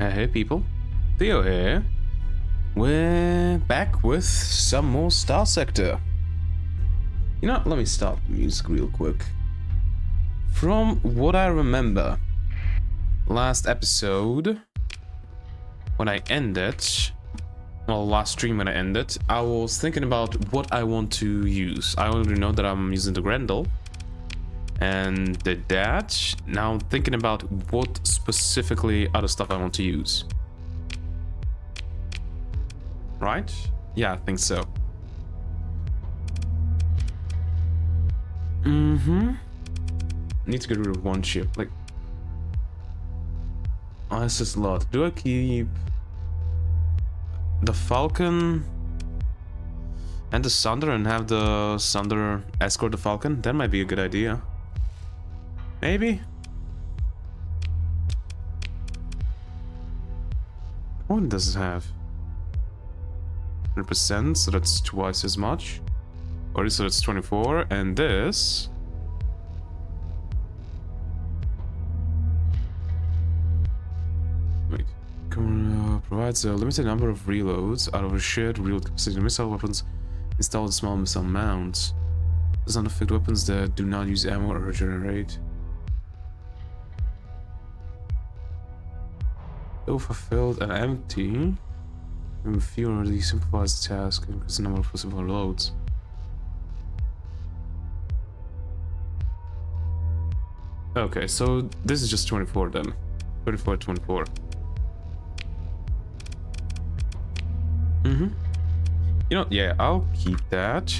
Hey people, Theo here. We're back with some more Star Sector. You know, let me stop the music real quick. From what I remember, last episode, when I ended, well, last stream when I ended, I was thinking about what I want to use. I already know that I'm using the Grendel and the Dad. Now I'm thinking about what specifically other stuff I want to use. Right? Yeah, I think so. Need to get rid of one ship. Like, oh, it's just a lot. Do I keep the Falcon and the Sunder and have the Sunder escort the Falcon? That might be a good idea. Maybe. What does it have? 100%, so that's twice as much. Or so that's 24, and this. Wait. Provides a limited number of reloads out of a shared reload capacity. Missile weapons installed in small missile mounts. Does not affect weapons that do not use ammo or regenerate. Though fulfilled and empty, when fewer already simplifies the task and increases the number of possible loads. Okay, so this is just 24 then. 24. You know, yeah, I'll keep that.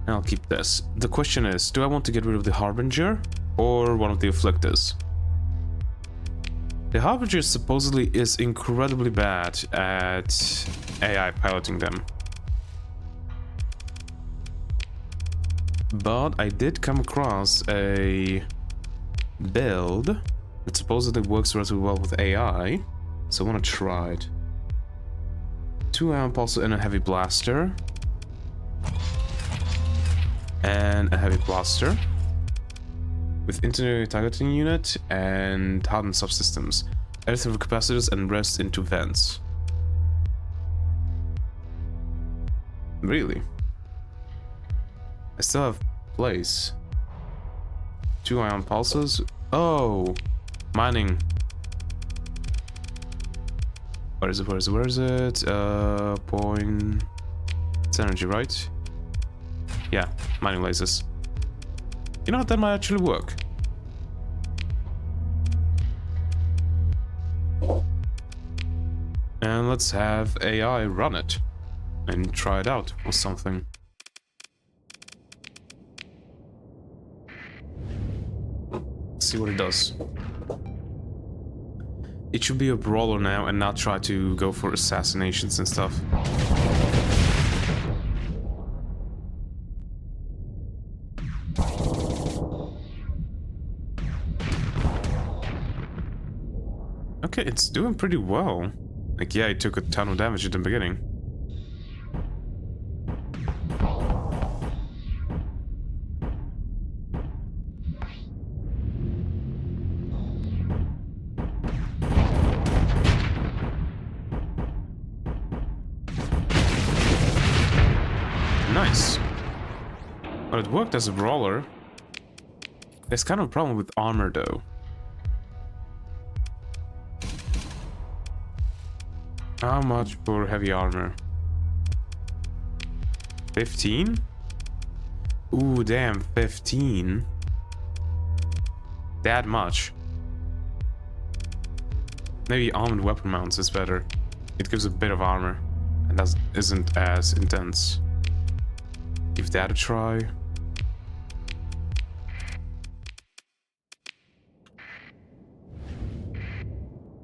And I'll keep this. The question is, do I want to get rid of the Harbinger or one of the Afflictors? The Harbinger supposedly is incredibly bad at AI piloting them. But I did come across a build that supposedly works relatively well with AI, so I want to try it. 2 ion pulsar and a heavy blaster. And a heavy blaster. With integrated targeting unit and hardened subsystems. Everything for capacitors and rest into vents. Really? I still have place. 2 ion pulsars. Oh, mining. Where is it? Point. It's energy, right? Yeah, mining lasers. You know what? That might actually work. And let's have AI run it and try it out or something. See what it does. It should be a brawler now and not try to go for assassinations and stuff. Okay, it's doing pretty well. Like, yeah, it took a ton of damage at the beginning. Nice. But it worked as a brawler. There's kind of a problem with armor, though. How much for heavy armor? 15? Ooh, damn, 15. That much. Maybe armored weapon mounts is better. It gives a bit of armor and isn't as intense. Give that a try.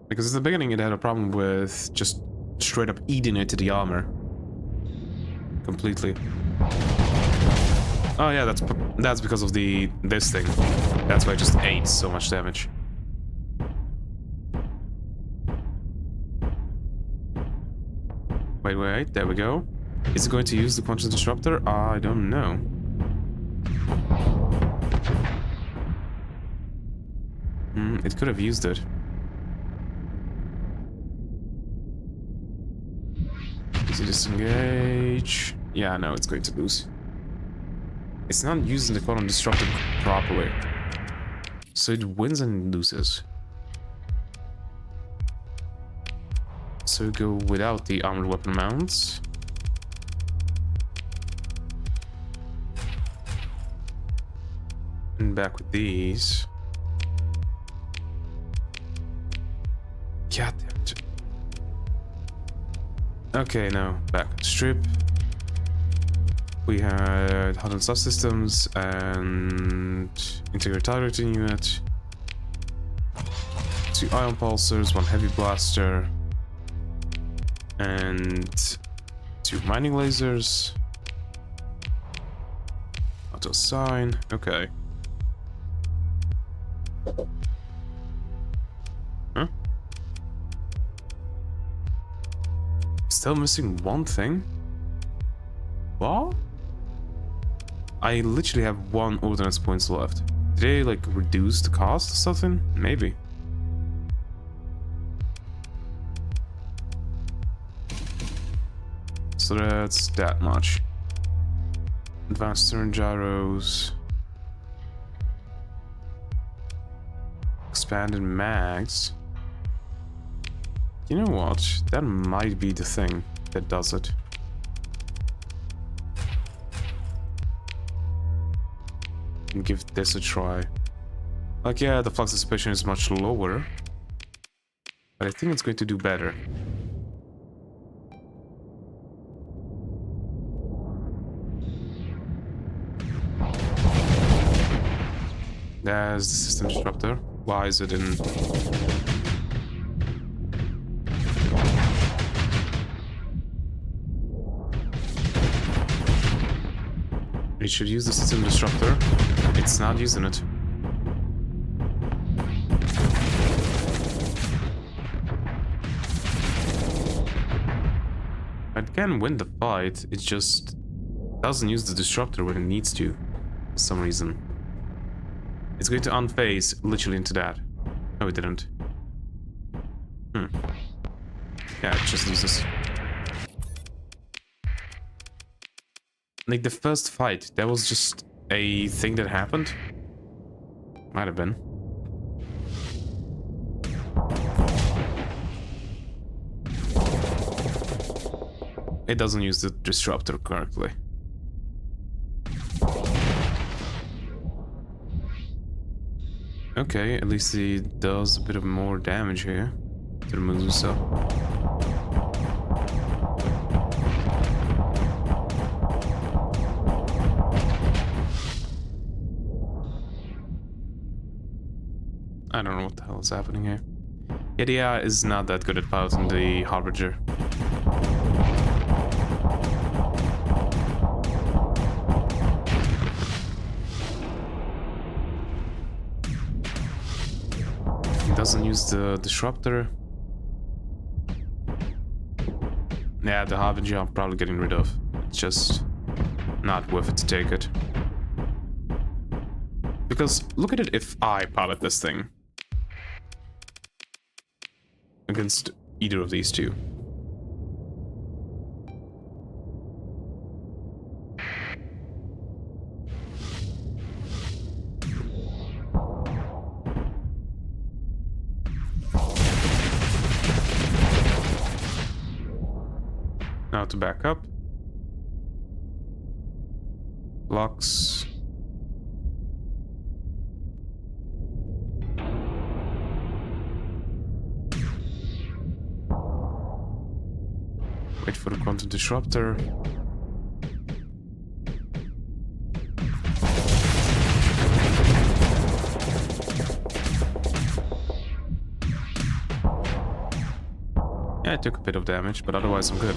Because at the beginning it had a problem with just straight up eating into the armor. Completely. Oh yeah, that's because of this thing. That's why it just ate so much damage. Wait, there we go. Is it going to use the quantum disruptor? I don't know. It could have used it. to disengage. Yeah, no, it's going to lose. It's not using the column disruptor properly. So it wins and loses. So go without the armored weapon mounts. And back with these. God damn it. Okay, now back. Strip. We had HUD and subsystems and integrated targeting unit. 2 ion pulsers, 1 heavy blaster, and 2 mining lasers. Auto sign. Okay. Huh? Still missing one thing? What? I literally have 1 ordnance points left. Did they like reduce the cost or something? Maybe. So that's that much. Advanced turn gyros. Expanded mags. You know what? That might be the thing that does it. And give this a try. Like, yeah, the flux dissipation is much lower, but I think it's going to do better. There's the system disruptor. Why is it in? It should use the system disruptor. It's not using it. It can win the fight, it just doesn't use the disruptor when it needs to, for some reason. It's going to unphase literally into that. No, it didn't. Yeah, it just loses. Like the first fight, that was just a thing that happened. Might have been. It doesn't use the disruptor correctly. Okay, at least he does a bit of more damage here to the Medusa. I don't know what the hell is happening here. Yeah, the AI is not that good at piloting the Harbinger. He doesn't use the disruptor. Yeah, the Harbinger I'm probably getting rid of. It's just not worth it to take it. Because look at it if I pilot this thing against either of these two. Now to back up. Locks. Wait for the quantum disruptor. Yeah, I took a bit of damage, but otherwise I'm good.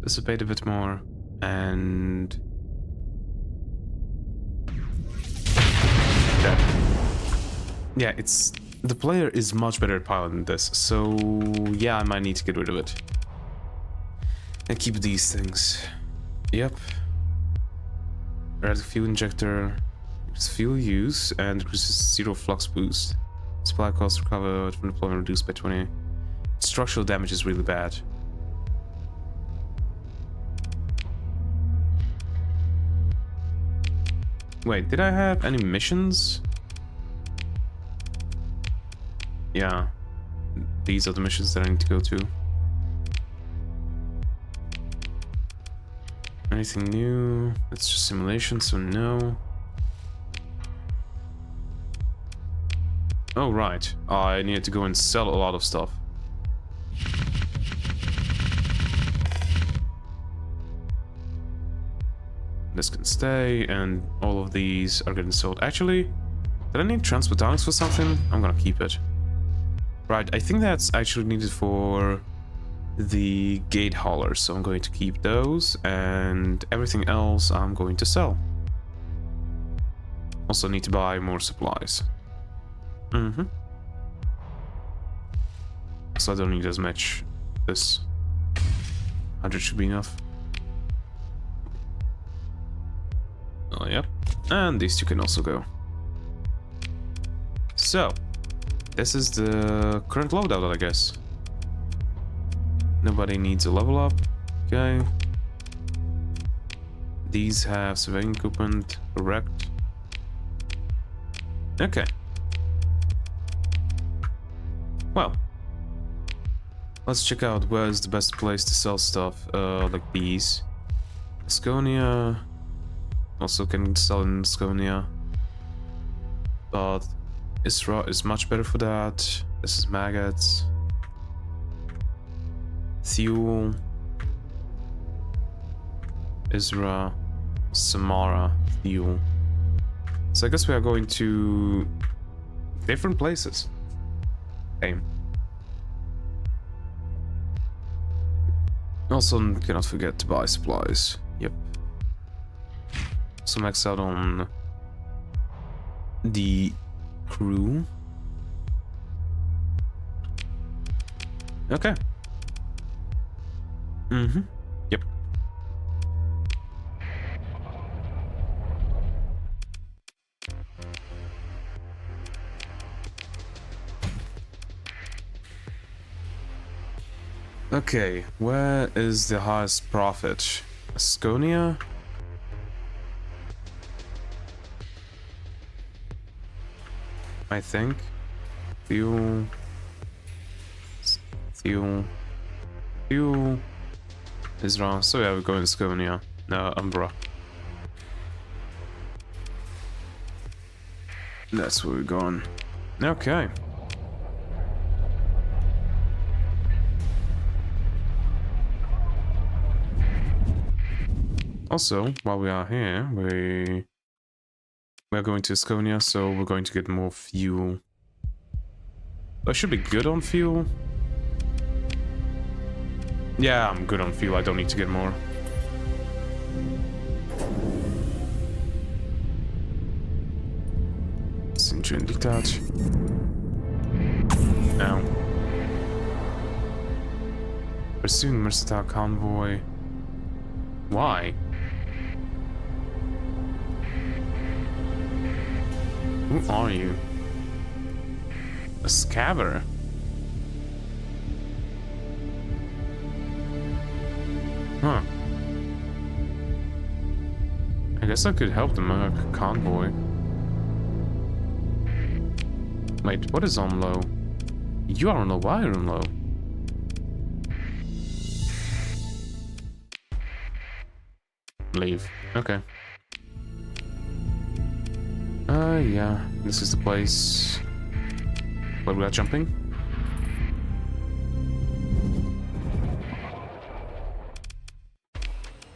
Dissipate a bit more, and yeah, it's the player is much better at piloting this, so yeah, I might need to get rid of it. And keep these things. Yep. Add fuel injector. Fuel use and increases zero flux boost. Supply costs recovered from deployment reduced by 20. Structural damage is really bad. Wait, did I have any missions? Yeah. These are the missions that I need to go to. Anything new? It's just simulation, so no. Oh, right. I needed to go and sell a lot of stuff. This can stay, and all of these are getting sold. Actually, did I need transpotonics for something? I'm gonna keep it. Right, I think that's actually needed for the gate haulers, so I'm going to keep those, and everything else I'm going to sell. Also need to buy more supplies. So I don't need as much. This 100 should be enough. Oh, yep. And these two can also go. So, this is the current loadout, I guess. Nobody needs a level up. Okay. These have surveying equipment, correct. Okay. Well, let's check out where's the best place to sell stuff, like these. Asconia. Also can sell in Asconia. But Isra is much better for that. This is maggots. Fuel. Isra. Samara. Fuel. So I guess we are going to different places. Okay. Also cannot forget to buy supplies. Yep. So max out on the crew. Okay. Yep. Okay, where is the highest profit? Asconia? I think. Fuel. Fuel. Fuel. Israel. So yeah, we're going to Asconia. No, Umbra. That's where we're going. Okay. Also, while we are here, we're going to Asconia, so we're going to get more fuel. I should be good on fuel. Yeah, I'm good on fuel. I don't need to get more. Singe and detach. Now. Pursuing Mercantile Convoy. Why? Who are you? A scabber? Huh. I guess I could help them out a convoy. Wait, what is on low? You are on low, why are you on low? Leave. Okay. Yeah, this is the place where we are jumping.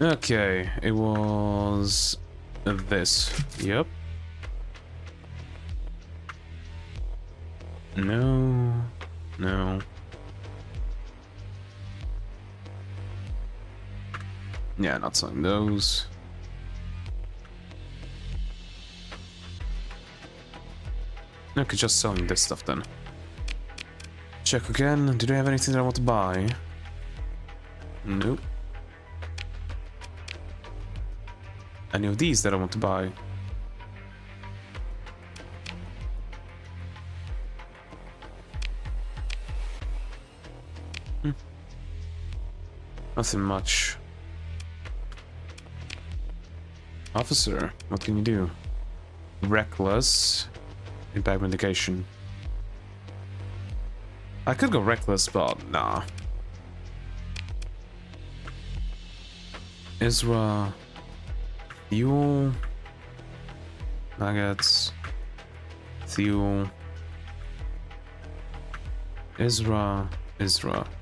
Okay, it was this. Yep. No. No. Yeah, not selling those. Okay, just selling this stuff then. Check again. Do they have anything that I want to buy? Nope. any of these that I want to buy. Nothing much. Officer, what can you do? Reckless. Impact medication. I could go reckless, but nah. Ezra. Fuel. Nuggets. Fuel. Ezra.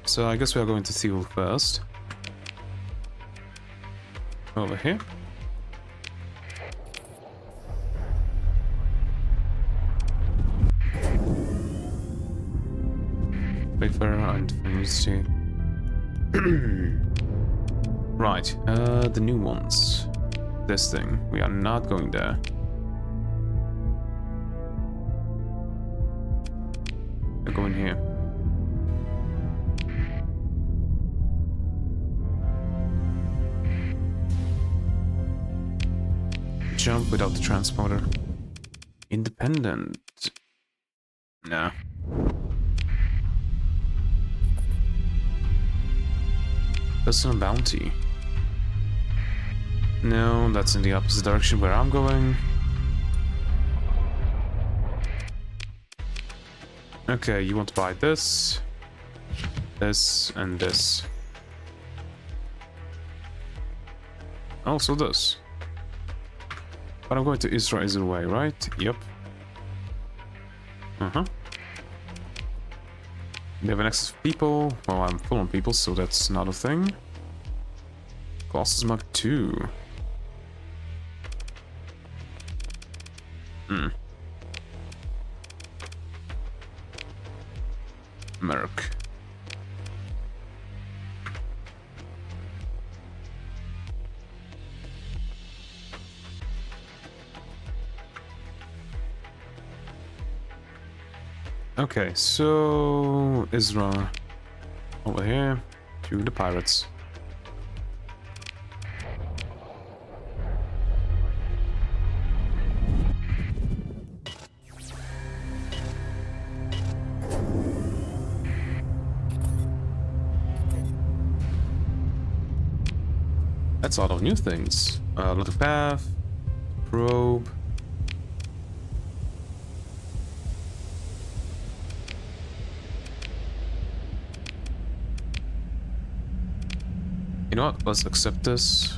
So I guess we are going to fuel first. Over here. Paper and university. Right, the new ones. This thing. We are not going there. We're going here. Jump without the transporter. Independent. Nah. Personal bounty. No, that's in the opposite direction where I'm going. Okay, you want to buy this, this, and this. Also this. But I'm going to Israel either way, right? Yep. We have an excess of people. Well, I'm full on people, so that's not a thing. Colossus Mark 2. Merc. Okay, so Ezra over here to the pirates. That's a lot of new things. A lot of path, probe. You know what? Let's accept this.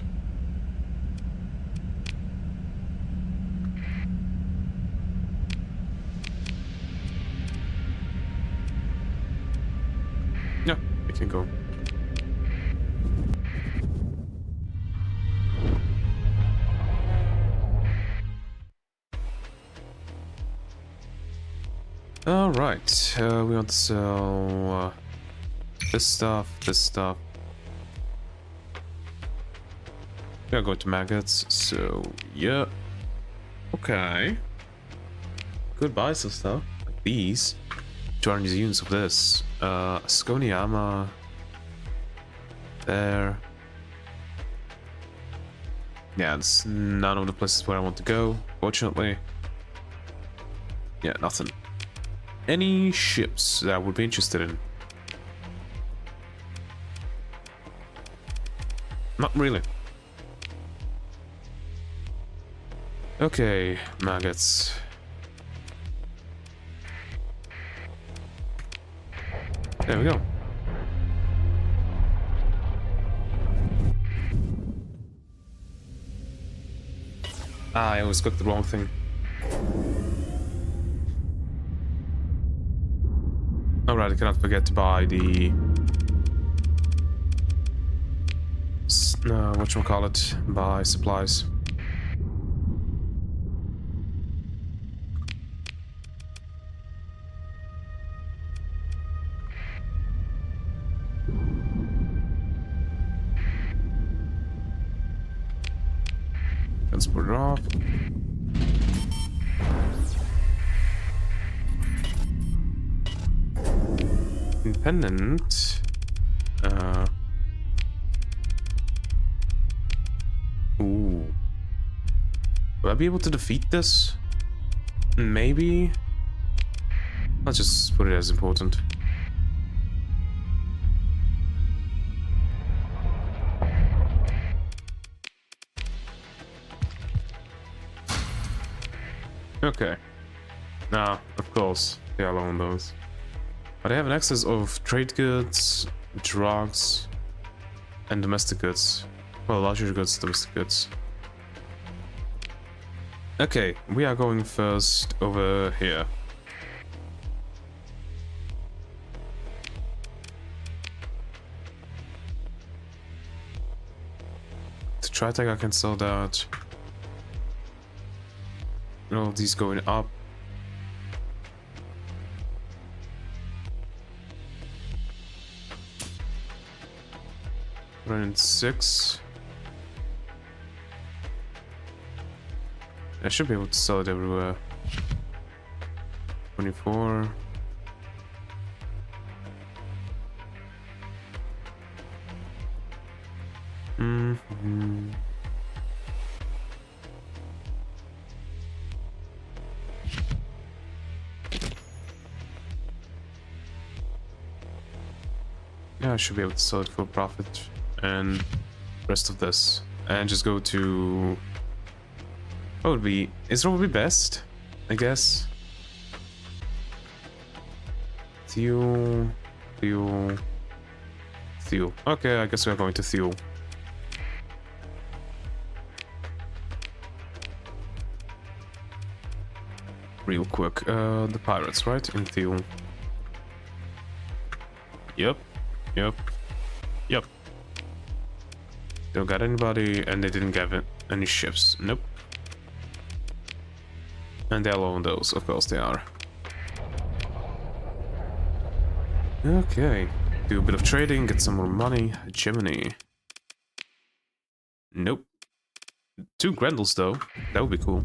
Yeah, we can go. Alright, we want to sell this stuff, this stuff. We are going to maggots, so yeah. Okay. Could buy some stuff, like these. 200 units of this. Skoniama. There. Yeah, it's none of the places where I want to go, fortunately. Yeah, nothing. Any ships that I would be interested in? Not really. Okay, maggots. There we go. Ah, I always clicked the wrong thing. Alright, I cannot forget to buy the... whatchamacallit? Buy supplies. Transport it off. Independent. Ooh. I be able to defeat this? Maybe? Let's just put it as important. Okay. Now, of course, they are on those. But I have an excess of trade goods, drugs, and domestic goods. Well, luxury goods, domestic goods. Okay, we are going first over here. To Tritech, I can sell that. All these going up. Running 6. I should be able to sell it everywhere. 24. Yeah, I should be able to sell it for profit and rest of this. And just go to... What would be... Israel would be best, I guess. Theo... Okay, I guess we are going to Theo. Real quick, the pirates, right? In Theo. Yep. Don't got anybody, and they didn't get any ships. Nope. And they're low on those, of course they are. Okay. Do a bit of trading, get some more money. Gemini. Nope. 2 Grendels though. That would be cool.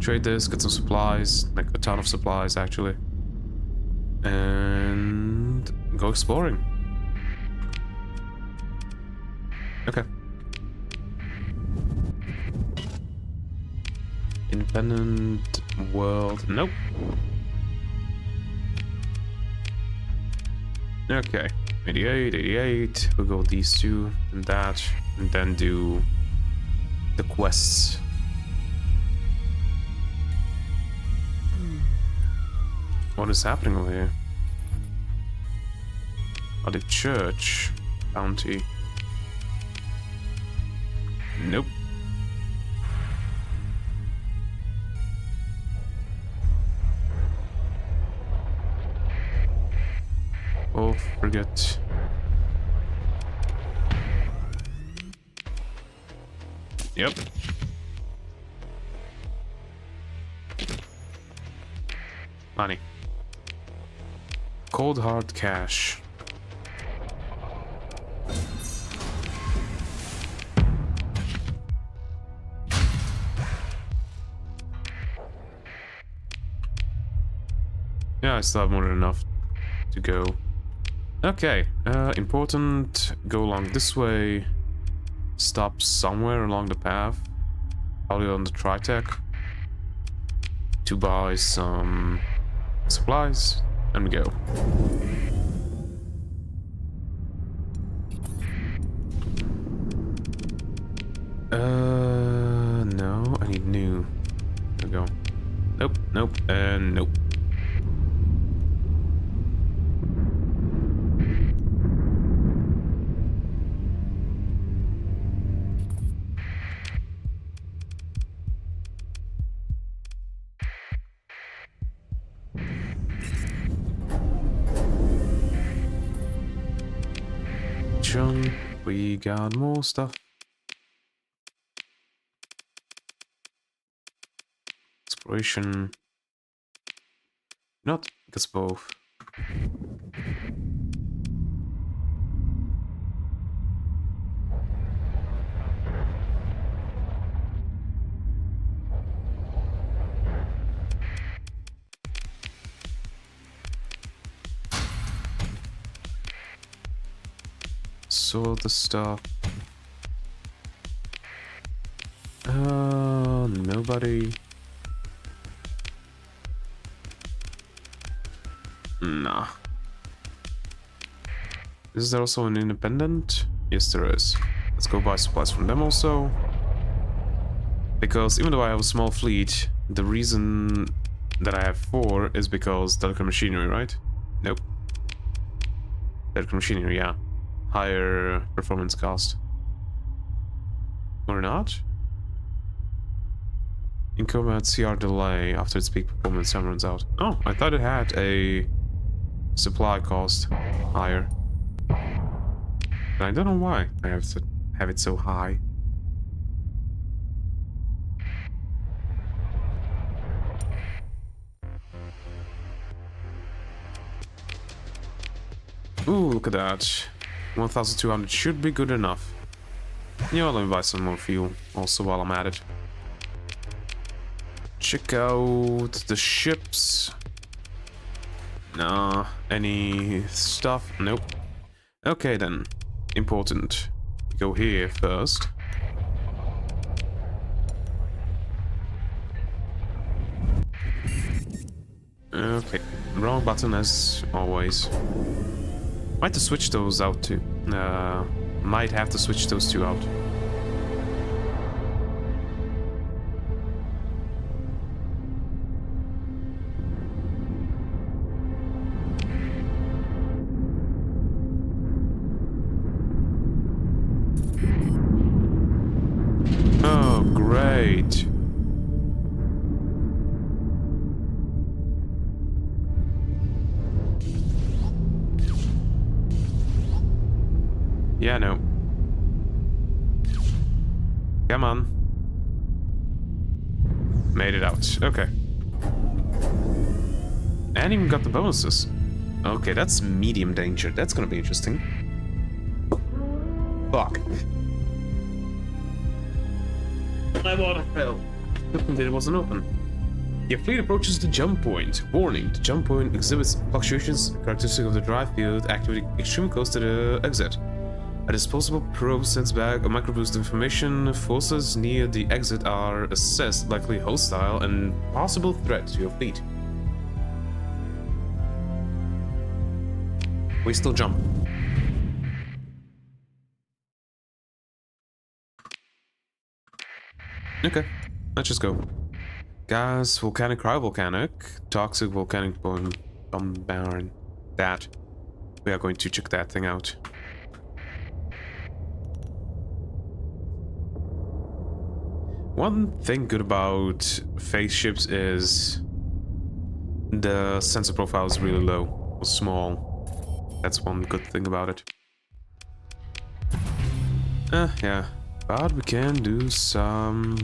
Trade this, get some supplies, like a ton of supplies actually. And go exploring. Okay. Independent world. Nope. Okay. 88. We'll go these 2 and that. And then do the quests. What is happening over here? Oh, the church bounty. Nope. Oh, forget. Yep. Money. Cold hard cash. Yeah, I still have more than enough to go. Okay, important. Go along this way. Stop somewhere along the path. Probably on the Tritech. To buy some supplies. And we go. No, I need new. There we go. Nope, and nope. We got more stuff. Exploration. Not, I guess both. sort the stuff. Nobody. Nah. Is there also an independent? Yes, there is. Let's go buy supplies from them also. Because even though I have a small fleet, the reason that I have 4 is because Theodgar machinery, right? Nope. Theodgar machinery, yeah. Higher performance cost. Or not? In combat, CR delay after its peak performance time runs out. Oh, I thought it had a supply cost higher. But I don't know why I have to have it so high. Ooh, look at that. 1,200 should be good enough. Yeah, let me buy some more fuel also while I'm at it. Check out the ships. Nah, any stuff? Nope. Okay then. Important. Go here first. Okay, wrong button as always. Might have to switch those out too. Might have to switch those 2 out. Oh, great. Yeah, no. Come on. Made it out. Okay. And even got the bonuses. Okay, that's medium danger. That's gonna be interesting. Fuck. My water fell. It wasn't open. Your fleet approaches the jump point. Warning, the jump point exhibits fluctuations characteristic of the drive field activating extreme close to the exit. A disposable probe sends back a microboost information. Forces near the exit are assessed, likely hostile and possible threat to your fleet. We still jump. Okay, let's just go. Gas, volcanic, cryovolcanic, toxic, volcanic, bombardment. That. We are going to check that thing out. One thing good about phase ships is the sensor profile is really low or small. That's one good thing about it. Yeah. But we can do some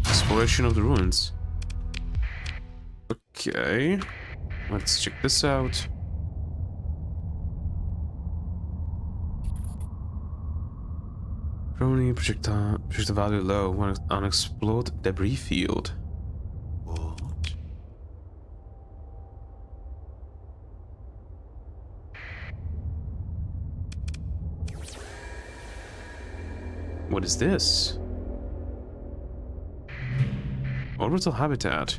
exploration of the ruins. Okay. Let's check this out. Projectile value low when unexplored debris field. What? What is this? Orbital habitat.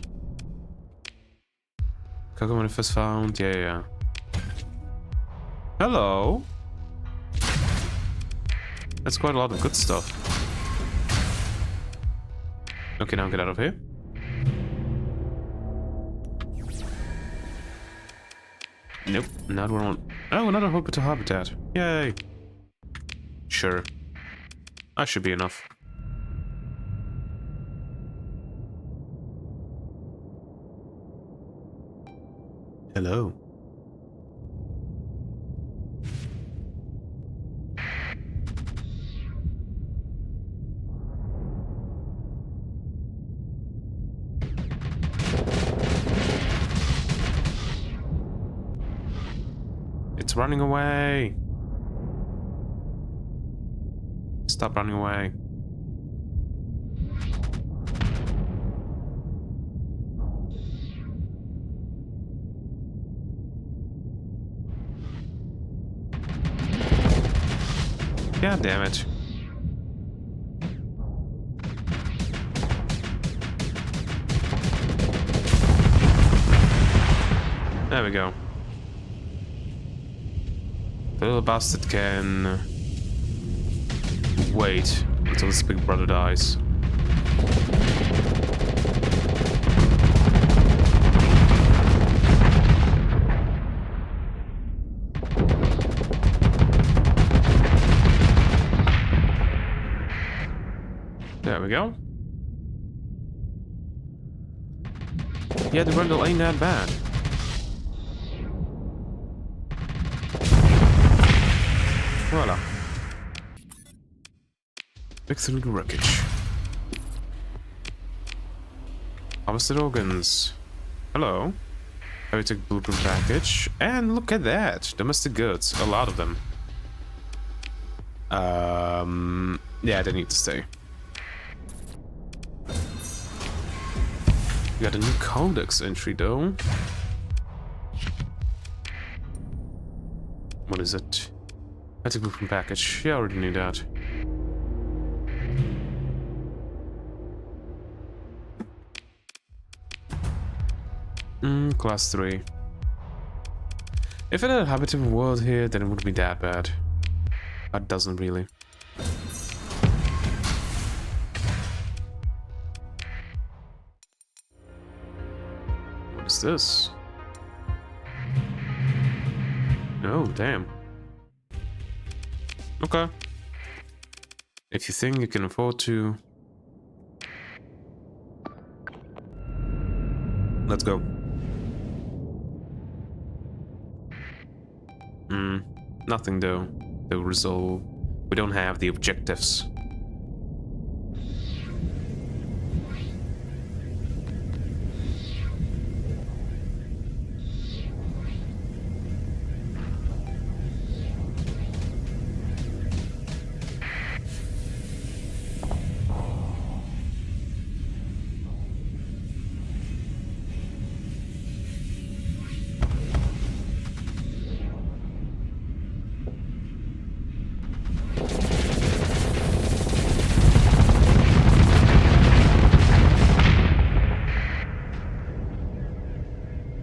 Cargo manifest found. Yeah. Hello. That's quite a lot of good stuff. Okay, now get out of here. Nope, now we're on... Oh, another orbital habitat. Yay. Sure. That should be enough. Hello. It's running away. Stop running away. God damn it. There we go. The little bastard can wait until his big brother dies. There we go. Yeah, the Rundle ain't that bad. Voila. Pick through the wreckage. Harvested organs. Hello. Heritage blueprint package. And look at that. Domestic goods. A lot of them. Yeah, they need to stay. We got a new codex entry though. What is it? Heritage blueprint package. Yeah, I already knew that. Class 3. If it had a habitable world here, then it wouldn't be that bad. But it doesn't really. What is this? Oh, damn. Okay. If you think you can afford to... Let's go. Nothing though. The result. We don't have the objectives.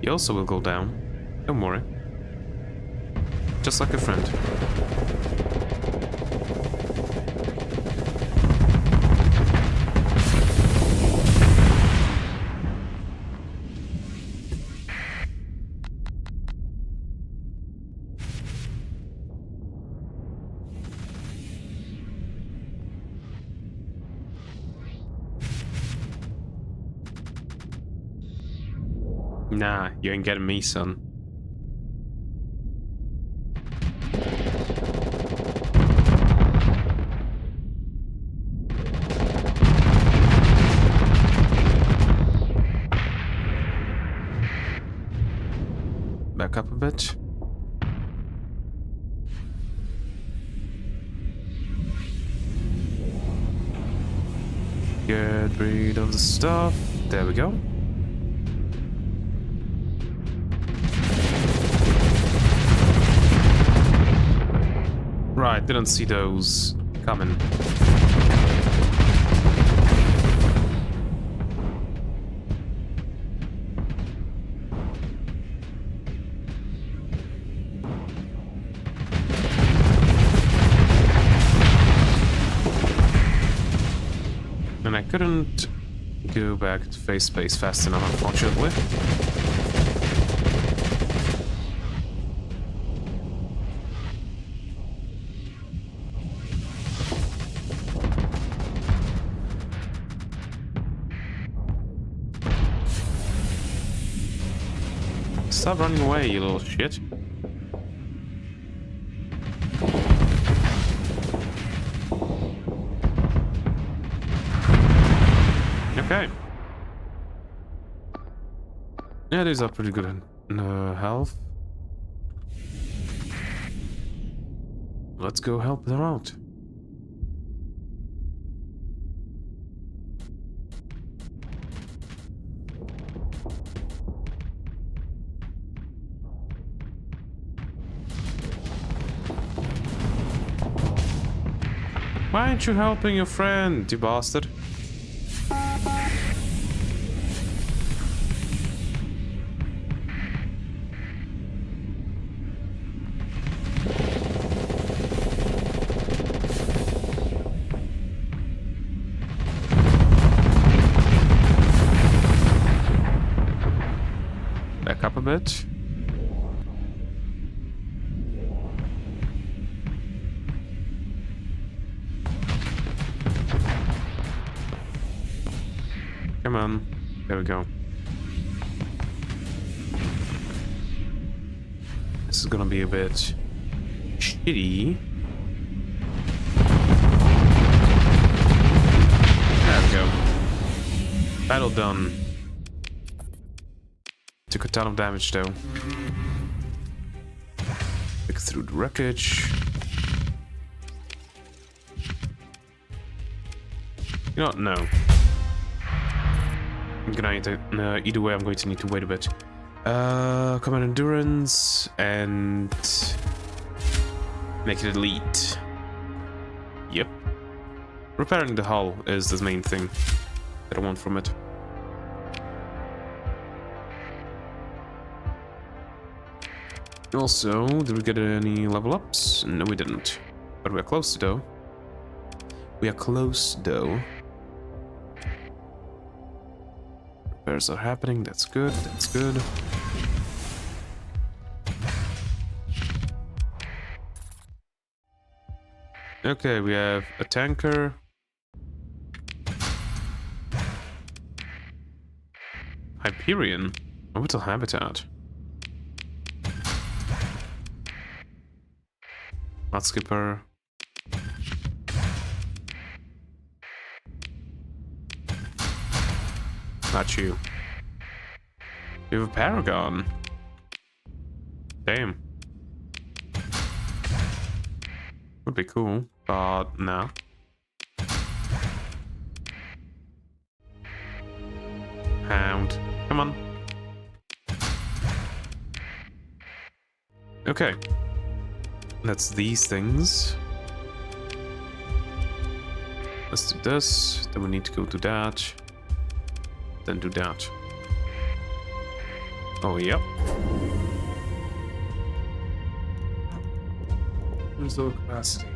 You also will go down. Don't worry. Just like a friend. Nah, you ain't getting me, son. Back up a bit. Get rid of the stuff. There we go. Right, didn't see those coming. And I couldn't go back to face space fast enough, unfortunately. Stop running away, you little shit. Okay. Yeah, these are pretty good health. Let's go help them out. Why aren't you helping your friend, you bastard? Back up a bit. Come on. There we go. This is gonna be a bit shitty. There we go. Battle done. Took a ton of damage though. Pick through the wreckage. You know what? No. I'm gonna need to, either way I'm going to need to wait a bit. Command endurance and make it elite. Yep. Repairing the hull is the main thing that I want from it. Also, did we get any level ups? No, we didn't. But we are close though. We are close though. Repairs are happening, that's good, that's good. Okay, we have a tanker. Hyperion? Orbital habitat. Mud skipper. Not you. You have a paragon. Damn. Would be cool, but no. Hound. Come on. Okay. That's these things. Let's do this. Then we need to go to that. Then do that. Oh, yep. Reserve capacity.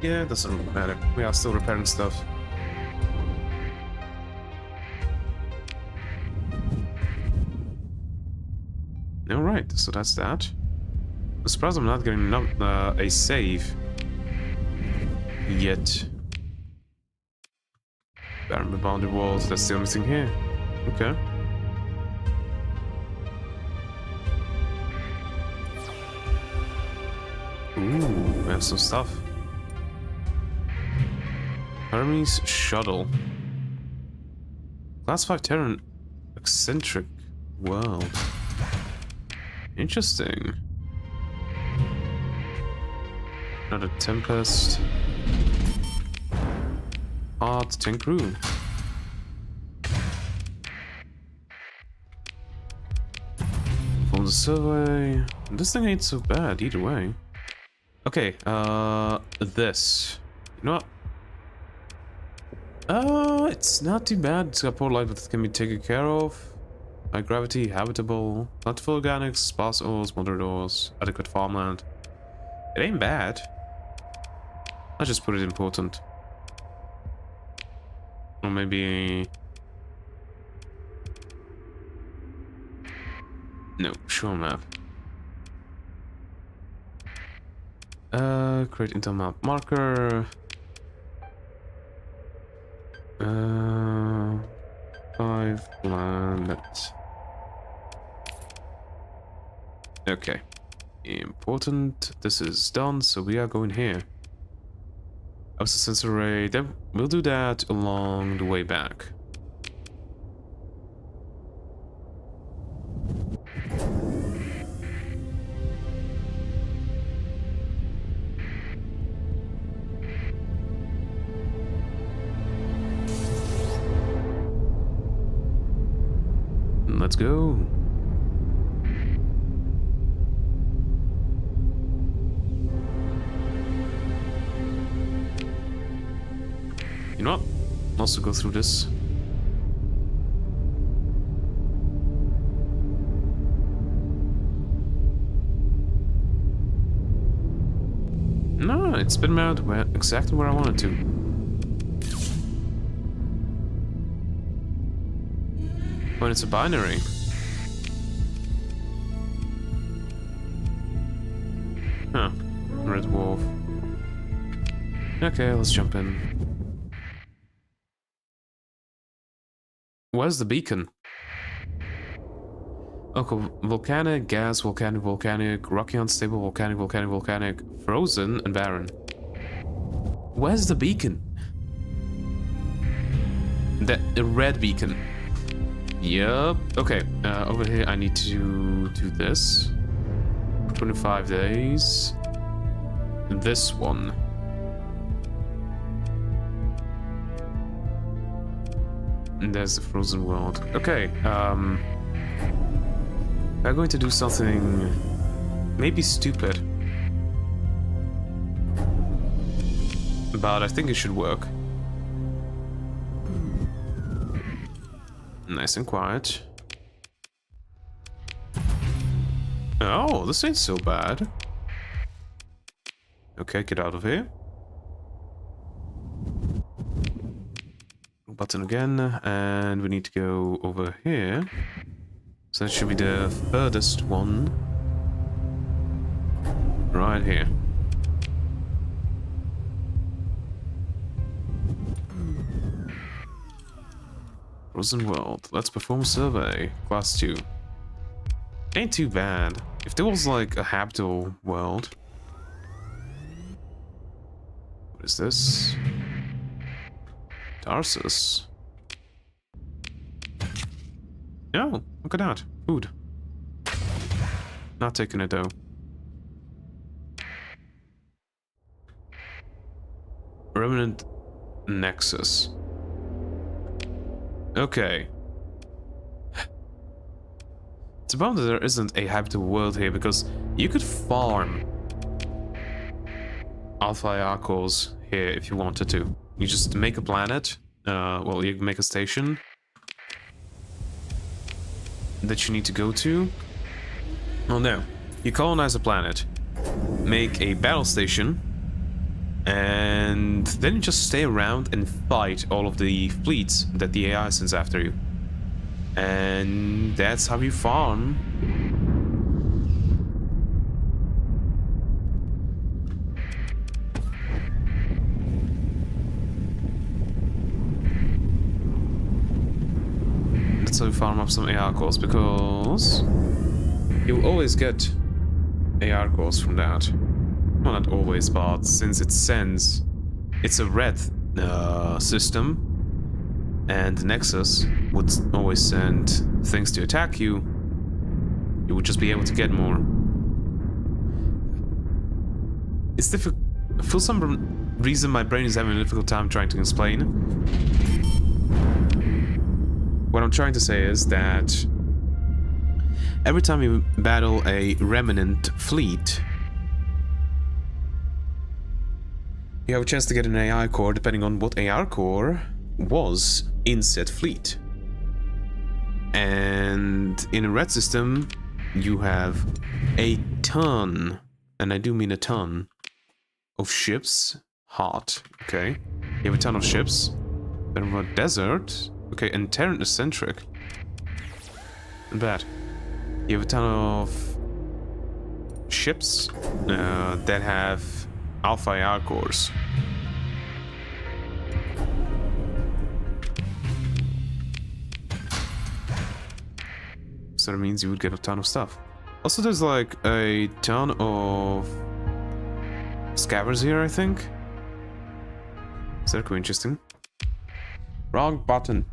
Yeah, it doesn't really matter. We are still repairing stuff. Alright, so that's that. I'm surprised I'm not getting a save yet. Barren boundary walls, that's the only thing here. Okay. Ooh, we have some stuff. Hermes shuttle. Class 5 Terran eccentric world. Interesting. Another Tempest. Art 10 crew. From the survey. This thing ain't so bad either way. Okay, this. You know what? It's not too bad. It's got port life, but it can be taken care of. High gravity, habitable, plentiful organics, sparse ores, moderate ores, adequate farmland. It ain't bad. I'll just put it important. Or maybe... No, show map. Create intel map marker. 5 planets. Okay. Important. This is done, so we are going here. Obs sensor array. Then we'll do that along the way back. Let's go. You know what? Also go through this. No, it's been out exactly where I wanted to. When it's a binary. Huh. Red wolf. Okay, let's jump in. Where's the beacon? Okay, volcanic, gas, volcanic, rocky, unstable, volcanic, frozen, and barren. Where's the beacon? The red beacon. Yup. Okay, over here I need to do this. 25 days. This one. And there's the frozen world. Okay, I'm going to do something maybe stupid. But I think it should work. Nice and quiet. Oh, this ain't so bad. Okay, get out of here. Button again, and we need to go over here. So that should be the furthest one. Right here. Frozen world. Let's perform a survey. Class 2. Ain't too bad. If there was like a habitable world. What is this? Tarsus. Oh, look at that. Food. Not taking it though. Remnant Nexus. Okay. It's about that there isn't a habitable world here because you could farm Alpha IR cores here if you wanted to. You just make a planet, well, you make a station that you need to go to. Oh no, you colonize a planet, make a battle station, and then you just stay around and fight all of the fleets that the AI sends after you. And that's how you farm. That's how you farm up some AR cores, because you always get AR cores from that. Well, not always, but since it sends, it's a red system, and the Nexus would always send things to attack you, you would just be able to get more. It's difficult. For some reason, my brain is having a difficult time trying to explain. What I'm trying to say is that every time you battle a remnant fleet, you have a chance to get an AI core depending on what AR core was in said fleet. And in a red system, you have a ton, and I do mean a ton, of ships. Hot, okay. You have a ton of ships. Then we have a desert. Okay, and Terran-eccentric. Not bad. You have a ton of ships that have Alpha IR cores. So that means you would get a ton of stuff. Also, there's like a ton of scavengers here, I think. So that could be interesting. Wrong button.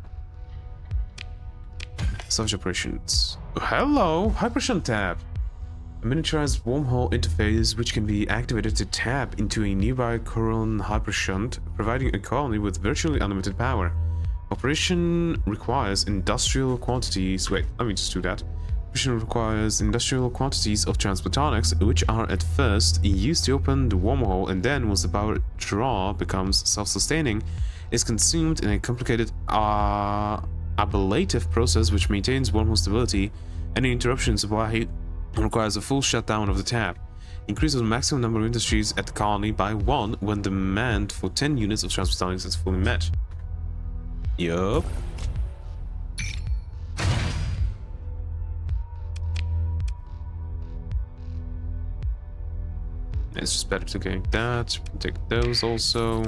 Such operations. Hello, Hypershunt tab. A miniaturized wormhole interface which can be activated to tap into a nearby coron hypershunt, providing a colony with virtually unlimited power. Operation requires industrial quantities. Wait, let me just do that. Operation requires industrial quantities of transphotonics, which are at first used to open the wormhole, and then, once the power draw becomes self-sustaining, is consumed in a complicated ablative process which maintains wormhole stability. Any interruption in supply requires a full shutdown of the tap. Increases the maximum number of industries at the colony by 1 when demand for 10 units of transport is fully met. Yup. It's just better to get that. Take those also.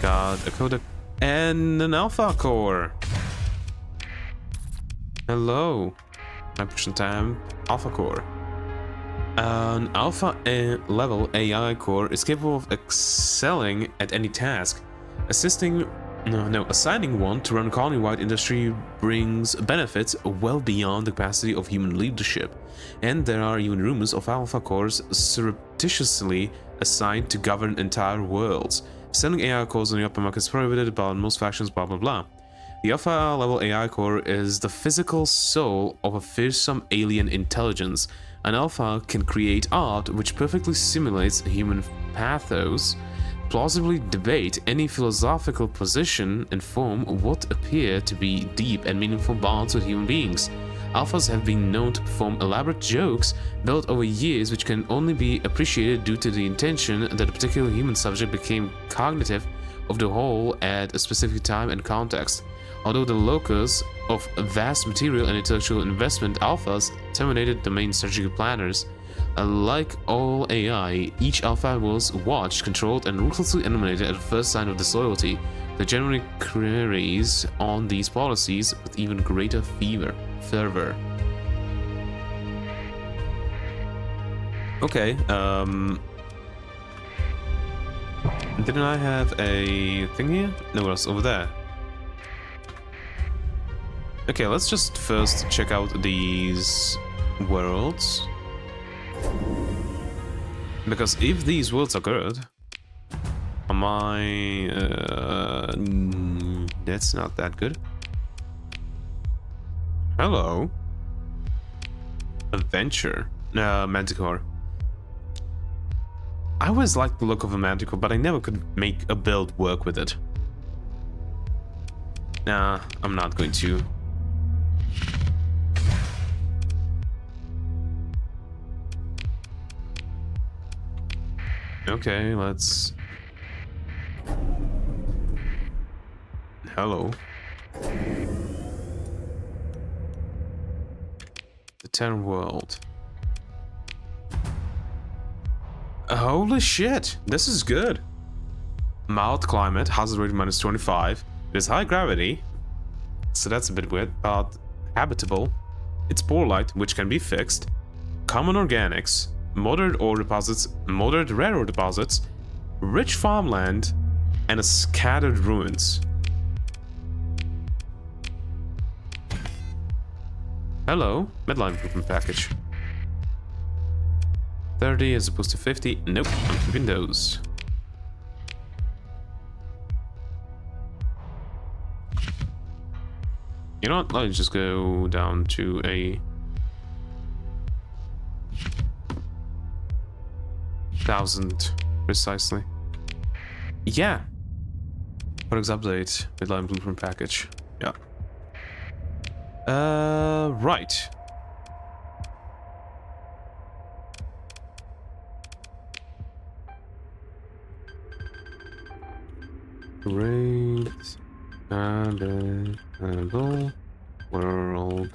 Got a codec and an alpha core. Hello. Migration time. Alpha core. An alpha level AI core is capable of excelling at any task. Assigning one to run colony-wide industry brings benefits well beyond the capacity of human leadership, and there are even rumors of alpha cores surreptitiously assigned to govern entire worlds. Selling AI cores on the open market is prohibited by most factions, blah blah blah. The alpha level AI core is the physical soul of a fearsome alien intelligence. An alpha can create art which perfectly simulates human pathos, plausibly debate any philosophical position, and form what appear to be deep and meaningful bonds with human beings. Alphas have been known to perform elaborate jokes built over years which can only be appreciated due to the intention that a particular human subject became cognitive of the whole at a specific time and context. Although the locus of vast material and intellectual investment, alphas terminated domain strategic planners. Like all AI, each alpha was watched, controlled, and ruthlessly eliminated at the first sign of disloyalty. They generally queries on these policies with even greater fervor. Okay, didn't I have a thing here? No, what else? Over there. Okay, let's just first check out these worlds. Because if these worlds are good, am I... that's not that good. Hello. Adventure. Manticore. I always liked the look of a Manticore, but I never could make a build work with it. Nah, I'm not going to. Okay, let's... Hello. The Terran world. Holy shit, this is good. Mild climate, hazard rate -25. There's high gravity, so that's a bit weird, but habitable. It's poor light, which can be fixed. Common organics. Moderate ore deposits, moderate rare ore deposits, rich farmland, and a scattered ruins. Hello, midline improvement package. 30 as opposed to 50. Nope, I'm keeping those. You know what? Let's just go down to a 1,000 precisely. Yeah. Products update. Midline blueprint package. Yeah. Right. Great. Habitable world.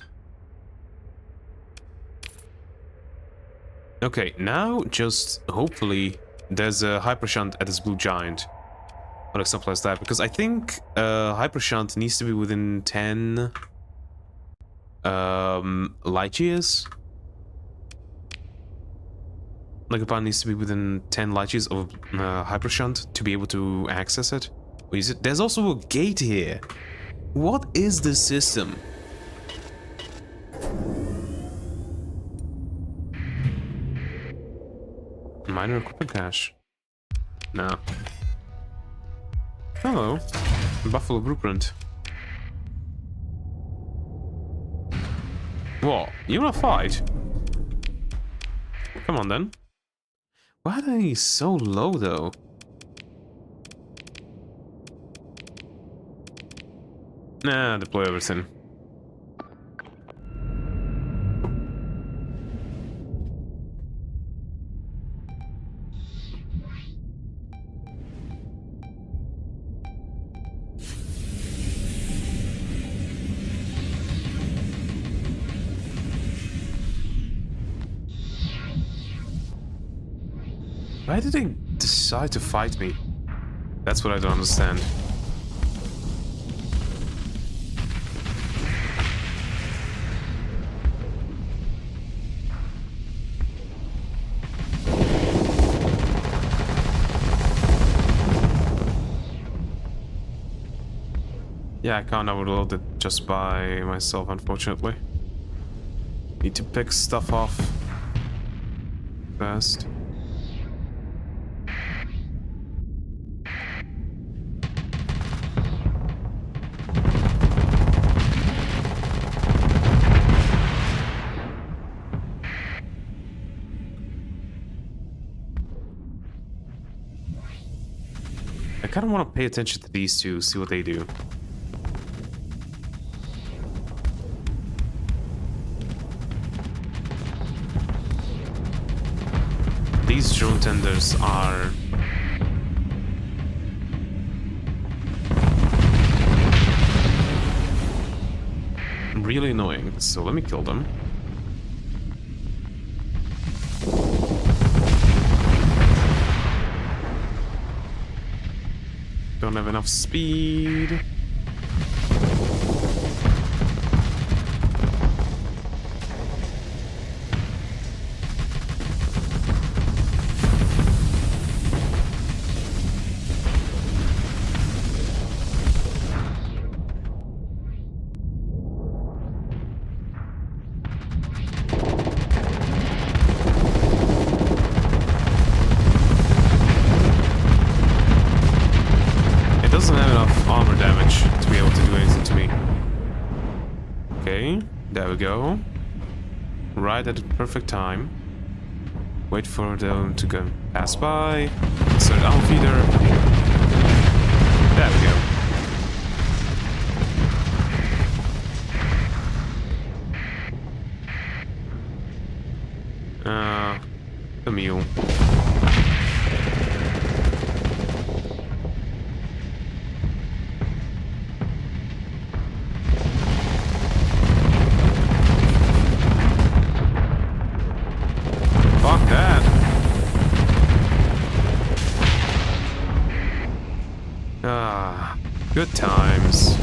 Okay, now just hopefully there's a hyper shunt at this blue giant. Or like something like that, because I think hyper shunt needs to be within 10 light years. Like a needs to be within 10 light years of hyper shunt to be able to access it. Or is it? There's also a gate here. What is this system? Minor equipment cache. No. Hello. Buffalo blueprint. What? You wanna fight? Come on then. Why are they so low though? Nah, deploy everything. Why did they decide to fight me? That's what I don't understand. Yeah, I can't overload it just by myself, unfortunately. Need to pick stuff off fast. I kind of want to pay attention to these two, see what they do. These drone tenders are really annoying, so let me kill them. Don't have enough speed. Doesn't have enough armor damage to be able to do anything to me. Okay, there we go. Right at the perfect time. Wait for them to go pass by. Insert arm feeder. There we go. The mule. Fuck that. Ah, good times.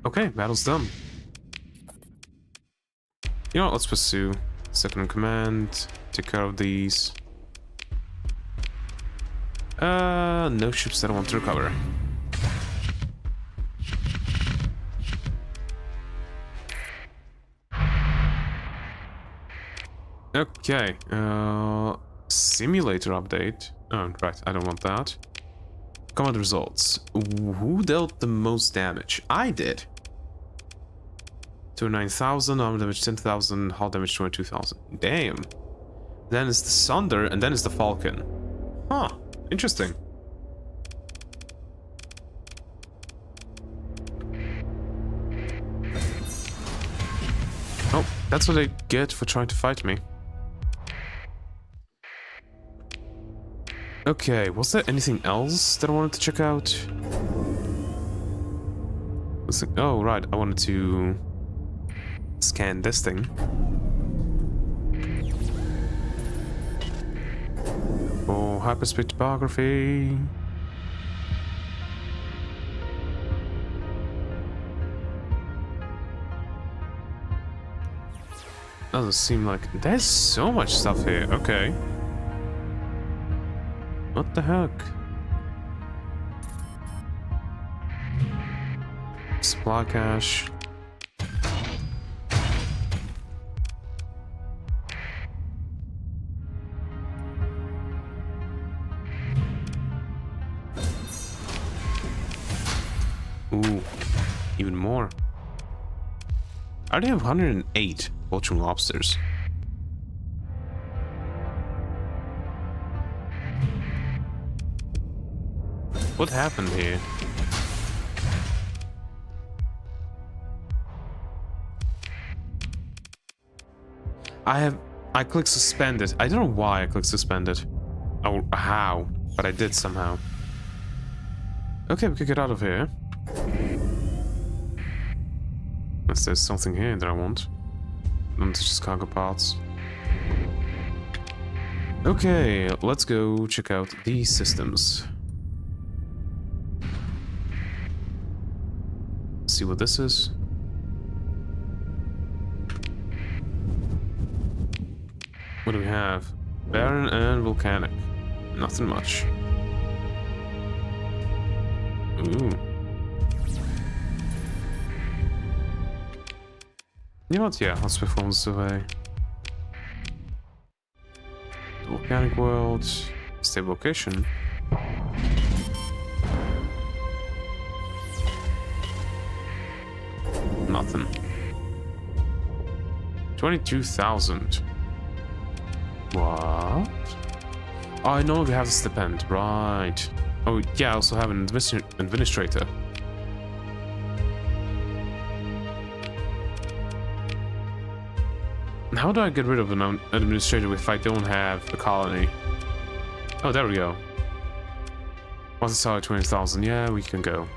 Okay, battle's done. You know what, let's pursue. Second in command, take care of these. No ships that I want to recover. Okay, simulator update. Oh, right, I don't want that. Command results. Who dealt the most damage? I did. 29,000, armor damage 10,000, hull damage 22,000. Damn. Then it's the Sunder, and then it's the Falcon. Huh, interesting. Oh, that's what I get for trying to fight me. Okay, was there anything else that I wanted to check out? Oh, right, I wanted to scan this thing. Oh, hyperspeed topography. Doesn't seem like there's so much stuff here. Okay. What the heck? Supply cache. Ooh, even more. I already have 108 poaching lobsters. What happened here? I clicked suspended. I don't know why I clicked suspended. Or how, but I did somehow. Okay, we can get out of here. Unless there's something here that I want. Not just cargo parts. Okay, let's go check out these systems. See what this is. What do we have? Barren and volcanic. Nothing much. Ooh. You know what? Yeah, let's perform the survey. Volcanic world. Stable location. Nothing. 22,000. What? Oh, I no longer have a stipend. Right. Oh, yeah, I also have an administrator. How do I get rid of an administrator if I don't have a colony? Oh, there we go. What's the salary? 20,000. Yeah, we can go.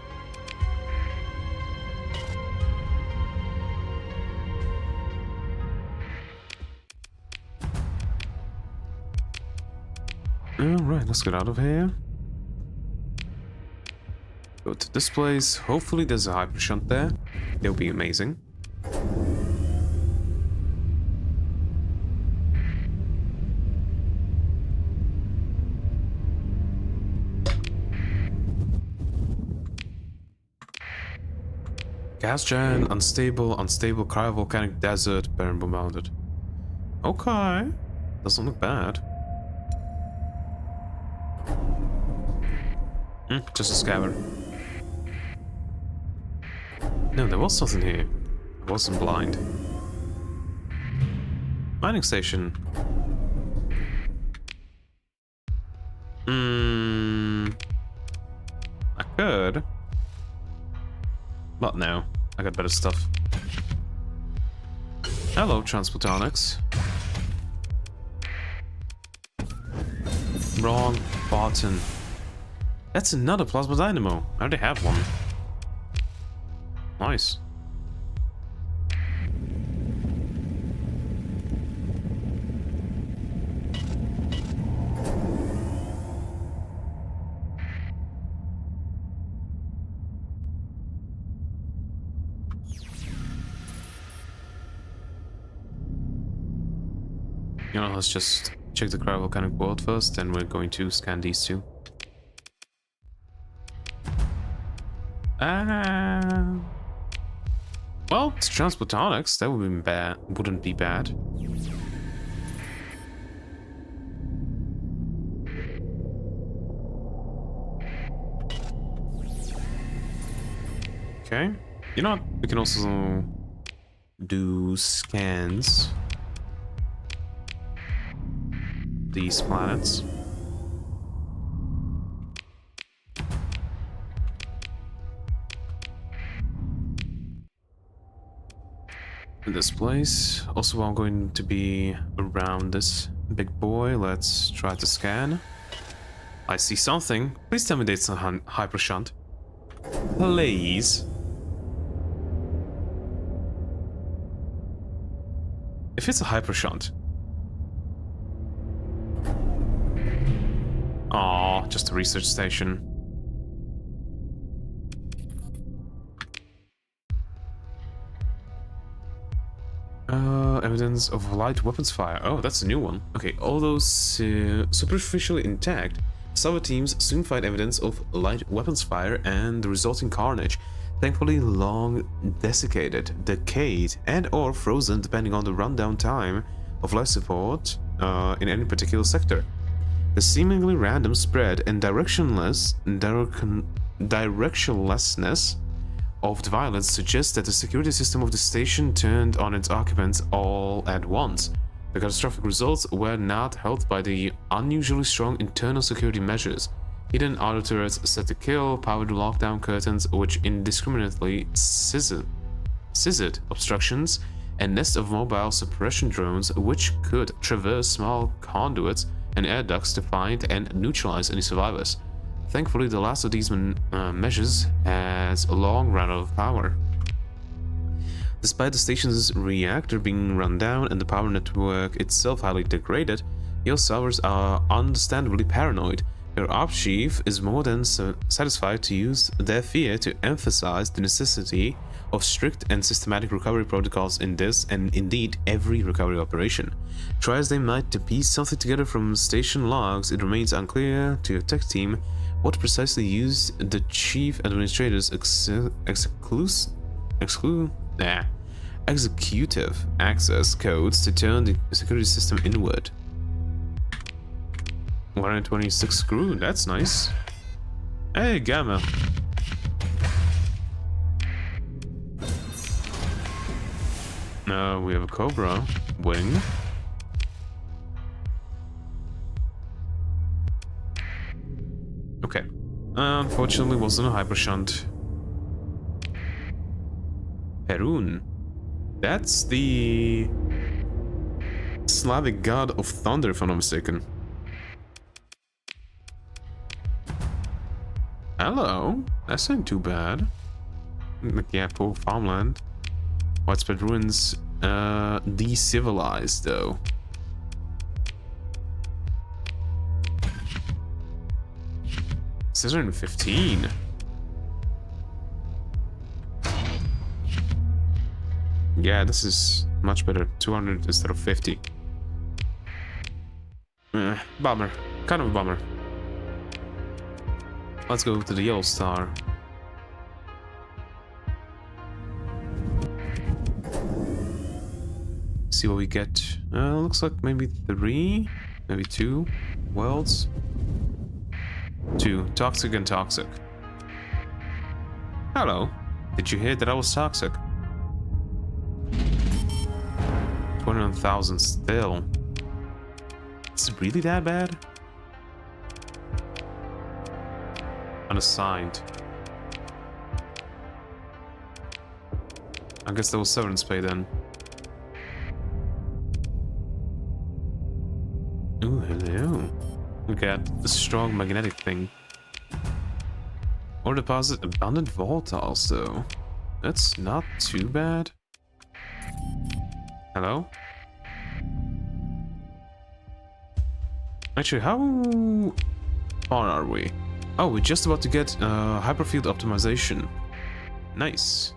Alright, let's get out of here. Go to this place. Hopefully there's a hyper shunt there. It'll be amazing. Gas giant, unstable, cryovolcanic desert, barren bombarded. Okay. Doesn't look bad. Just a scabber. No, there was something here. I wasn't blind. Mining station. I could. But no, I got better stuff. Hello, Transportonics. Wrong button. That's another plasma dynamo. I already have one. Nice. You know, let's just check the cryovolcanic world first, then we're going to scan these two. Well, it's Transportonics. That would be bad. Wouldn't be bad. Okay. You know what? We can also do scans. These planets. This place. Also, I'm going to be around this big boy. Let's try to scan. I see something. Please tell me that it's a hyper shunt. Please. If it's a hyper shunt. Aw, just a research station. Evidence of light weapons fire. Oh, that's a new one. Okay, although superficially intact, Sava teams soon find evidence of light weapons fire and the resulting carnage. Thankfully long desiccated, decayed, and or frozen depending on the rundown time of life support in any particular sector. The seemingly random spread and directionlessness of the violence suggests that the security system of the station turned on its occupants all at once. The catastrophic results were not helped by the unusually strong internal security measures. Hidden auto turrets set to kill, powered lockdown curtains which indiscriminately scissored obstructions, and nest of mobile suppression drones which could traverse small conduits and air ducts to find and neutralize any survivors. Thankfully, the last of these measures has long run out of power. Despite the station's reactor being run down and the power network itself highly degraded, your servers are understandably paranoid. Your ops chief is more than satisfied to use their fear to emphasize the necessity of strict and systematic recovery protocols in this and indeed every recovery operation. Try as they might to piece something together from station logs, it remains unclear to your tech team what precisely used the chief administrator's executive access codes to turn the security system inward. 126 screw, that's nice. Hey, Gamma. We have a Cobra wing. Okay. Unfortunately, wasn't a hyper shunt. Perun. That's the Slavic god of thunder, if I'm not mistaken. Hello. That's not too bad. Yeah, poor farmland. Widespread ruins. Decivilized, though. $615. Yeah, this is much better. 200 instead of 50. Bummer. Kind of a bummer. Let's go to the Yellow Star. See what we get. Looks like maybe 3, maybe 2 worlds. 2. Toxic and toxic. Hello. Did you hear that I was toxic? 21,000 still. Is it really that bad? Unassigned. I guess there was severance pay then. Ooh, hello. Look at the strong magnetic thing. Or deposit abundant volatiles, though. That's not too bad. Hello? Actually, how far are we? Oh, we're just about to get hyperfield optimization. Nice.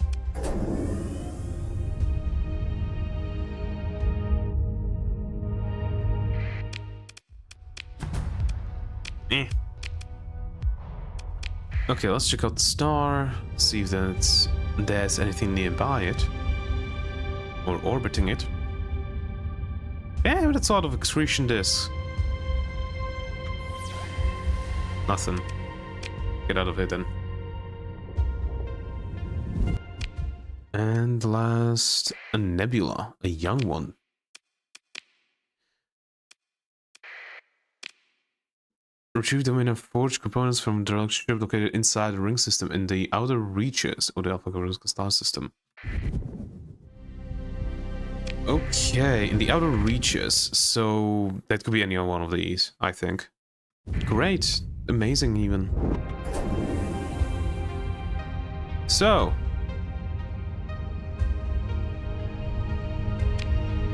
Okay, let's check out the star, see if there's anything nearby it. Or orbiting it. Yeah, but it's out of excretion disk. Nothing. Get out of here then. And last, a nebula, a young one. Retrieve domain and forge components from the ship located inside the ring system in the outer reaches of the Alpha Coruscant star system. Okay, in the outer reaches, so that could be any one of these, I think. Great, amazing even. So,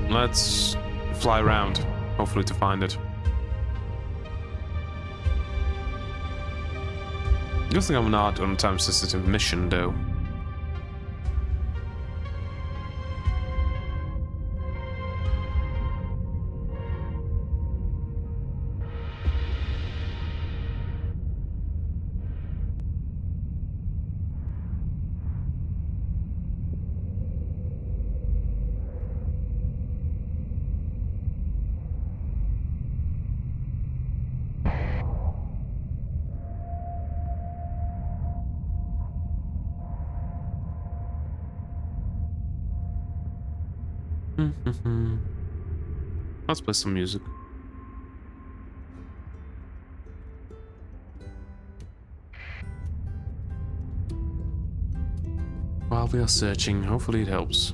let's fly around, hopefully to find it. Good thing I'm not on a time-sensitive mission, though. Let's play some music. While we are searching, hopefully it helps.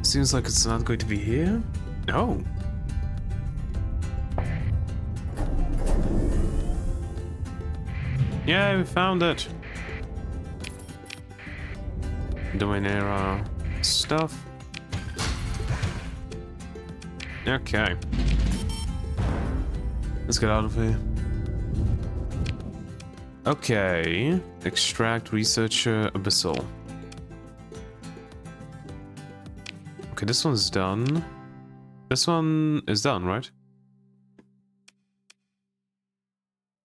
Seems like it's not going to be here. No. Yeah, we found it. Doing our stuff. Okay. Let's get out of here. Okay. Extract researcher abyssal. Okay, this one's done. This one is done, right?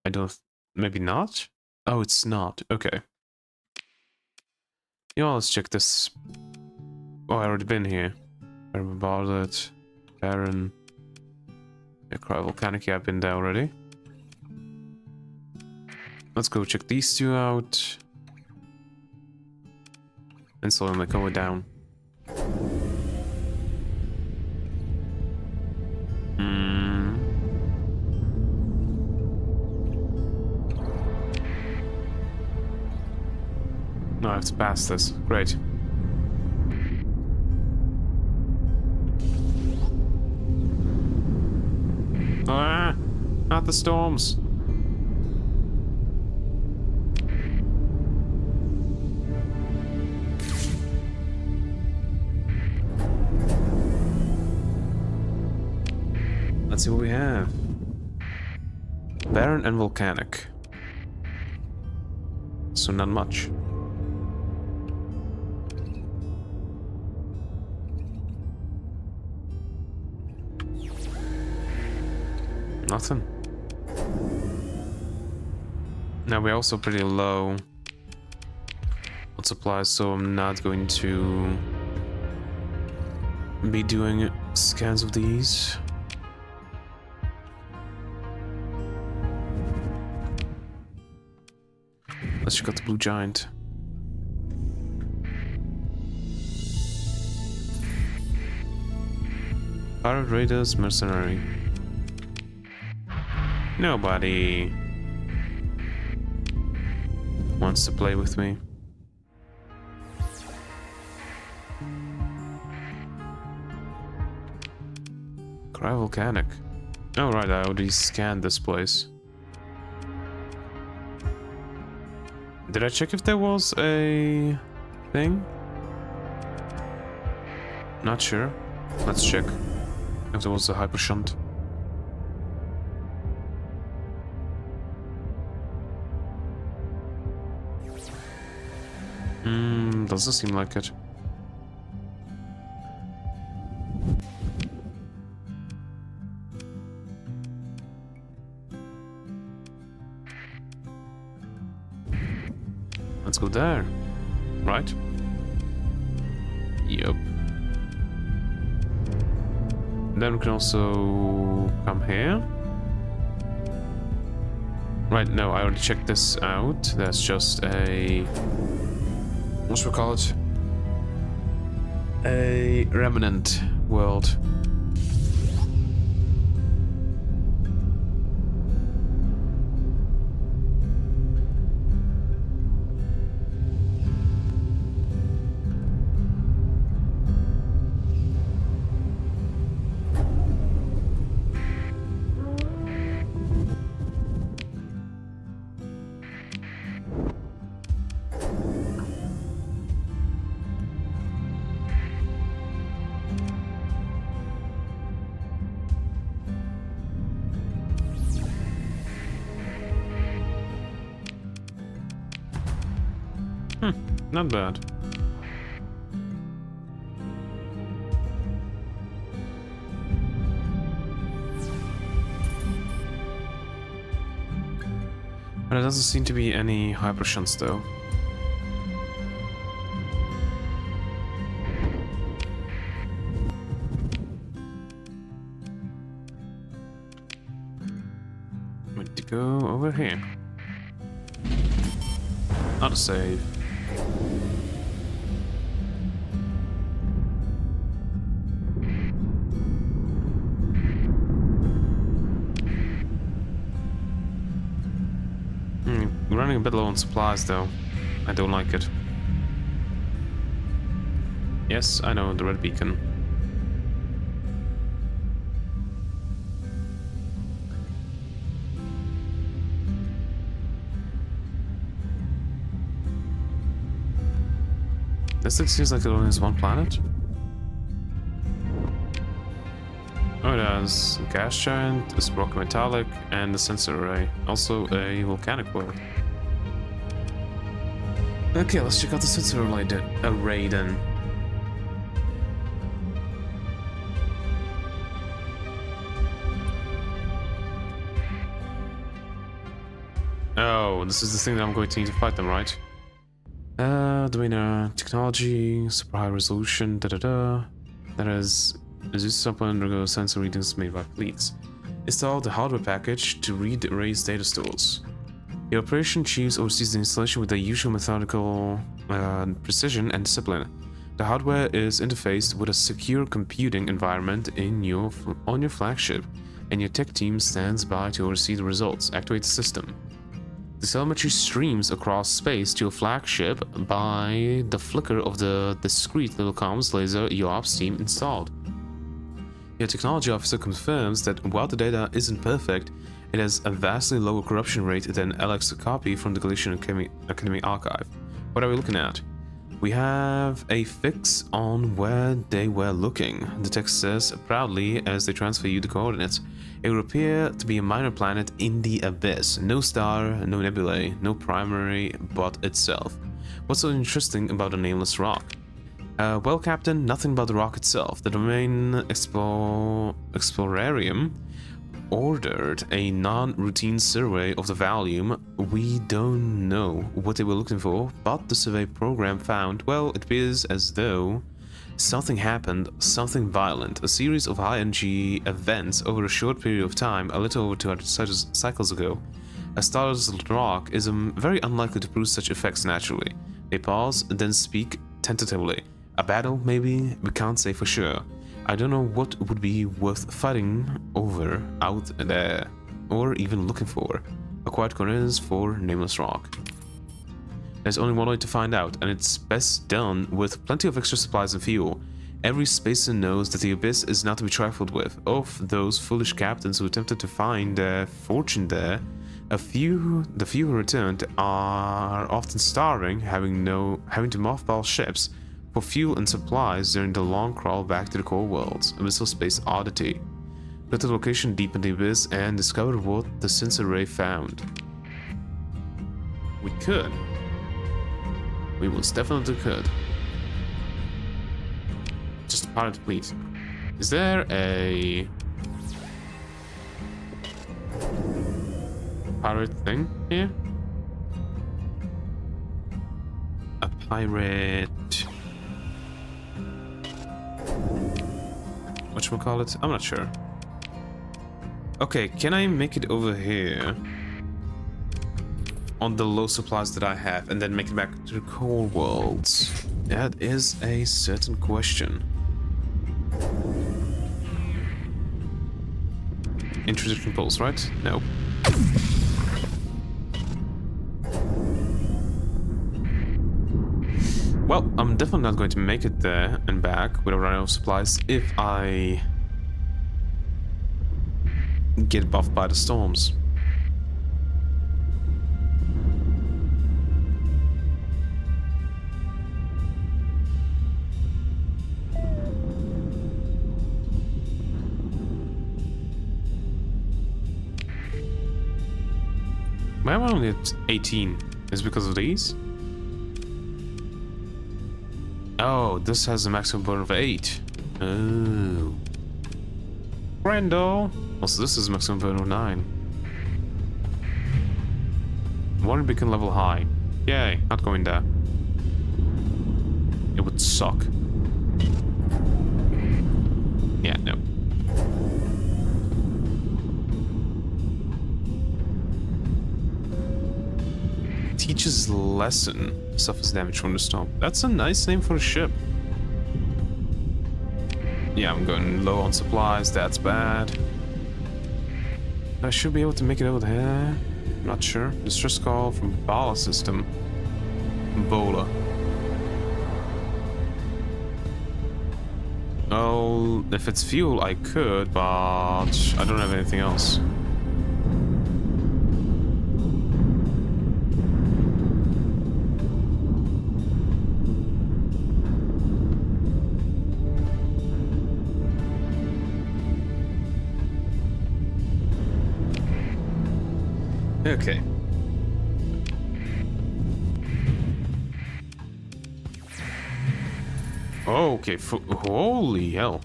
I don't... Maybe not? Oh, it's not. Okay. You know, let's check this. Oh, I already been here. Baron Bartlett, Baron... Yeah, Cry Volcanic, yeah, I've been there already. Let's go check these two out. And slowly go down. No, I have to pass this. Great. Ah! Not the storms! Let's see what we have. Barren and volcanic. So not much. Nothing. Now we're also pretty low on supplies, so I'm not going to be doing scans of these. Let's check out the blue giant. Pirate Raiders Mercenary. Nobody wants to play with me. Cry Volcanic. Oh right, I already scanned this place. Did I check if there was a thing? Not sure. Let's check if there was a hyper shunt. Doesn't seem like it. Let's go there. Right? Yep. Then we can also come here. Right, no, I already checked this out. That's just a... what should we call it? A remnant world. Not bad. But there doesn't seem to be any hyper shunts though. Need to go over here. Not a save. Running a bit low on supplies though. I don't like it. Yes, I know, the red beacon. This thing seems like it only has one planet. Oh, it has a gas giant, a Sprocket metallic, and a sensor array. Also a volcanic world. Okay, let's check out the sensor array then. Oh, this is the thing that I'm going to need to fight them, right? Domain technology, super high resolution, That is this up undergo sensor readings made by fleets. Install the hardware package to read the array's data stores. The operation chief oversees the installation with the usual methodical precision and discipline. The hardware is interfaced with a secure computing environment on your flagship, and your tech team stands by to oversee the results. Activate the system. The telemetry streams across space to your flagship by the flicker of the discrete little comms laser your ops team installed. Your technology officer confirms that while the data isn't perfect, it has a vastly lower corruption rate than LX's copy from the Galatian Academy archive. What are we looking at? We have a fix on where they were looking. The text says proudly as they transfer you the coordinates. It would appear to be a minor planet in the abyss. No star, no nebulae, no primary but itself. What's so interesting about the nameless rock? Well, Captain, nothing about the rock itself. The domain explorarium ordered a non-routine survey of the volume. We don't know what they were looking for, but the survey program found, well, it appears as though something happened, something violent, a series of high-energy events over a short period of time, a little over 200 cycles ago. A star's rock is very unlikely to produce such effects naturally. They pause, then speak tentatively. A battle, maybe? We can't say for sure. I don't know what would be worth fighting over out there, or even looking for. Acquired coordinates for Nameless Rock. There's only one way to find out, and it's best done with plenty of extra supplies and fuel. Every spacer knows that the abyss is not to be trifled with. Of those foolish captains who attempted to find their fortune there, the few who returned are often starving, having to mothball ships for fuel and supplies during the long crawl back to the core worlds. Abyssal space oddity. Go to the location deep in the abyss and discover what the sensor array found. We could. We most definitely could. Just a pirate fleet. Is there a pirate thing here? A pirate... whatchamacallit? I'm not sure. Okay, can I make it over here? On the low supplies that I have, and then make it back to the core worlds? That is a certain question. Intrusive impulse, right? No. Well, I'm definitely not going to make it there and back without running out of supplies if I get buffed by the storms. Why am I only at 18? Is it because of these? Oh, this has a maximum burn of 8. Oh. Randall. Also, this is a maximum burn of 9. One beacon level high. Yay, not going there. It would suck. Yeah, no. Teaches lesson. Suffers damage from the storm. That's a nice name for a ship. Yeah, I'm going low on supplies. That's bad. I should be able to make it over there. I'm not sure. Distress call from Bala system. Bola. Oh, if it's fuel, I could, but I don't have anything else. Okay. Okay, holy hell.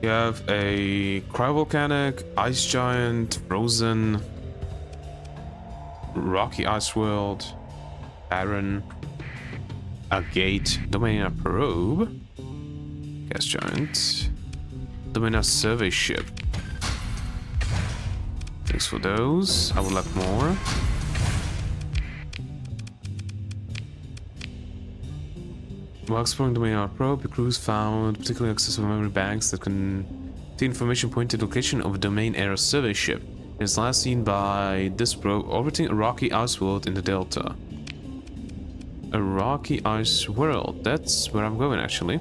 You have a cryovolcanic, ice giant, frozen, rocky ice world, barren, a gate, Dominia probe, gas giant, Dominia survey ship. Thanks for those. I would like more. While exploring the Dominia probe, the crews found particularly accessible memory banks that contain information pointing to the location of a domain era survey ship. It is last seen by this probe orbiting a rocky ice world in the delta. A rocky ice world. That's where I'm going, actually.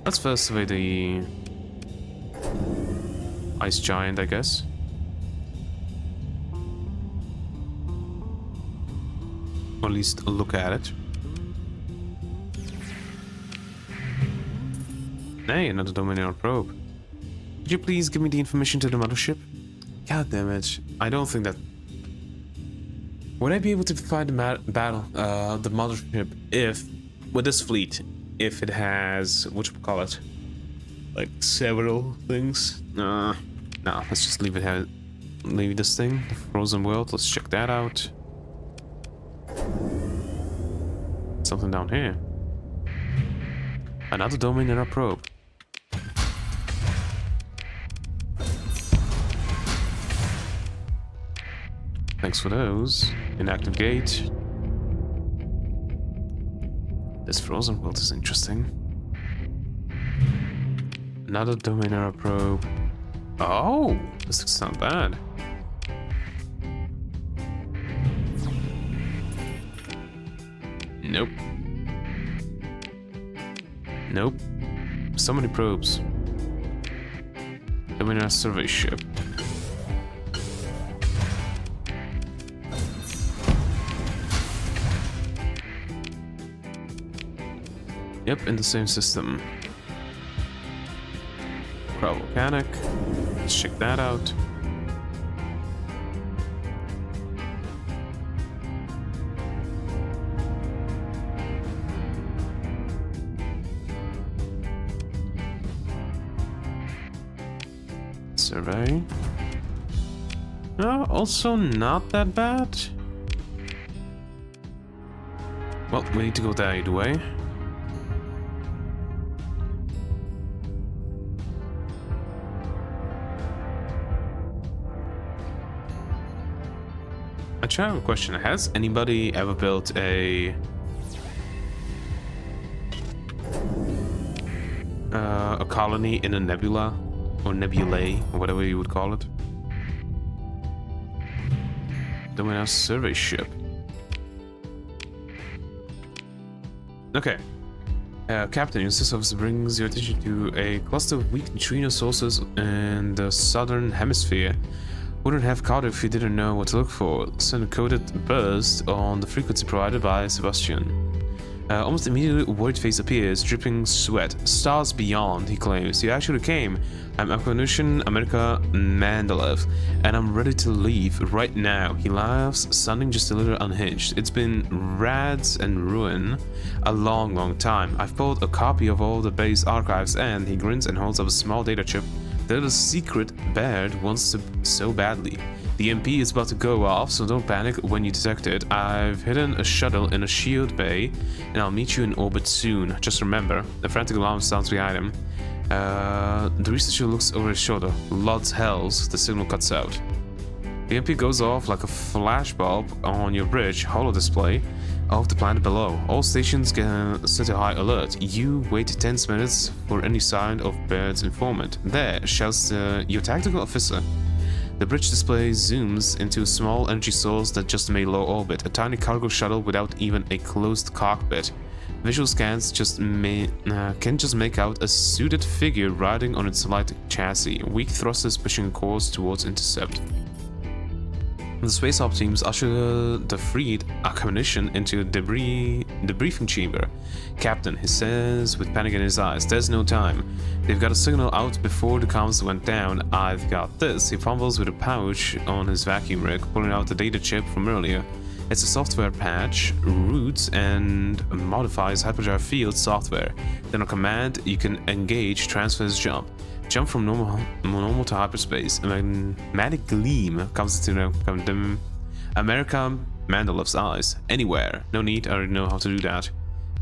Let's first survey the ice giant, I guess. Or at least look at it. Hey, another Dominion probe. Could you please give me the information to the mothership? God damn it. I don't think that... Would I be able to find the the mothership if... With this fleet, if it has... Whatchamacallit? Like, several things? No, let's just leave it here. Leave this thing. The frozen world. Let's check that out. Something down here. Another Dominion probe. Thanks for those. Inactive gate. This frozen world is interesting. Another Dominia probe. Oh, this looks not bad. Nope. Nope. So many probes. Dominia survey ship. Yep, in the same system. Cryovolcanic. Let's check that out. Survey. Also not that bad. Well, we need to go there either way. Actually, I have a question. Has anybody ever built a colony in a nebula or nebulae or whatever you would call it? Then we have a survey ship. Okay. Captain, your system brings your attention to a cluster of weak neutrino sources in the southern hemisphere. Wouldn't have caught it if you didn't know what to look for. Send a coded burst on the frequency provided by Sebastian. Almost immediately, a worried face appears, dripping sweat. Stars beyond, he claims. You actually came. I'm Akvanushin America Mandalev, and I'm ready to leave right now. He laughs, sounding just a little unhinged. It's been rads and ruin a long time. I've pulled a copy of all the base archives, and he grins and holds up a small data chip that a secret Baird wants to so badly. The MP is about to go off, so don't panic when you detect it. I've hidden a shuttle in a shield bay, and I'll meet you in orbit soon. Just remember, the frantic alarm sounds behind him. The researcher looks over his shoulder. Lods hells, the signal cuts out. The MP goes off like a flashbulb on your bridge holo display of the planet below. All stations get set to high alert. You wait 10 minutes for any sign of Baird's informant. There, shouts your tactical officer. The bridge display zooms into a small energy source that just made low orbit, a tiny cargo shuttle without even a closed cockpit. Visual scans can just make out a suited figure riding on its light chassis, weak thrusters pushing course towards intercept. The space op teams usher the freed Akvanushin into the debriefing chamber. Captain, he says with panic in his eyes, there's no time. They've got a signal out before the comms went down. I've got this. He fumbles with a pouch on his vacuum rig, pulling out the data chip from earlier. It's a software patch, roots and modifies hyperdrive field software. Then on command, you can engage transfers jump. Jump from normal to hyperspace. A magnetic gleam comes into the America Mandelev's eyes. Anywhere. No need, I already know how to do that.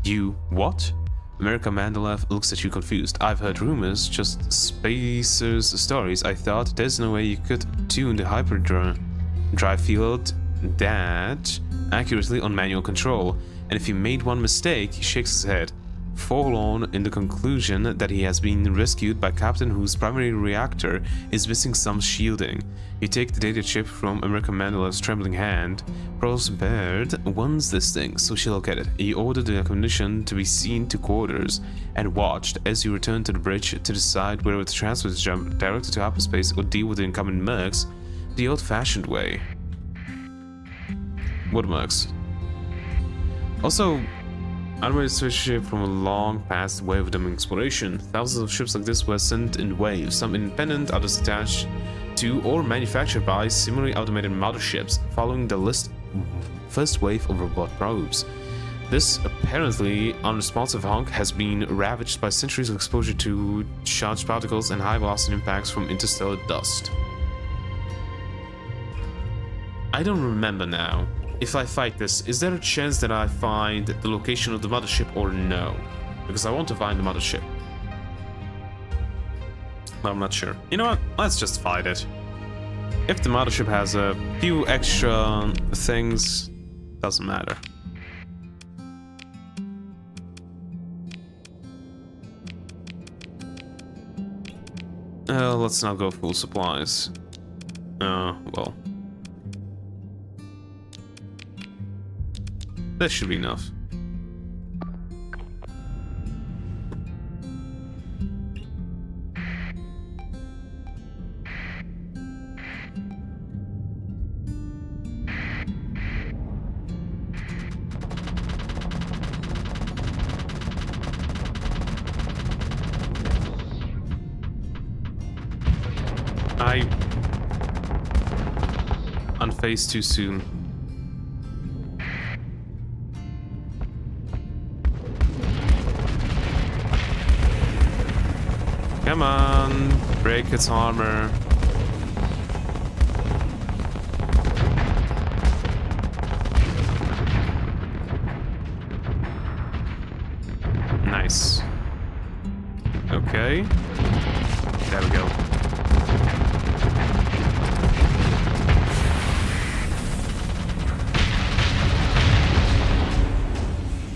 You what? America Mandalev looks at you confused. I've heard rumors, just spacers stories. I thought there's no way you could tune the hyperdrive field that accurately on manual control. And if you made one mistake, he shakes his head. Forlorn in the conclusion that he has been rescued by Captain whose primary reactor is missing some shielding. You take the data chip from America Mandelev's trembling hand. Pearl's Baird wants this thing, so she'll get it. He ordered the Akvanushin to be seen to quarters and watched as you return to the bridge to decide whether to transfer the jump directly to hyperspace or deal with the incoming mercs the old-fashioned way. What mercs? Also, unweighted spaceship from a long past wave of them exploration. Thousands of ships like this were sent in waves, some independent, others attached to or manufactured by similarly automated motherships, following the first wave of robot probes. This apparently unresponsive hunk has been ravaged by centuries of exposure to charged particles and high-velocity impacts from interstellar dust. I don't remember now. If I fight this, is there a chance that I find the location of the mothership or no? Because I want to find the mothership. But I'm not sure. You know what? Let's just fight it. If the mothership has a few extra things, doesn't matter. Let's not go full supplies. Well. That should be enough. I unfazed too soon. Come on, break its armor. Nice. Okay. There we go.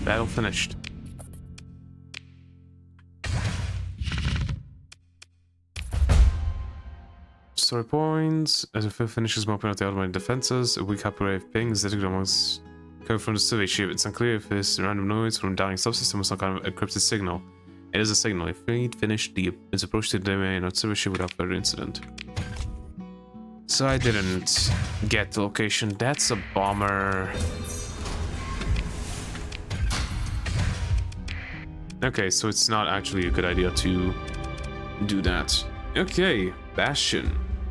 Battle finished. Story points. As a finishes mopping out the automated defenses, a weak hyperwave ping is detected amongst coming from the survey ship. It's unclear if this random noise from a downing subsystem was some kind of encrypted signal. It is a signal. If fleet finished its approach to the domain or survey ship without further incident. So I didn't get the location. That's a bummer. Okay, so it's not actually a good idea to do that. Okay, Bastion.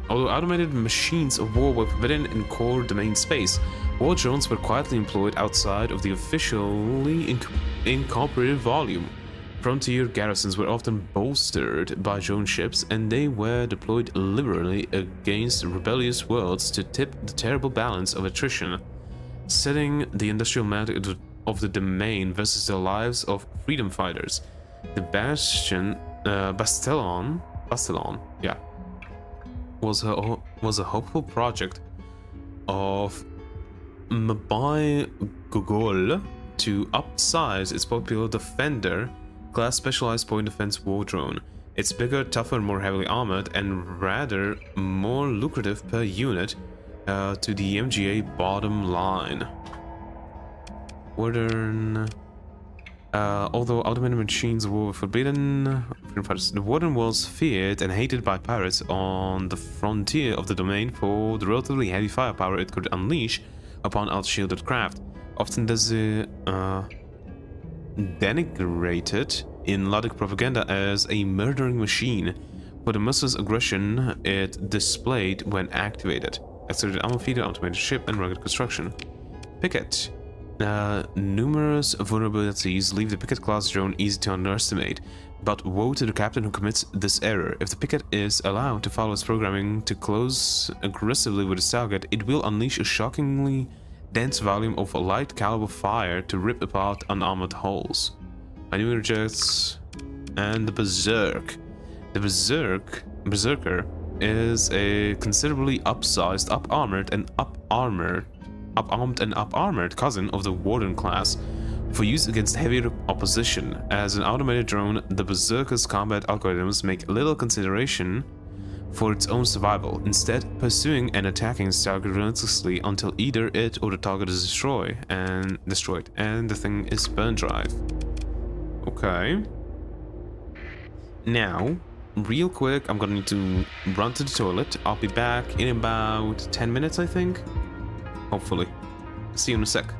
Although automated machines of war were forbidden in core domain space, war drones were quietly employed outside of the officially incorporated volume. Frontier garrisons were often bolstered by drone ships, and they were deployed liberally against rebellious worlds to tip the terrible balance of attrition, setting the industrial might of the domain versus the lives of freedom fighters. The Bastelon, yeah, was a hopeful project of Mbaye Gogol to upsize its popular Defender class specialized point defense war drone. It's bigger, tougher, more heavily armored, and rather more lucrative per unit to the MGA bottom line. Warden. Although automated machines were forbidden, the Warden was feared and hated by pirates on the frontier of the domain for the relatively heavy firepower it could unleash upon outshielded craft, often denigrated in Ludic propaganda as a murdering machine for the merciless aggression it displayed when activated. Accelerated armor feeder, automated ship, and rugged construction. Picket. Numerous vulnerabilities leave the Picket class drone easy to underestimate, but woe to the captain who commits this error. If the Picket is allowed to follow its programming to close aggressively with its target, it will unleash a shockingly dense volume of light caliber fire to rip apart unarmored hulls. Maneuvering jets and the Berserk. The Berserker is a considerably upsized, up-armored and up-armored cousin of the Warden class for use against heavier opposition. As an automated drone, the Berserker's combat algorithms make little consideration for its own survival, instead pursuing and attacking its target relentlessly until either it or the target is destroyed and the thing is burn drive. Okay. Now, real quick, I'm gonna need to run to the toilet. I'll be back in about 10 minutes, I think. Hopefully. See you in a sec.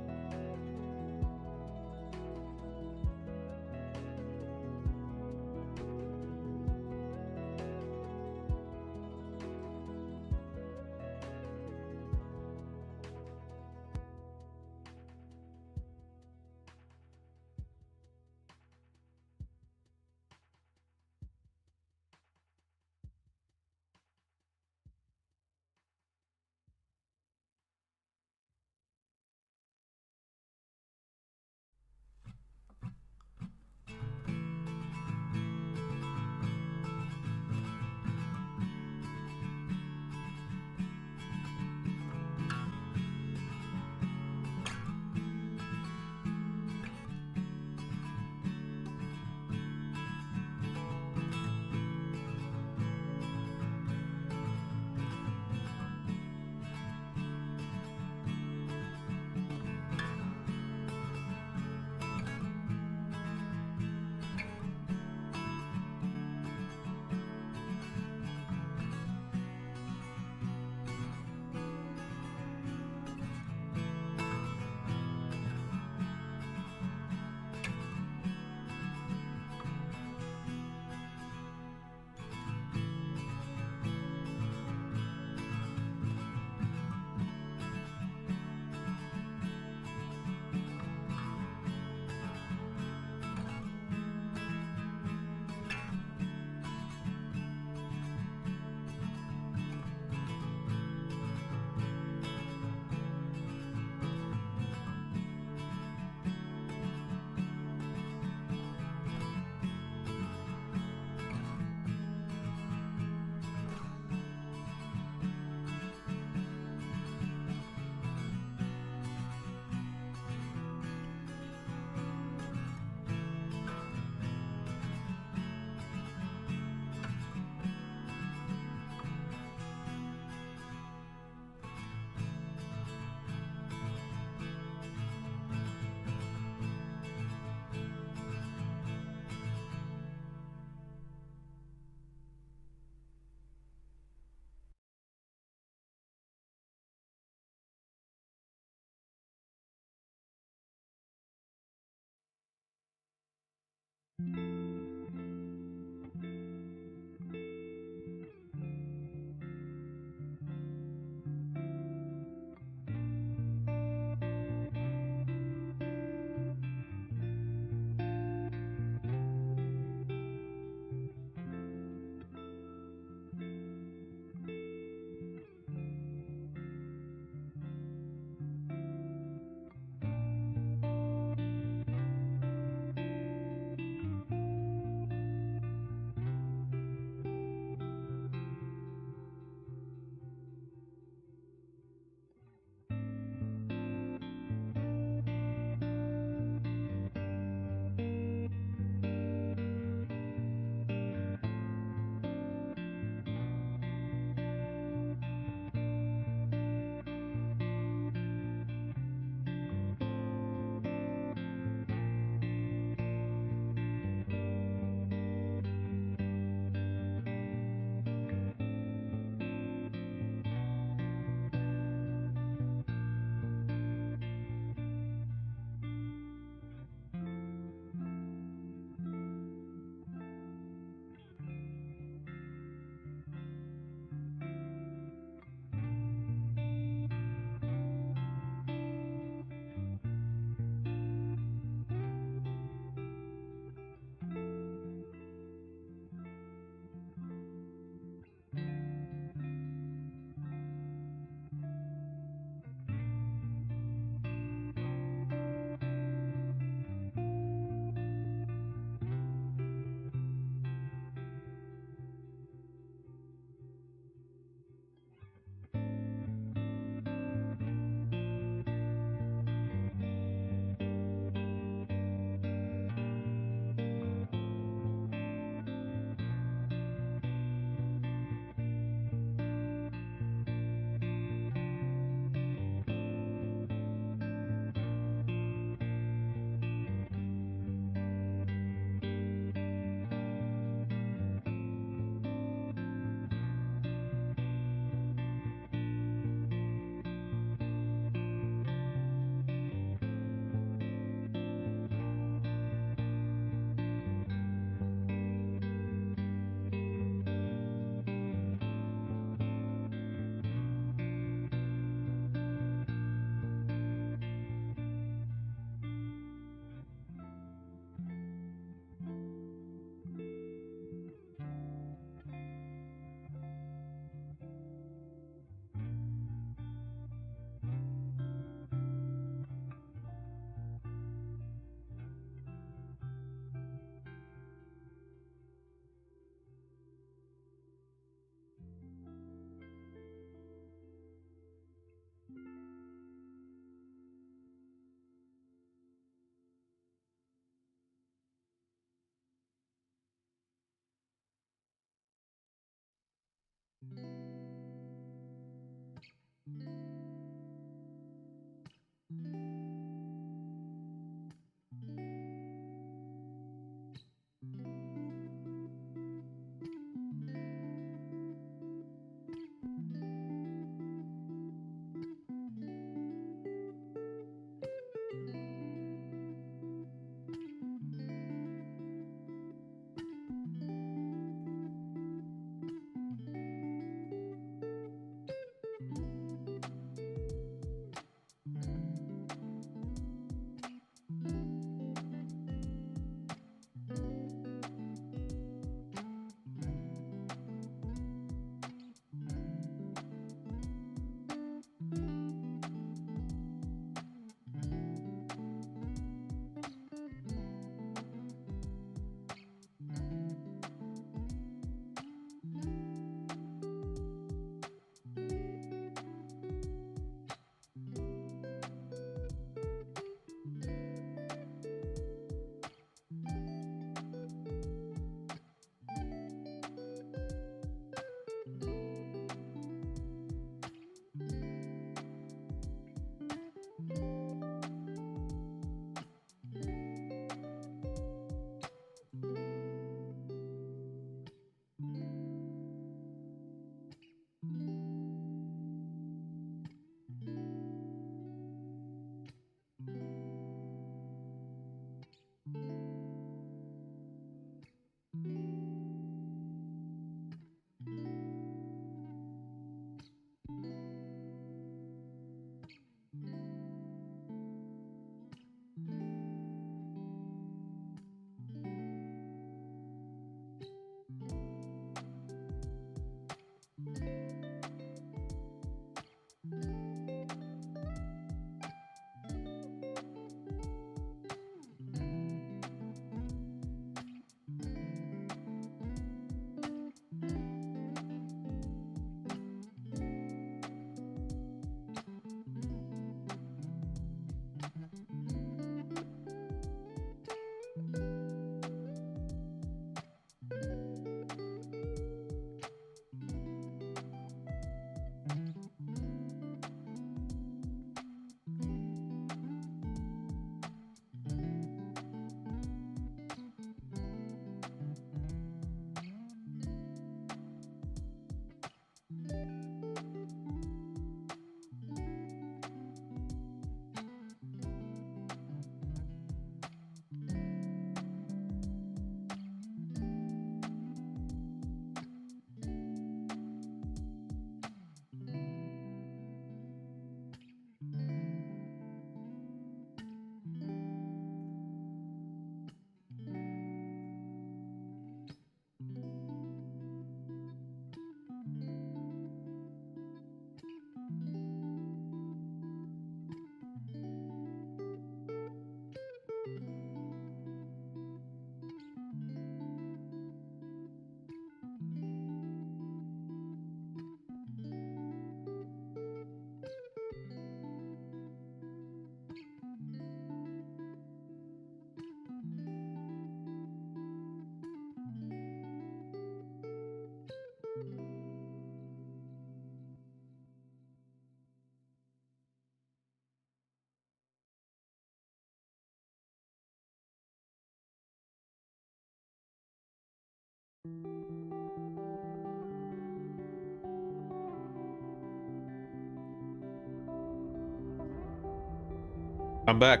I'm back.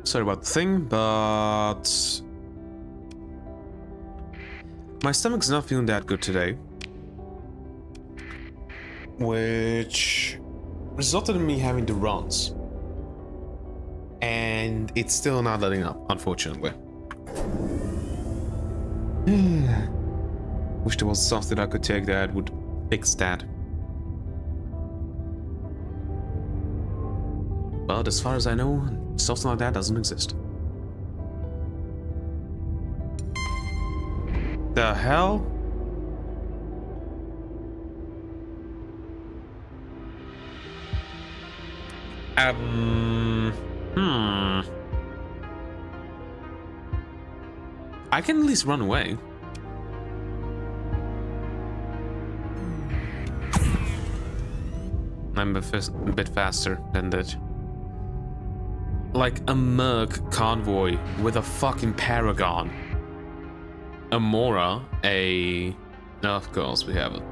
Sorry about the thing, but my stomach's not feeling that good today, which resulted in me having to runs, and it's still not letting up, unfortunately. Wish there was something I could take that would fix that. But as far as I know, something like that doesn't exist. The hell? I can at least run away. I'm a bit faster than that. Like a Merc convoy with a fucking Paragon. A Mora, a... Of course we have it.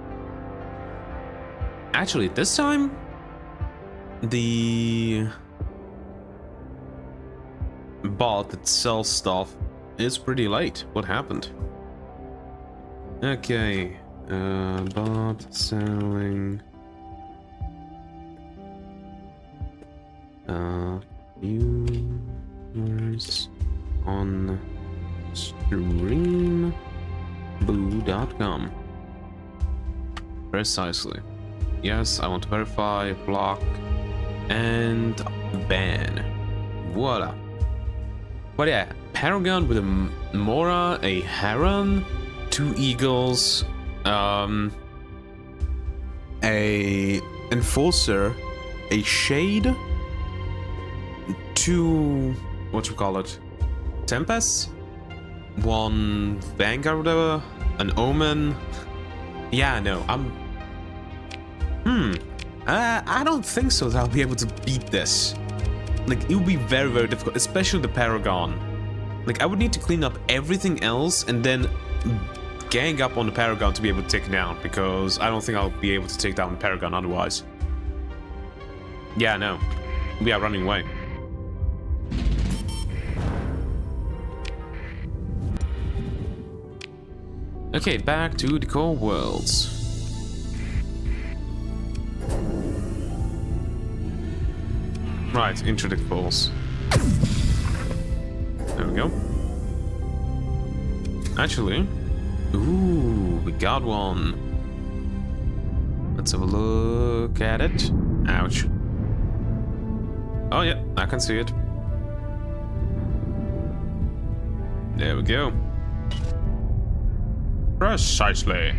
Actually, this time... The... bot that sells stuff is pretty late. What happened? Okay. Bot selling... viewers on streamboo.com. Precisely. Yes, I want to verify, block, and ban. Voila. But yeah, Paragon with a Mora, a Heron, 2 Eagles, a Enforcer, a Shade, 2, Tempests, 1 Vanguard, whatever, an Omen. Yeah, no, I don't think so that I'll be able to beat this. Like, it would be very, very difficult, especially the Paragon. Like, I would need to clean up everything else and then gang up on the Paragon to be able to take it down, because I don't think I'll be able to take down the Paragon otherwise. Yeah, no. We are running away. Okay, back to the core worlds. Right, interdict balls. There we go. Actually, ooh, we got one. Let's have a look at it. Ouch. Oh yeah, I can see it. There we go. Precisely.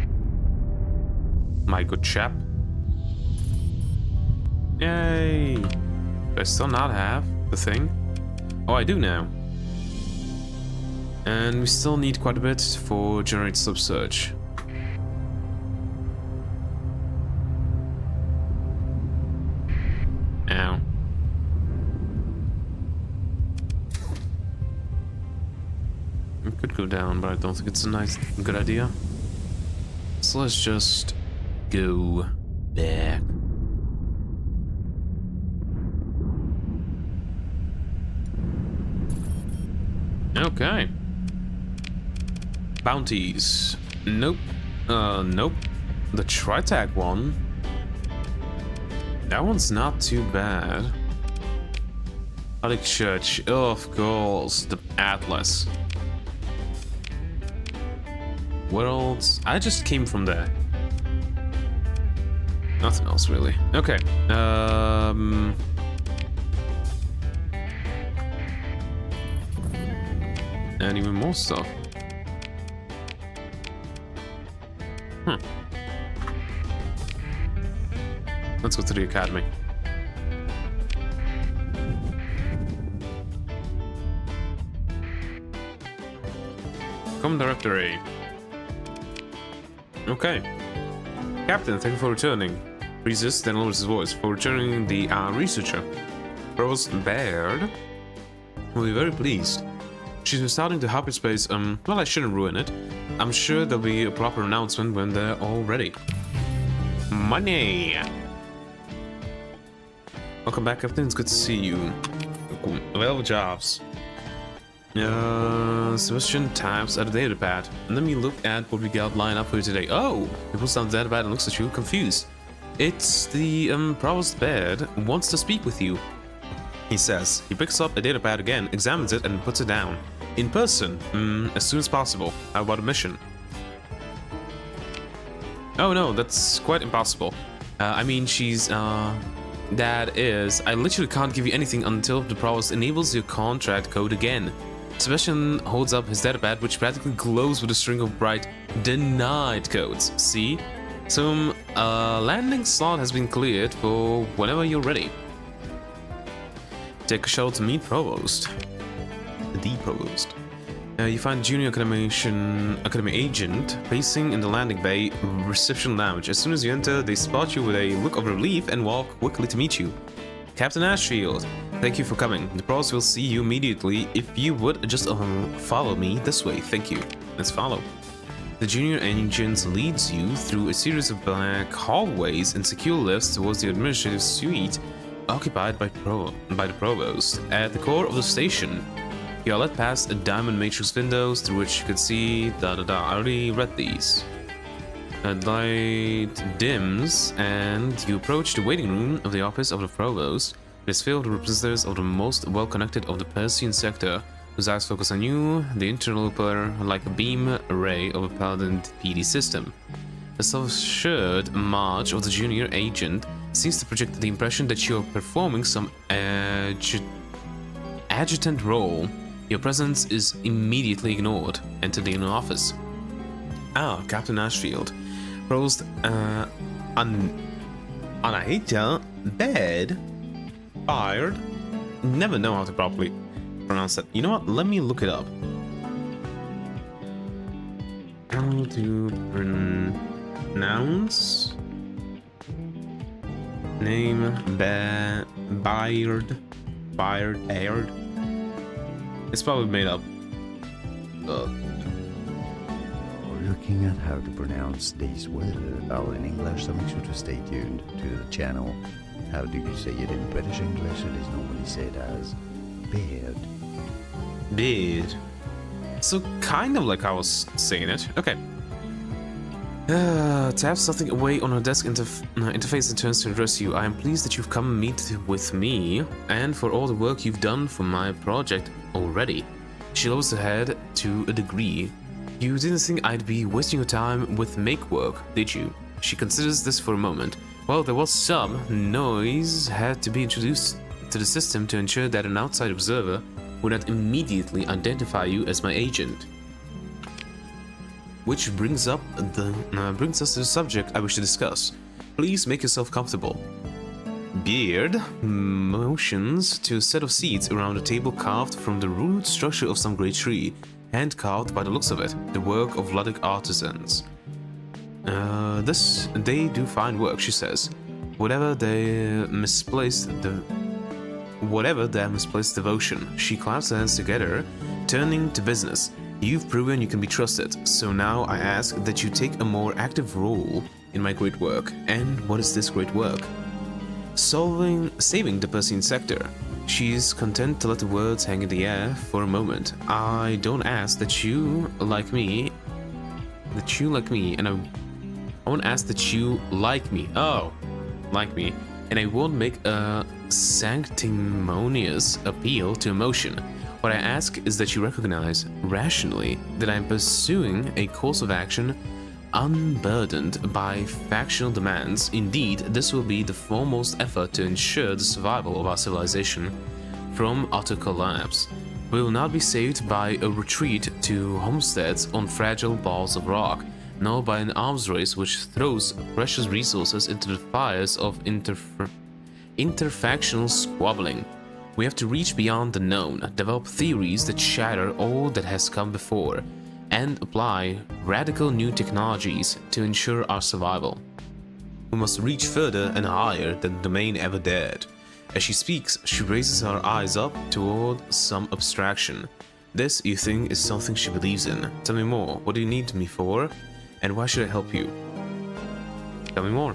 My good chap. Yay. Do I still not have the thing? Oh, I do now. And we still need quite a bit for generate subsurge. Ow. It could go down, but I don't think it's a good idea. So let's just go back. Okay. Bounties. Nope. Nope. The Tritag one. That one's not too bad. Attic Church. Oh, of course. The Atlas. Worlds. I just came from there. Nothing else, really. Okay. And even more stuff. Let's go to the academy. Common Directory. Okay. Captain, thank you for returning. Resist, then lowers his voice. For returning the researcher. Provost Baird will be very pleased. She's been starting to hyperspace, well, I shouldn't ruin it. I'm sure there'll be a proper announcement when they're all ready. Money! Welcome back, Captain. It's good to see you. Available jobs. Sebastian types at a data pad. And let me look at what we got lined up for you today. Oh! He puts down the data pad and looks at you confused. It's the, Provost Baird wants to speak with you. He says. He picks up a data pad again, examines it, and puts it down. In person, as soon as possible. How about a mission? Oh no, that's quite impossible. I mean, she's, that is, I literally can't give you anything until the Provost enables your contract code again. Sebastian holds up his datapad, which practically glows with a string of bright denied codes. See? Some landing slot has been cleared for whenever you're ready. Take a shuttle to meet Provost. The Provost. You find Junior Academy agent pacing in the landing bay reception lounge. As soon as you enter, they spot you with a look of relief and walk quickly to meet you. Captain Ashfield, thank you for coming. The pros will see you immediately. If you would just follow me this way, thank you. Let's follow. The junior agent leads you through a series of black hallways and secure lifts towards the administrative suite occupied by the provost. At the core of the station, you are led past a diamond matrix windows through which you could see I already read these. A light dims and you approach the waiting room of the office of the provost. It is filled with representatives of the most well-connected of the Persian sector, whose eyes focus on you, the interloper, like a beam array of a paladin PD system. The self-assured march of the junior agent seems to project the impression that you are performing some adjutant role. Your presence is immediately ignored. Enter the inner office. Ah, Captain Ashfield. Provost Anahita, bed, fired. Never know how to properly pronounce that. You know what? Let me look it up. How to pronounce name? Aired. It's probably made up. Looking at how to pronounce these words in English, so make sure to stay tuned to the channel. How do you say it in British English? It is normally said as beard. Beard. So kind of like I was saying it. Okay. Taps something away on her desk interface and turns to address you. I am pleased that you've come meet with me and for all the work you've done for my project already. She lowers her head to a degree. You didn't think I'd be wasting your time with make work, did you? She considers this for a moment. Well, there was some noise had to be introduced to the system to ensure that an outside observer would not immediately identify you as my agent. Which brings us to the subject I wish to discuss. Please make yourself comfortable. Beard motions to a set of seats around a table carved from the rude structure of some great tree, hand-carved by the looks of it, the work of Luddic artisans. They do fine work, she says. Whatever their misplaced devotion. She claps her hands together, turning to business. You've proven you can be trusted, so now I ask that you take a more active role in my great work. And what is this great work? Saving the Persian sector. She's content to let the words hang in the air for a moment. I don't ask that you like me, and I won't ask that you like me. Oh, like me. And I won't make a sanctimonious appeal to emotion. What I ask is that you recognize, rationally, that I am pursuing a course of action unburdened by factional demands. Indeed, this will be the foremost effort to ensure the survival of our civilization from utter collapse. We will not be saved by a retreat to homesteads on fragile balls of rock, nor by an arms race which throws precious resources into the fires of interfactional squabbling. We have to reach beyond the known, develop theories that shatter all that has come before, and apply radical new technologies to ensure our survival. We must reach further and higher than the domain ever dared. As she speaks, she raises her eyes up toward some abstraction. This, you think, is something she believes in. Tell me more. What do you need me for? And why should I help you? Tell me more.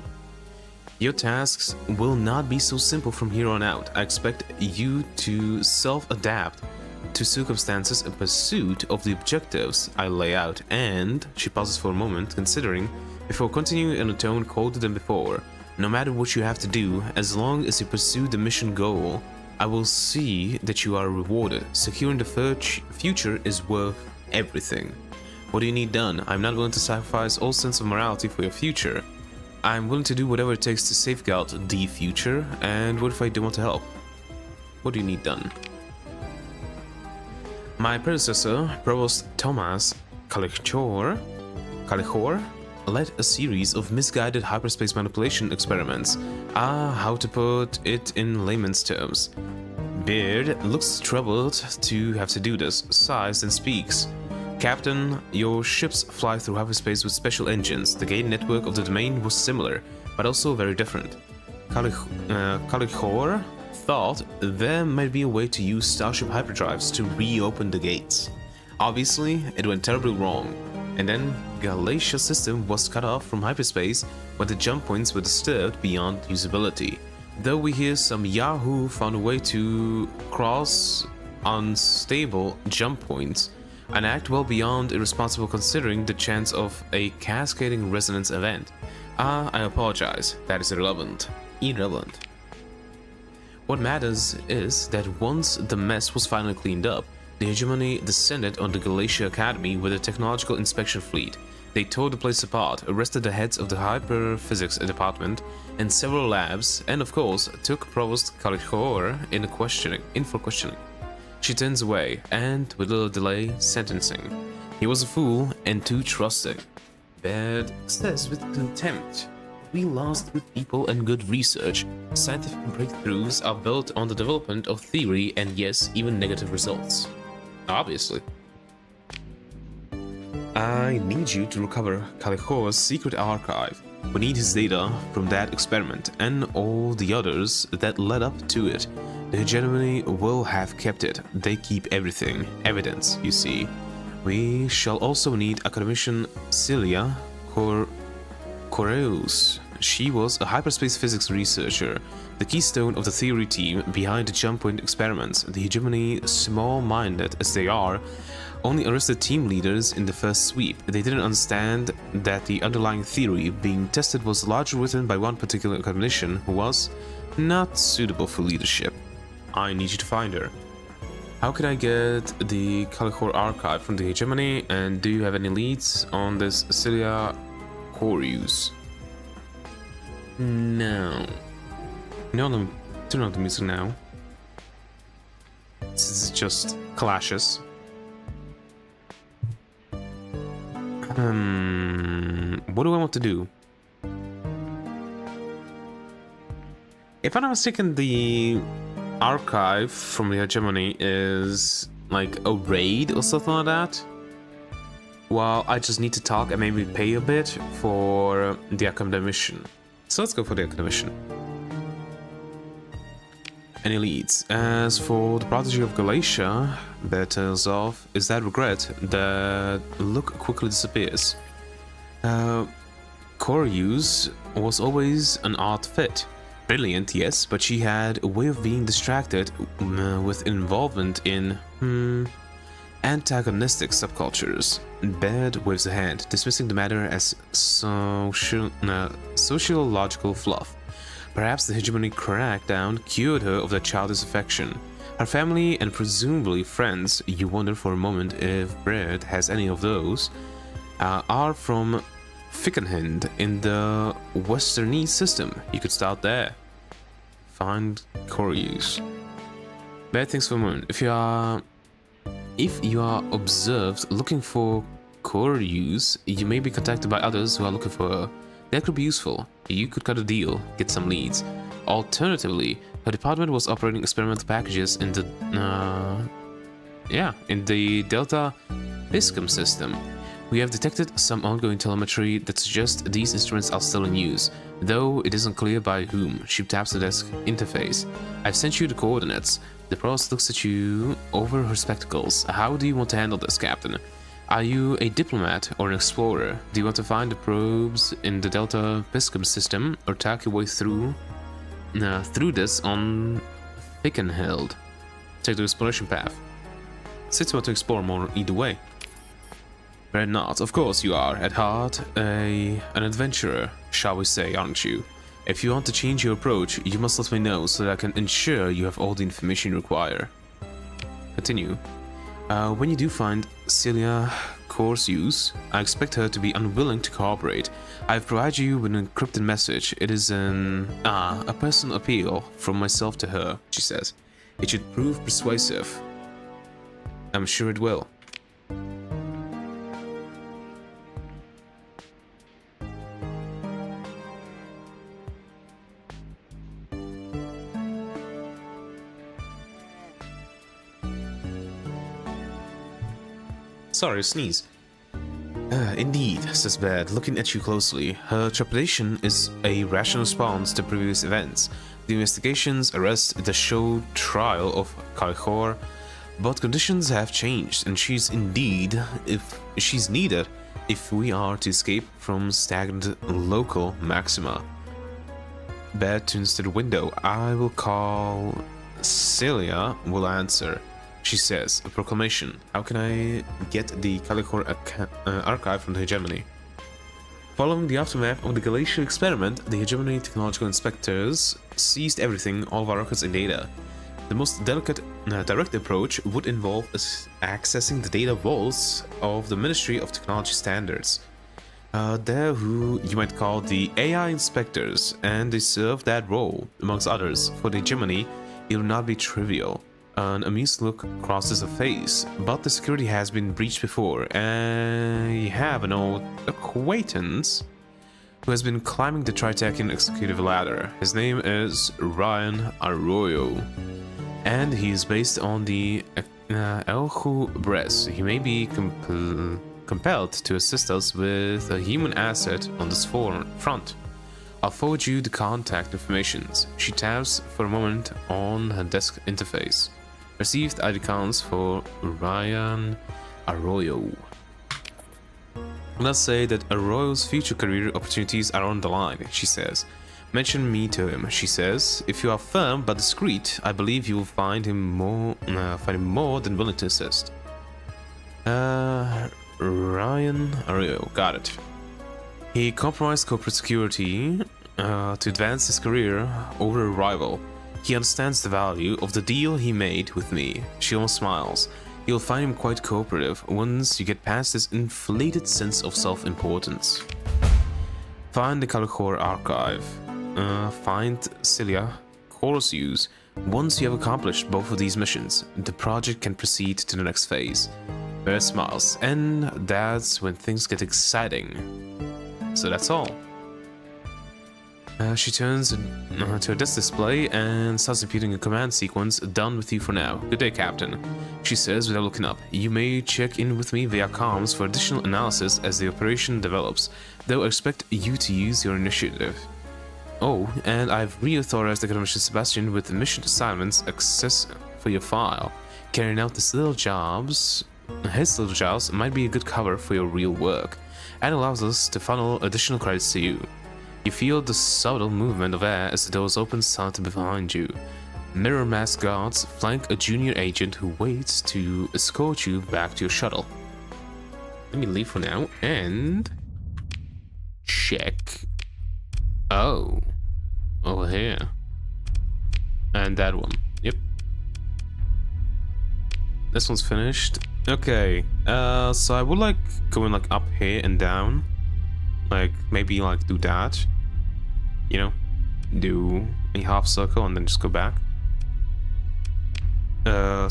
Your tasks will not be so simple from here on out. I expect you to self-adapt to circumstances in pursuit of the objectives I lay out, and she pauses for a moment, considering, before continuing in a tone colder than before. No matter what you have to do, as long as you pursue the mission goal, I will see that you are rewarded. Securing the future is worth everything. What do you need done? I'm not willing to sacrifice all sense of morality for your future. I'm willing to do whatever it takes to safeguard the future, and what if I don't want to help? What do you need done? My predecessor, Provost Thomas Calichor, led a series of misguided hyperspace manipulation experiments. How to put it in layman's terms. Beard looks troubled to have to do this, sighs and speaks. Captain, your ships fly through hyperspace with special engines. The gate network of the domain was similar, but also very different. Kalichor thought there might be a way to use starship hyperdrives to reopen the gates. Obviously, it went terribly wrong, and then Galatia's system was cut off from hyperspace when the jump points were disturbed beyond usability. Though we hear some Yahoo found a way to cross unstable jump points, an act well beyond irresponsible considering the chance of a cascading resonance event. I apologize, that is irrelevant. What matters is that once the mess was finally cleaned up, the hegemony descended on the Galatia Academy with a technological inspection fleet. They tore the place apart, arrested the heads of the hyperphysics department and several labs, and of course took Provost Kalichor in for questioning. She turns away, and with little delay, sentencing. He was a fool and too trusting. Baird says with contempt, "We lost good people and good research. Scientific breakthroughs are built on the development of theory and yes, even negative results." Obviously. I need you to recover Kalichor's secret archive. We need his data from that experiment and all the others that led up to it. The hegemony will have kept it. They keep everything. Evidence, you see. We shall also need academician Celia Coreus. She was a hyperspace physics researcher, the keystone of the theory team behind the jump point experiments. The hegemony, small-minded as they are, only arrested team leaders in the first sweep. They didn't understand that the underlying theory being tested was largely written by one particular academician who was not suitable for leadership. I need you to find her. How can I get the Kalichor archive from the hegemony, and do you have any leads on this Celia Coreus? No. No, turn on the music now. This is just clashes. What do I want to do? If I'm not mistaken, the archive from the hegemony is like a raid or something like that. Well, I just need to talk and maybe pay a bit for the academician. So let's go for the academician. Any leads? As for the prodigy of Galatia, that tells of is that regret that look quickly disappears. Coreus was always an odd fit. Brilliant, yes, but she had a way of being distracted with involvement in antagonistic subcultures. Baird waves a hand, dismissing the matter as sociological fluff. Perhaps the hegemony crackdown cured her of that childish affection. Her family and presumably friends, you wonder for a moment if Baird has any of those, are from Fickenhind in the Westernese system. You could start there. Find Coreus. Bad things for a moment. If you are observed looking for Coreus, you may be contacted by others who are looking for her. That could be useful. You could cut a deal, get some leads. Alternatively, her department was operating experimental packages in the Delta Piscum system. We have detected some ongoing telemetry that suggests these instruments are still in use, though it isn't clear by whom. She taps the desk interface. I've sent you the coordinates. The Prost looks at you over her spectacles. How do you want to handle this, Captain? Are you a diplomat or an explorer? Do you want to find the probes in the Delta Piscum system, or tack your way through this on Fickenhild? Take the exploration path. Since you want to explore more either way. Red not. Of course you are, at heart, an adventurer, shall we say, aren't you? If you want to change your approach, you must let me know so that I can ensure you have all the information you require. Continue. When you do find Celia Coreus, I expect her to be unwilling to cooperate. I've provided you with an encrypted message. It is a personal appeal from myself to her, she says. It should prove persuasive. I'm sure it will. Sorry, sneeze. Indeed, says Bed, looking at you closely. Her trepidation is a rational response to previous events. The investigations, arrest, the show trial of Kaihor, but conditions have changed, and she's needed if we are to escape from stagnant local maxima. Bed turns to the window. I will call. Celia will answer. She says, a proclamation. How can I get the Kaihor archive from the hegemony? Following the aftermath of the Glacial experiment, the hegemony technological inspectors seized everything, all of our records and data. The most delicate, direct approach would involve accessing the data vaults of the Ministry of Technology Standards. They're who you might call the AI inspectors, and they serve that role, amongst others. For the hegemony, it will not be trivial. An amused look crosses her face, but the security has been breached before, and you have an old acquaintance who has been climbing the Tritakian executive ladder. His name is Ryan Arroyo, and he is based on the Elhu Bress. He may be compelled to assist us with a human asset on this front. I'll forward you the contact information. She taps for a moment on her desk interface. Received ID counts for Ryan Arroyo. Let's say that Arroyo's future career opportunities are on the line, she says. Mention me to him, she says. If you are firm but discreet, I believe you will find him more than willing to assist. Ryan Arroyo, got it. He compromised corporate security to advance his career over a rival. He understands the value of the deal he made with me. She almost smiles. You'll find him quite cooperative once you get past this inflated sense of self-importance. Find the Kaihor archive. Find Celia. Chorus use. Once you have accomplished both of these missions, the project can proceed to the next phase. Bear smiles, and that's when things get exciting. So that's all. She turns to her desk display and starts repeating a command sequence. Done with you for now. Good day, Captain. She says without looking up. You may check in with me via comms for additional analysis as the operation develops, though I expect you to use your initiative. Oh, and I've reauthorized Academician Sebastian with mission assignments access for your file. Carrying out his little jobs might be a good cover for your real work, and allows us to funnel additional credits to you. You feel the subtle movement of air as the doors open silently behind you. Mirror mask guards flank a junior agent who waits to escort you back to your shuttle. Let me leave for now and check. Oh, over here. And that one. Yep. This one's finished. Okay, so I would like going like up here and down. Like maybe like do that. You know, do a half circle and then just go back.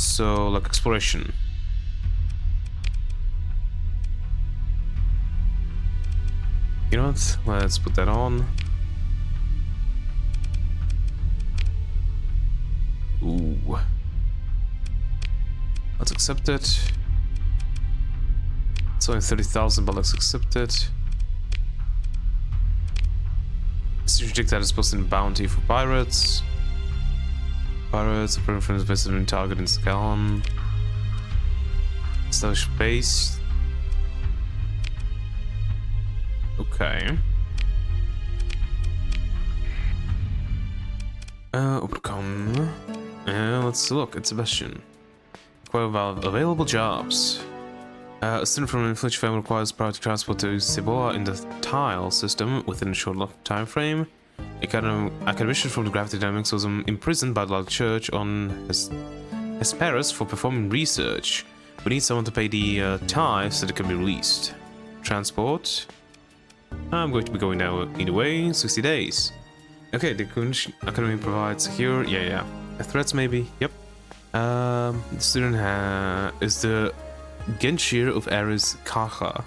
So like exploration. You know what? Let's put that on. Ooh. Let's accept it. It's only 30,000, but let's accept it. Let's reject that as posting bounty for pirates. Pirates, preference based on target in Scalon. Establish base. Okay. Open. Let's look at Sebastian. Available jobs. A student from an influential family requires priority transport to Cibola in the tile system within a short time frame. Academician from the Gravity Dynamics was imprisoned by the local church on Hesperus for performing research. We need someone to pay the tithe so they can be released. Transport. I'm going to be going now either way. 60 days. Okay, the Academy provides secure. Yeah. Threats maybe. Yep. The student is the Genshir of Ares Kacha.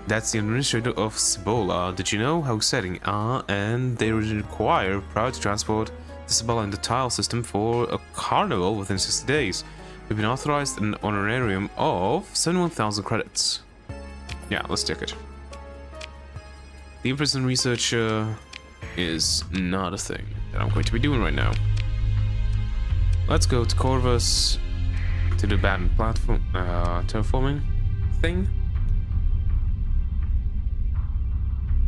That's the administrator of Cibola. Did you know? How exciting. And they require priority transport to Cibola in the tile system for a carnival within 60 days. We've been authorized an honorarium of 71,000 credits. Yeah, let's check it. The in-person researcher is not a thing that I'm going to be doing right now. Let's go to Corvus, to the abandoned platform, terraforming thing.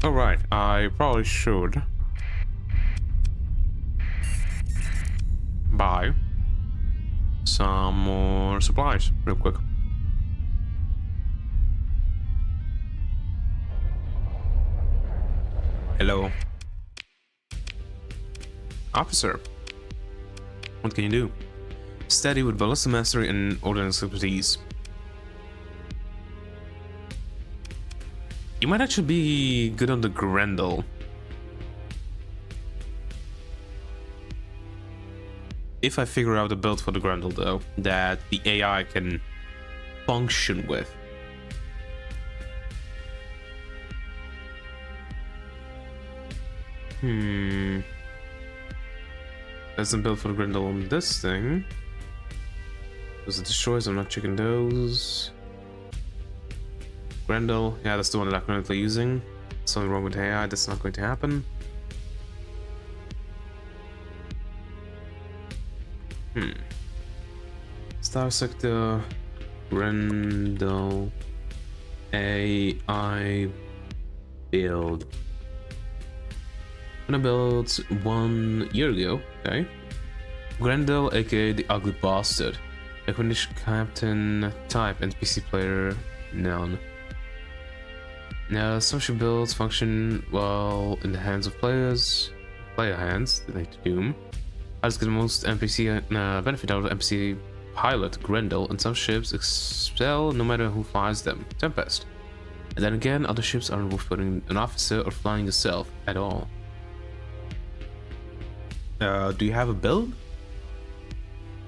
Alright, I probably should buy some more supplies real quick. Hello. Officer. What can you do? Steady with ballistic mastery and ordnance expertise. You might actually be good on the Grendel. If I figure out a build for the Grendel, though, that the AI can function with. There's a build for the Grendel on this thing. Those are destroys, I'm not checking those. Grendel, yeah, that's the one that I'm currently using. Something wrong with AI, that's not going to happen. Star Sector, Grendel, AI build. I'm gonna build 1 year ago, okay. Grendel, aka the Ugly Bastard. Acquisition Captain, type, NPC player, none. Now, social builds function well in the hands of player hands, they to doom. I just get the most NPC benefit out of NPC pilot Grendel, and some ships excel no matter who flies them. Tempest. And then again, other ships aren't worth putting an officer or flying yourself at all. Do you have a build?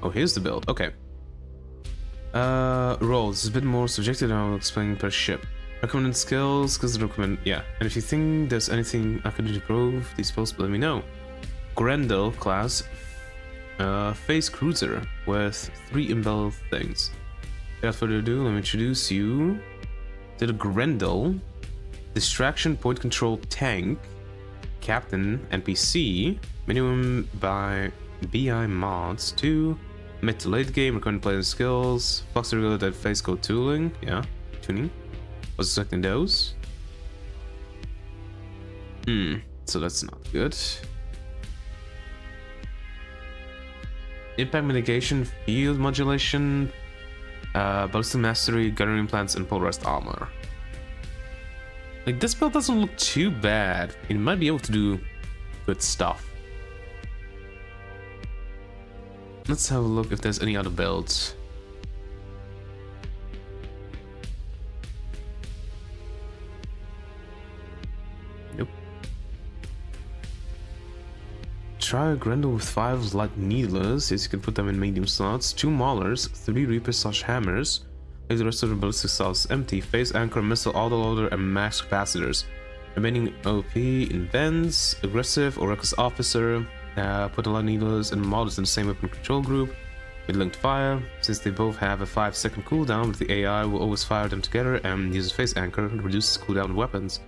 Oh, here's the build. Okay. Roles. This is a bit more subjective than I'll explain per ship. Recommended skills, recommend, yeah. And if you think there's anything I could do to improve these posts, let me know. Grendel class, phase cruiser with 3 inbuilt things. Without further ado, let me introduce you to the Grendel distraction point control tank, captain, NPC, minimum by BI mods 2, mid to late game, recommended player skills, flux regulated phase code tooling, yeah, tuning. Was selecting those. So that's not good. Impact mitigation, field modulation, ballistic mastery, gunnery implants, and polarized armor. Like, this build doesn't look too bad. It might be able to do good stuff. Let's have a look if there's any other builds. Nope. Try a Grendel with 5 light needlers. Yes, you can put them in medium slots. 2 maulers, 3 reapers/hammers. Leave the rest of the ballistic slots empty. Phase anchor, missile autoloader, and max capacitors. Remaining OP in vents, aggressive or reckless officer. Put a light needlers and maulers in the same weapon control group with linked fire. Since they both have a 5-second cooldown, with the AI will always fire them together and use a phase anchor to reduce cooldown weapons.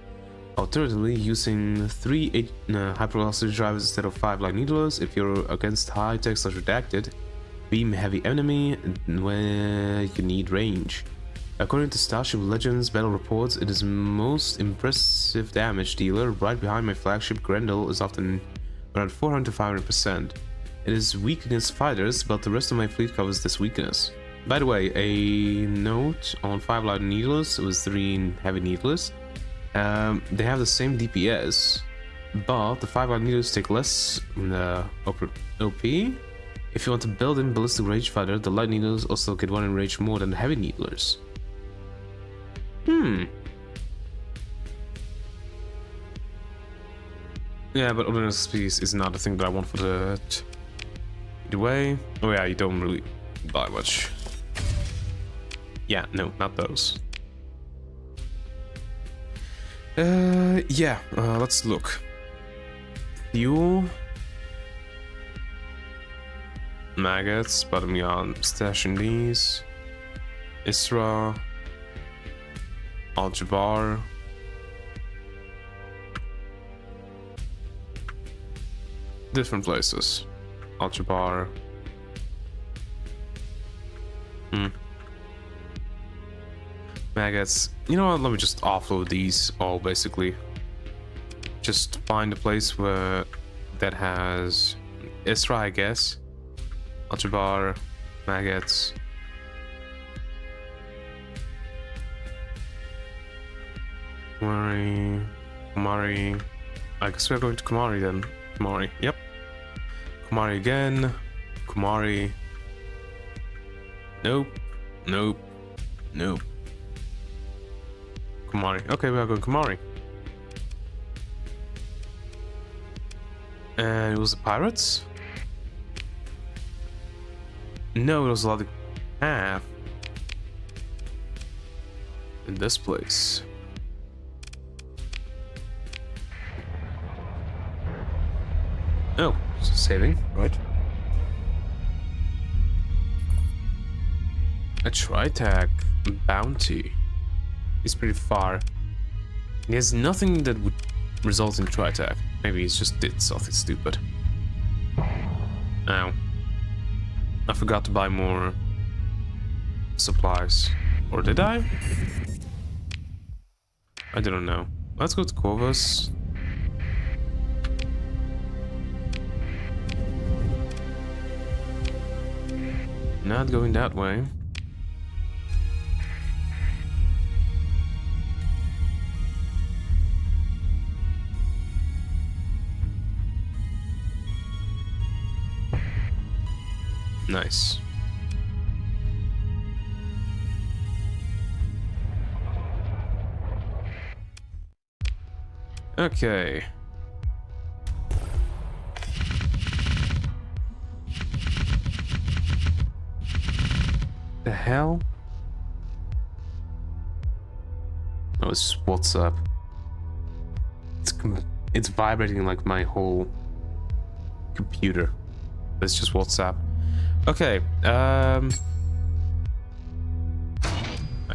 Alternatively, using 3 hypervelocity drivers instead of 5 light needlers if you're against high-tech/redacted, beam heavy enemy where you need range. According to Starship Legends Battle Reports, it is most impressive damage dealer. Right behind my flagship, Grendel is often around 400 to 500%. It is weak against fighters, but the rest of my fleet covers this weakness. By the way, a note on 5 light needlers with 3 heavy needlers. They have the same DPS, but the 5 light needlers take less OP. If you want to build in ballistic range fighter, the light needlers also get 1 in range more than the heavy needlers. Yeah, but ordnance speed is not a thing that I want for that. Either way, oh yeah, you don't really buy much. Yeah, no, not those. Let's look. Fuel. maggots, but I'm stashing these. Isra, Al-Jabbar. Different places. Al-Jabbar. Maggots. You know what? Let me just offload these all basically. Just find a place where that has Isra, I guess. Al-Jabbar, maggots. Kumari. I guess we're going to Kumari then. Kumari, yep. Kumari again. Kumari. Nope. Kumari. Okay, we are going Kumari. And it was the pirates? No, it was a lot of path. In this place. Oh, saving, right? A Tritag bounty. He's pretty far. He has nothing that would result in Tritag. Maybe he's just did something stupid. Ow. I forgot to buy more supplies. Or did I? I don't know. Let's go to Corvus. Not going that way. Nice. Okay. The hell? Oh, it's just WhatsApp. It's vibrating like my whole computer. It's just WhatsApp. Okay. I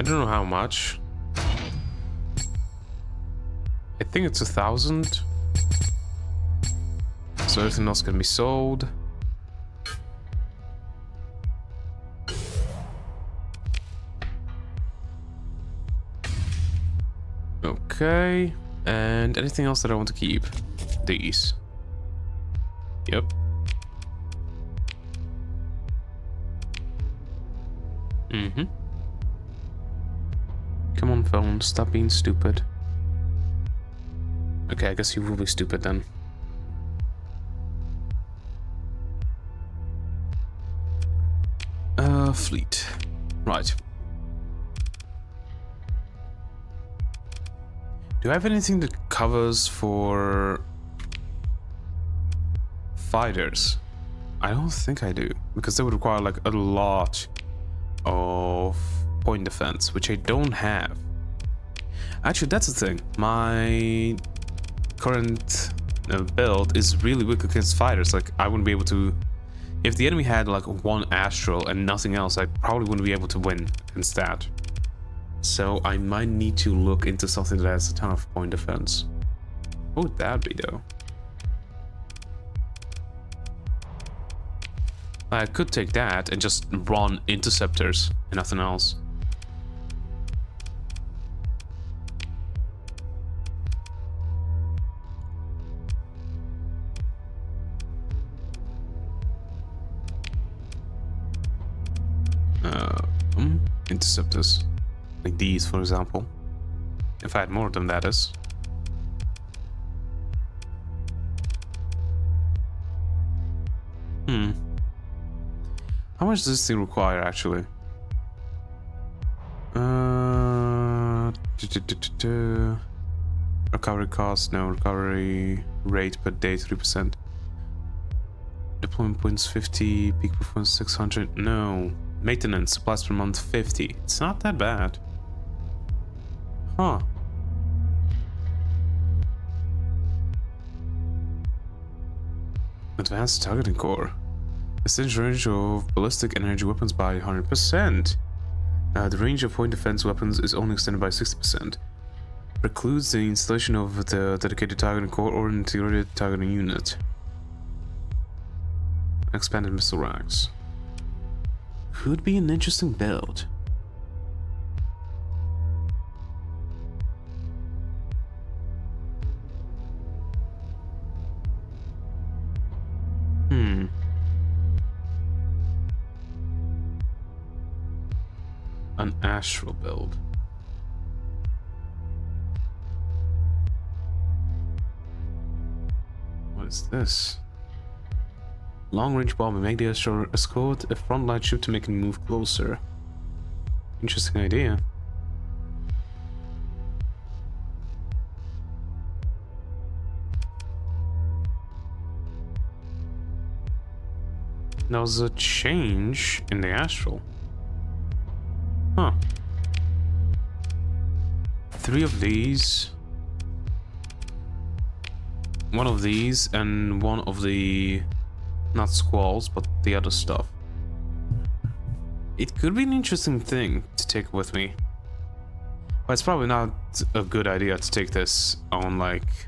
don't know how much. I think it's 1,000. So everything else can be sold. Okay, and anything else that I want to keep? These. Yep. Come on, phone, stop being stupid. Okay, I guess you will be stupid then. Fleet. Right. Do I have anything that covers for fighters? I don't think I do, because they would require like a lot of point defense, which I don't have. Actually, that's the thing. My current build is really weak against fighters. Like, I wouldn't be able to... If the enemy had like one Astral and nothing else, I probably wouldn't be able to win against that. So I might need to look into something that has a ton of point defense. What would that be though? I could take that and just run interceptors and nothing else. Interceptors. Like these, for example. If I had more of them, that is. How much does this thing require, actually? Recovery cost, no. Recovery rate per day, 3%. Deployment points, 50. Peak performance, 600. No. Maintenance, supplies per month, 50. It's not that bad. Huh. Advanced targeting core. Extends range of ballistic energy weapons by 100%. The range of point defense weapons is only extended by 60%. Precludes the installation of the dedicated targeting core or integrated targeting unit. Expanded missile racks. Could be an interesting build. An astral build. What is this? Long-range bomb. Make the astral escort a frontline ship to make it move closer. Interesting idea. There was a change in the astral. Huh. 3 of these. 1 of these and 1 of the... not squalls, but the other stuff. It could be an interesting thing to take with me. But it's probably not a good idea to take this on, like,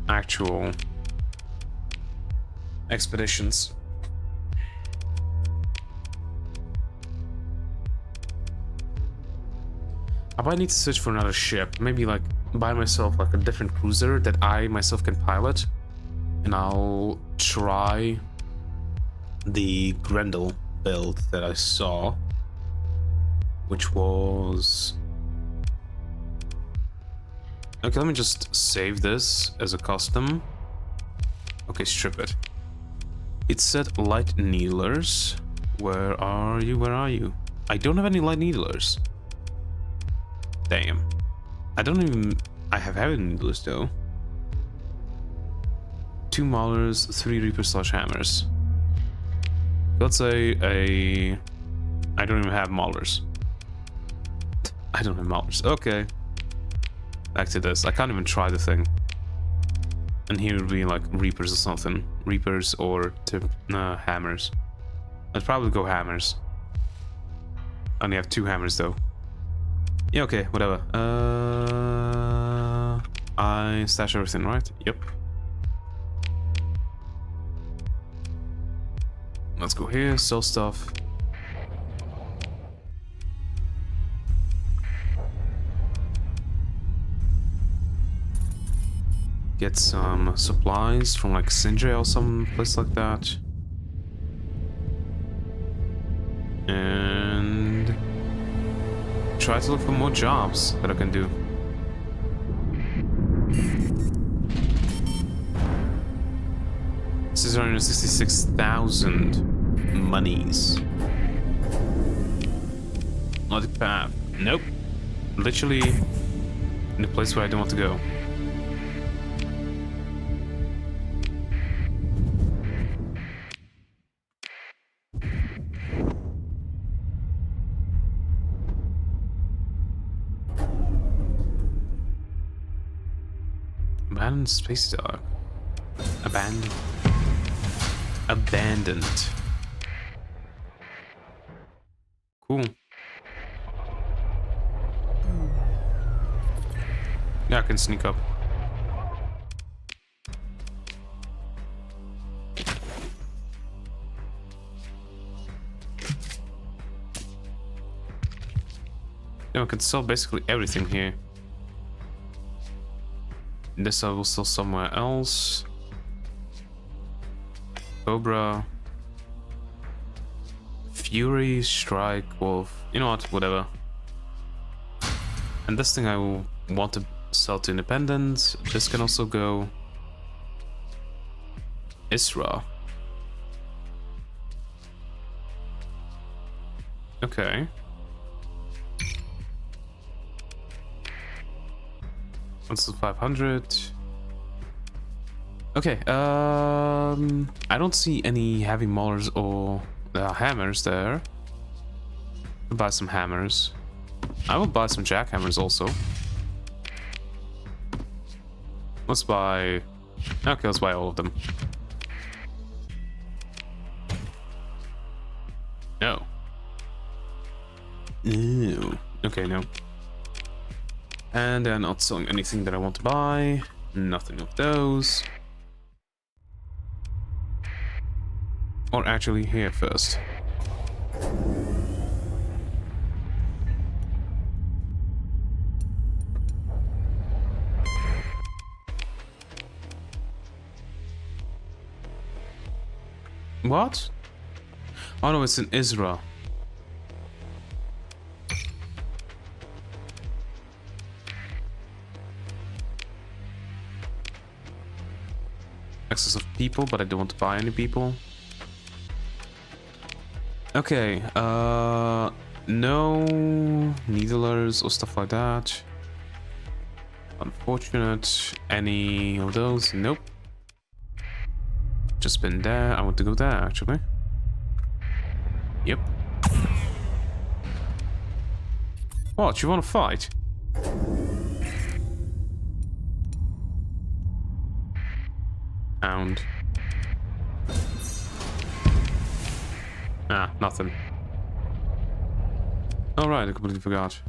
actual expeditions. I might need to search for another ship. Maybe, like, buy myself, like, a different cruiser that I myself can pilot. And I'll try the Grendel build that I saw, which was... Okay, let me just save this as a custom. Okay, strip it. It said light needlers. Where are you? Where are you? I don't have any light needlers. Damn. I don't even... I have heavy needlers though. 2 Maulers, 3 Reaper hammers. Let's say I don't even have Maulers. I don't have Maulers. Okay. Back to this. I can't even try the thing. And here would be like Reapers or something. Reapers or hammers. I'd probably go hammers. I only have 2 hammers though. Yeah, okay, whatever. I stash everything, right? Yep. Let's go here, sell stuff. Get some supplies from like Sindre or some place like that. And try to look for more jobs that I can do. This is 166,000 monies. Not a path. Nope. Literally in the place where I don't want to go. Abandoned space dock. Abandoned. Abandoned. Cool. Yeah, I can sneak up. Yeah, I can sell basically everything here. This I will sell somewhere else. Cobra. Fury, Strike, Wolf. You know what? Whatever. And this thing I will want to sell to Independent. This can also go. Isra. Okay. What's the 500? Okay, I don't see any heavy maulers or hammers there. I'll buy some hammers. I will buy some jackhammers also. Let's buy... Okay, let's buy all of them. Okay, no. And they're not selling anything that I want to buy. Nothing of those. Or actually here first. What? Oh no, it's in Israel. Excess of people, but I don't want to buy any people. Okay, no needlers or stuff like that. Unfortunate. Any of those? Nope. Just been there. I want to go there, actually. Yep. What? You want to fight? Hound. Ah, nothing. Alright, I completely forgot.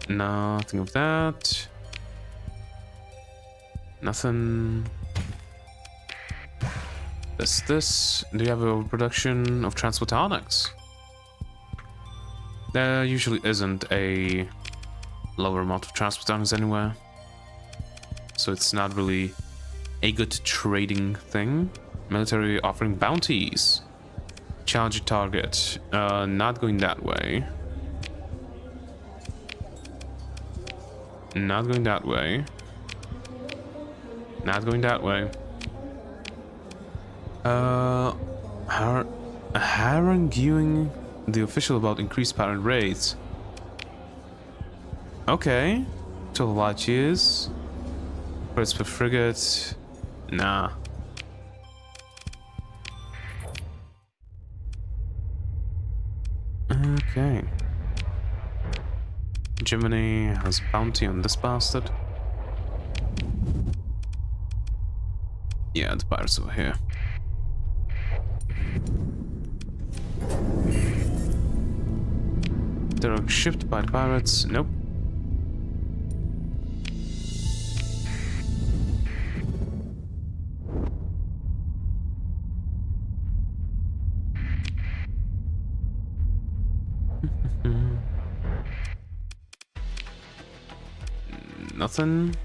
Nothing of that. Nothing. This. Do you have a production of transportonics? There usually isn't a lower amount of transportonics anywhere. So it's not really a good trading thing. Military offering bounties. Challenge a target. Not going that way. Not going that way. Not going that way. Haranguing the official about increased parent rates. Okay. To light years. Credits per frigate. Nah. Okay. Germany has bounty on this bastard. Yeah, the pirates over here. They're shipped by the pirates. Nope. Nothing.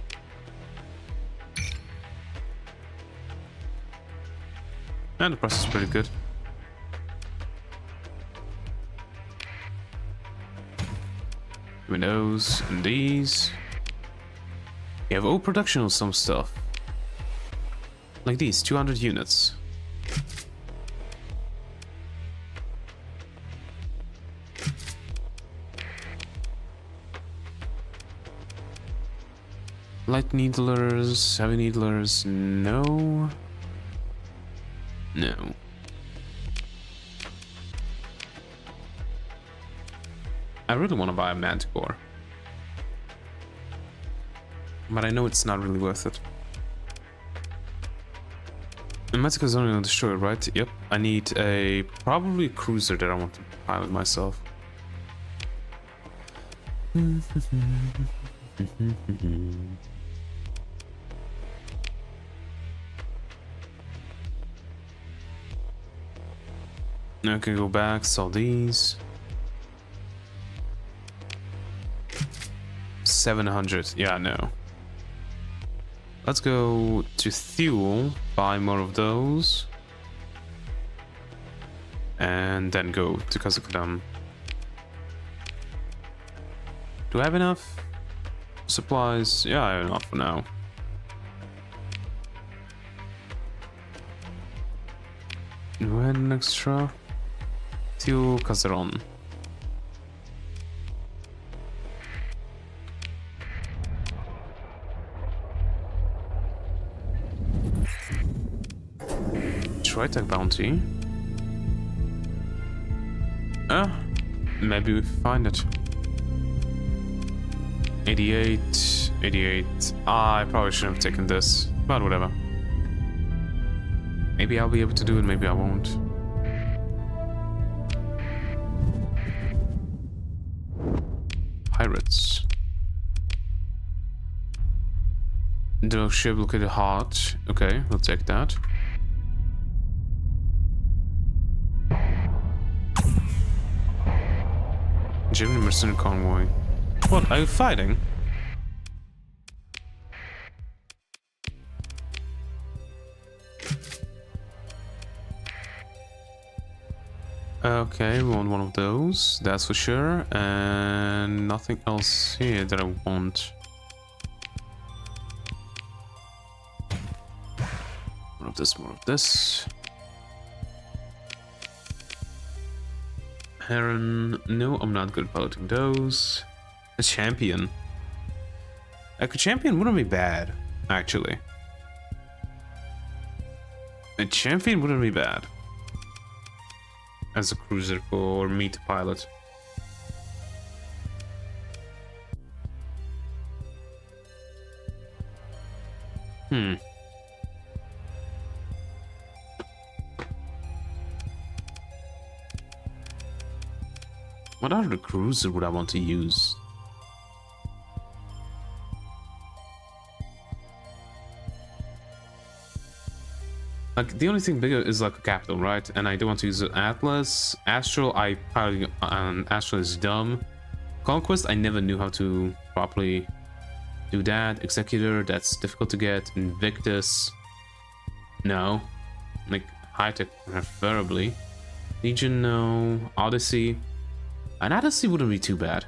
And the price is pretty good. Windows and these. You have overproduction on some stuff. Like these, 200 units. Light needlers, heavy needlers, no. No. I really want to buy a manticore. But I know it's not really worth it. The manticore is only on the destroyer, right? Yep. I need a probably a cruiser that I want to pilot myself. I can go back, sell these. 700, yeah, no. Let's go to fuel, buy more of those. And then go to Kazakhstan. Do I have enough supplies? Yeah, I have enough for now. Do I have an extra? Fuel Kazaron. Tritech bounty. Maybe we find it. 88, 88. I probably shouldn't have taken this, but whatever. Maybe I'll be able to do it, maybe I won't. pirates. The ship located hot. Okay, we'll take that. German mercenary convoy. What, are you fighting? Okay, we want one of those, that's for sure. And nothing else here that I want. More of this, more of this. Heron, no, I'm not good at piloting those. A champion. Like a champion wouldn't be bad, actually. A champion wouldn't be bad as a cruiser for me to pilot. What other cruiser would I want to use? Like, the only thing bigger is like a capital, right? And I don't want to use Atlas. Astral, I pilot, Astral is dumb. Conquest, I never knew how to properly do that. Executor, that's difficult to get. Invictus, no. Like, high-tech, preferably. Legion, no. Odyssey. An Odyssey wouldn't be too bad.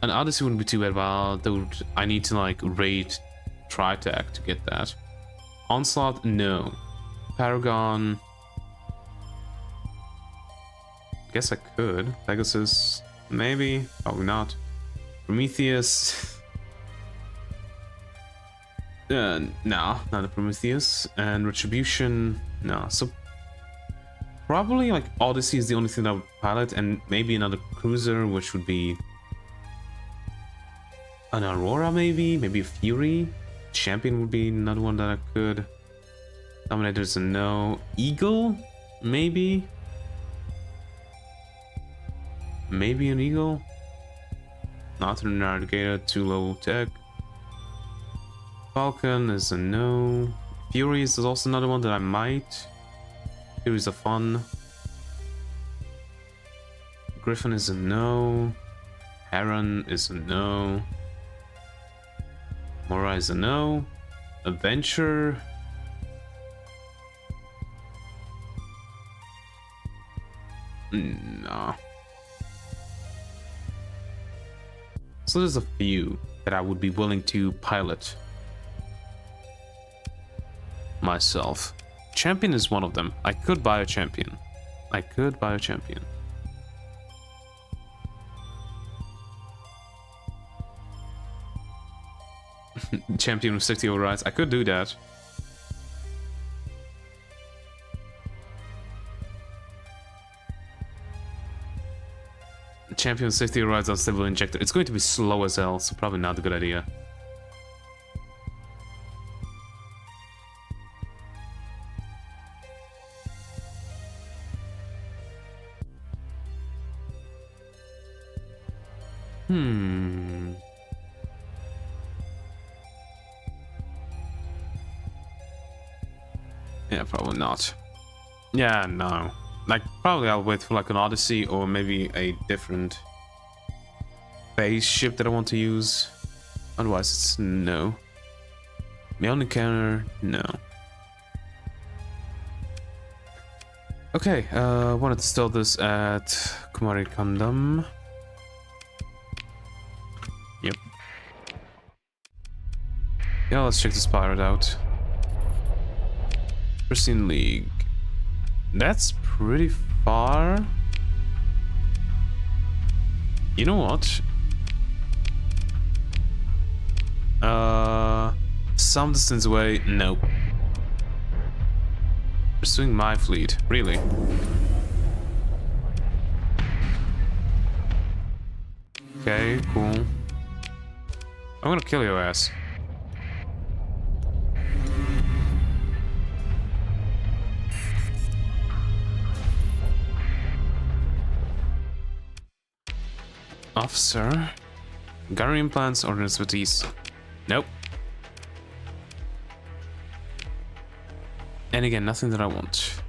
An Odyssey wouldn't be too bad, but I need to, like, raid Tritech to get that. Onslaught, no. Paragon, guess I could. Pegasus, maybe, probably not. Prometheus, no, not a Prometheus. And Retribution, no. So probably like Odyssey is the only thing I would pilot, and maybe another cruiser, which would be an Aurora, maybe a Fury. Champion would be another one that I could. Dominator's a no. Eagle? Maybe? Maybe an Eagle? Not a Navigator, too low tech. Falcon is a no. Furies is also another one that I might. Furies are fun. Griffin is a no. Heron is a no. Mora is a no. Adventure. No. So there's a few that I would be willing to pilot myself. Champion is one of them. I could buy a champion. Champion with 60 overrides. I could do that. Champion with 60 overrides on stable injector. It's going to be slow as hell, so probably not a good idea. Yeah, probably not. Yeah, no. Like, probably I'll wait for like an Odyssey or maybe a different base ship that I want to use. Otherwise, it's no. Mail encounter, no. Okay, wanted to steal this at Kumari Kandam. Yep. Yeah, let's check this pirate out. Pristine League. That's pretty far. You know what? Some distance away, no. Pursuing my fleet, really? Okay, cool. I'm gonna kill your ass. Officer. Gyro implants, ordnance expertise. Nope. And again, nothing that I want.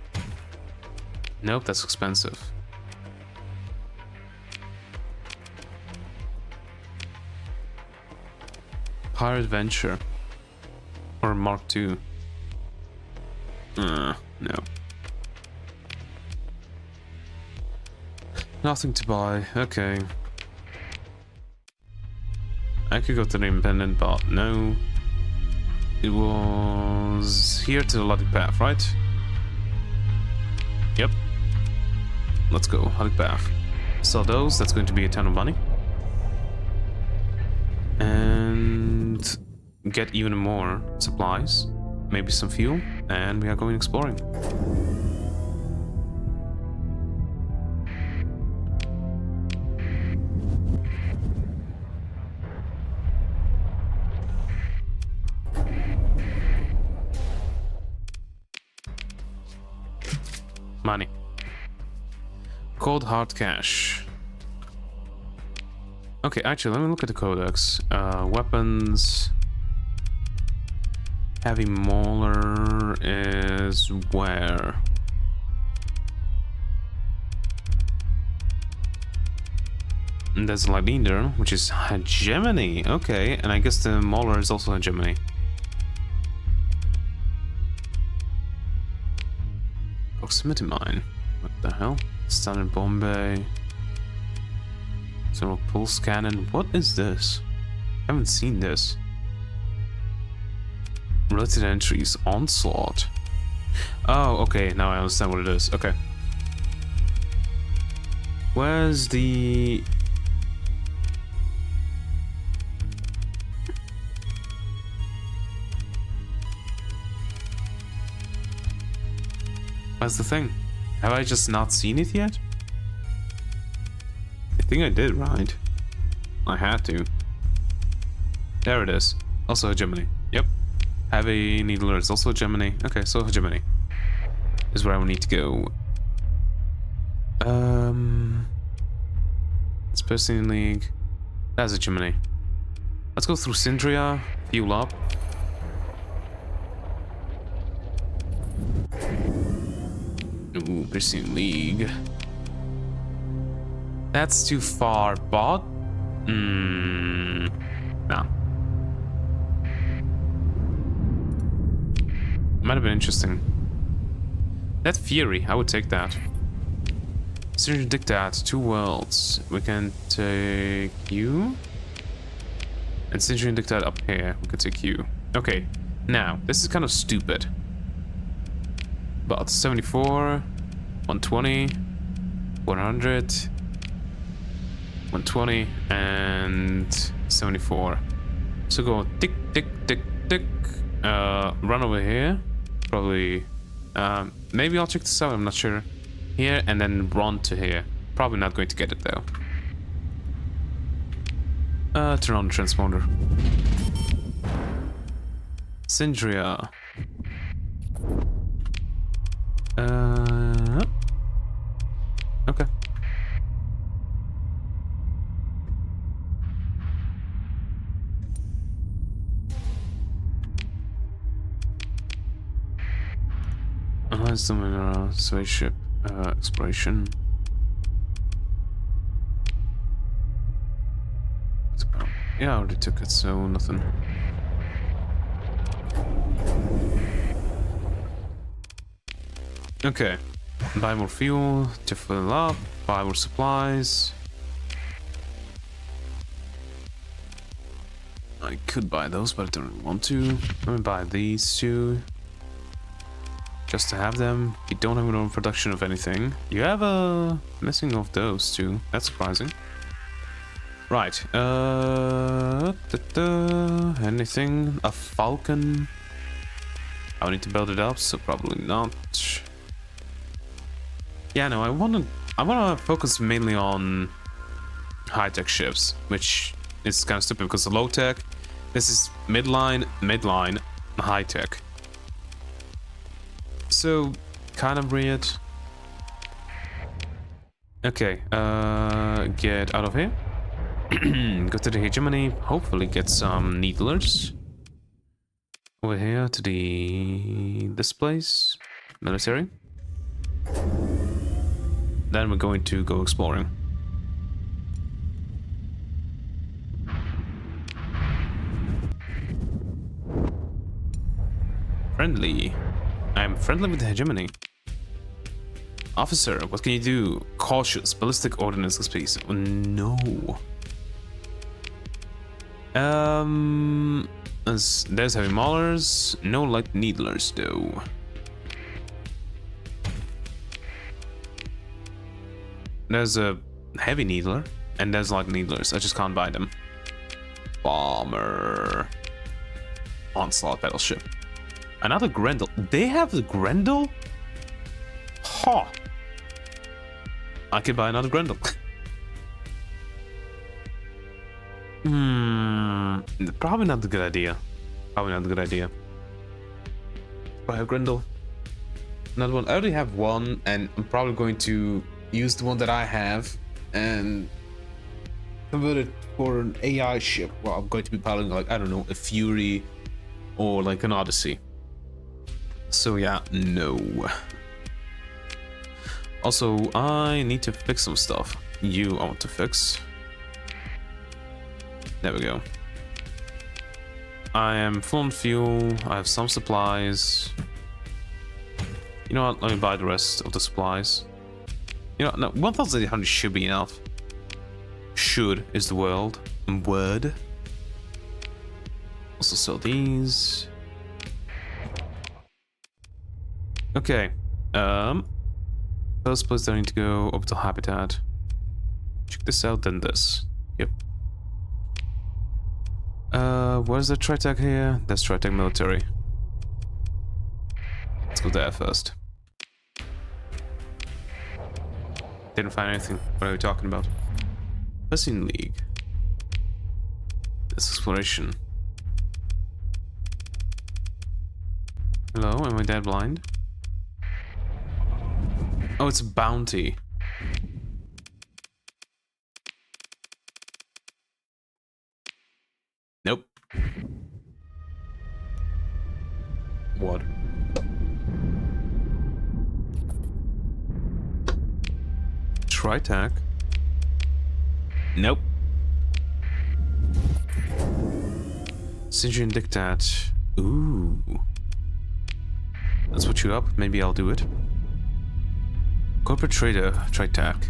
Nope, that's expensive. Pirate Venture. Or Mark II. No. Nothing to buy. Okay. I could go to the independent, but no. It was here to the Luddic Path, right? Yep. Let's go, Luddic Path. Sell those, that's going to be a ton of money. And get even more supplies, maybe some fuel, and we are going exploring. Money. Cold hard cash. Okay, actually, let me look at the codex. Weapons. Heavy Mauler is where? And there's a light leader, which is hegemony. Okay, and I guess the Mauler is also hegemony. Proximity mine. What the hell? Standard Bombay. Thermal pulse cannon. What is this? I haven't seen this. Related entries. Onslaught. Oh, okay. Now I understand what it is. Okay. Where's the... What's the thing? Have I just not seen it yet? I think I did, right? I had to. There it is. Also hegemony. Yep. Heavy Needler is also hegemony. Okay, so hegemony is where I will need to go. It's Persian League. That's hegemony. Let's go through Syndria. Fuel up. Ooh, Persian League. That's too far, but... no. Might have been interesting. That Fury, I would take that. Syrian Dictat, 2 worlds. We can take you. And Syrian Dictat up here, we can take you. Okay, now, this is kind of stupid. But 74, 120, 100, 120, and 74. So go tick, tick, tick, tick. Run over here. Probably, maybe I'll check this out, I'm not sure. Here, and then run to here. Probably not going to get it though. Turn on the transponder. Syndria. Okay. Analyze the mineral spaceship exploration. Yeah, I already took it, so nothing. Okay. Buy more fuel to fill up, buy more supplies. I could buy those, but I don't really want to. Let me buy these two. Just to have them. You don't have your own production of anything. You have a missing of those two. That's surprising. Right. Anything? A Falcon? I need to build it up, so probably not. Yeah, no, I wanna focus mainly on high-tech ships, which is kind of stupid because the low-tech, this is midline, high-tech. So, kind of weird. Okay, get out of here. Go to the hegemony, hopefully get some needlers. Over here to this place, military. Then we're going to go exploring. Friendly. I'm friendly with the hegemony. Officer, what can you do? Cautious, ballistic ordnance, please. Oh, no. There's heavy maulers, no light needlers though. There's a heavy needler and there's light needlers. I just can't buy them. Bomber. Onslaught battleship. Another Grendel. They have the Grendel? Ha! I could buy another Grendel. Probably not a good idea. Probably not a good idea. Buy a Grendel. Another one. I already have one, and I'm probably going to use the one that I have and convert it for an AI ship. Well, I'm going to be piloting, like, I don't know, a Fury or like an Odyssey. So yeah, no. Also, I need to fix some stuff. I want to fix. There we go. I am full on fuel. I have some supplies. You know what? Let me buy the rest of the supplies. You know, no, 1,800 should be enough. Should is the word. Also sell these. Okay. First place I need to go orbital habitat. Check this out, then this. Yep. What is the Tritech here? That's Tritech military. Let's go there first. Didn't find anything. What are we talking about? Pressing League. This exploration. Hello, am I dead blind? Oh, it's a bounty. Nope. What? Tritech? Nope. Syrian Dictat. Ooh. Let's switch you up. Maybe I'll do it. Corporate Trader, Tritech.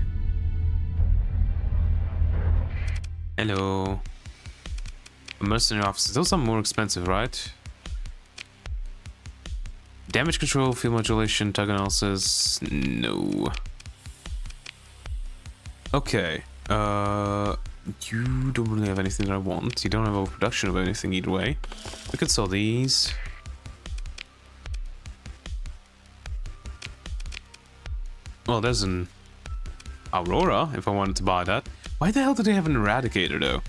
Hello. Mercenary officers. Those are more expensive, right? Damage control, field modulation, target analysis. No. Okay. You don't really have anything that I want. You don't have overproduction of anything either way. We could sell these. Well, there's an Aurora, if I wanted to buy that. Why the hell do they have an Eradicator, though?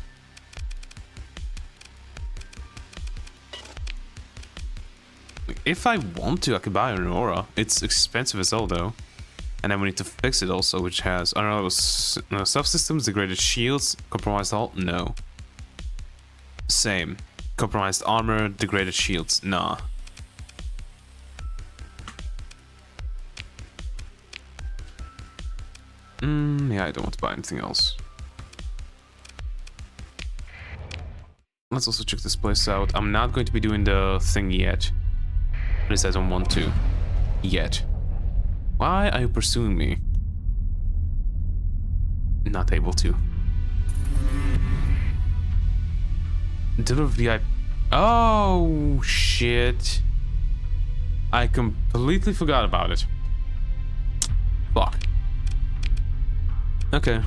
If I want to, I could buy an Aurora. It's expensive as hell, though. And then we need to fix it also, which has, I don't know, subsystems, degraded shields, compromised hull? No. Same. Compromised armor, degraded shields? Nah. Yeah, I don't want to buy anything else. Let's also check this place out. I'm not going to be doing the thing yet. At least I don't want to. Yet. Why are you pursuing me? Not able to. Deliver VIP. Oh, shit. I completely forgot about it. Fuck. Okay.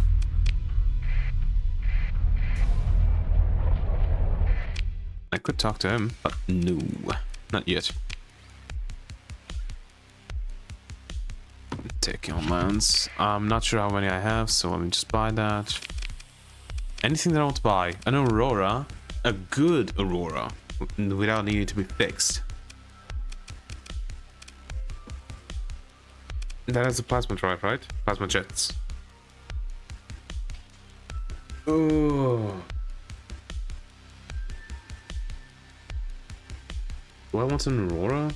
I could talk to him, but no. Not yet. Take your lands. I'm not sure how many I have, so let me just buy that. Anything that I want to buy. An Aurora. A good Aurora. Without needing to be fixed. That has a plasma drive, right? Plasma jets. Oh. Do I want an Aurora?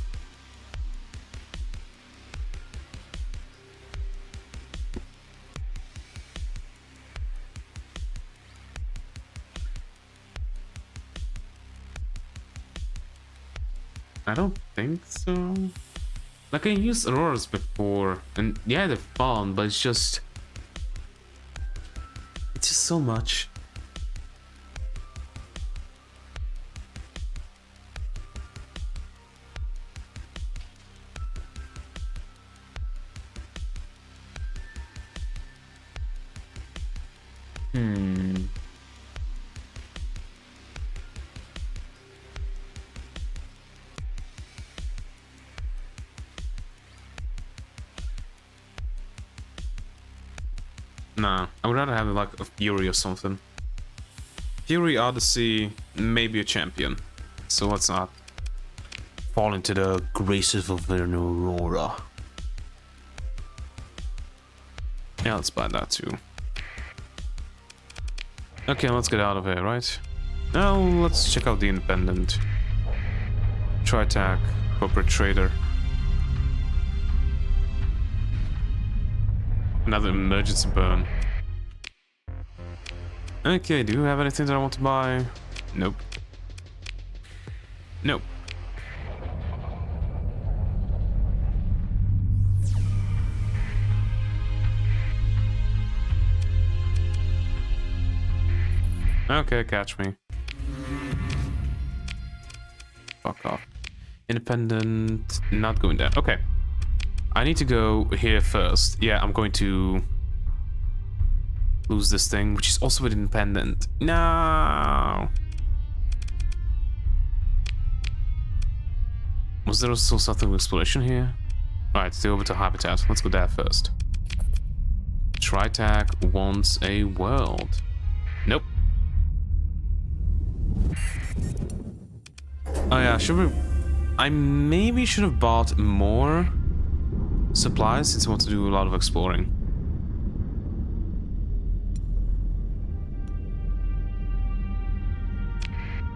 I don't think so. Like, I used Auroras before, and yeah, they're fun, but it's just so much. Nah, I would rather have like a Fury or something. Fury, Odyssey, maybe a champion. So let's not fall into the graces of an Aurora. Yeah, let's buy that too. Okay, let's get out of here, right? Now let's check out the Independent. Try attack, corporate trader. Another emergency burn. Okay, do you have anything that I want to buy? Nope. Nope. Okay, catch me. Fuck off. Independent, not going there. Okay. I need to go here first. Yeah, I'm going to lose this thing, which is also an independent. No. Was there also something with exploration here? Alright, stay over to Habitat. Let's go there first. Tri-Tac wants a world. Nope. Oh yeah, I maybe should have bought more supplies since I want to do a lot of exploring.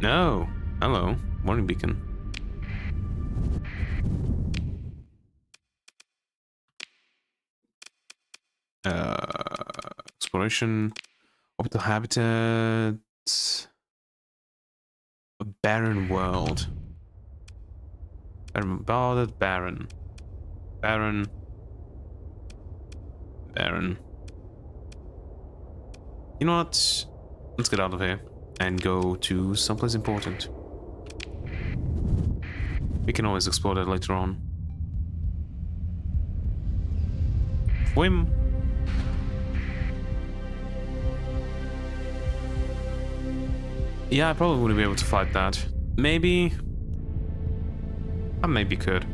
No. Hello. Warning beacon. Exploration. Orbital habitat. A barren world. Barren. Barren. You know what? Let's get out of here and go to someplace important. We can always explore that later on. Whim. Yeah, I probably wouldn't be able to fight that. Maybe. I maybe could.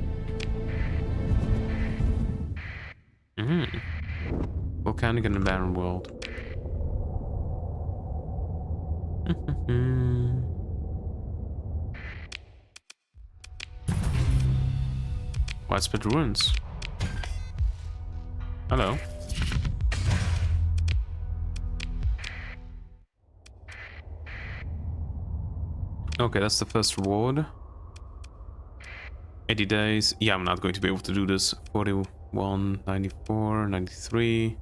Volcanic and a barren world. Widespread ruins. Hello. Okay, that's the first reward. 80 days. Yeah, I'm not going to be able to do this. 41, 94, 93.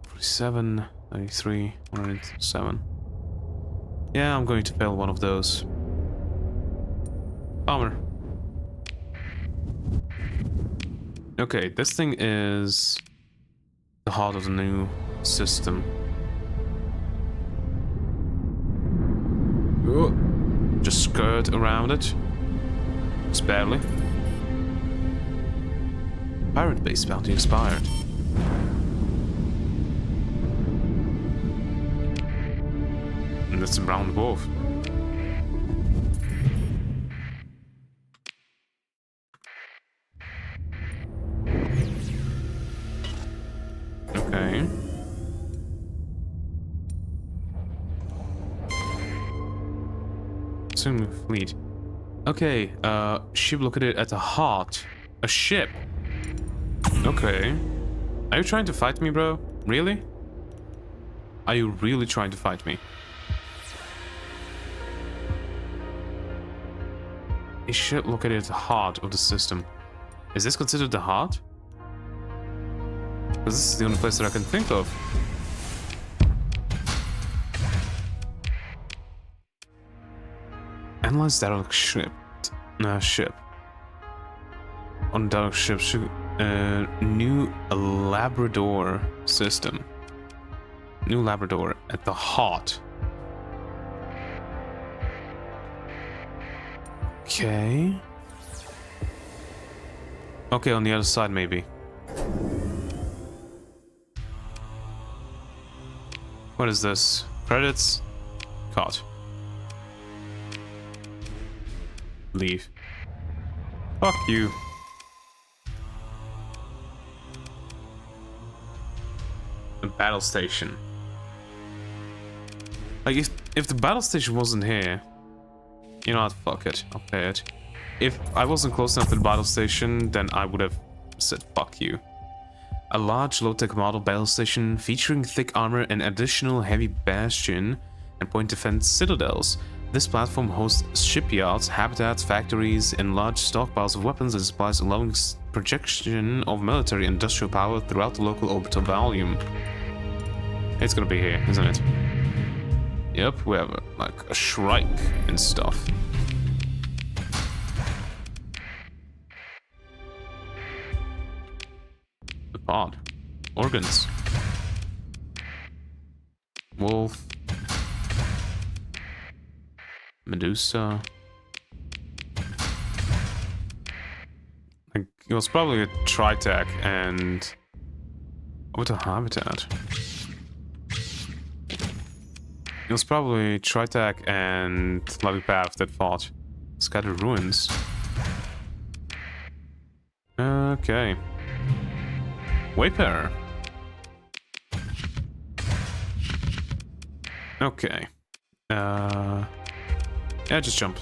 47, 93, 107. Yeah, I'm going to fail one of those. Bummer. Okay, this thing is the heart of the new system. Ooh. Just skirt around it. Just barely. Pirate base bounty expired. And that's a brown dwarf. Okay. Soon fleet. Okay, ship located at the heart. A ship. Okay. Are you trying to fight me, bro? Really? Are you really trying to fight me? You should look at it at the heart of the system. Is this considered the heart? Because this is the only place that I can think of. Analyze derelict ship. Ship. On derelict ship. New Labrador system. New Labrador at the heart. Okay. Okay, on the other side maybe. What is this? Credits? Caught. Leave. Fuck you. The battle station. Like, if the battle station wasn't here, you know what, fuck it, I'll pay it. If I wasn't close enough to the battle station, then I would have said fuck you. A large low-tech model battle station featuring thick armor and additional heavy bastion and point defense citadels. This platform hosts shipyards, habitats, factories, and large stockpiles of weapons and supplies, allowing projection of military and industrial power throughout the local orbital volume. It's gonna be here, isn't it? Yep, we have like a shrike and stuff. The pod. Organs. Wolf. Medusa. Like, it was probably a Tritech and... What a habitat. It was probably Tritech and Path that fought. Scattered ruins. Okay. Wayfarer. Okay. Yeah, just jump.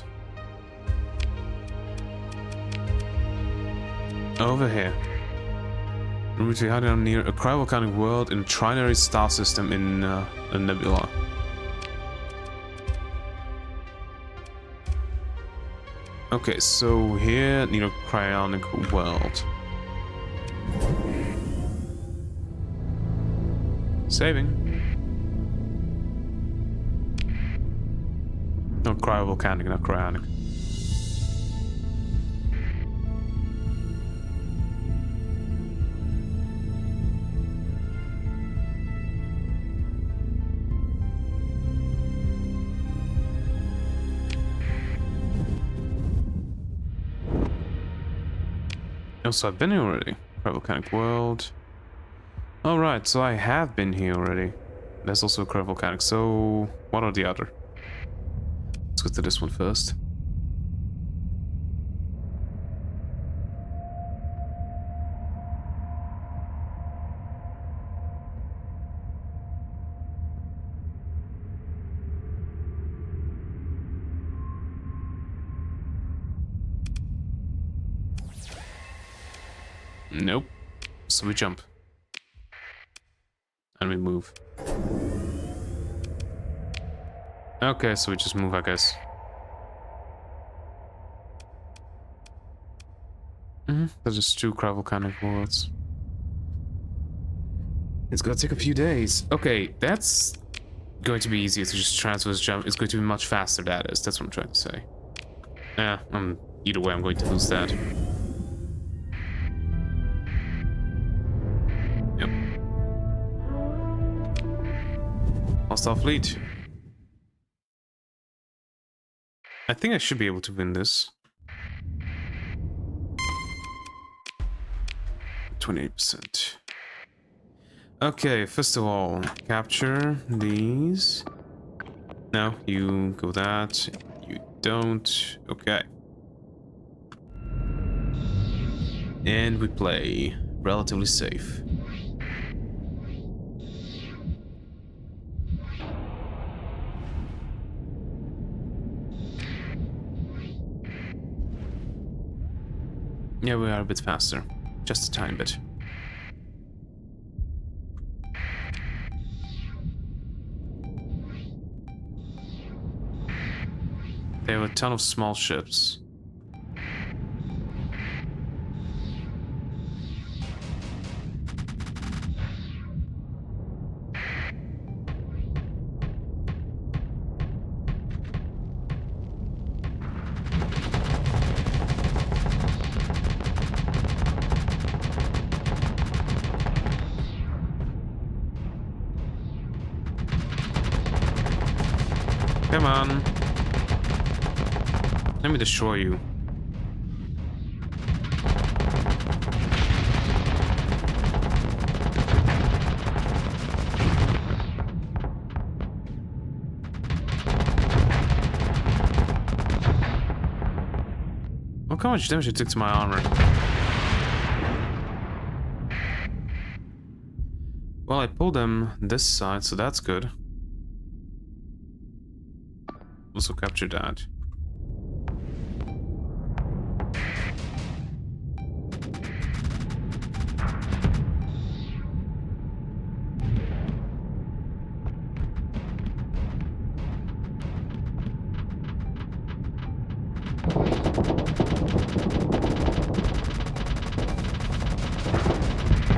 Over here. We're hiding near a cryovolcanic world in a trinary star system in a nebula. Okay, so here, near a cryonic world. Saving. No, cryovolcanic, not cryonic. Oh, so I've been here already. Cryovolcanic world. Alright, so I have been here already. There's also a cryovolcanic, so what are the other? Let's go to this one first. Nope. So we jump. And we move. Okay, so we just move, I guess. There's just 2 cryovolcanic worlds. It's gonna take a few days. Okay, that's going to be easier to just transfer this jump. It's going to be much faster, that is. That's what I'm trying to say. Yeah, either way, I'm going to lose that. Yep. Hostile fleet. I think I should be able to win this. 28%. Okay, first of all, capture these. No, you go that. You don't. Okay. And we play relatively safe. Yeah, we are a bit faster. Just a tiny bit. They have a ton of small ships. Come on. Let me destroy you. Look how much damage it took to my armor. Well, I pulled them this side, so that's good. Also capture that.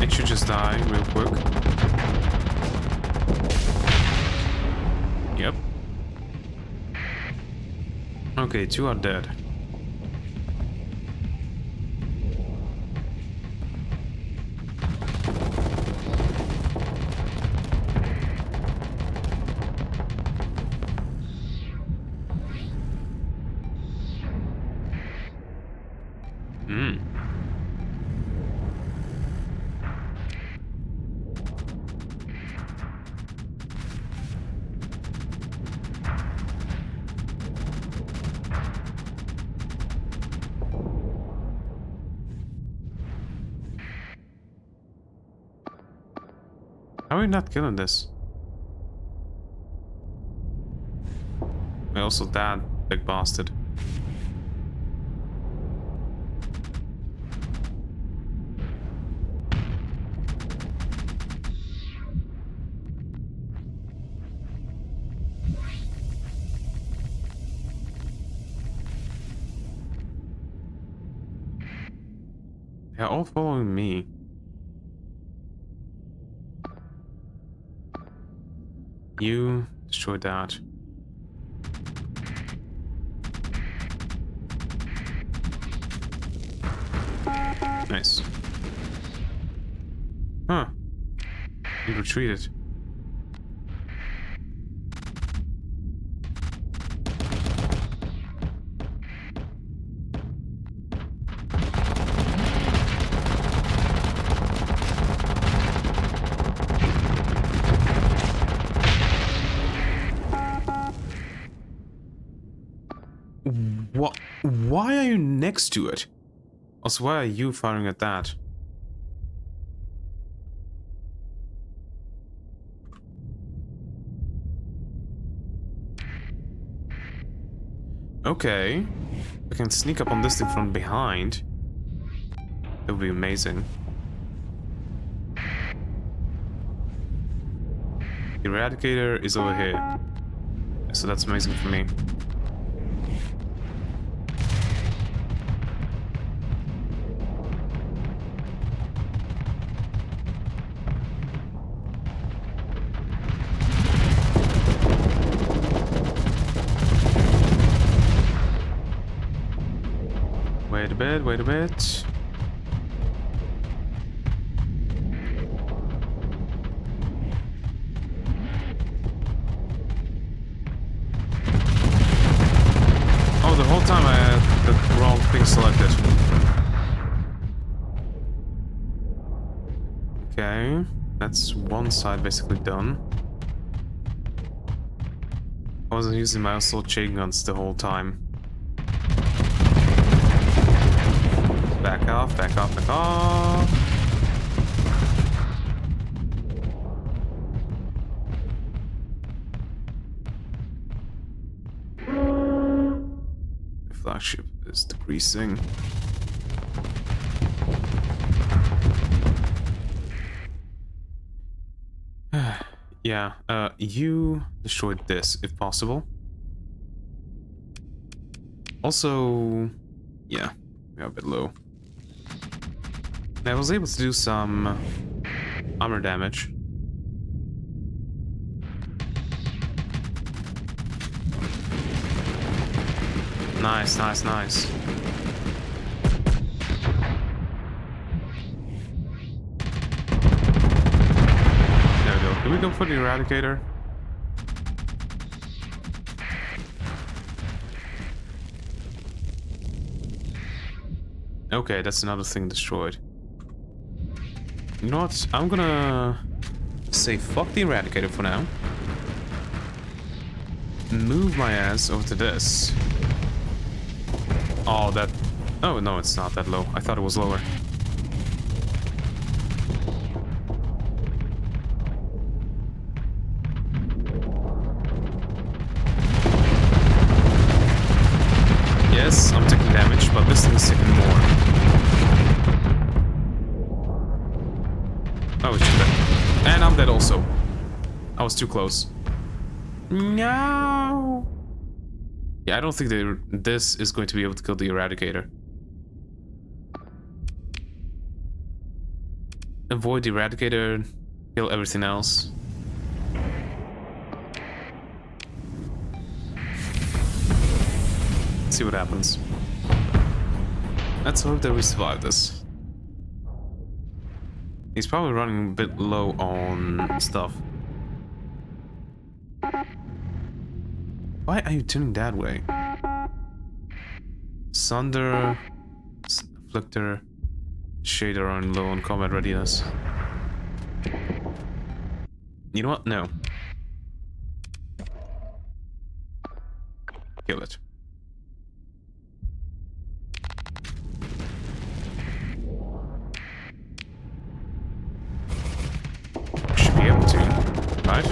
It should just die real quick. Yep. Okay, 2 are dead. How are we not killing this? I also that big bastard. They're all following me. You destroy that. Nice. Huh. You retreated. What? Why are you next to it? Also, why are you firing at that? Okay. I can sneak up on this thing from behind. That would be amazing. The Eradicator is over here. So that's amazing for me. Wait a bit. Oh, the whole time I had the wrong thing selected. Okay, that's one side basically done. I wasn't using my assault chain guns the whole time. Back off, back off, back off. The flagship is decreasing. Yeah, you destroyed this if possible. Also, yeah, we are a bit low. I was able to do some armor damage. Nice, nice, nice. There we go. Can we go for the Eradicator? Okay, that's another thing destroyed. You know what? I'm gonna say fuck the Eradicator for now. Move my ass over to this. Oh, that... Oh, no, it's not that low. I thought it was lower. Yes, I'm taking damage, but this thing is taking more. Oh, it's dead. And I'm dead also. I was too close. No. Yeah, I don't think this is going to be able to kill the Eradicator. Avoid the Eradicator, kill everything else. Let's see what happens. Let's hope that we survive this. He's probably running a bit low on stuff. Why are you turning that way? Sunder, Afflictor, Shader are low on combat readiness. You know what? No. Kill it. Should be able to, right?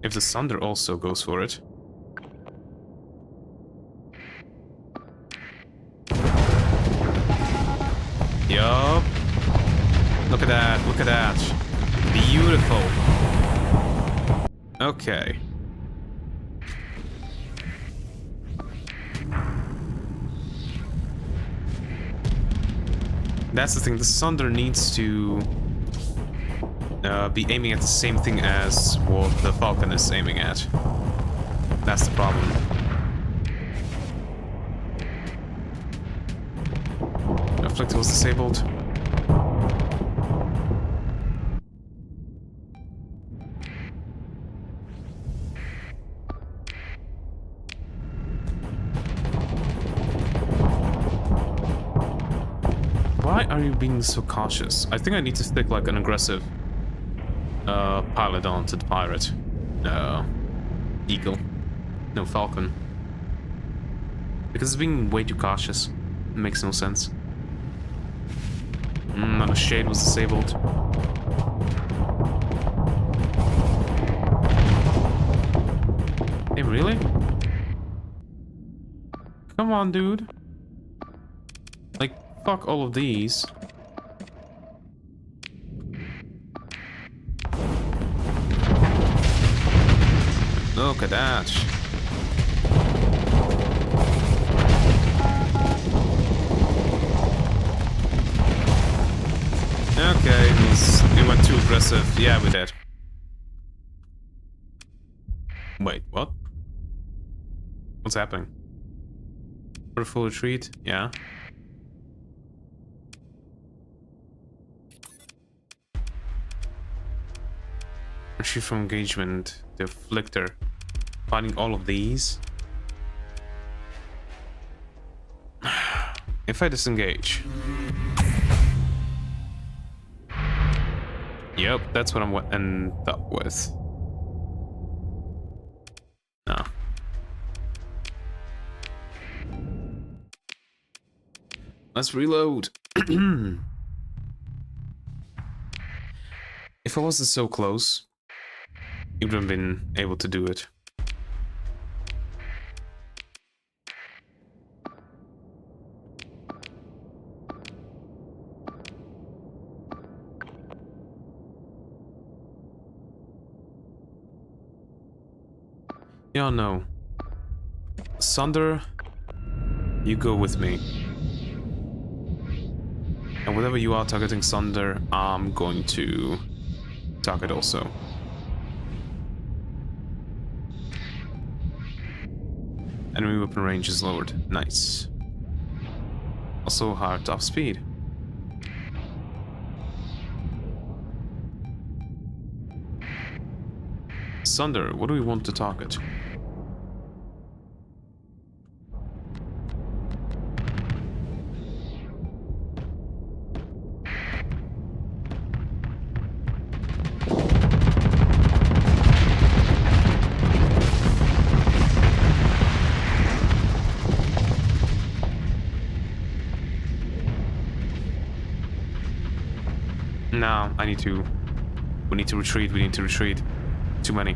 If the Sunder also goes for it. Yup. Look at that, look at that. Beautiful. Okay. That's the thing, the Sunder needs to be aiming at the same thing as what the Falcon is aiming at. That's the problem. Afflictor was disabled. Why are you being so cautious? I think I need to stick like an aggressive pilot onto the pirate. Eagle. No, Falcon. Because it's being way too cautious. It makes no sense. Another Shade was disabled. Hey, really? Come on, dude. Like, fuck all of these. Look at that. Okay, it went too aggressive. Yeah, we did. Wait, what? What's happening? For a full retreat? Yeah. Retreat from engagement. The Afflictor. Finding all of these. If I disengage. Yep, that's what I'm end up with. No. Let's reload. If I wasn't so close, you would have been able to do it. Yeah, no. Sunder, you go with me. And whatever you are targeting Sunder, I'm going to target also. Enemy weapon range is lowered. Nice. Also higher top speed. Sunder, what do we want to target? No, I need to... We need to retreat, we need to retreat. Too many.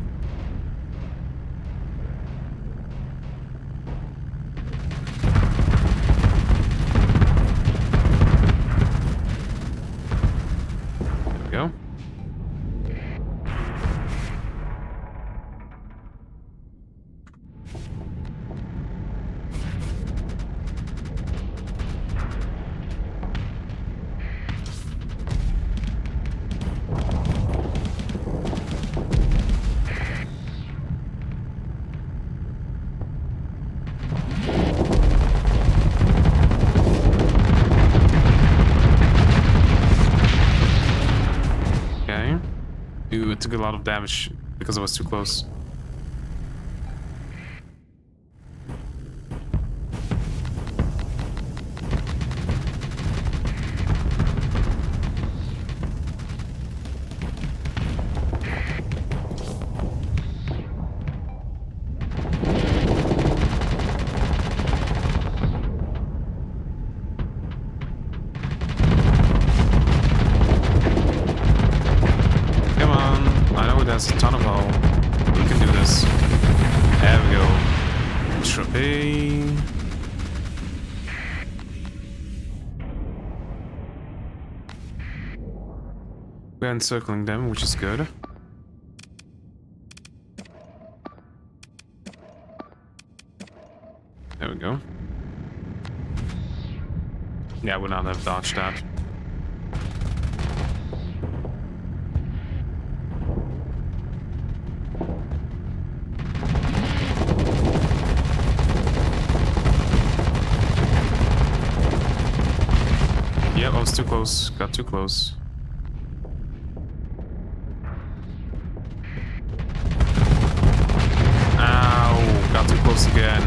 There we go. Ooh, it took a lot of damage because I was too close. There's a ton of hull. We can do this. There we go. Trippy. We're encircling them, which is good. There we go. Yeah, we not have dodged that. Yep, I was too close. Got too close. Ow! Got too close again.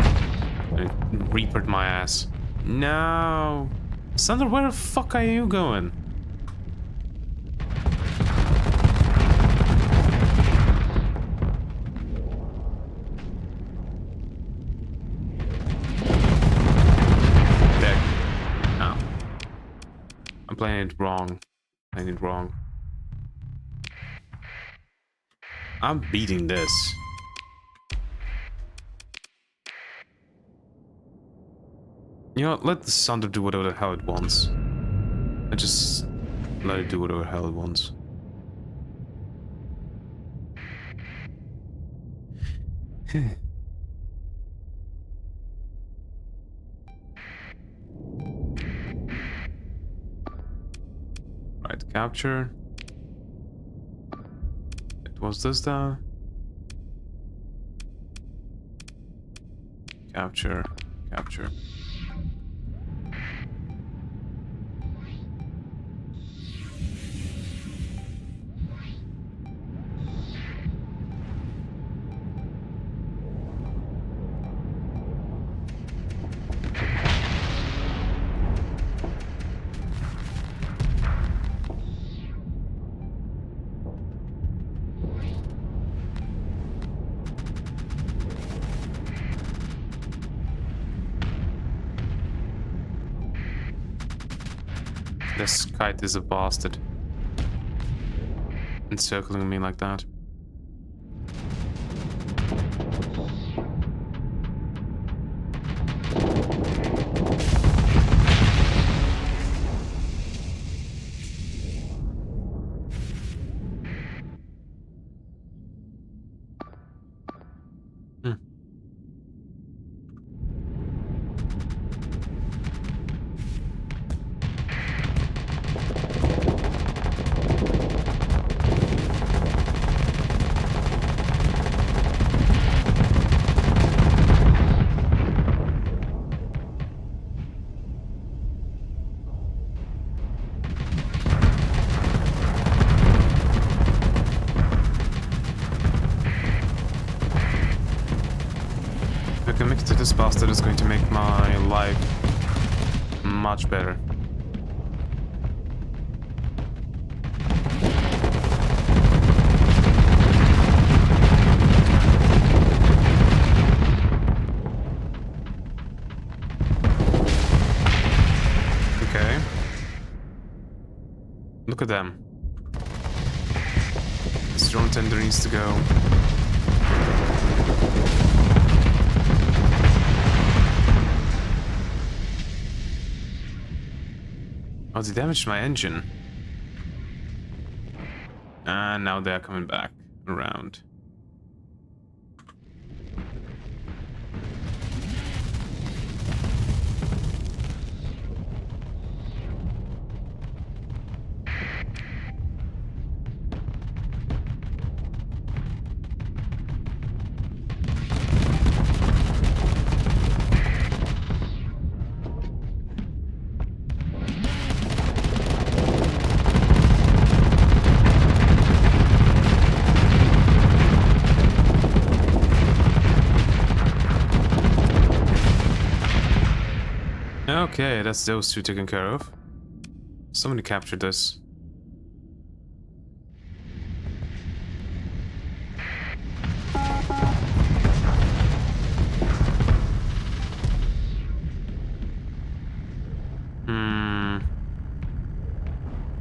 It reapered my ass. No! Sunder, where the fuck are you going? Playing it wrong. Playing it wrong. I'm beating this. You know, let the Sunder do whatever the hell it wants. I just let it do whatever the hell it wants. Right, capture. It was this the capture, capture. This kite is a bastard. Encircling me like that. Hmm. this bastard is going to make my life much better. Okay. Look at them. This drone tender needs to go. Oh, they damaged my engine. And now they're coming back around. Okay, that's those two taken care of. Somebody captured this.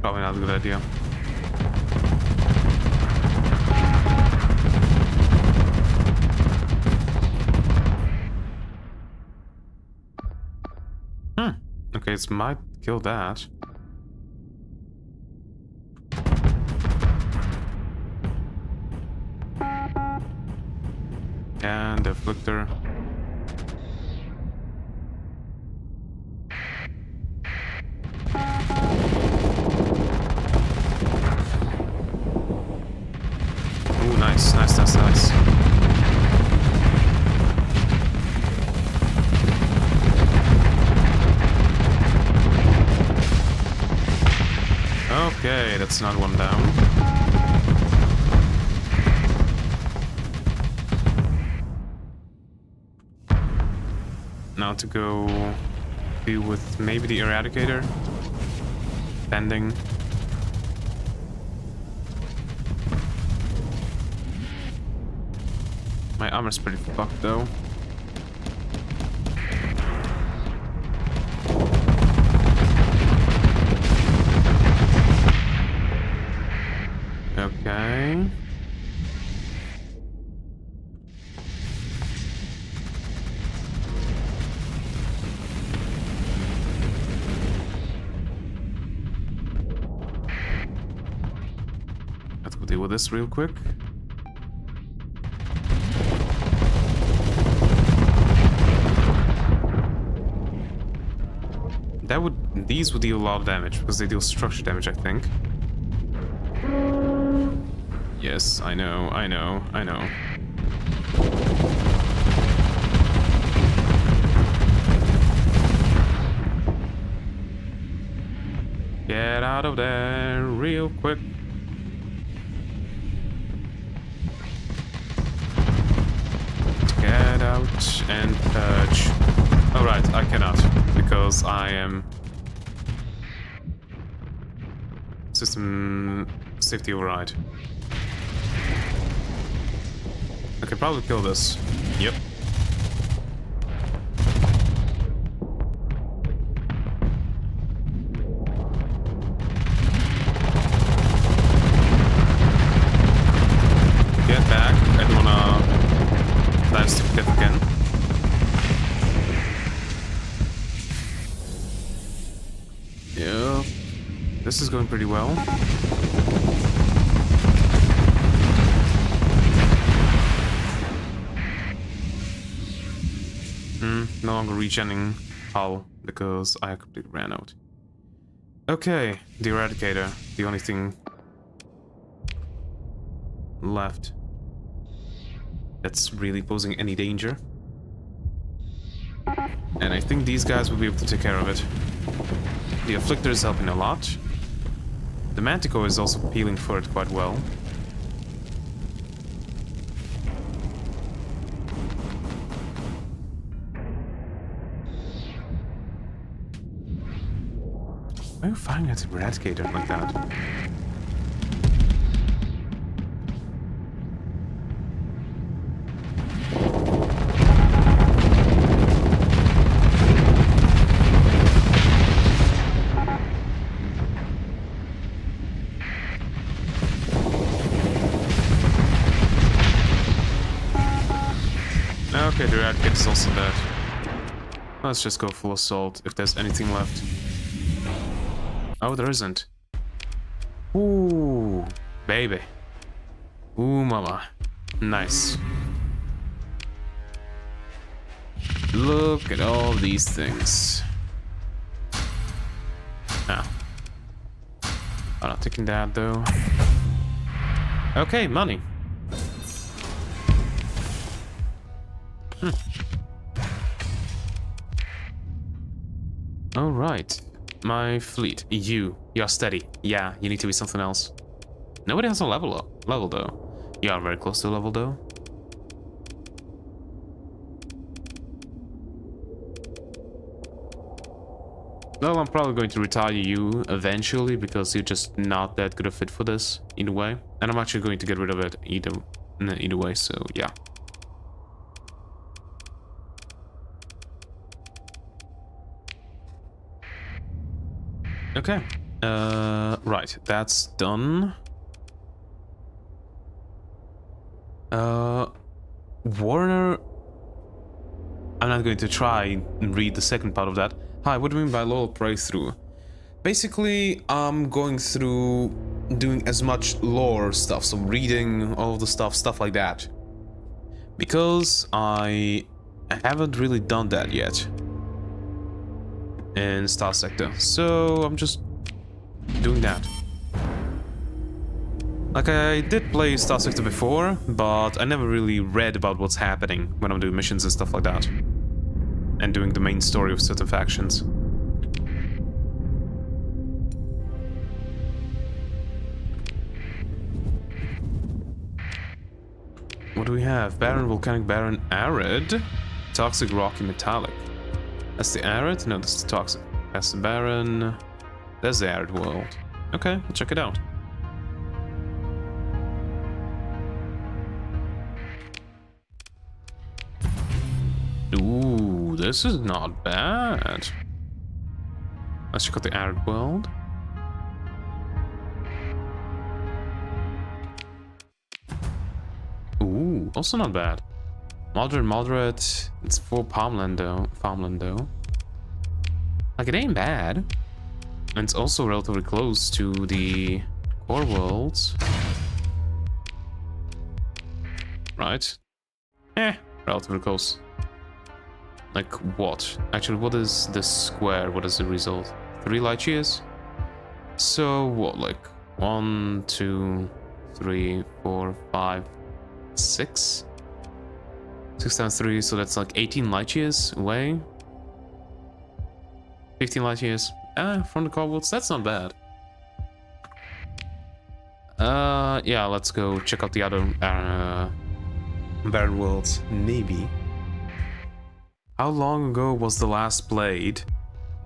Probably not a good idea. Okay, it might kill that. And the afflictor. Ooh, nice, nice, nice, nice. Okay, that's not one down. Now to go deal with maybe the Eradicator. Pending. My armor's pretty fucked though. Okay. Let's go deal with this real quick. These would deal a lot of damage because they deal structure damage, I think. Yes, I know, I know, I know. Get out of there real quick. Get out and purge. Alright, I cannot, because I am... System safety override. I can probably kill this. Yep. Get back. I don't wanna plan to get again. Yep. This is going pretty well. No longer regenning hull because I completely ran out. Okay, the Eradicator, the only thing left that's really posing any danger. And I think these guys will be able to take care of it. The Afflictor is helping a lot. The Manticore is also peeling for it quite well. Why are you firing at a eradicator like that? Okay, the eradicator is also dead. Let's just go full assault if there's anything left. Oh, there isn't. Ooh, baby. Ooh, mama. Nice. Look at all these things. Ah. I'm not taking that though. Okay, money. All right. My fleet. You're steady. Yeah, you need to be something else. Nobody has a level though. You are very close to a level though. Well, I'm probably going to retire you eventually because you're just not that good a fit for this either way. And I'm actually going to get rid of it either way, so yeah. Okay. Right, that's done. Warner... I'm not going to try and read the second part of that. Hi, what do you mean by lore playthrough? Basically, I'm going through doing as much lore stuff, so reading all of the stuff like that. Because I haven't really done that yet in Star Sector, so I'm just doing that. Like, I did play Star Sector before, but I never really read about what's happening when I'm doing missions and stuff like that. And doing the main story of certain factions. What do we have? Barren, Volcanic, Barren, Arid, Toxic, Rocky, Metallic. That's the Arid? No, that's the Toxic. That's the Barren. There's the Arid world. Okay, we'll check it out. Ooh, this is not bad. Let's check out the Arid world. Ooh, also not bad. Moderate. It's for farmland though. Like, it ain't bad. And it's also relatively close to the core worlds. Right? Relatively close. Like what? Actually, what is this square? What is the result? 3 light years? So what, like 1, 2, 3, 4, 5, 6? 6 times 3, so that's like 18 light years away. 15 light years from the core worlds. That's not bad. Yeah, let's go check out the other Barren worlds, maybe. How long ago was the last played?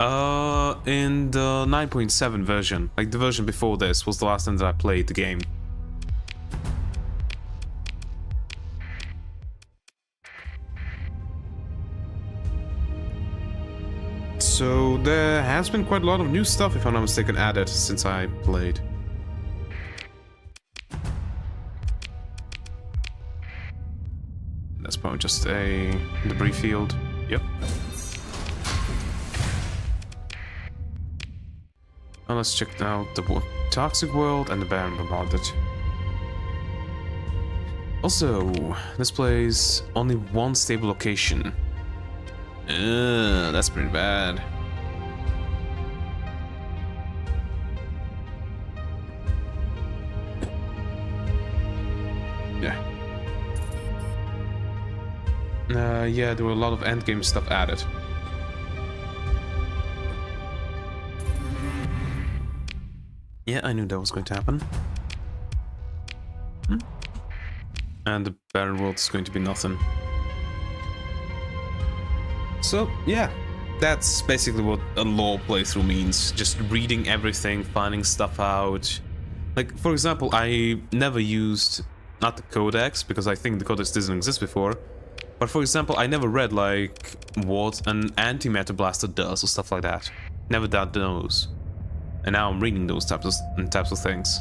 In the 9.7 version. Like, the version before this was the last time that I played the game. So there has been quite a lot of new stuff, if I'm not mistaken, added since I played. That's probably just a debris field. Yep. Now let's check out the Toxic World and the Barren Bombarded. Also, this plays only one stable location. That's pretty bad. Yeah. Yeah, there were a lot of endgame stuff added. Yeah, I knew that was going to happen. And the Barren World is going to be nothing. So, yeah, that's basically what a lore playthrough means. Just reading everything, finding stuff out. Like, for example, I never used, not the codex, because I think the codex doesn't exist before. But for example, I never read, like, what an antimatter blaster does or stuff like that. Never done those. And now I'm reading those types of things.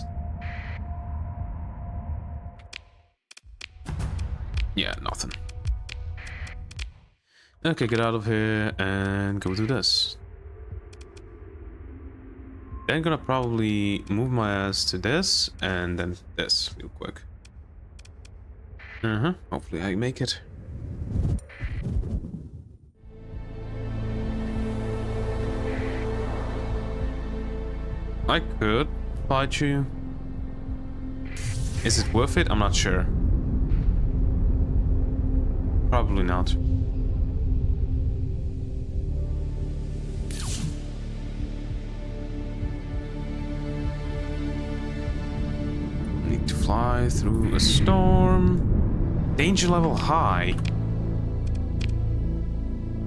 Yeah, nothing. Okay, get out of here and go do this. Then gonna probably move my ass to this and then this real quick. Hopefully I make it. I could fight you. Is it worth it? I'm not sure. Probably not. Need to fly through a storm. Danger level high.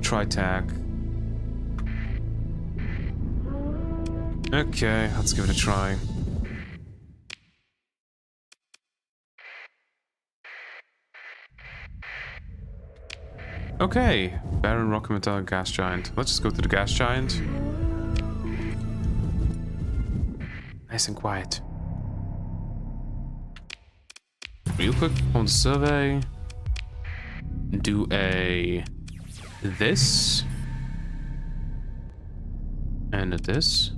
Try tag. Okay, let's give it a try. Okay, Baron Rocky Metallic Gas Giant. Let's just go to the Gas Giant. Nice and quiet. Real quick on the survey. Do a this. And a this.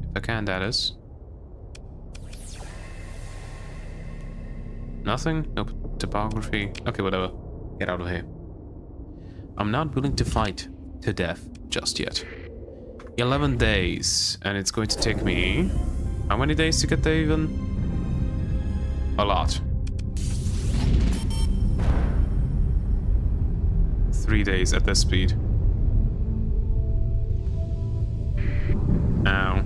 If I can, that is. Nothing? Nope. Topography. Okay, whatever. Get out of here. I'm not willing to fight to death just yet. 11 days. And it's going to take me... How many days to get there even? A lot. 3 days at this speed. Ow.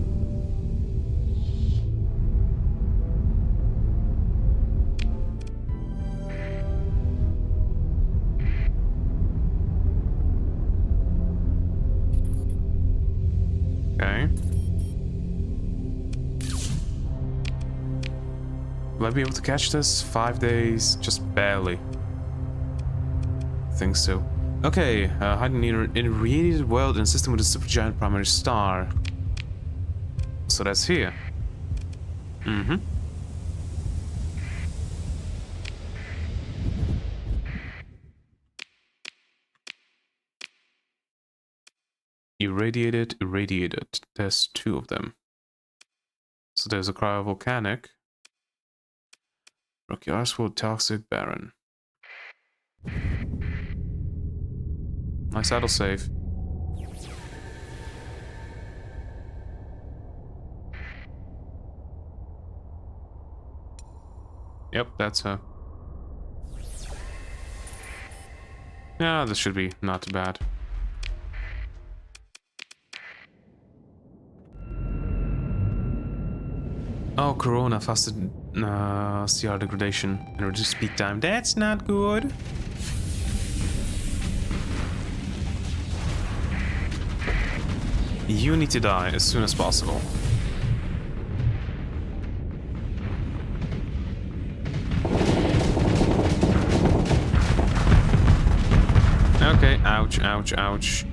Okay. Will I be able to catch this? 5 days? Just barely. I think so. Okay, hiding in a radiated world in a system with a supergiant primary star. So that's here. Irradiated, irradiated. There's 2 of them. So there's a cryovolcanic. Rocky Arswood, toxic, barren. Nice autosave. Yep, that's her. Yeah, this should be not too bad. Oh, Corona faster CR degradation and reduced peak time. That's not good. You need to die as soon as possible. Okay, ouch, ouch, ouch.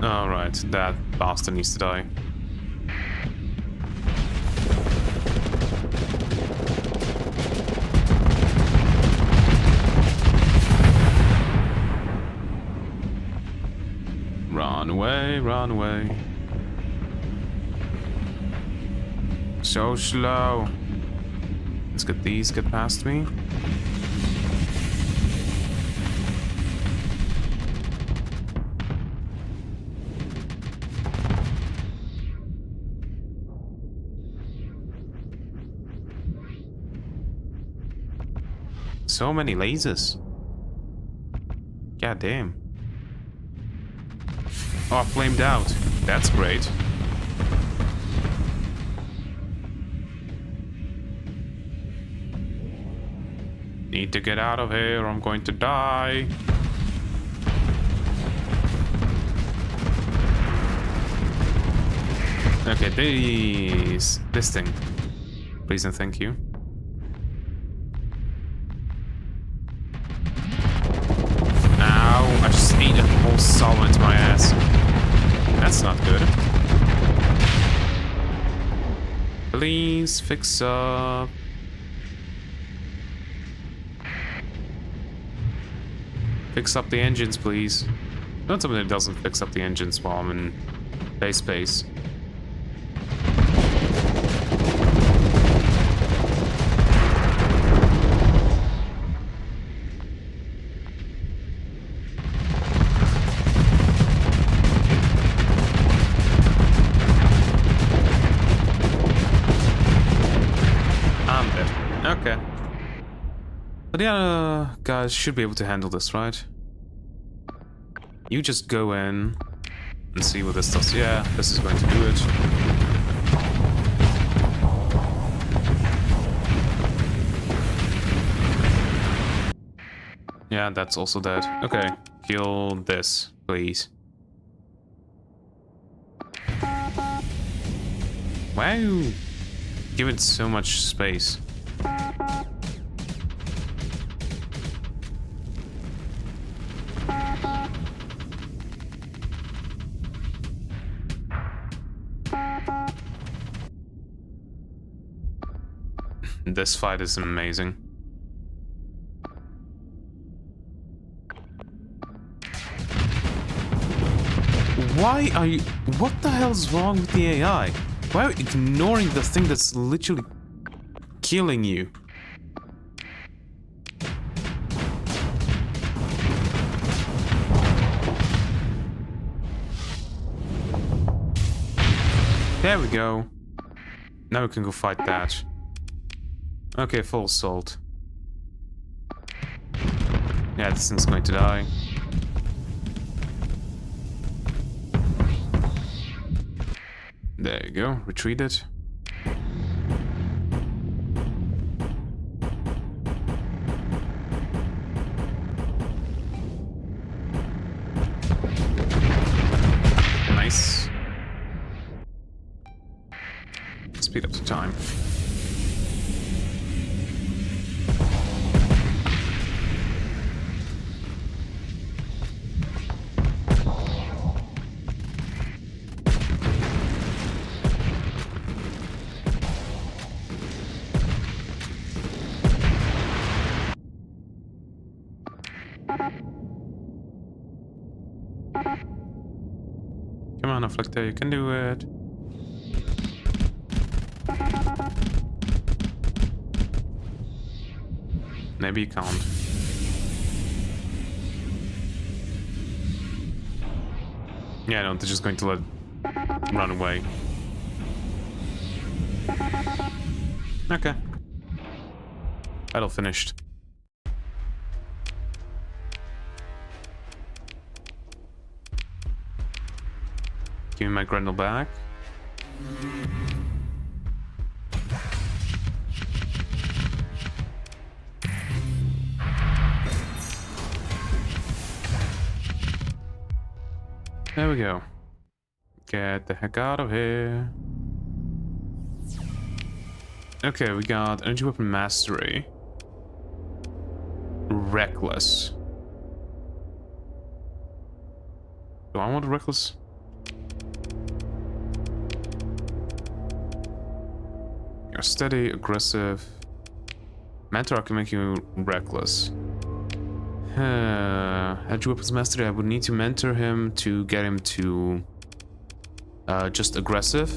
Alright, that bastard needs to die. Run away, run away. So slow. Let's get these, get past me. So many lasers. God damn. Oh, flamed out. That's great. Need to get out of here or I'm going to die. Okay, this thing. Please and thank you. Ow, I just ate a whole solid into my ass. That's not good. Please fix up. Fix up the engines, please. Not something that doesn't fix up the engines while I'm in base space. I'm dead. Okay. But the other guys should be able to handle this, right? You just go in and see what this does. Yeah, this is going to do it. Yeah, that's also dead. Okay, kill this, please. Wow! Give it so much space. This fight is amazing. Why are you... What the hell's wrong with the AI? Why are you ignoring the thing that's literally killing you? There we go. Now we can go fight that. Okay, full assault. Yeah, this thing's going to die. There you go, retreat it. Nice. Speed up the time. Come on, Afflictor, you can do it. Maybe you can't. Yeah, no, they're just going to let it run away. Okay. Battle finished. Give me my Grendel back. There we go. Get the heck out of here. Okay, we got Energy Weapon Mastery. Reckless. Do I want Reckless? You're steady, aggressive. Mentor can make you reckless. Energy Weapons Mastery, I would need to mentor him to get him to just aggressive.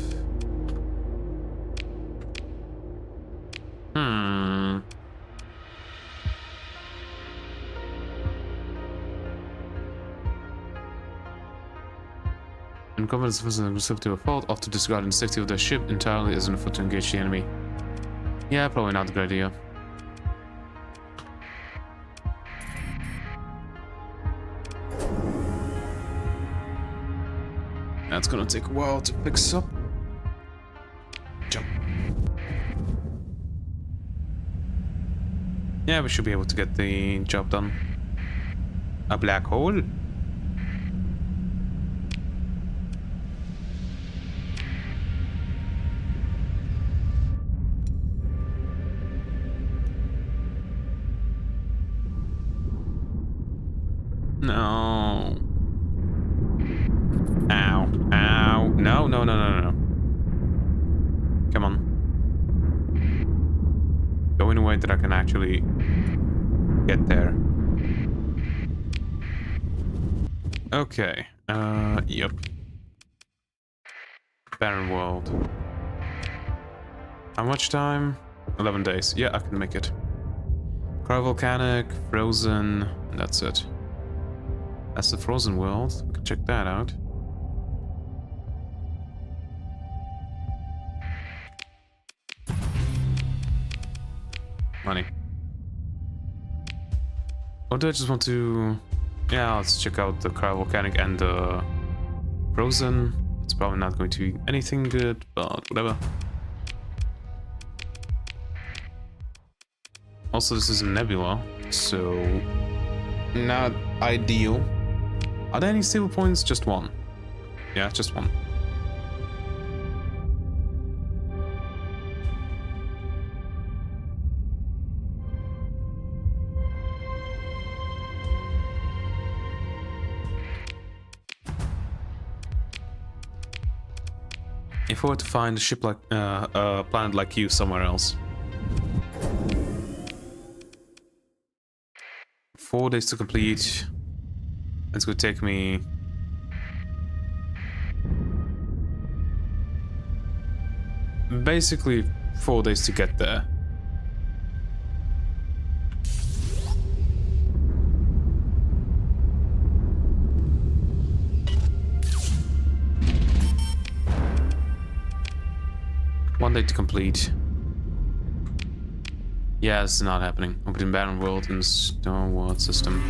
And confidence is aggressive to a fault, off to disregard the safety of their ship entirely as an effort to engage the enemy. Yeah, probably not a good idea. That's gonna take a while to fix up. Jump. Yeah, we should be able to get the job done. A black hole? No. Ow. Ow. No, no, no, no, no. Come on. Go in a way that I can actually get there. Okay. Yep. Barren world. How much time? 11 days. Yeah, I can make it. Cryovolcanic, frozen, and that's it. That's the frozen world. We can check that out. Money. Or do I just want to... Yeah, let's check out the cryovolcanic and the frozen. It's probably not going to be anything good, but whatever. Also, this is a nebula, so not ideal. Are there any stable points? Just one. Yeah, just one. If I were to find a ship like a planet like you somewhere else. 4 days to complete. It's gonna take me basically 4 days to get there. One day to complete. Yeah, it's not happening. Opening Barren World in the Stonewall system.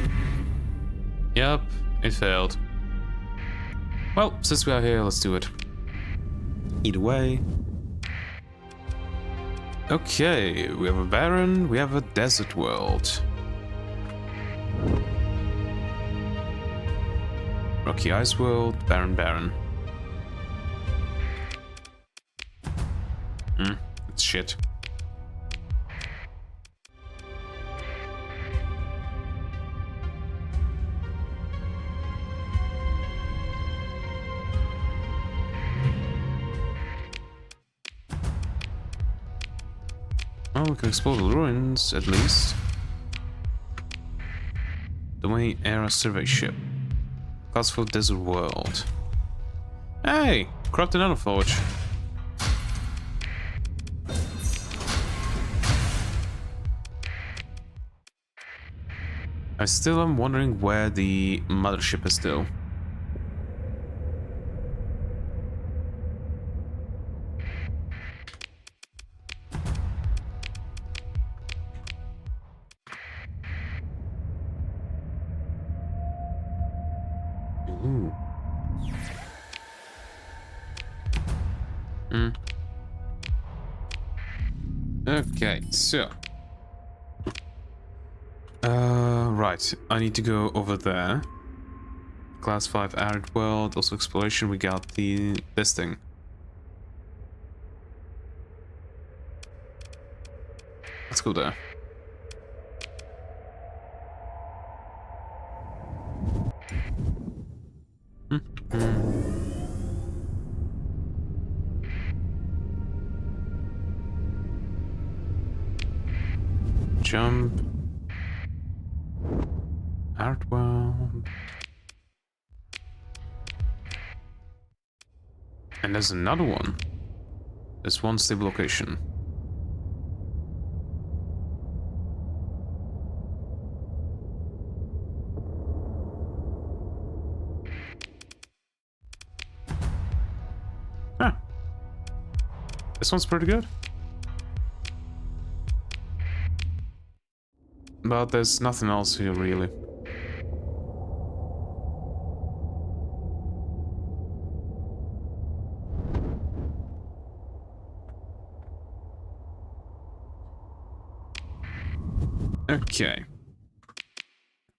Yep, it failed. Well, since we are here, let's do it. Either way. Okay, we have a Barren, we have a Desert World. Rocky Ice World, Barren. It's shit. Oh, we can explore the ruins, at least. Domain Era Survey Ship. Class for Desert World. Hey! Corrupted Nanoforge. I still am wondering where the mothership is though. Ooh. Okay, so. Right. I need to go over there. Class 5 Arid World, also exploration. We got this thing. Let's go there. Jump. Art World. And there's another one. There's one stable location. Ah. This one's pretty good. But there's nothing else here, really. Okay.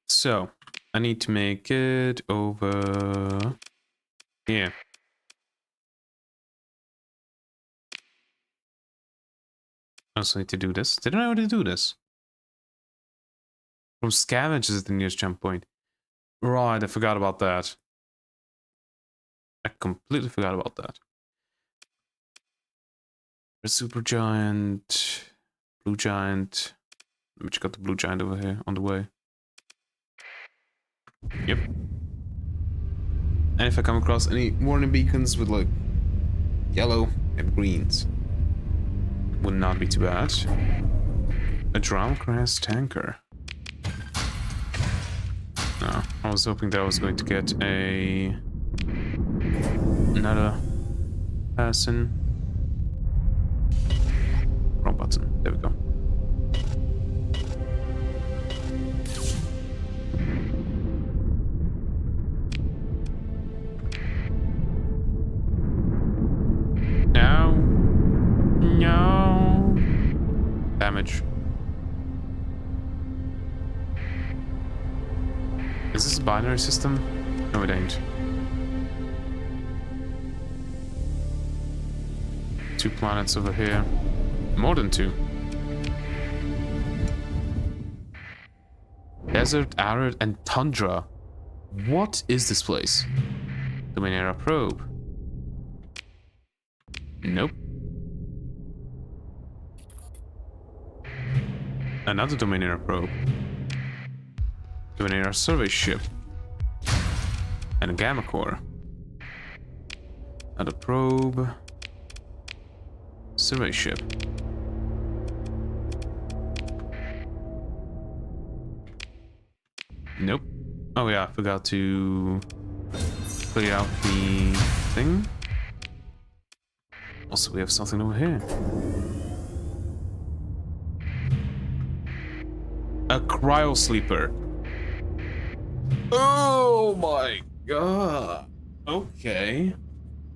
So, I need to make it over here. I also need to do this. Didn't I already do this? From scavenge is the nearest jump point. Right, I forgot about that. I completely forgot about that. Red super giant, blue giant. We just got the blue giant over here on the way. Yep. And if I come across any warning beacons with like yellow and greens, would not be too bad. A Drowngrass tanker. No, I was hoping that I was going to get another person. Wrong button. There we go. No. No. Damage. Is this a binary system? No, it ain't. 2 planets over here. More than 2. Desert, arid, and tundra. What is this place? Domain era probe. Nope. Another domain era probe. Domain era survey ship. And a gamma core. Another probe. Survey ship. Nope. Oh yeah, I forgot to clear out the thing. Also, we have something over here. A cryo sleeper. Oh my god. Okay.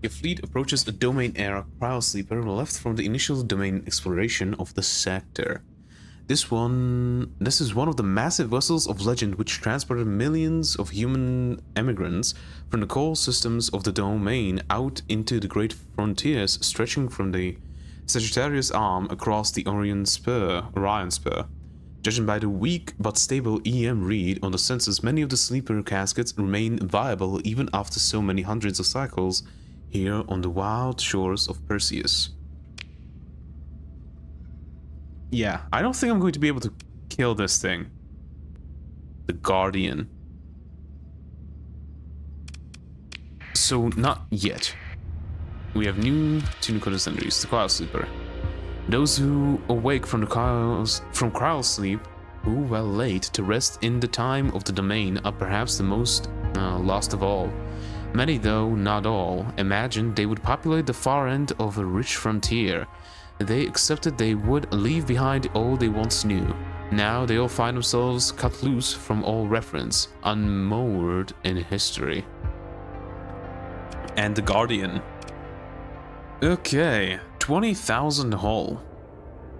Your fleet approaches a domain era cryo sleeper left from the initial domain exploration of the sector. This is one of the massive vessels of legend which transported millions of human emigrants from the core systems of the domain out into the great frontiers stretching from the Sagittarius Arm across the Orion Spur. Judging by the weak but stable EM read on the sensors, many of the sleeper caskets remain viable even after so many hundreds of cycles here on the wild shores of Perseus. Yeah, I don't think I'm going to be able to kill this thing. The Guardian. So, not yet. We have two new contenders, the Cryo Sleeper. Those who awake from cryo sleep, who well late to rest in the time of the domain, are perhaps the most lost of all. Many, though not all, imagined they would populate the far end of a rich frontier. They accepted they would leave behind all they once knew. Now they all find themselves cut loose from all reference, unmoored in history. And the Guardian. Okay, 20,000 hull.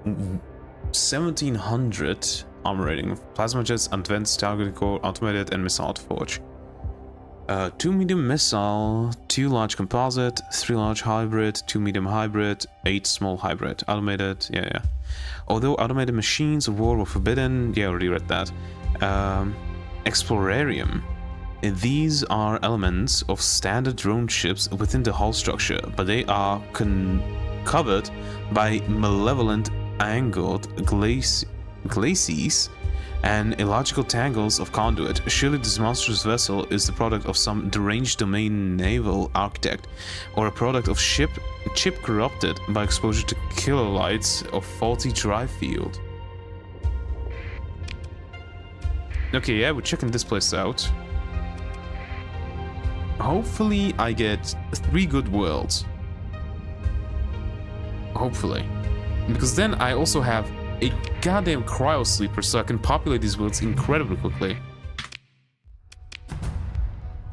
1,700 armor rating. Plasma jets, advanced targeting core, automated and missile forge. 2 medium missile, 2 large composite, 3 large hybrid, 2 medium hybrid, 8 small hybrid. Automated, yeah. Although automated machines of war were forbidden, yeah, I already read that. Explorarium. These are elements of standard drone ships within the hull structure, but they are covered by malevolent angled glacis and illogical tangles of conduit. Surely this monstrous vessel is the product of some deranged domain naval architect, or a product of chip corrupted by exposure to kilolights of faulty drive field. Okay, yeah, we're checking this place out. Hopefully I get 3 good worlds. Hopefully. Because then I also have a goddamn cryo sleeper, so I can populate these worlds incredibly quickly.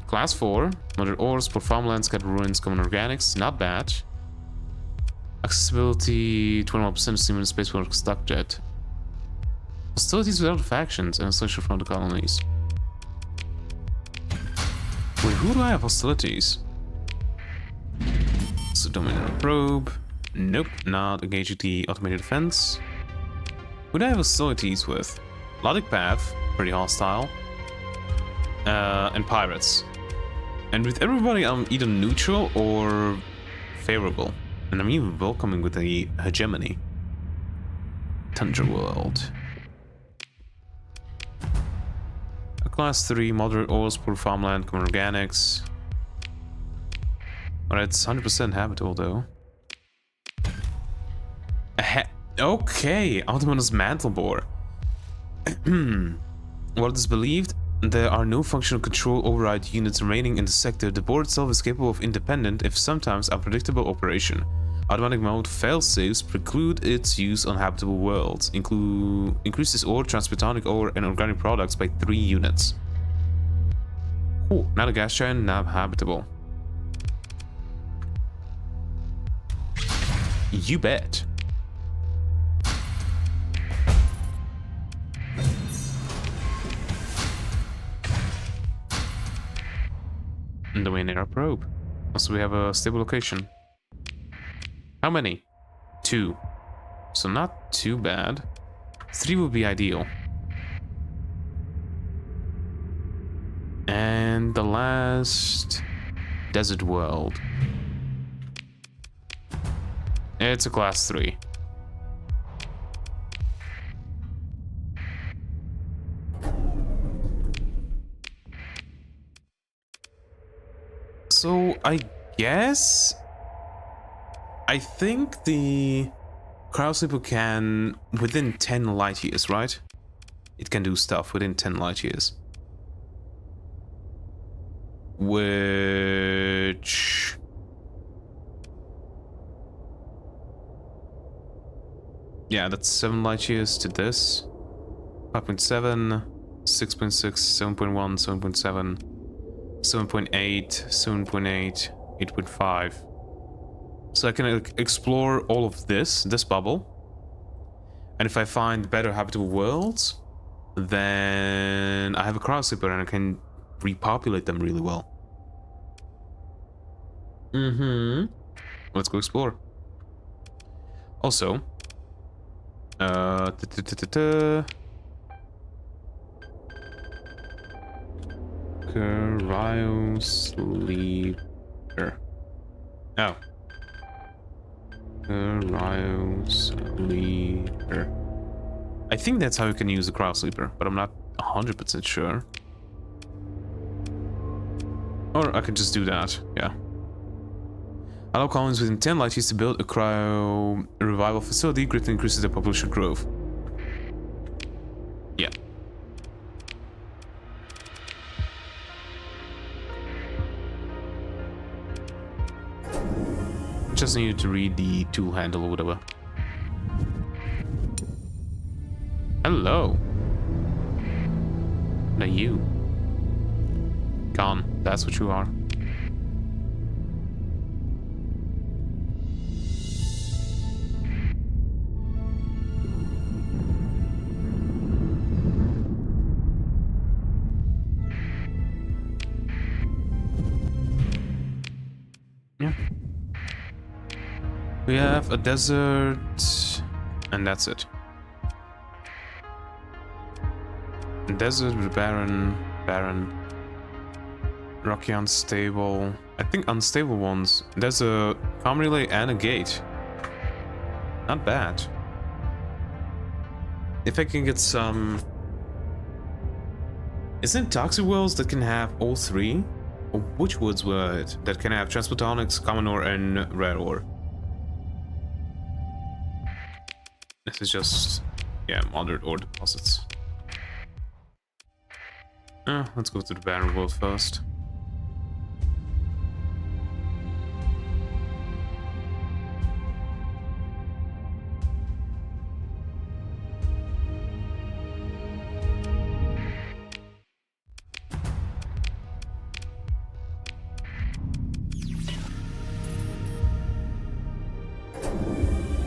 Class 4, Mother ores, port farmlands, scattered ruins, common organics, not bad. Accessibility, 21% seaman spaceport stock jet. Hostilities without factions and social from the colonies. Wait, who do I have hostilities? So Dominator probe. Nope, not engaging the automated defense. Who do I have hostilities with? Logic Path, pretty hostile. and pirates. And with everybody, I'm either neutral or favorable. And I'm even welcoming with a hegemony. Tundra World. A class 3, moderate oils, poor farmland, common organics. Alright, it's 100% habitable though. Okay, Autonomous Mantle Bore. What is believed? There are no functional control override units remaining in the sector. The board itself is capable of independent, if sometimes unpredictable, operation. Automatic mode failsafes preclude its use on habitable worlds. Increases ore, transplatonic ore, and organic products by 3 units. Oh, not a gas giant, now habitable. You bet. Domain era probe. Also, we have a stable location. How many? 2. So not too bad. 3 would be ideal. And the last... Desert World. It's a class 3. So, I guess... I think the Cryo Sleeper can... within 10 light years, right? It can do stuff within 10 light years. Which... yeah, that's 7 light years to this. 5.7, 6.6, 7.1, 7.7, 7.8, 7.8, 8.5. So I can explore all of this bubble. And if I find better habitable worlds, then I have a Cryo Sleeper and I can repopulate them really well. Let's go explore. Also, Cryo Sleeper. Oh. Cryo Sleeper. I think that's how you can use the Cryo Sleeper, but I'm not 100% sure. Or I could just do that, yeah. Allow colonies within 10 light years to build a cryo revival facility, greatly increases their population growth. Yeah. Just needed to read the tool handle or whatever. Hello. Now you. Gone. That's what you are. Yeah. We have a desert, and that's it. Desert with barren, rocky, unstable. I think unstable ones. There's a farm relay and a gate. Not bad. If I can get some... Isn't Toxic Wells that can have all 3? Or which woods were it that can have Transplutonics, Common Ore, and Rare Ore? This is just, yeah, moderate ore deposits. Let's go to the barren world first.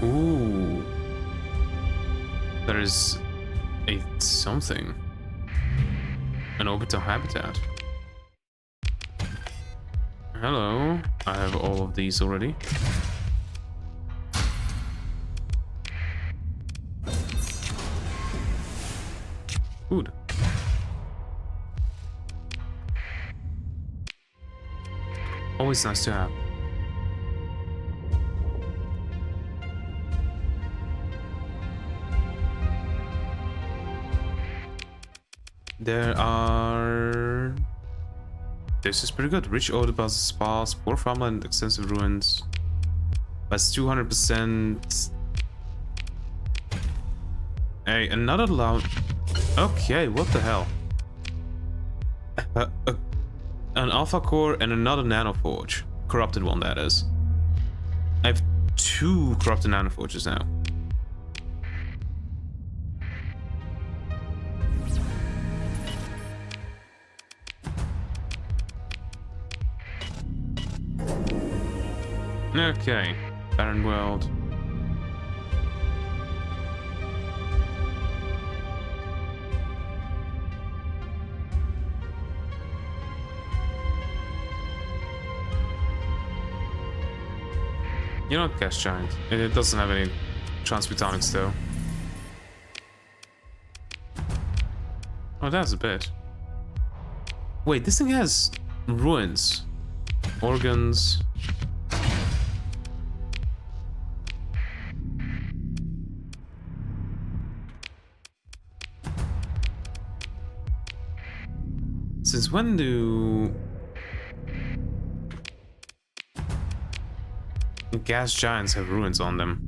Ooh. There is a something. An orbital habitat. Hello. I have all of these already. Food. Always nice to have. There are... This is pretty good. Rich ore deposits, spas, poor farmland, extensive ruins. That's 200%. Hey, another loud... Okay, what the hell? An alpha core and another nanoforge. Corrupted one, that is. I have 2 corrupted nanoforges now. Okay, barren world. You know what, gas giant. It doesn't have any transmutonics though. Oh, that's a bit. Wait, this thing has ruins, organs. Since when do gas giants have ruins on them?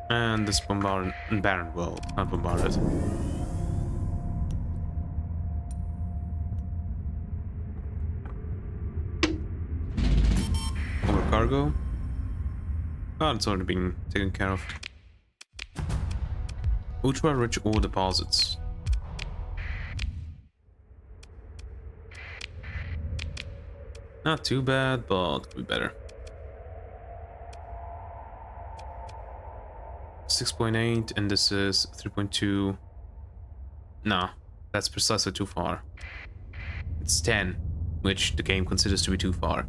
And this bombarded barren world, not bombarded. Overcargo. Oh, it's already been taken care of. Ultra rich ore deposits. Not too bad, but could be better. 6.8 and this is 3.2. Nah, that's precisely too far. It's 10, which the game considers to be too far.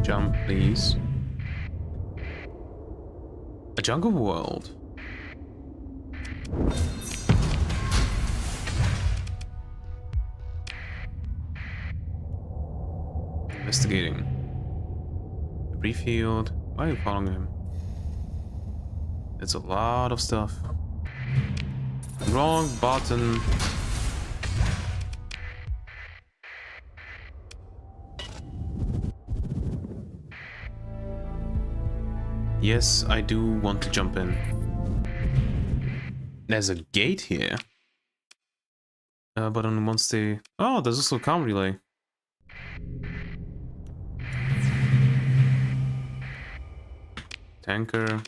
Jump, please. A jungle world. Investigating. Debris field. Why are you following him? It's a lot of stuff. Wrong button. Yes, I do want to jump in. There's a gate here. But on once they... Oh, there's also a comm relay. Tanker.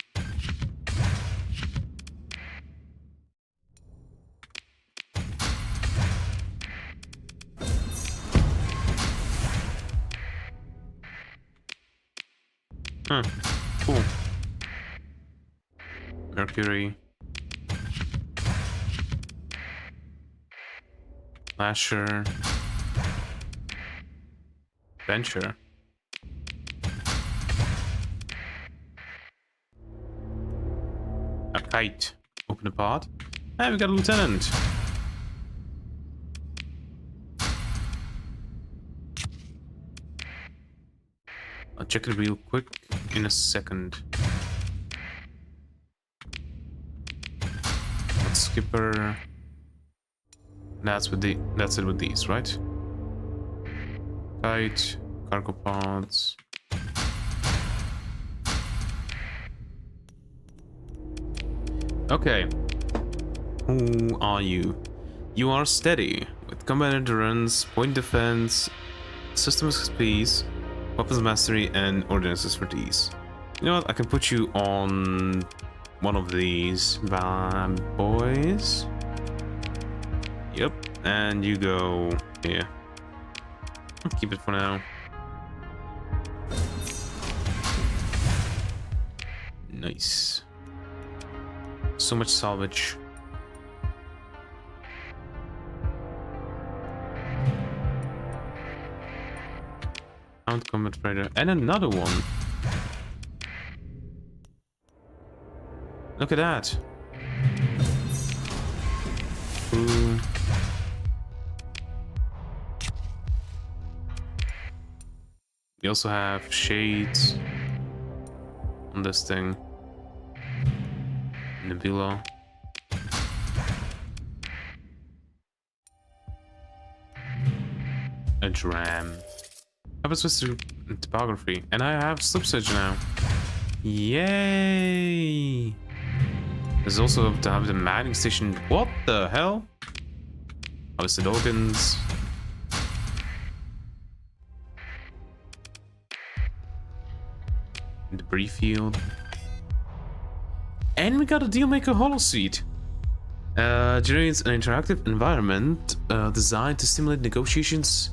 Huh, cool. Mercury. Lasher. Venture. A kite. Open the pod. Hey, we got a lieutenant. I'll check it real quick in a second. Skipper. That's it with these, right? Kite, cargo pods. Okay. Who are you? You are steady with combat endurance, point defense, system expertise, weapons mastery, and ordnance expertise. You know what? I can put you on one of these bad boys. Yep, and you go here. I'll keep it for now. Nice. So much salvage. Armed combat fighter. And another one. Look at that. Ooh. We also have shades on this thing. Nebula. A dram. I have a switch to topography, and I have slip switch now. Yay! There's also to have the mining station. What the hell? Harvested organs. Debris field. And we got a Dealmaker holosuite. Generates an interactive environment designed to simulate negotiations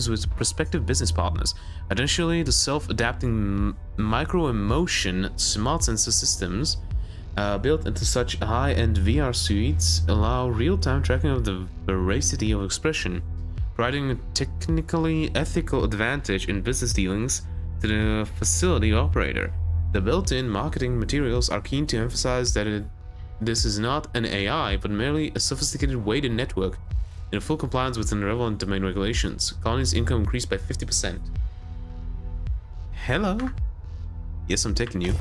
with prospective business partners. Additionally, the self-adapting micro-emotion smart sensor systems built into such high-end VR suites allow real-time tracking of the veracity of expression, providing a technically ethical advantage in business dealings to the facility operator. The built-in marketing materials are keen to emphasize that this is not an AI, but merely a sophisticated weighted network in full compliance with the relevant domain regulations. Colony's income increased by 50%. Hello? Yes, I'm taking you.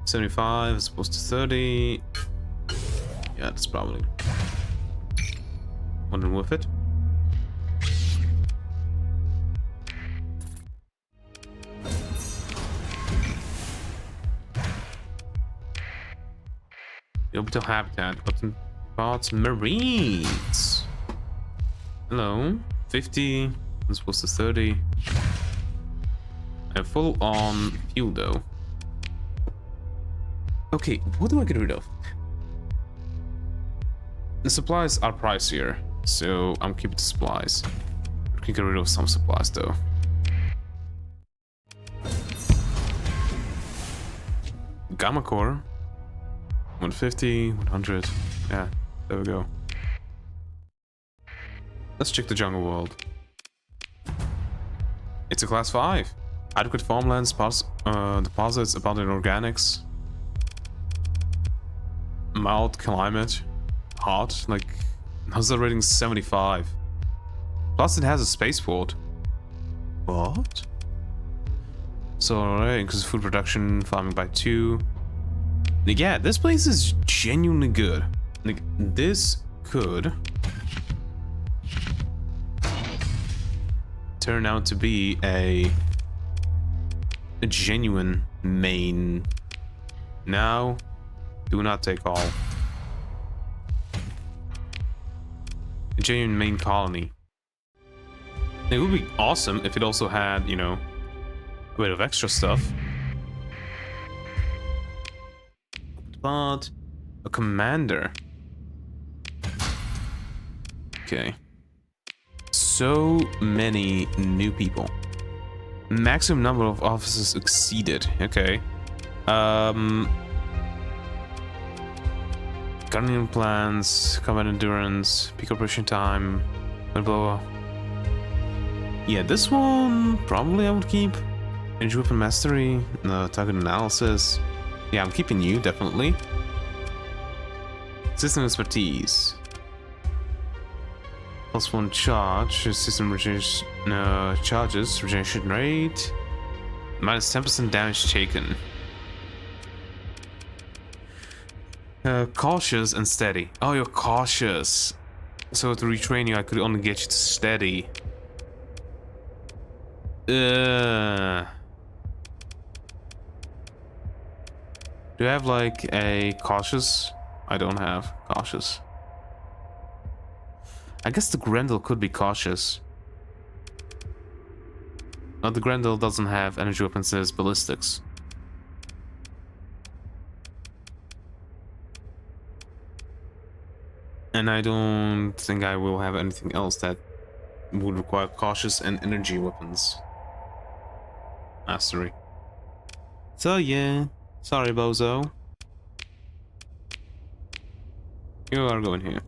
75 as opposed to 30. Yeah, that's probably wondering worth it. The orbital habitat, button parts, marines. Hello, 50 as opposed to 30. I have full on fuel though. Okay, what do I get rid of? The supplies are pricier, so I'm keeping the supplies. I can get rid of some supplies though. Gamma core. 150, 100. Yeah, there we go. Let's check the jungle world. It's a class 5. Adequate farmlands, deposits, abundant organics. Mild climate. Hot, like, how's the rating 75? Plus it has a spaceport. What? So, increases food production, farming by 2. Like, yeah, this place is genuinely good. Like, this could turn out to be a genuine main. Now, do not take all. A genuine main colony. It would be awesome if it also had, you know, a bit of extra stuff. But a commander. Okay. So many new people. Maximum number of officers exceeded. Okay. Gunning plans, combat endurance, peak operation time, blah blah. Yeah, this one probably I would keep. Energy weapon mastery, target analysis. Yeah, I'm keeping you, definitely. System expertise. +1 charge. System reduce charges. Regeneration rate. -10% damage taken. Cautious and steady. Oh, you're cautious. So to retrain you, I could only get you to steady. Do I have like a cautious? I don't have cautious. I guess the Grendel could be cautious. No, the Grendel doesn't have energy weapons, it has ballistics. And I don't think I will have anything else that would require cautious and energy weapons. Mastery. So yeah. Sorry, bozo. You are going here.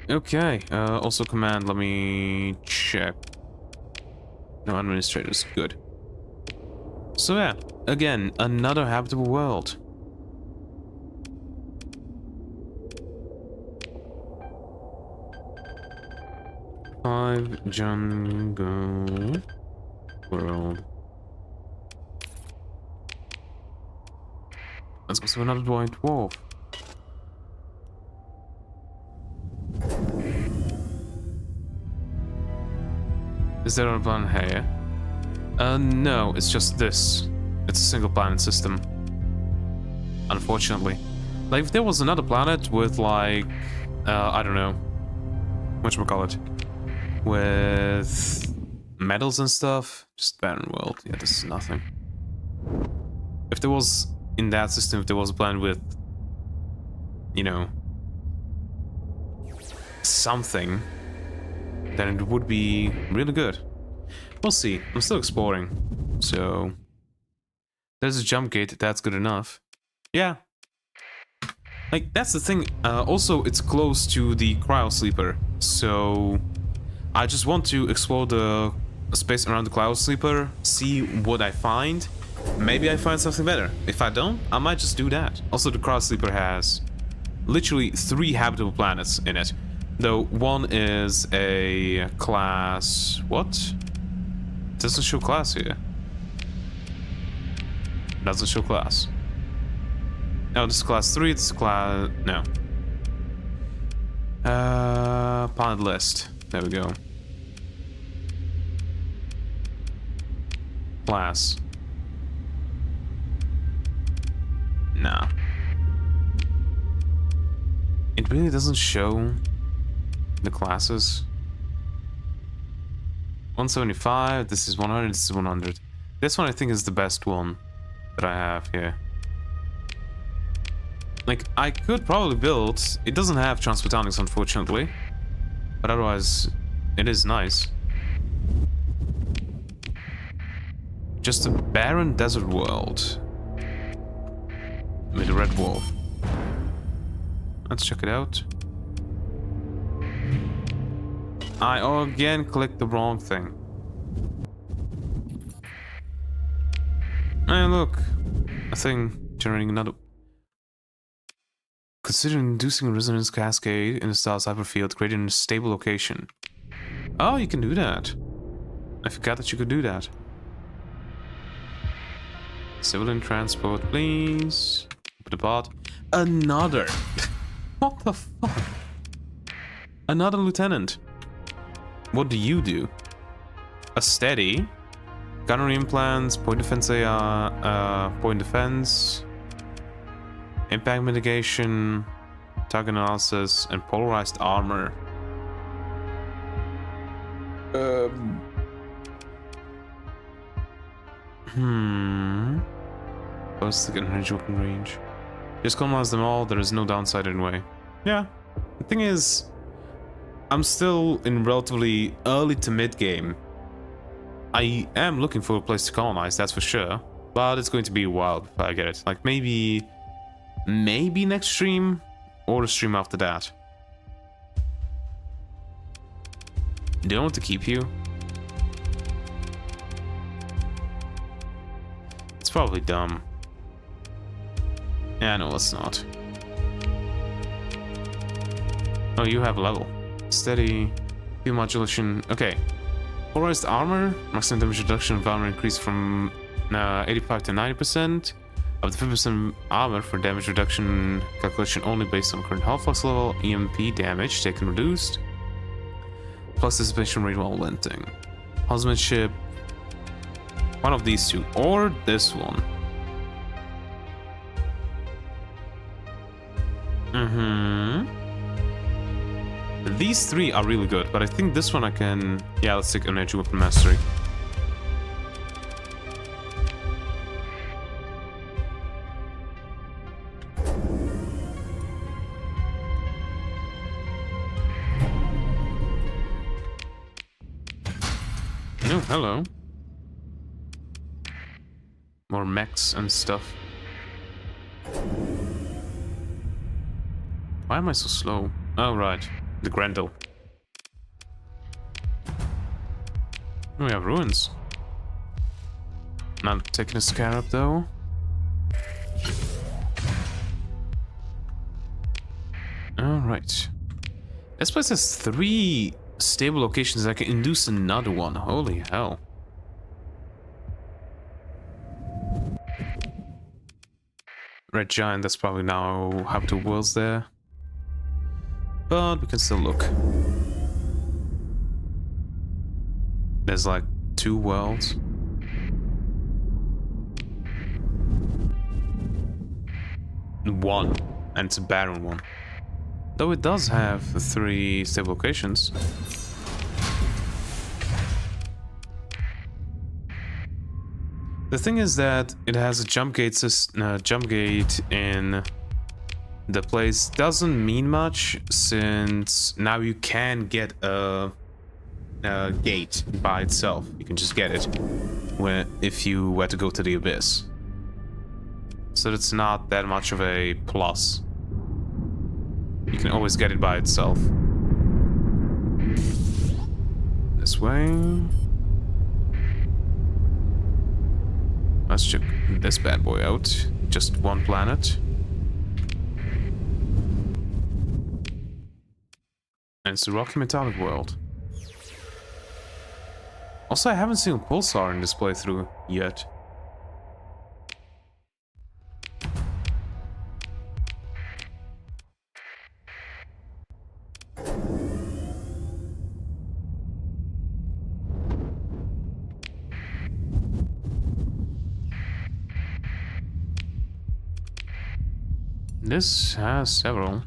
Okay, also command, let me check. No administrators, good. So yeah, again, another habitable world. Five jungle world. Let's go to another white dwarf. Is there a planet here? No, it's just this. It's a single planet system. Unfortunately. Like, if there was another planet with, like, I don't know. Whatchamacallit? With metals and stuff. Just barren world. Yeah, this is nothing. If there was, in that system, if there was a planet with, you know, something, then it would be really good. We'll see. I'm still exploring. So, there's a jump gate. That's good enough. Yeah. Like, that's the thing. Also, it's close to the cryo sleeper. So, I just want to explore the space around the cryo sleeper, see what I find. Maybe I find something better. If I don't, I might just do that. Also, the cryo sleeper has literally 3 habitable planets in it. Though one is a class... What? It doesn't show class here. Doesn't show class. Oh, this is class 3, this is class... No. Planet list. There we go. Class. Nah. It really doesn't show the classes. 175, this is 100, this is 100. This one I think is the best one that I have here. Like, I could probably build... It doesn't have transphotonics, unfortunately. But otherwise, it is nice. Just a barren desert world. With a red wolf. Let's check it out. I again clicked the wrong thing. And look, a thing generating another. Consider inducing a resonance cascade in the star's hyperfield, creating a stable location. Oh, you can do that. I forgot that you could do that. Civilian transport, please. Put the bot. Another. What the fuck? Another lieutenant. What do you do? A steady. Gunnery implants, point defense AR, point defense. Impact mitigation, target analysis, and polarized armor. Ballistic energy weapon range. Just colonize them all, there is no downside anyway. Yeah. The thing is, I'm still in relatively early to mid game. I am looking for a place to colonize, that's for sure. But it's going to be a while before I get it. Like maybe next stream or the stream after that. Do I want to keep you? It's probably dumb. Yeah, no, it's not. Oh, you have level. Steady. Field modulation. Okay. Polarized armor. Maximum damage reduction of armor increased from 85 to 90%. Up to 50% armor for damage reduction calculation only based on current health flux level. EMP damage taken reduced. Plus dissipation rate while venting. Husbandship. One of these two. Or this one. These 3 are really good, but I think this one I can... Yeah, let's take energy weapon mastery. Oh, hello. More mechs and stuff. Why am I so slow? Oh, right. The Grendel. We have ruins. Not taking a scarab though. Alright. This place has 3 stable locations. I can induce another one. Holy hell. Red Giant, that's probably now have 2 worlds there. But we can still look. There's like 2 worlds. One, and it's a barren one. Though it does have 3 stable locations. The thing is that it has a jump gate in the place. Doesn't mean much, since now you can get a gate by itself. You can just get it if you were to go to the Abyss. So it's not that much of a plus. You can always get it by itself. This way. Let's check this bad boy out. Just 1 planet. And it's the Rocky Metallic world. Also, I haven't seen a pulsar in this playthrough yet. This has several.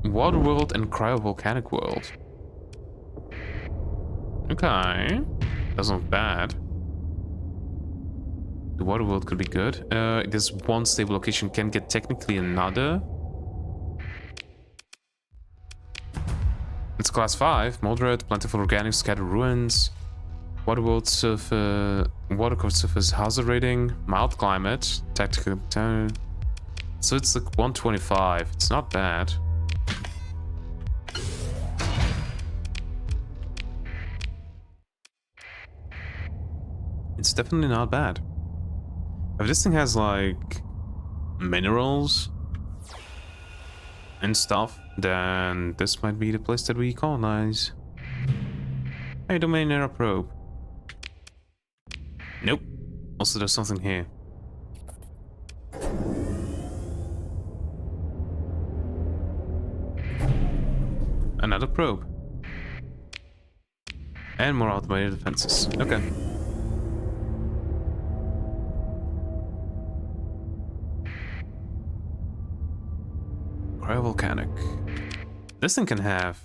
Water world and cryovolcanic world. Okay. Doesn't look bad. The water world could be good. This 1 stable location can get technically another. It's class 5. Moderate, plentiful organic, scattered ruins. Water world surface, water cover surface hazard rating, mild climate, tactical turn. So it's like 125. It's not bad. It's definitely not bad. If this thing has like minerals and stuff, then this might be the place that we colonize. Hey, domain era probe. Nope. Also, there's something here. Another probe. And more automated defenses. Okay. Cryovolcanic. This thing can have...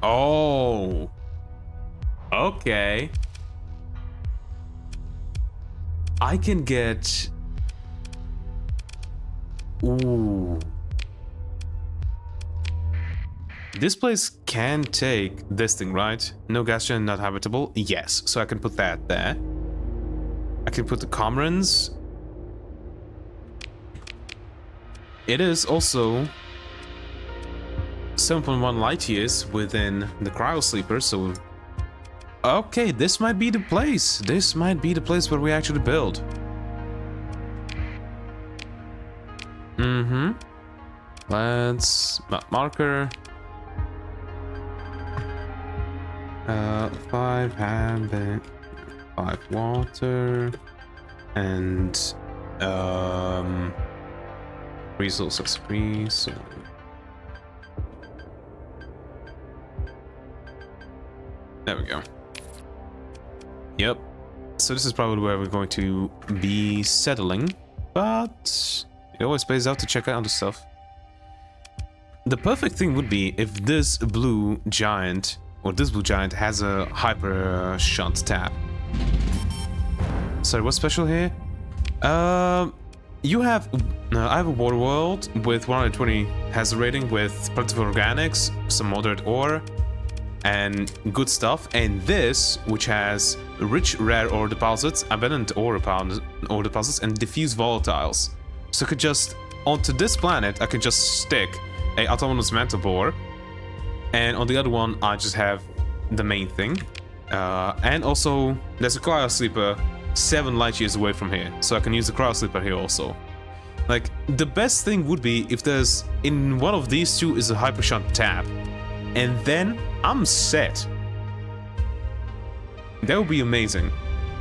Oh! Okay. I can get... Ooh. This place can take this thing, right? No gas gen, not habitable. Yes, so I can put that there. I can put the Comrans. It is also 7.1 light years within the Cryo Sleeper, so... Okay, this might be the place. This might be the place where we actually build. Mm-hmm. Let's... marker. 5 habit, 5 water, and resource XP, so... There we go. Yep. So this is probably where we're going to be settling, but it always pays out to check out the stuff. The perfect thing would be if this blue giant, or this blue giant, has a hyper shunt tab. Sorry, what's special here? You have... I have a water world with 120 hazard rating with plentiful organics, some moderate ore, and good stuff, and this, which has rich rare ore deposits, abundant ore deposits, and diffuse volatiles. So I could just onto this planet, I can just stick a autonomous Manticore, and on the other one, I just have the main thing. And also, there's a Cryo Sleeper 7 light years away from here, so I can use the Cryo Sleeper here also. Like, the best thing would be if there's, in one of these two is a Hyper Shunt tab, and then I'm set. That would be amazing.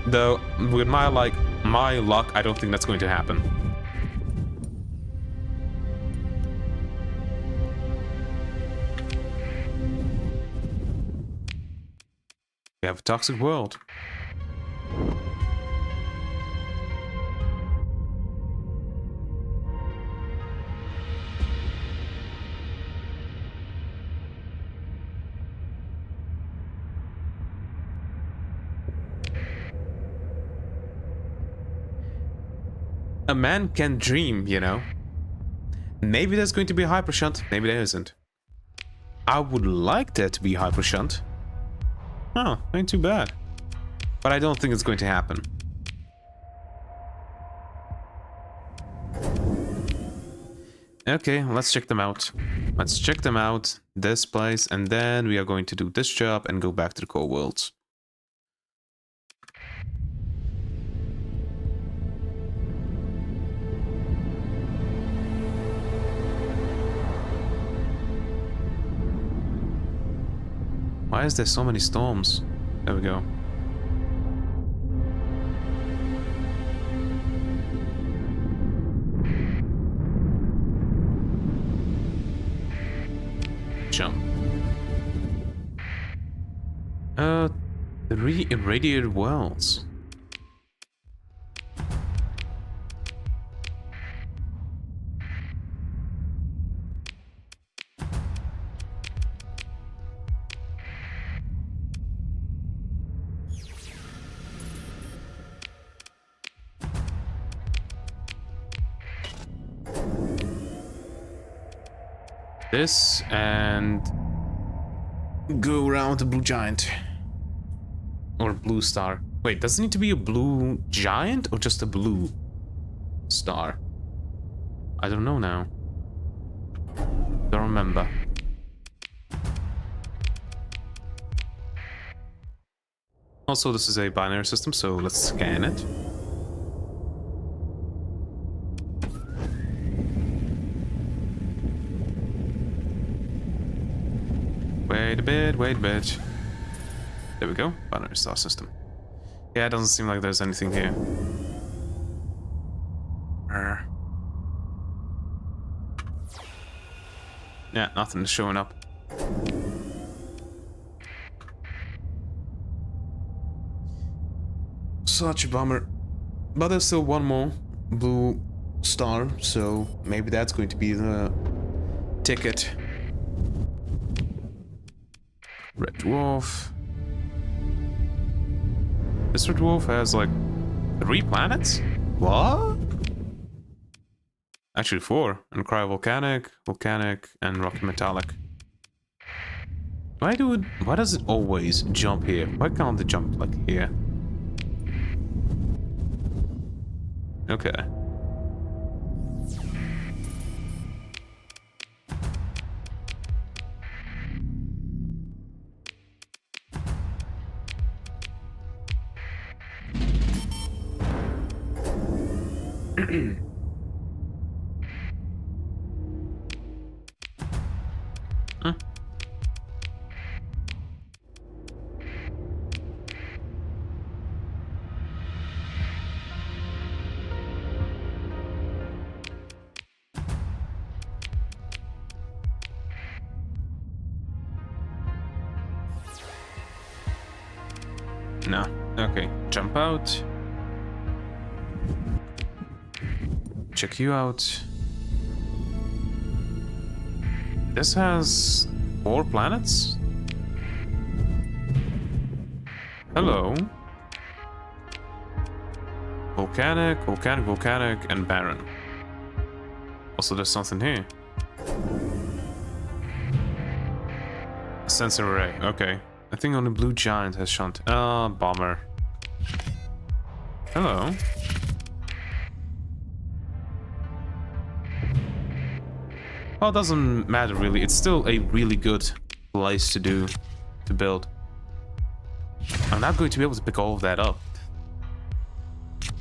Though, with my luck, I don't think that's going to happen. We have a toxic world. A man can dream, you know. Maybe there's going to be a Hyper Shunt, maybe there isn't. I would like there to be Hyper Shunt. Oh, ain't too bad. But I don't think it's going to happen. Okay, let's check them out. Let's check them out, this place, and then we are going to do this job and go back to the core worlds. Why is there so many storms? There we go. Jump. 3 irradiated wells. This and go around the blue giant or blue star. Wait, does it need to be a blue giant or just a blue star? I don't know now. Don't remember. Also, this is a binary system, so let's scan it. Wait a bit. There we go, binary star system. Yeah, it doesn't seem like there's anything here. Yeah, nothing is showing up. Such a bummer. But there's still one more blue star, so maybe that's going to be the ticket. Red Dwarf. This Red Dwarf has like 3 planets? What? Actually 4. And cryovolcanic, volcanic, and rocky metallic. Why does it always jump here? Why can't it jump like here? Okay. Huh? No. Okay. Jump out. Check you out. This has 4 planets? Hello. Volcanic, volcanic, volcanic, and barren. Also, there's something here. A sensor array, okay. I think only blue giant has shunt. Bomber. Hello. Well, it doesn't matter really. It's still a really good place to build. I'm not going to be able to pick all of that up,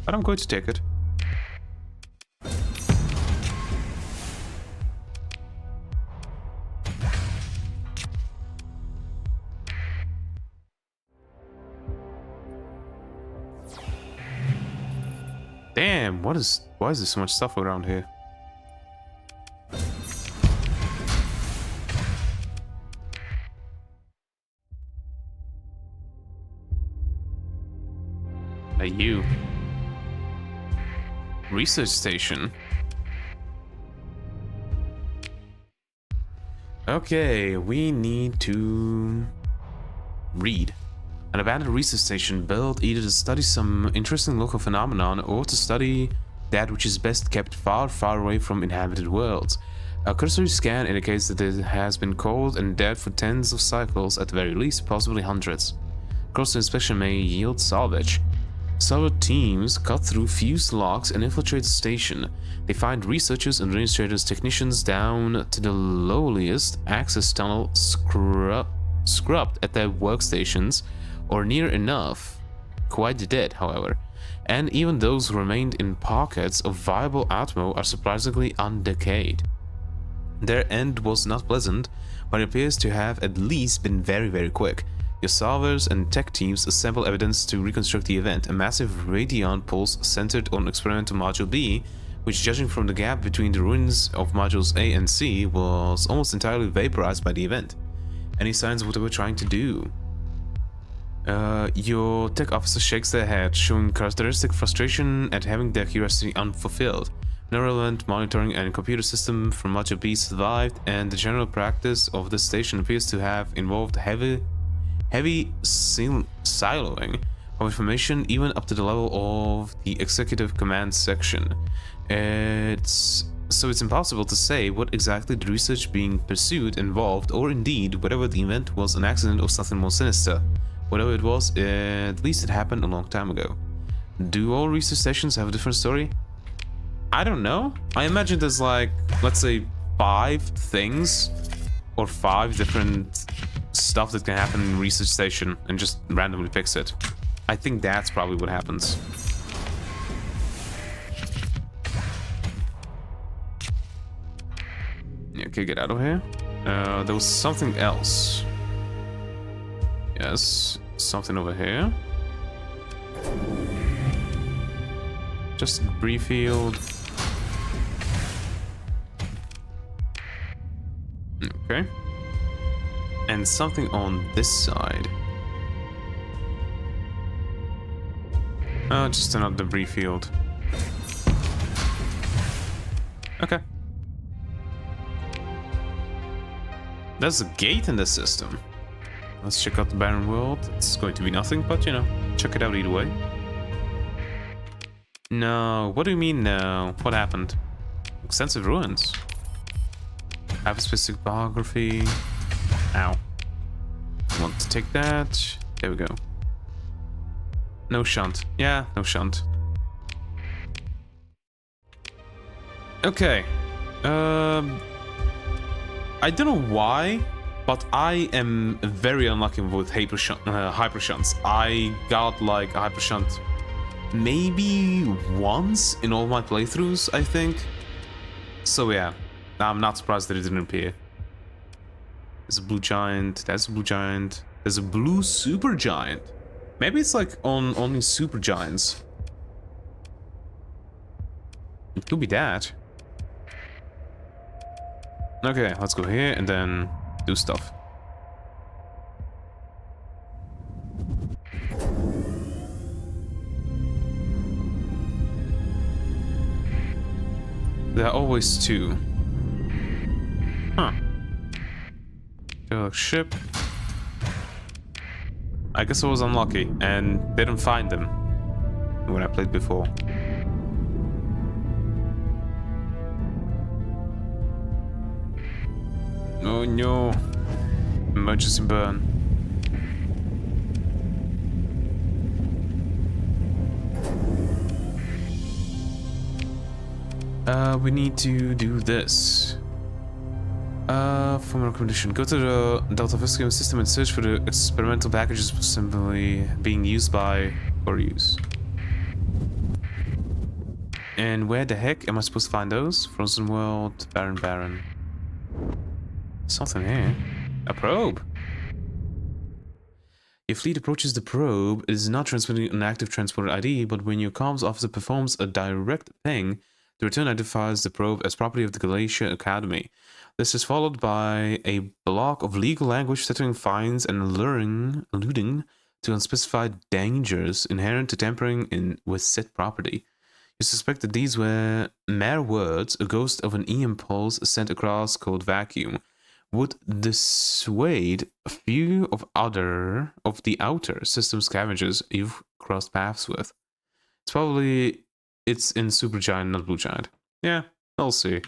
but I'm going to take it. Damn, why is there so much stuff around here? Hey, you. Research station. Okay, we need to read. An abandoned research station built either to study some interesting local phenomenon or to study that which is best kept far, far away from inhabited worlds. A cursory scan indicates that it has been cold and dead for tens of cycles at the very least, possibly hundreds. Closer inspection may yield salvage. Several teams cut through fused locks and infiltrate the station. They find researchers, administrators, technicians down to the lowliest access tunnel scrubbed at their workstations, or near enough. Quite dead, however. And even those who remained in pockets of viable atmo are surprisingly undecayed. Their end was not pleasant, but it appears to have at least been very, very quick. Your solvers and tech teams assemble evidence to reconstruct the event. A massive radion pulse centered on experimental module B, which, judging from the gap between the ruins of modules A and C, was almost entirely vaporized by the event. Any signs of what they were trying to do? Your tech officer shakes their head, showing characteristic frustration at having their curiosity unfulfilled. No relevant monitoring and computer system from Module B survived, and the general practice of the station appears to have involved heavy siloing of information, even up to the level of the executive command section. It's impossible to say what exactly the research being pursued involved, or indeed whether the event was an accident or something more sinister. Whatever it was, at least it happened a long time ago. Do all research stations have a different story? I don't know. I imagine there's like, let's say, 5 things or 5 different stuff that can happen in a research station and just randomly picks it. I think that's probably what happens. Okay, get out of here. There was something else. Yes, something over here. Just a debris field. Okay. And something on this side. Just another debris field. Okay. There's a gate in this system. Let's check out the barren world. It's going to be nothing, but you know, check it out either way. No, what do you mean no? What happened? Extensive ruins. Hyperspace biography. Ow. Want to take that? There we go. No shunt. Yeah, no shunt. Okay. I don't know why, but I am very unlucky with hyper shunts. I got like a hyper shunt maybe once in all my playthroughs, I think. So yeah, I'm not surprised that it didn't appear. There's a blue giant. That's a blue giant. There's a blue super giant. Maybe it's like on only super giants. It could be that. Okay, let's go here and then do stuff. There are always 2. Huh. Ship. I guess I was unlucky and didn't find them when I played before. Oh no. Emergency burn. We need to do this. For my recommendation, go to the Delta Viscum system and search for the experimental packages possibly being used by or use. And where the heck am I supposed to find those? Frozen World, Baron. Something here. A probe. Your fleet approaches the probe. It is not transmitting an active transporter ID, but when your comms officer performs a direct ping, the return identifies the probe as property of the Galatia Academy. This is followed by a block of legal language threatening fines and alluding to unspecified dangers inherent to tampering with said property. You suspect that these were mere words, a ghost of an e-impulse sent across cold vacuum. Would dissuade a few of the outer system scavengers you've crossed paths with. It's in Supergiant, not Blue Giant. Yeah, I'll see.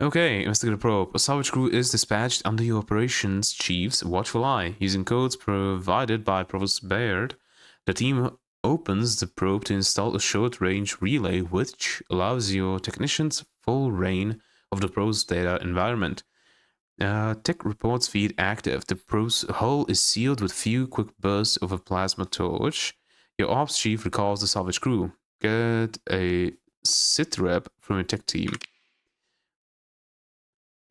Okay, investigate the probe. A salvage crew is dispatched under your operations chief's watchful eye. Using codes provided by Provost Baird, the team opens the probe to install a short-range relay which allows your technicians full reign of the probe's data environment. Tech reports feed active. The probe's hull is sealed with few quick bursts of a plasma torch. Your ops chief recalls the salvage crew. Get a sit rep from your tech team.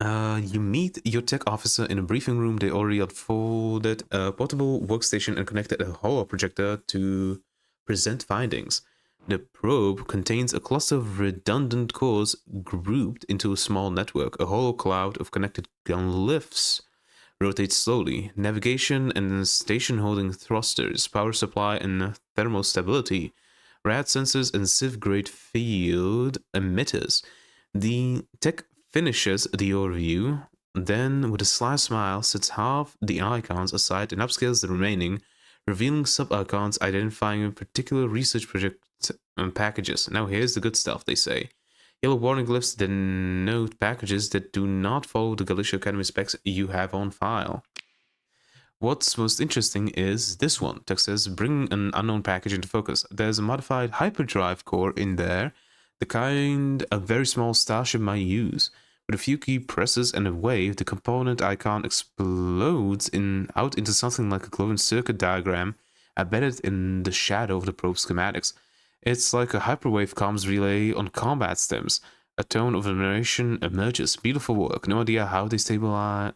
You meet your tech officer in a briefing room. They already unfolded a portable workstation and connected a holo projector to present findings. The probe contains a cluster of redundant cores grouped into a small network. A hollow cloud of connected gun lifts rotates slowly. Navigation and station-holding thrusters, power supply and thermostability, rad sensors and civ-grade field emitters. The tech finishes the overview, then with a sly smile sets half the icons aside and upscales the remaining, revealing sub-icons identifying a particular research project and packages. Now here's the good stuff, they say. Yellow warning glyphs denote packages that do not follow the Galatia Academy specs you have on file. What's most interesting is this one. Text says, bring an unknown package into focus. There's a modified hyperdrive core in there, the kind a very small starship might use. With a few key presses and a wave, the component icon explodes out into something like a glowing circuit diagram embedded in the shadow of the probe schematics. It's like a hyperwave comms relay on combat stems. A tone of admiration emerges. Beautiful work. No idea how they stabilize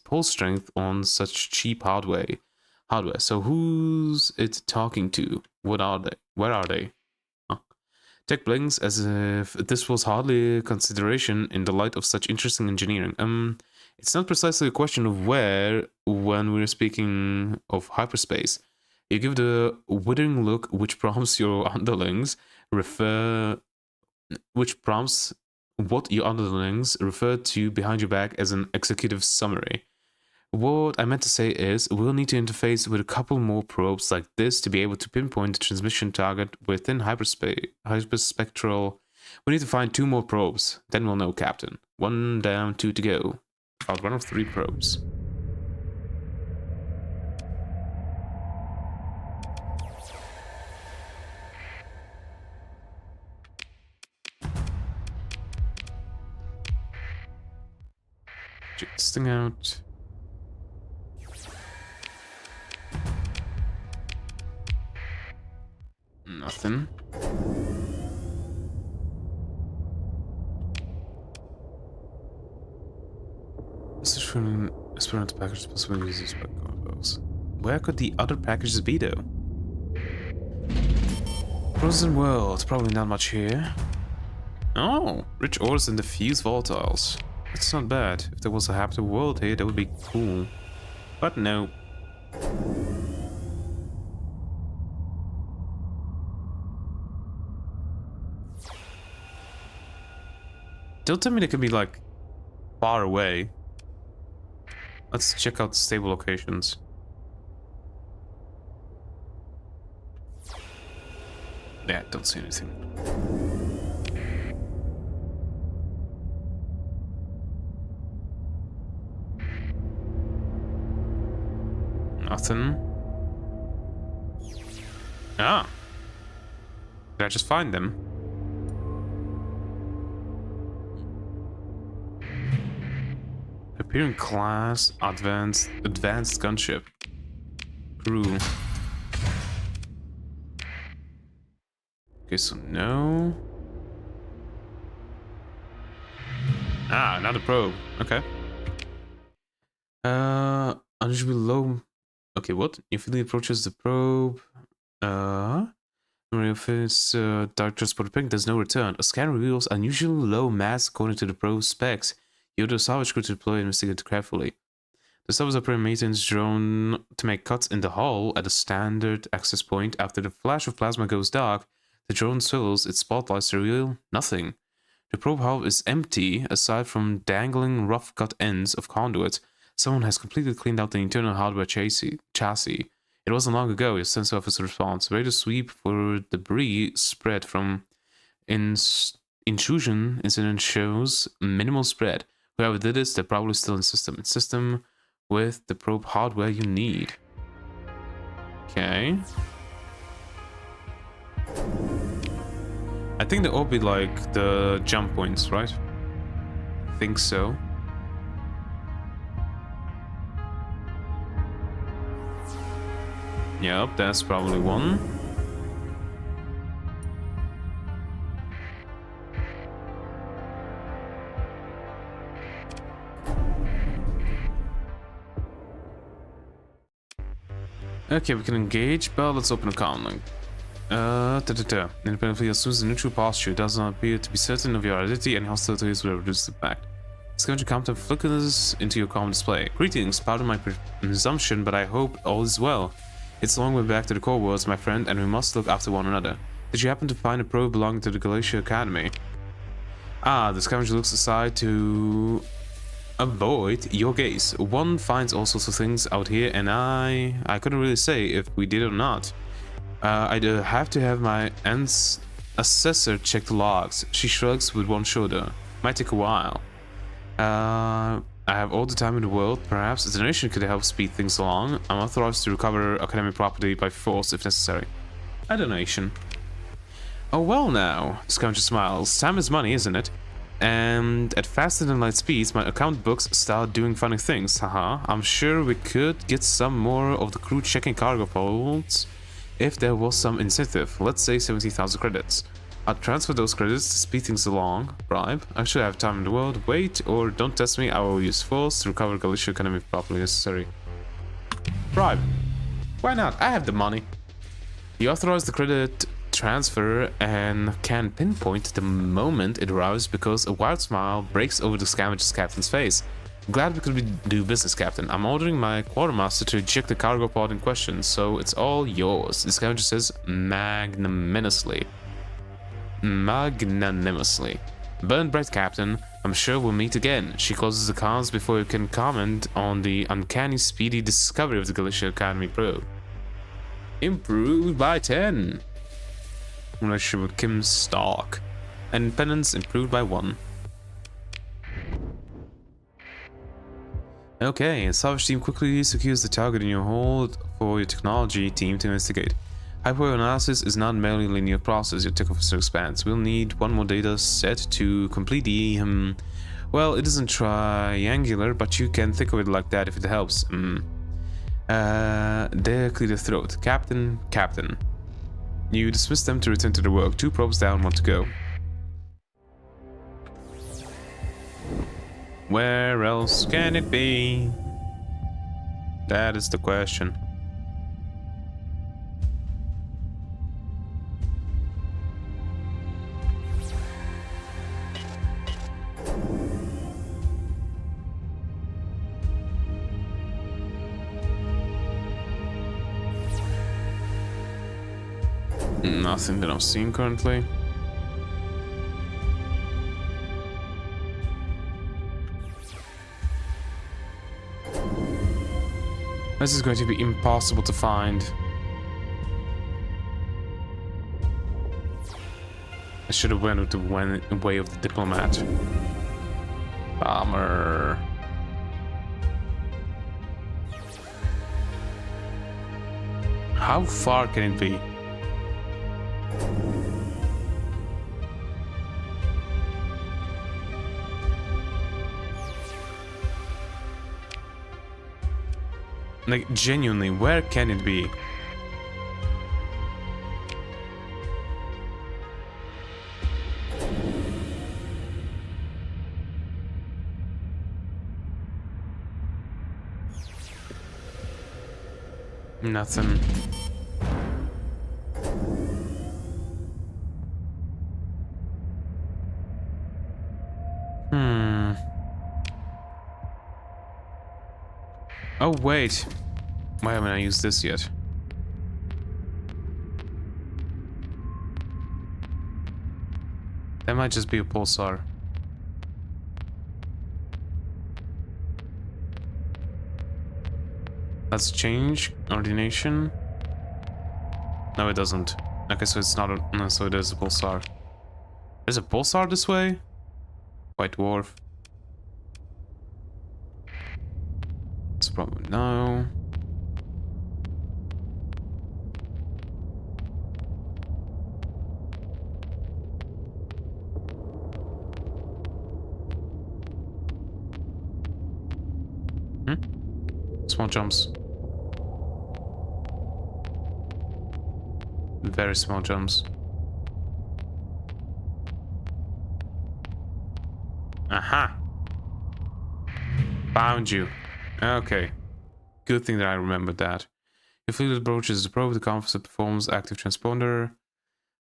pulse strength on such cheap hardware. So who's it talking to? What are they? Where are they? Huh? Tech blinks as if this was hardly a consideration in the light of such interesting engineering. It's not precisely a question of where when we're speaking of hyperspace. You give the withering look which prompts what your underlings refer to behind your back as an executive summary. What I meant to say is, we'll need to interface with a couple more probes like this to be able to pinpoint the transmission target within hyperspectral. We need to find 2 more probes, then we'll know, Captain. 1 down, 2 to go. About 1 of 3 probes. Check this thing out. Nothing. Message from an experimental package possibly uses by combos. Where could the other packages be though? Frozen world, probably not much here. Oh, rich ores and diffuse volatiles. That's not bad. If there was a habitable world here, that would be cool. But no. Don't tell me they can be like far away. Let's check out the stable locations. Yeah, don't see anything. Nothing. Ah. Did I just find them? Imperial class advanced gunship. Crew. Okay, so no. Ah, another probe. Okay. Unusually low. Okay, what? If it approaches the probe, if it's dark transport ping, there's no return. A scan reveals unusually low mass according to the probe specs. You order a salvage crew to deploy and investigate carefully. The salvage operator maintenance drone to make cuts in the hull at a standard access point. After the flash of plasma goes dark, the drone swivels its spotlights to reveal nothing. The probe hull is empty, aside from dangling rough-cut ends of conduit. Someone has completely cleaned out the internal hardware chassis. It wasn't long ago, your sensor officer response. Radar sweep for debris spread from intrusion incident shows minimal spread. Whoever did this, they're probably still in system. It's system with the probe hardware you need. Okay. I think they all be like the jump points, right? I think so. Yep, that's probably one. Okay, we can engage, but let's open a command link. Independently assumes the neutral posture. It does not appear to be certain of your identity, and hostilities will reduce the impact. Scavenger counter flickers into your common display. Greetings, pardon my presumption, but I hope all is well. It's a long way back to the core worlds, my friend, and we must look after one another. Did you happen to find a probe belonging to the Galatia Academy? Ah, the scavenger looks aside to avoid your gaze. One finds all sorts of things out here, and I couldn't really say if we did or not. I'd have to have my aunt's assessor check the logs. She shrugs with one shoulder. Might take a while. I have all the time in the world. Perhaps a donation could help speed things along. I'm authorized to recover academy property by force if necessary. A donation. Oh well now, Scavenger smiles. Time is money, isn't it? And at faster than light speeds, my account books start doing funny things. Haha, I'm sure we could get some more of the crew checking cargo holds if there was some incentive. Let's say 70,000 credits. I'll transfer those credits to speed things along. Bribe. I should have time in the world. Wait, or don't test me. I will use force to recover Galicia Academy if properly necessary. Bribe. Why not? I have the money. You authorize the credit transfer and can pinpoint the moment it arrives because a wild smile breaks over the scavenger's captain's face. Glad we could do business, Captain. I'm ordering my quartermaster to eject the cargo pod in question, so it's all yours. The scavenger says magnanimously. Burn bright, Captain. I'm sure we'll meet again. She closes the cards before you can comment on the uncanny speedy discovery of the Galicia Academy probe. Improved by 10. Relationship with Kim Stark. Independence improved by 1. Okay, salvage team quickly secures the target in your hold for your technology team to investigate. Hyperanalysis is not merely a linear process, your tech officer expands. We'll need one more data set to complete the, well, it isn't triangular, but you can think of it like that if it helps. There, clear the throat. Captain. You dismiss them to return to the work. 2 probes down, 1 to go. Where else can it be? That is the question. Nothing that I'm seeing currently. This is going to be impossible to find. I should have went with the way of the diplomat. Bummer. How far can it be? Like, genuinely, where can it be? Nothing. Oh, wait. Why haven't I used this yet? That might just be a pulsar. Let's change ordination. No, it doesn't. Okay, so it's not a... No, so it is a pulsar. There's a pulsar this way? White dwarf. It's probably no. Small jumps. Very small jumps. Aha! Found you. Okay. Good thing that I remembered that. Your fluid approach is the probe, the composite performs active transponder.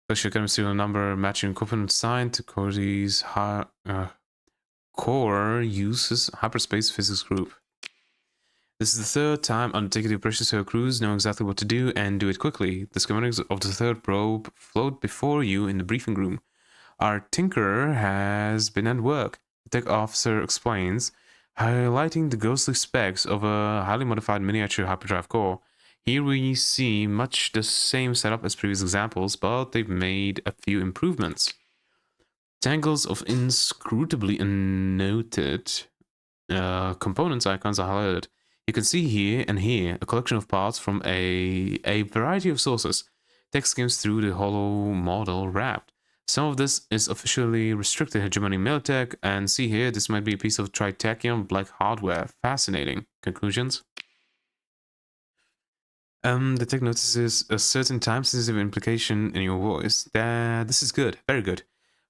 Place your chemistry number matching equipment assigned to Cody's core uses hyperspace physics group. This is the third time undertaking the operation, so your crews know exactly what to do and do it quickly. The schematics of the third probe float before you in the briefing room. Our tinkerer has been at work, the tech officer explains, highlighting the ghostly specs of a highly modified miniature hyperdrive core. Here we see much the same setup as previous examples, but they've made a few improvements. Tangles of inscrutably unnoted components icons are highlighted. You can see here and here a collection of parts from a variety of sources. Text skims through the hollow model wrapped. Some of this is officially restricted hegemony Militech, and see here, this might be a piece of Tritachyon black hardware. Fascinating. Conclusions? The tech notices a certain time-sensitive implication in your voice. This is good, very good.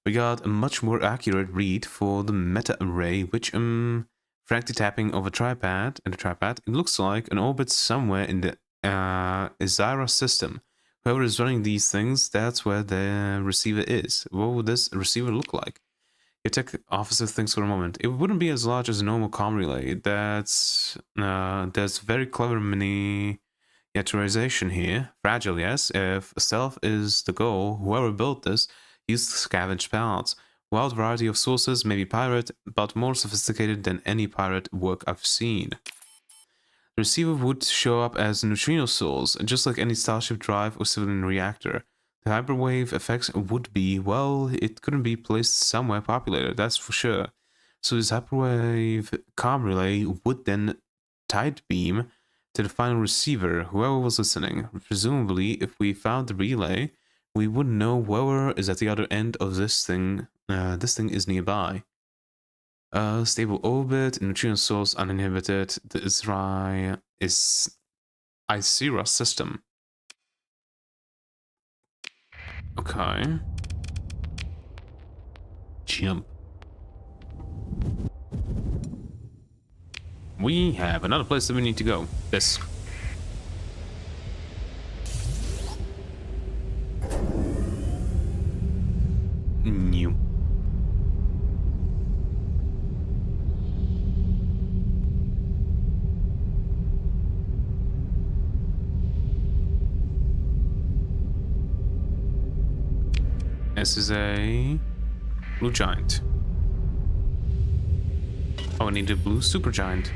We got a much more accurate read for the meta array, which frankly tapping of a tripod, it looks like an orbit somewhere in the Izira system. Whoever is running these things, that's where the receiver is. What would this receiver look like? Your tech officer thinks for a moment. It wouldn't be as large as a normal comm relay. There's very clever miniaturization here. Fragile, yes. If stealth is the goal, whoever built this used scavenged parts. Wild variety of sources, maybe pirate, but more sophisticated than any pirate work I've seen. The receiver would show up as a neutrino source, just like any starship drive or civilian reactor. The hyperwave effects would be, well, it couldn't be placed somewhere populated, that's for sure. So this hyperwave comm relay would then tight beam to the final receiver, whoever was listening. Presumably, if we found the relay, we would know whoever is at the other end of this thing. This thing is nearby. Stable orbit, neutrino source uninhibited. The Izira system. Okay. Jump. We have another place that we need to go. This. New. This is a blue giant. Oh, I need a blue super giant.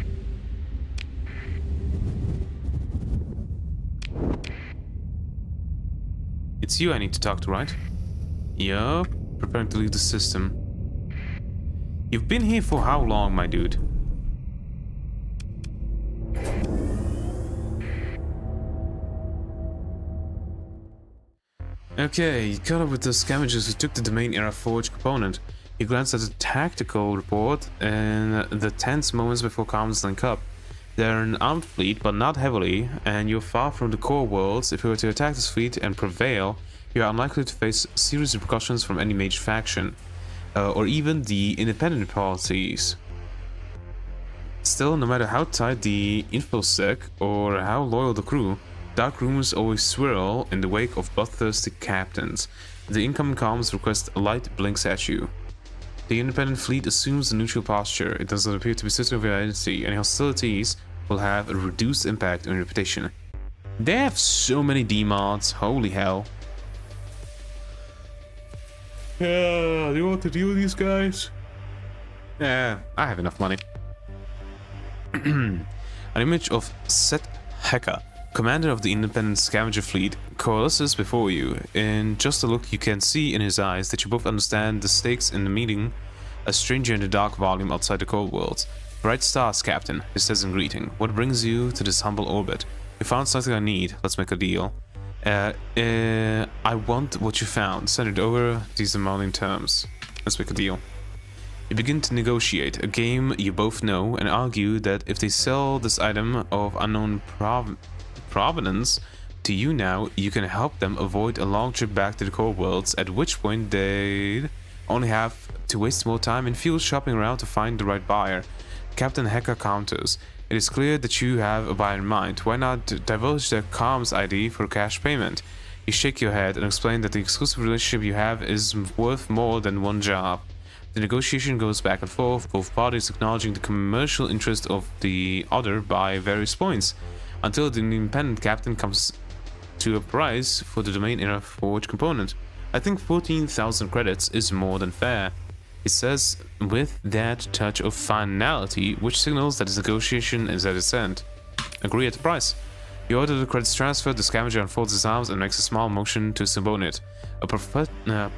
It's you I need to talk to, right? Yup. Preparing to leave the system. You've been here for how long, my dude? Okay, you caught up with the scavengers who took the Domain Era Forge component. You glanced at the tactical report and the tense moments before comms link up. They're an armed fleet, but not heavily, and you're far from the core worlds. If you were to attack this fleet and prevail, you are unlikely to face serious repercussions from any major faction, or even the independent parties. Still, no matter how tight the infosec or how loyal the crew, dark rumors always swirl in the wake of bloodthirsty captains. If the incoming comms request a light blinks at you. The independent fleet assumes a neutral posture. It does not appear to be certain of your identity. Any hostilities will have a reduced impact on your reputation. They have so many D-mods, holy hell. Yeah, do you want to deal with these guys? Yeah, I have enough money. An image of Theodgar, commander of the independent scavenger fleet, coalesces before you. In just a look, you can see in his eyes that you both understand the stakes in the meeting. A stranger in the dark volume outside the cold world. Bright stars, Captain, he says in greeting. What brings you to this humble orbit? You found something I need. Let's make a deal. I want what you found. Send it over. These demanding terms. Let's make a deal. You begin to negotiate a game you both know and argue that if they sell this item of unknown provenance to you now, you can help them avoid a long trip back to the core worlds, at which point they'd only have to waste more time and fuel shopping around to find the right buyer. Captain Theodgar counters. It is clear that you have a buyer in mind. Why not divulge their comms ID for cash payment? You shake your head and explain that the exclusive relationship you have is worth more than one job. The negotiation goes back and forth, both parties acknowledging the commercial interest of the other by various points, until the independent captain comes to a price for the domain era forge component. I think 14,000 credits is more than fair. It says with that touch of finality, which signals that this negotiation is at its end. Agree at the price. You order the credits transferred, the scavenger unfolds his arms and makes a small motion to subordinate. A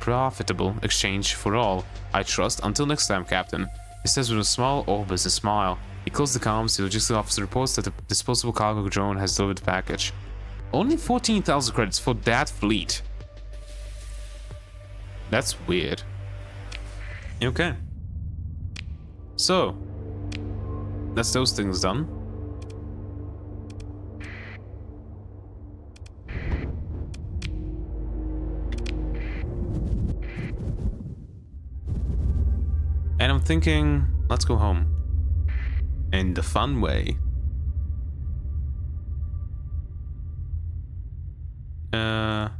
profitable exchange for all, I trust. Until next time, Captain. He says with a small all-business smile. He closes the comms. The logistics officer reports that the disposable cargo drone has delivered the package. Only 14,000 credits for that fleet. That's weird. Okay. So, that's those things done. And I'm thinking, let's go home. In the fun way. There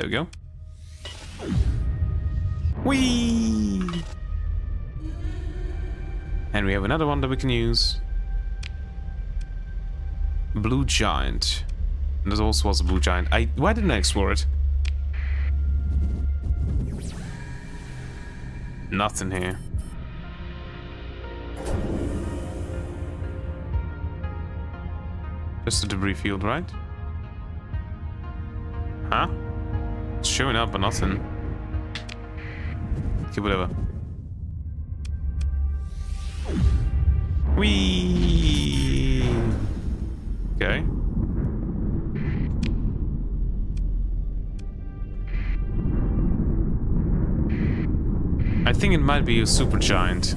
we go. Whee! And we have another one that we can use. Blue Giant. And there also was a Blue Giant. Why didn't I explore it? Nothing here. Just a debris field, right? Huh? It's showing up, but nothing. Okay, whatever. Whee! Okay. I think it might be a super giant.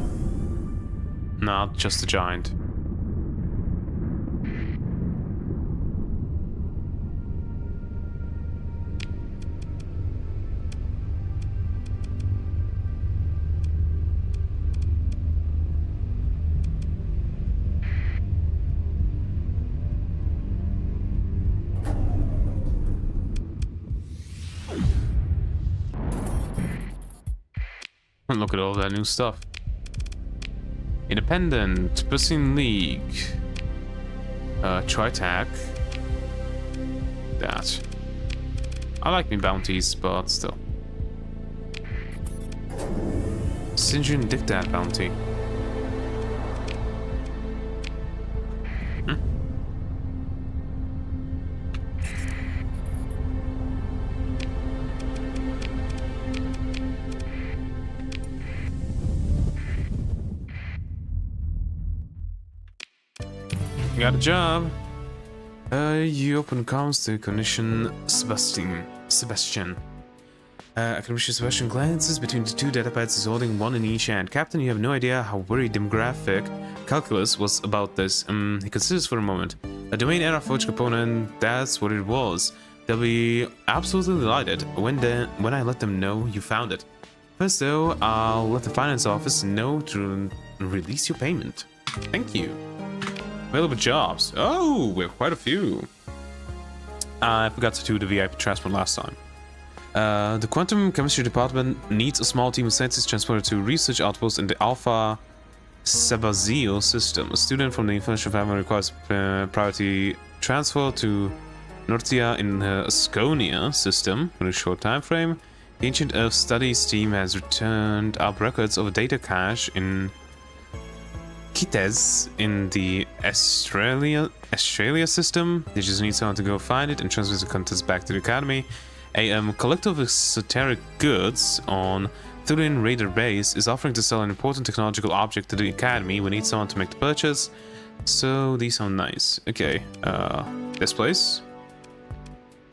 Not just a giant. Look at all that new stuff. Independent, Pussing League, Tri-Tac. That. I like me bounties, but still. Sinjin Dictat bounty. Got a job. You open comms to Cognition Sebastian. Academician Sebastian glances between the two datapads, holding one in each hand. Captain, you have no idea how worried demographic calculus was about this. He considers for a moment. A domain era forge component, that's what it was. They'll be absolutely delighted when I let them know you found it. First though, I'll let the finance office know to release your payment. Thank you. Available jobs. Oh, we have quite a few. I forgot to do the VIP transport last time. The quantum chemistry department needs a small team of scientists transported to research outpost in the Alpha Sebazio system. A student from the information family requires priority transfer to Nortia in the Asconia system in a short time frame. The Ancient Earth Studies team has returned up records of a data cache in Kites in the Australia system. They just need someone to go find it and transfer the contents back to the Academy. A collector of esoteric goods on Thurin Raider Base is offering to sell an important technological object to the Academy. We need someone to make the purchase. So these sound nice. Okay, this place?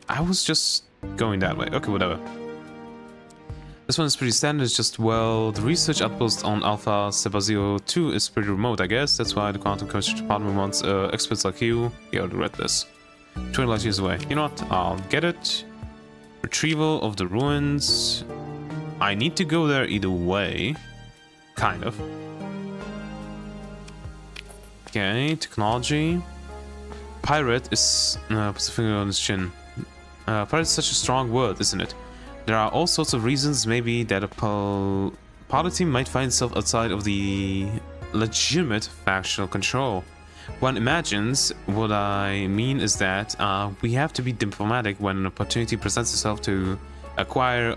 I was just going that way. Okay, whatever. This one is pretty standard, it's just, well, the research outpost on Alpha Sebazio 2 is pretty remote, I guess. That's why the quantum chemistry department wants experts like you. You already read this. 20 light years away. You know what? I'll get it. Retrieval of the ruins. I need to go there either way. Kind of. Okay, technology. Pirate is... puts a finger on his chin. Pirate is such a strong word, isn't it? There are all sorts of reasons, maybe, that a pilot team might find itself outside of the legitimate factional control. One imagines, what I mean is that we have to be diplomatic when an opportunity presents itself to acquire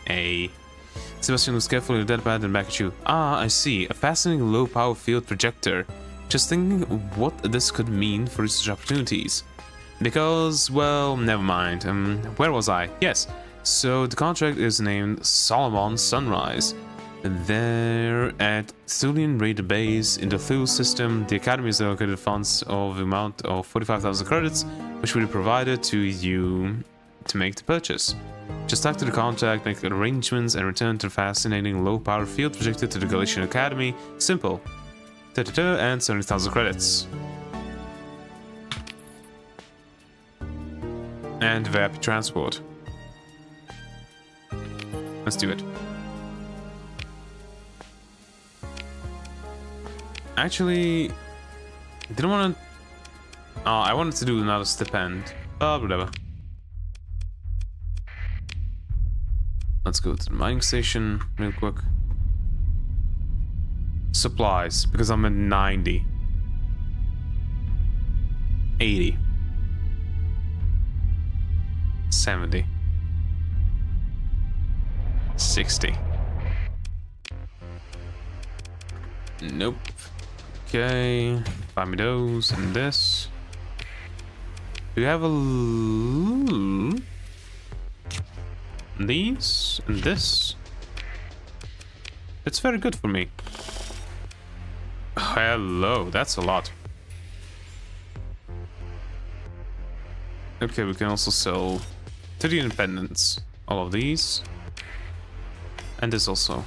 a... Sebastian looks carefully at the deadpad and back at you. Ah, I see. A fascinating low-power field projector. Just thinking what this could mean for research opportunities. Because, well, never mind. Where was I? Yes. So the contract is named Solomon Sunrise. There at Thulian Raider Base in the Thule system, the Academy has allocated funds of the amount of 45,000 credits, which will be provided to you to make the purchase. Just talk to the contract, make arrangements, and return to the fascinating low-power field projected to the Galatian Academy. Simple. And 70,000 credits. And VIP transport. Let's do it. Actually, didn't want to... Oh, I wanted to do another stipend. But whatever. Let's go to the mining station real quick. Supplies, because I'm at 90. 80. 70. 60. Nope. Okay. Buy me those and this. Do you have a... these and this? It's very good for me. Hello, that's a lot. Okay, we can also sell to the independents. All of these. And this also.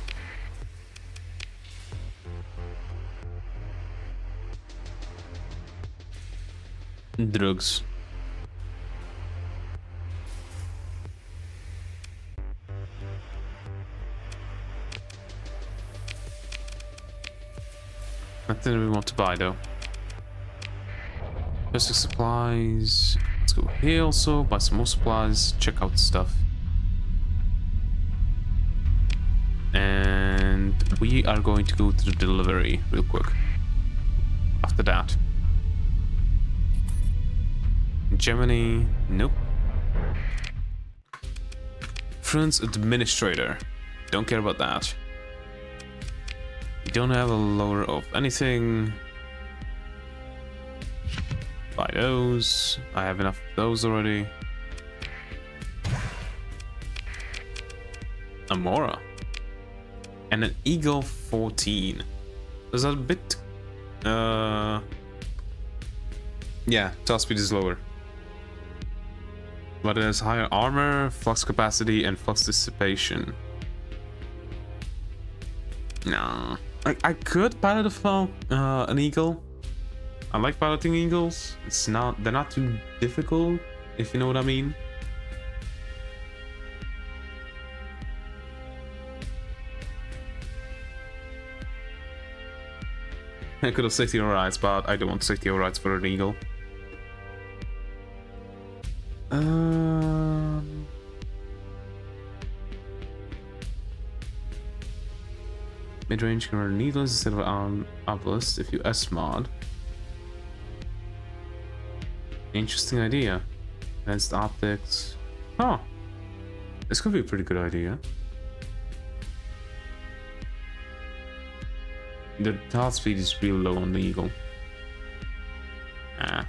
Drugs. Nothing we want to buy though. Basic supplies. Let's go here also, buy some more supplies, check out stuff. And we are going to go to the delivery real quick. After that. Germany, nope. France administrator. Don't care about that. We don't have a lower of anything. Buy those. I have enough of those already. Amora. And an Eagle 14. Is that a bit... Yeah, top speed is lower. But it has higher armor, flux capacity, and flux dissipation. No. I could pilot an eagle. I like piloting eagles. They're not too difficult, if you know what I mean. I could have safety overrides, but I don't want safety overrides for an eagle. Mid-range can run needles instead of an obelisk if you S-mod. Interesting idea. Advanced optics. Oh, this could be a pretty good idea. The top speed is real low on the eagle. Ah.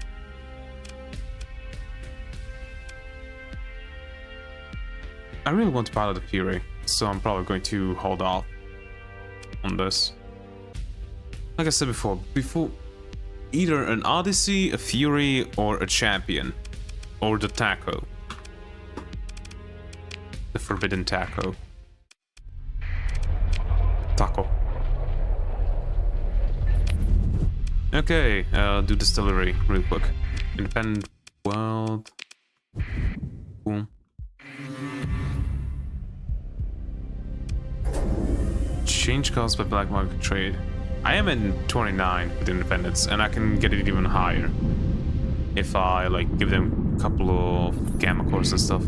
I really want to pilot the Fury, so I'm probably going to hold off on this. Like I said before either an Odyssey, a Fury, or a Champion, or the Taco, the Forbidden Taco. Okay, do distillery real quick. Independent world. Cool. Change cost by black market trade. I am in 29 with independence, and I can get it even higher if I like give them a couple of gamma cores and stuff.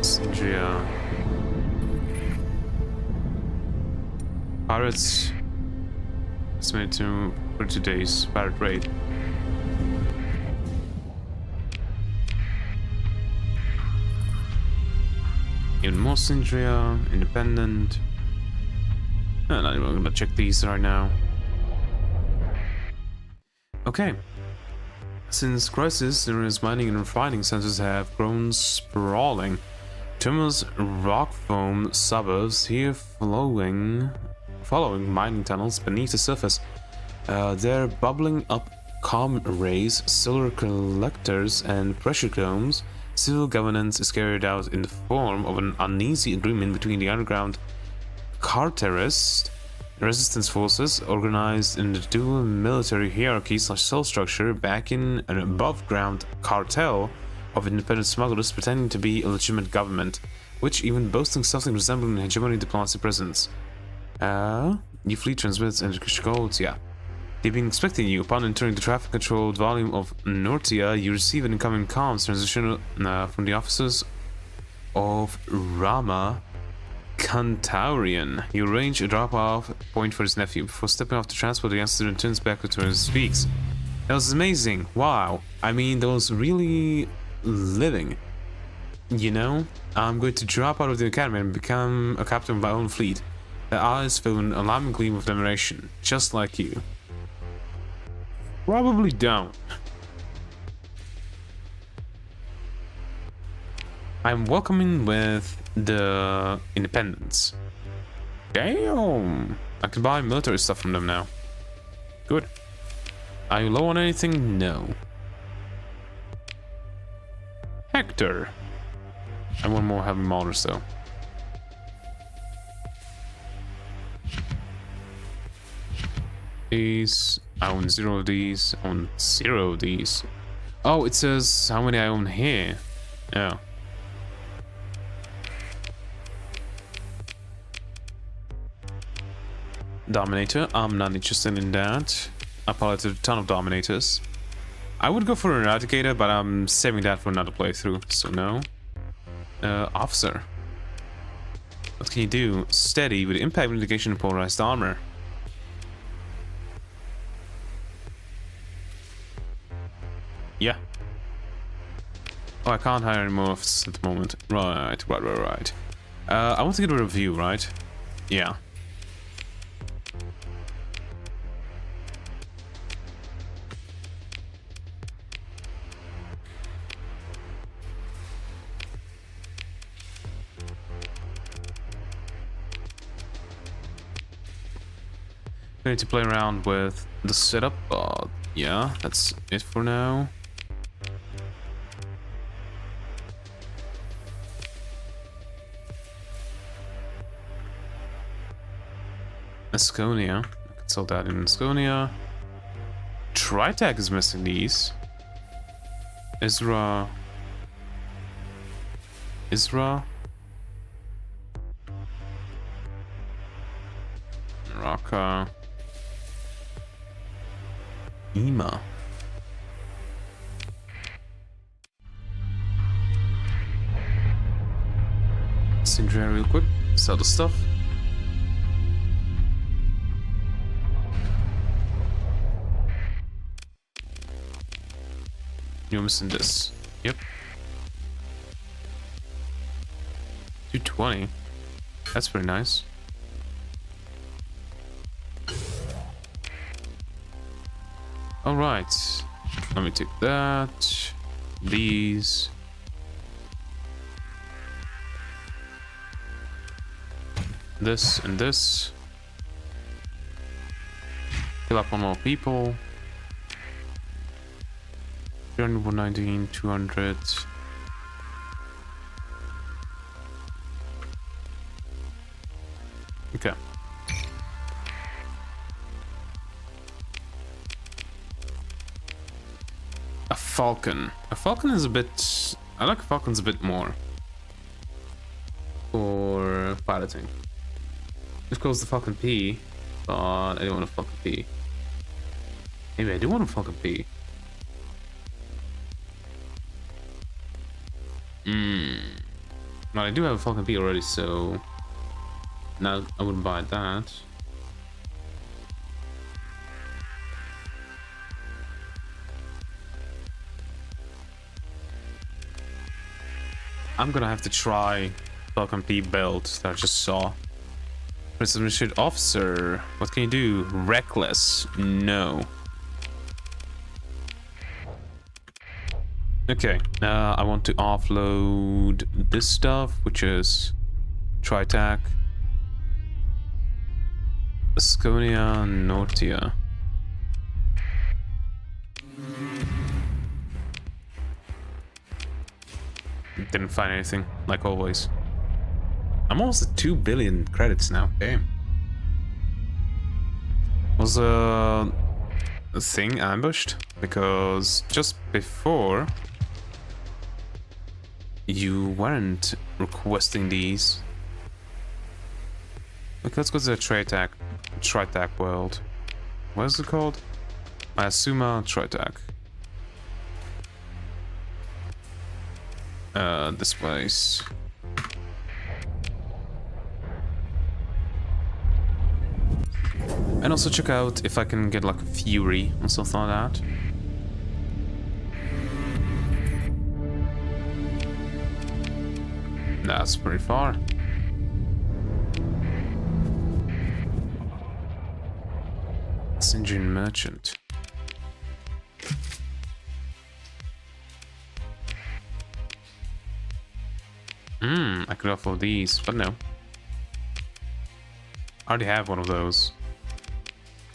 Sindria. Pirates. Estimated to 32 days. Pirate raid. Even more Sindria, independent. Not even gonna check these right now. Okay. Since Crisis, Syria's mining and refining centers have grown sprawling. Tumulus rock foam suburbs here following mining tunnels beneath the surface. They're bubbling up calm rays, solar collectors, and pressure domes. Civil governance is carried out in the form of an uneasy agreement between the underground Carterist resistance forces, organized in the dual military hierarchy / cell structure, back in an above-ground cartel of independent smugglers pretending to be a legitimate government, which even boasting something resembling a hegemony diplomacy presence. Your fleet transmits and codes, yeah. They've been expecting you. Upon entering the traffic-controlled volume of Nortia, you receive an incoming comms transmission from the officers of Rama Kantaurian. You arrange a drop-off point for his nephew. Before stepping off the transport, the young student turns back to and speaks. That was amazing. Wow. I mean, that was really living. You know, I'm going to drop out of the academy and become a captain of my own fleet. Their eyes fill with an alarming gleam of admiration, just like you. Probably don't. I'm welcoming with the independents. Damn! I can buy military stuff from them now. Good. Are you low on anything? No. Hector. I want more heavy mortars though. These. I own 0 of these. I own 0 of these. Oh, it says how many I own here. Oh. Dominator. I'm not interested in that. I piloted a ton of Dominators. I would go for an Eradicator, but I'm saving that for another playthrough, so no. Officer. What can you do? Steady with impact mitigation and polarized armor. Yeah. Oh, I can't hire any more officers at the moment. Right. I want to get a review, right? Yeah. I need to play around with the setup, but yeah, that's it for now. Asconia. I can sell that in Asconia. Tritag is missing these. Isra. Raka. Ema. Syndra real quick. Sell the stuff. You're missing this. Yep. 220. That's pretty nice. Alright. Let me take that. These. This and this. Fill up on more people. 300, 119, 200. Okay. A falcon. A falcon is a bit... I like falcons a bit more. For piloting. Of course the Falcon P, but I don't want a Falcon P. Maybe I do want a Falcon P. Well, I do have a Falcon P already, so now I wouldn't buy that. I'm gonna have to try Falcon P build that I just saw. Prince Administrative Officer. What can you do? Reckless. No. Okay. I want to offload this stuff, which is Tritac, Asconia, Nortia. Didn't find anything, like always. I'm almost at 2 billion credits now. Damn. Was a thing ambushed? Because just before you weren't requesting these. Look, let's go to the Tritac world. What is it called? Asuma Tritac. This place. And also check out if I can get like a Fury or something like that. That's pretty far. Engine Merchant. I could offer these, but no. I already have one of those.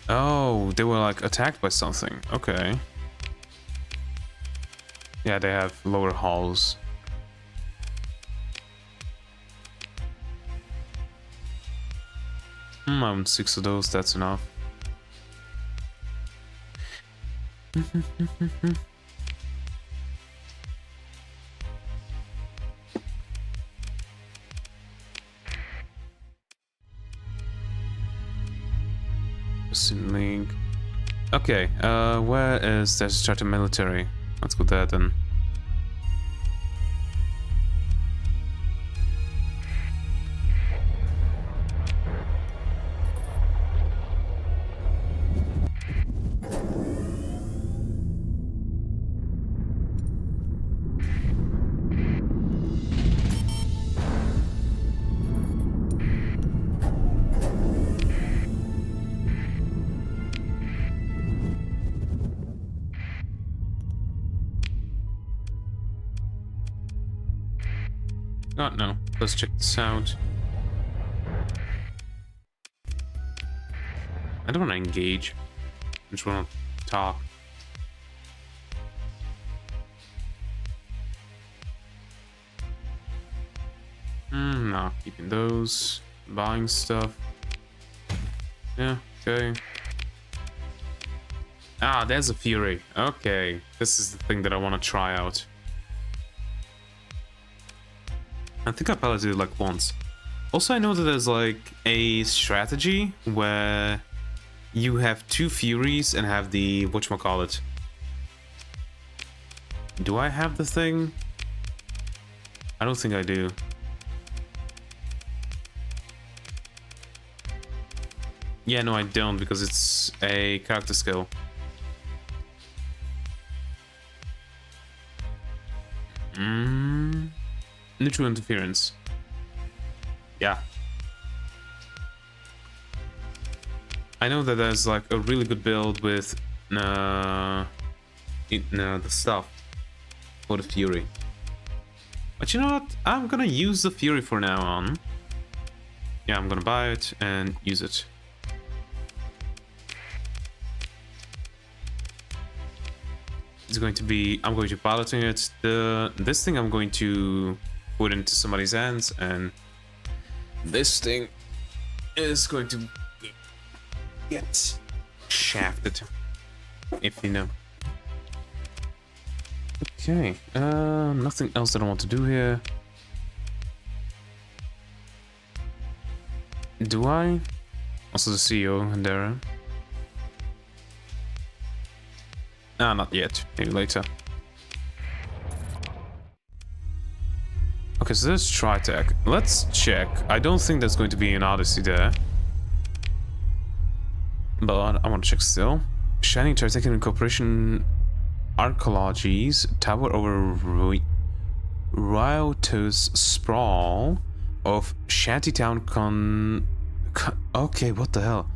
Oh, they were like attacked by something. Okay. Yeah, they have lower hulls. I want 6 of those, that's enough. Link. Okay, where is the starter military? Let's go there then. Oh, no. Let's check this out. I don't want to engage. I just want to talk. No, keeping those. Buying stuff. Yeah, okay. Ah, there's a Fury. Okay, this is the thing that I want to try out. I think I piloted it like once. Also, I know that there's like a strategy where you have 2 Furies and have the whatchamacallit. Do I have the thing? I don't think I do. Yeah, no, I don't, because it's a character skill. Neutral interference. Yeah. I know that there's like a really good build with the stuff for the Fury. But you know what? I'm gonna use the Fury for now on. Yeah, I'm gonna buy it and use it. It's going to be, I'm going to piloting it. This thing I'm going to put into somebody's hands, and this thing is going to get shafted, if you know. Okay, nothing else that I want to do here. Do I? Also the CEO and there. Ah, not yet. Maybe later. Okay, so there's Tritech. Let's check. I don't think there's going to be an Odyssey there. But I want to check still. Shining Tritech Incorporation Archaeologies Tower over Riotous Sprawl of Shantytown okay, what the hell?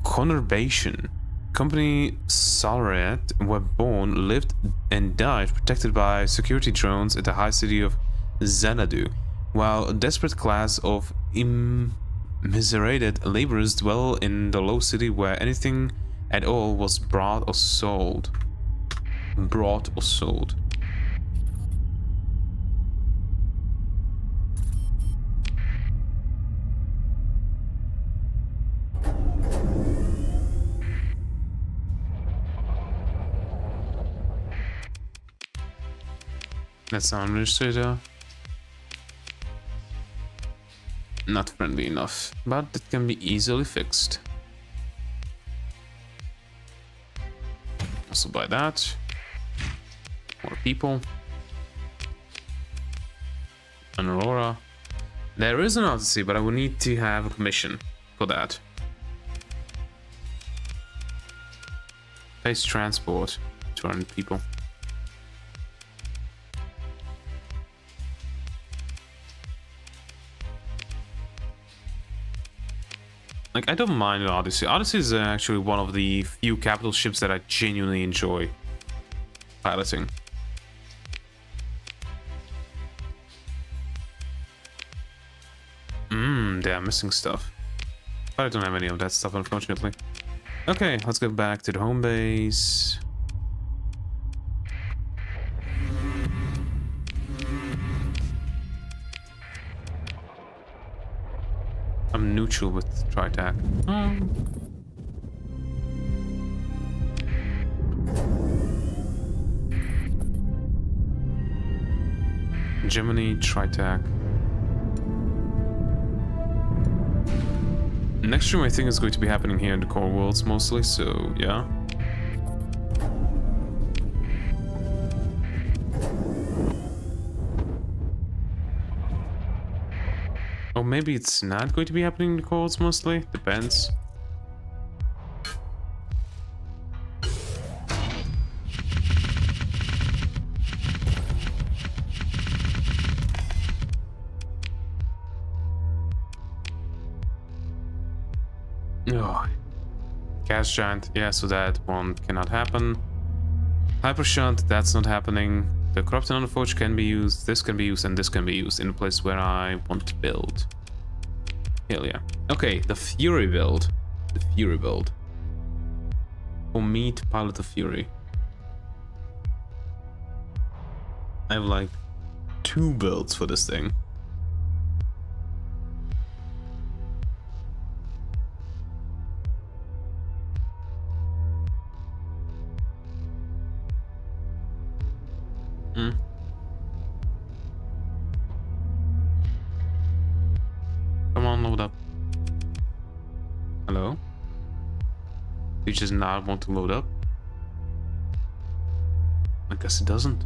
Conurbation. Company Salaret were born, lived and died protected by security drones in the high city of Xanadu, while a desperate class of immiserated laborers dwell in the low city where anything at all was bought or sold. That's our administrator. Not friendly enough, but it can be easily fixed. Also buy that. More people. An Aurora. There is an Odyssey, but I will need to have a commission for that. Base transport. 200 people. Like, I don't mind the Odyssey. Odyssey is actually one of the few capital ships that I genuinely enjoy piloting. They are missing stuff. But I don't have any of that stuff, unfortunately. Okay, let's go back to the home base. I'm neutral with Tritech. Germany, Tritech. Next stream I think is going to be happening here in the core worlds mostly, so yeah. Or maybe it's not going to be happening in the core worlds mostly, depends. Oh, Gas Giant, yeah, so that one cannot happen. Hyper Shunt, that's not happening. The Corrupted Underforge can be used, this can be used, and this can be used in a place where I want to build. Hell yeah. Okay, the Fury build. The Fury build. For me to pilot the Fury. I have like 2 builds for this thing. Do you just not want to load up? I guess it doesn't.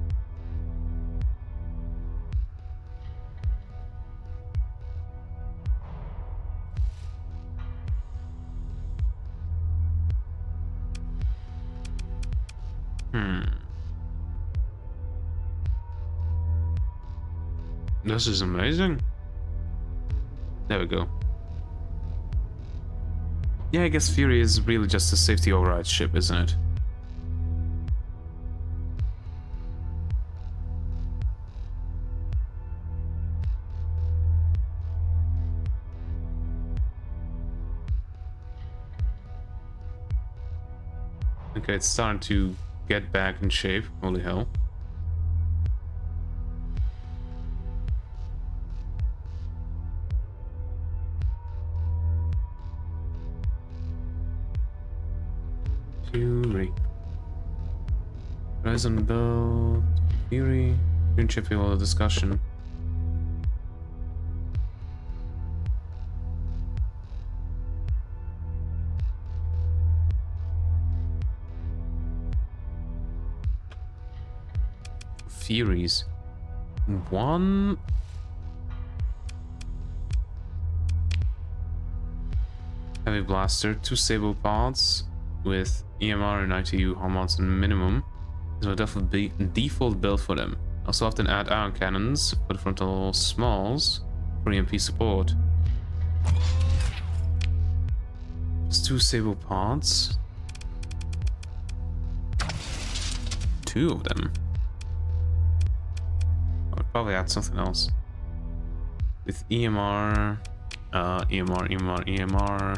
This is amazing. There we go. Yeah, I guess Fury is really just a safety override ship, isn't it? Okay, it's starting to get back in shape. Holy hell. Fury. Horizon build. Fury. Green ship fuel discussion. Furies. One. Heavy blaster, 2 stable pods with EMR and ITU hormones minimum. This will definitely be default build for them. Also often add ion cannons for the frontal smalls for EMP support. Just 2 stable pods. 2 of them. I would probably add something else. With EMR, EMR.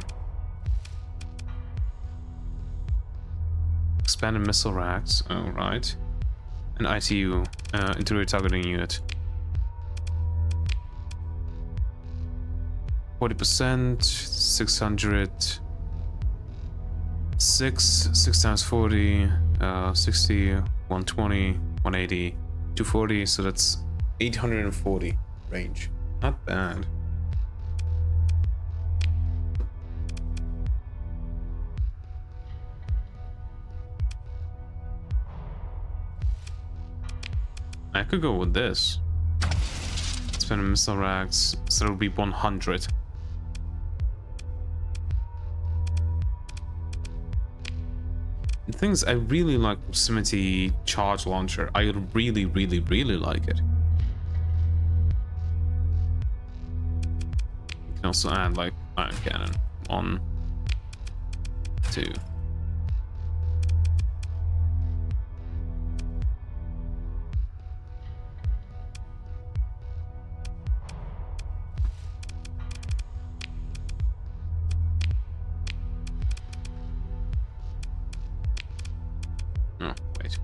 Expanded missile racks, oh right. And ITU, interior targeting unit. 40%, 600, 6 times 40, 60, 120, 180, 240, so that's 840 range. Not bad. I could go with this. Spend missile racks, so it'll be 100. The thing is, I really like proximity charge launcher. I really like it. You can also add like ion cannon. 1, 2. Oh, wait.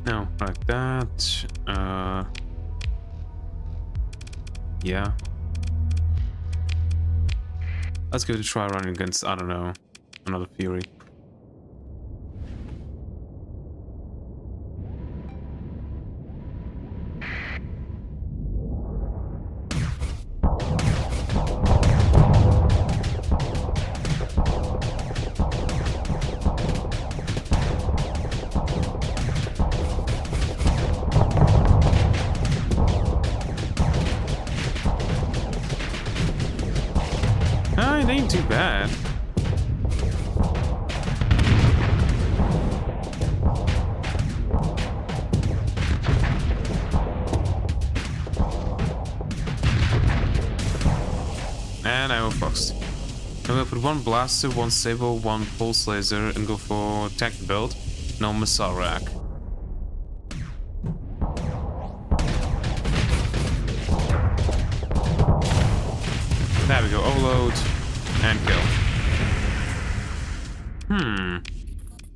No, like that. Yeah. Let's give it a try running against, I don't know, another Fury. It ain't too bad. And I overfoxed. I'm gonna put 1 blaster, 1 saber, 1 pulse laser, and go for tech build. No missile rack. There we go, overload and kill.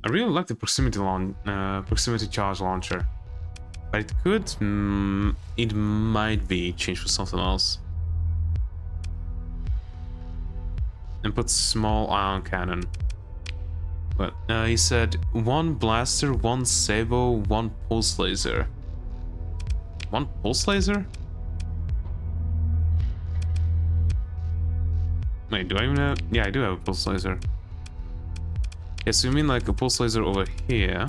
I really like the proximity charge launcher, but it could, it might be changed for something else. And put small ion cannon. But he said 1 blaster, 1 sabo, 1 pulse laser. 1 pulse laser? Wait, do I even have... Yeah, I do have a pulse laser. Yeah, so you mean like a pulse laser over here.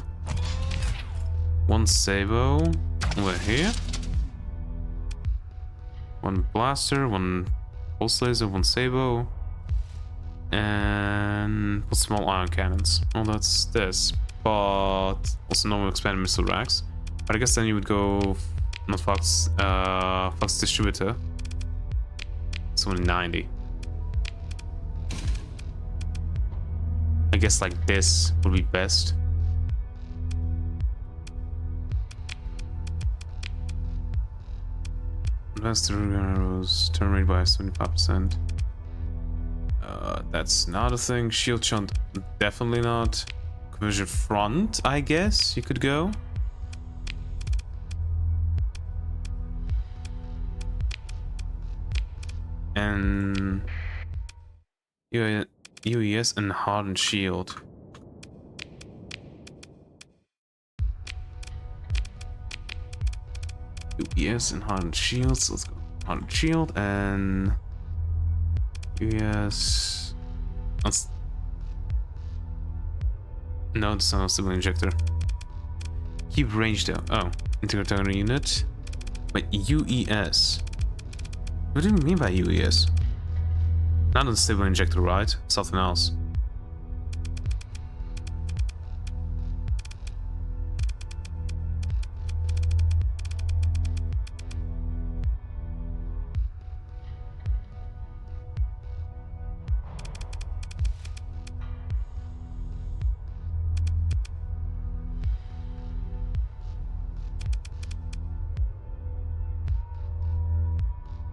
One Sabo over here. One blaster, one pulse laser, one Sabo. And small ion cannons. Well, that's this. But also normal expanded missile racks. But I guess then you would go... Not Fox... Fox Distributor. It's only 90. I guess like this would be best. Advanced arrows, turn rate by 75%. That's not a thing. Shield shunt, definitely not. Conversion front, I guess you could go. And UES and hardened shield. UES and hardened shields. Let's go hardened shield and UES. No, it's not a civil injector. Keep range though. Oh, integral target unit. But UES. What do you mean by UES? Not a stable injector, right? Something else.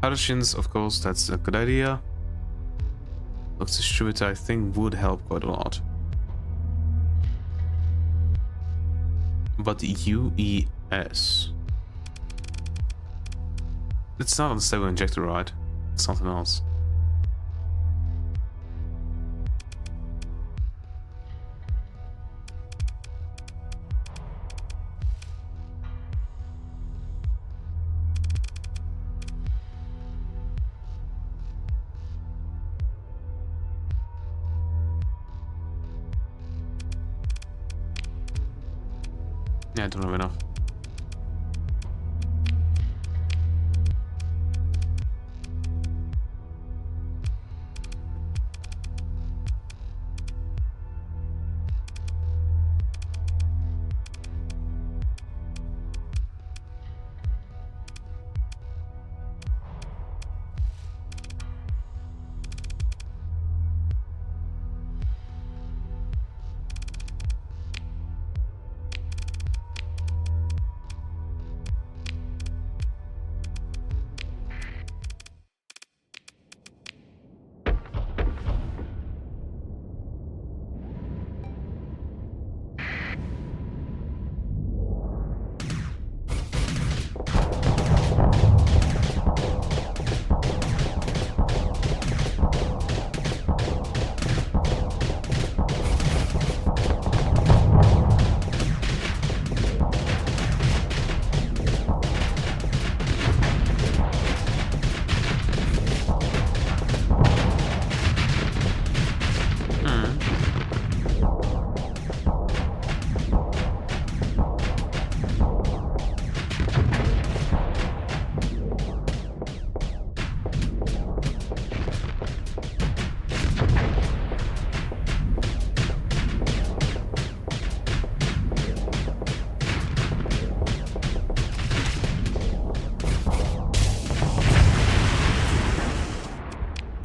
Partitions, of course, that's a good idea. Lux Distributor, I think, would help quite a lot. But UES... It's not a stable injector, right? It's something else. Yeah, I don't have enough.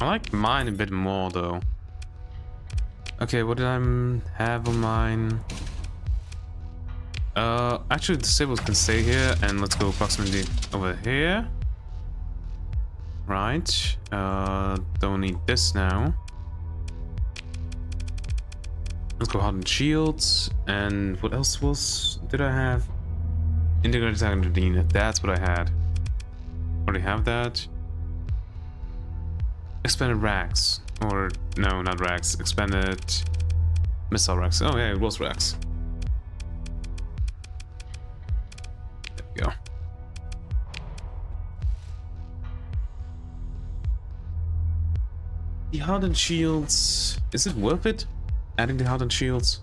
I like mine a bit more though. Okay, what did I have on mine? Actually the disables can stay here and let's go approximately over here. Right. Don't need this now. Let's go hardened shields. And what else did I have? Integrated target unit. That's what I had. Already have that. Expanded racks. Or no, not racks. Expanded missile racks. Oh yeah, it was racks. There we go. The hardened shields... Is it worth it? Adding the hardened shields?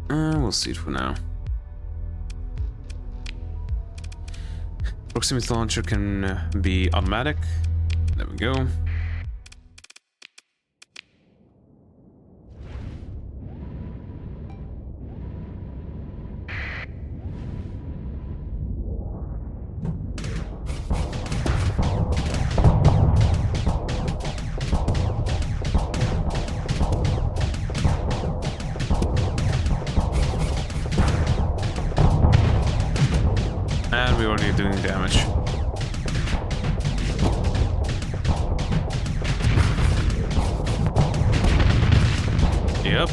We'll see it for now. Proximity launcher can be automatic. There we go. And we're already doing damage. Yep.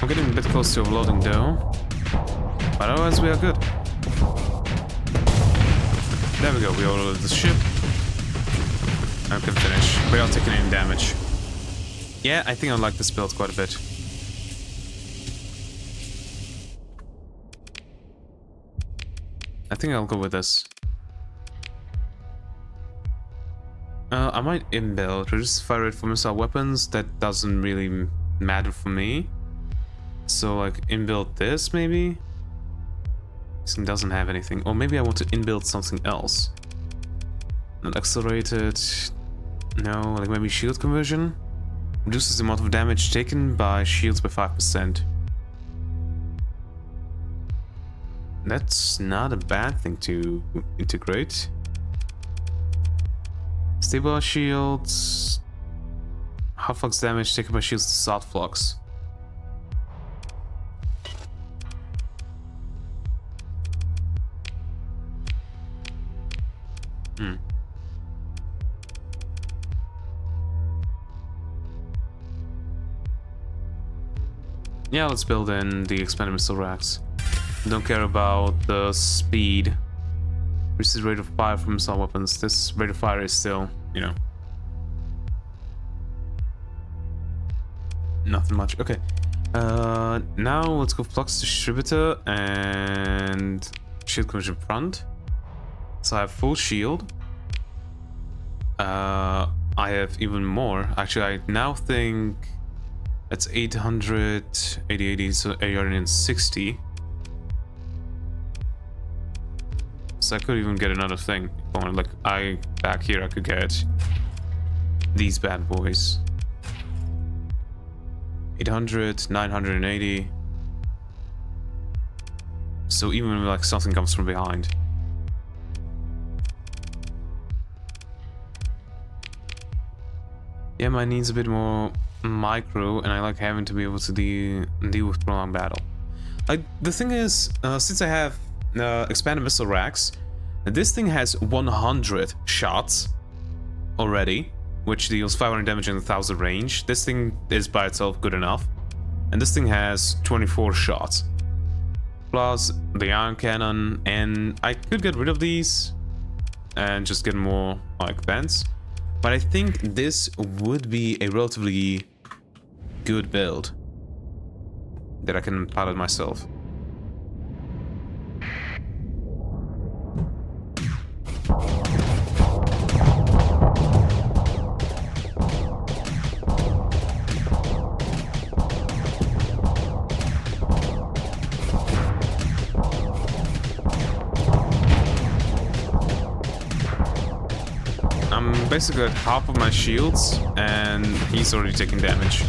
I'm getting a bit close to overloading though. But otherwise we are good. There we go, we overloaded the ship. I can finish without taking any damage. Yeah, I think I like this build quite a bit. I think I'll go with this. I might inbuild reduce fire rate for missile weapons. That doesn't really matter for me. So like inbuild this maybe. This thing doesn't have anything. Or maybe I want to inbuild something else. Not accelerated. No, like maybe shield conversion. Reduces the amount of damage taken by shields by 5%. That's not a bad thing to integrate. Stable shields. Half flux damage taken by shields to soft flux. Yeah, let's build in the expanded missile racks. Don't care about the speed. This is rate of fire from missile weapons. This rate of fire is still, you know, nothing much. Okay. Now let's go flux distributor and shield conversion front. So I have full shield. I have even more. Actually, I now think that's 800, 80, so 860. So I could even get another thing. Like back here I could get these bad boys. 800, 980. So even if like something comes from behind. Yeah, mine needs a bit more micro, and I like having to be able to deal with prolonged battle. Like the thing is, since I have expanded missile racks, this thing has 100 shots already, which deals 500 damage in 1000 range. This thing is by itself good enough, and this thing has 24 shots plus the ion cannon, and I could get rid of these and just get more like vents. But I think this would be a relatively good build that I can pilot myself. I'm basically at half of my shields, and he's already taking damage.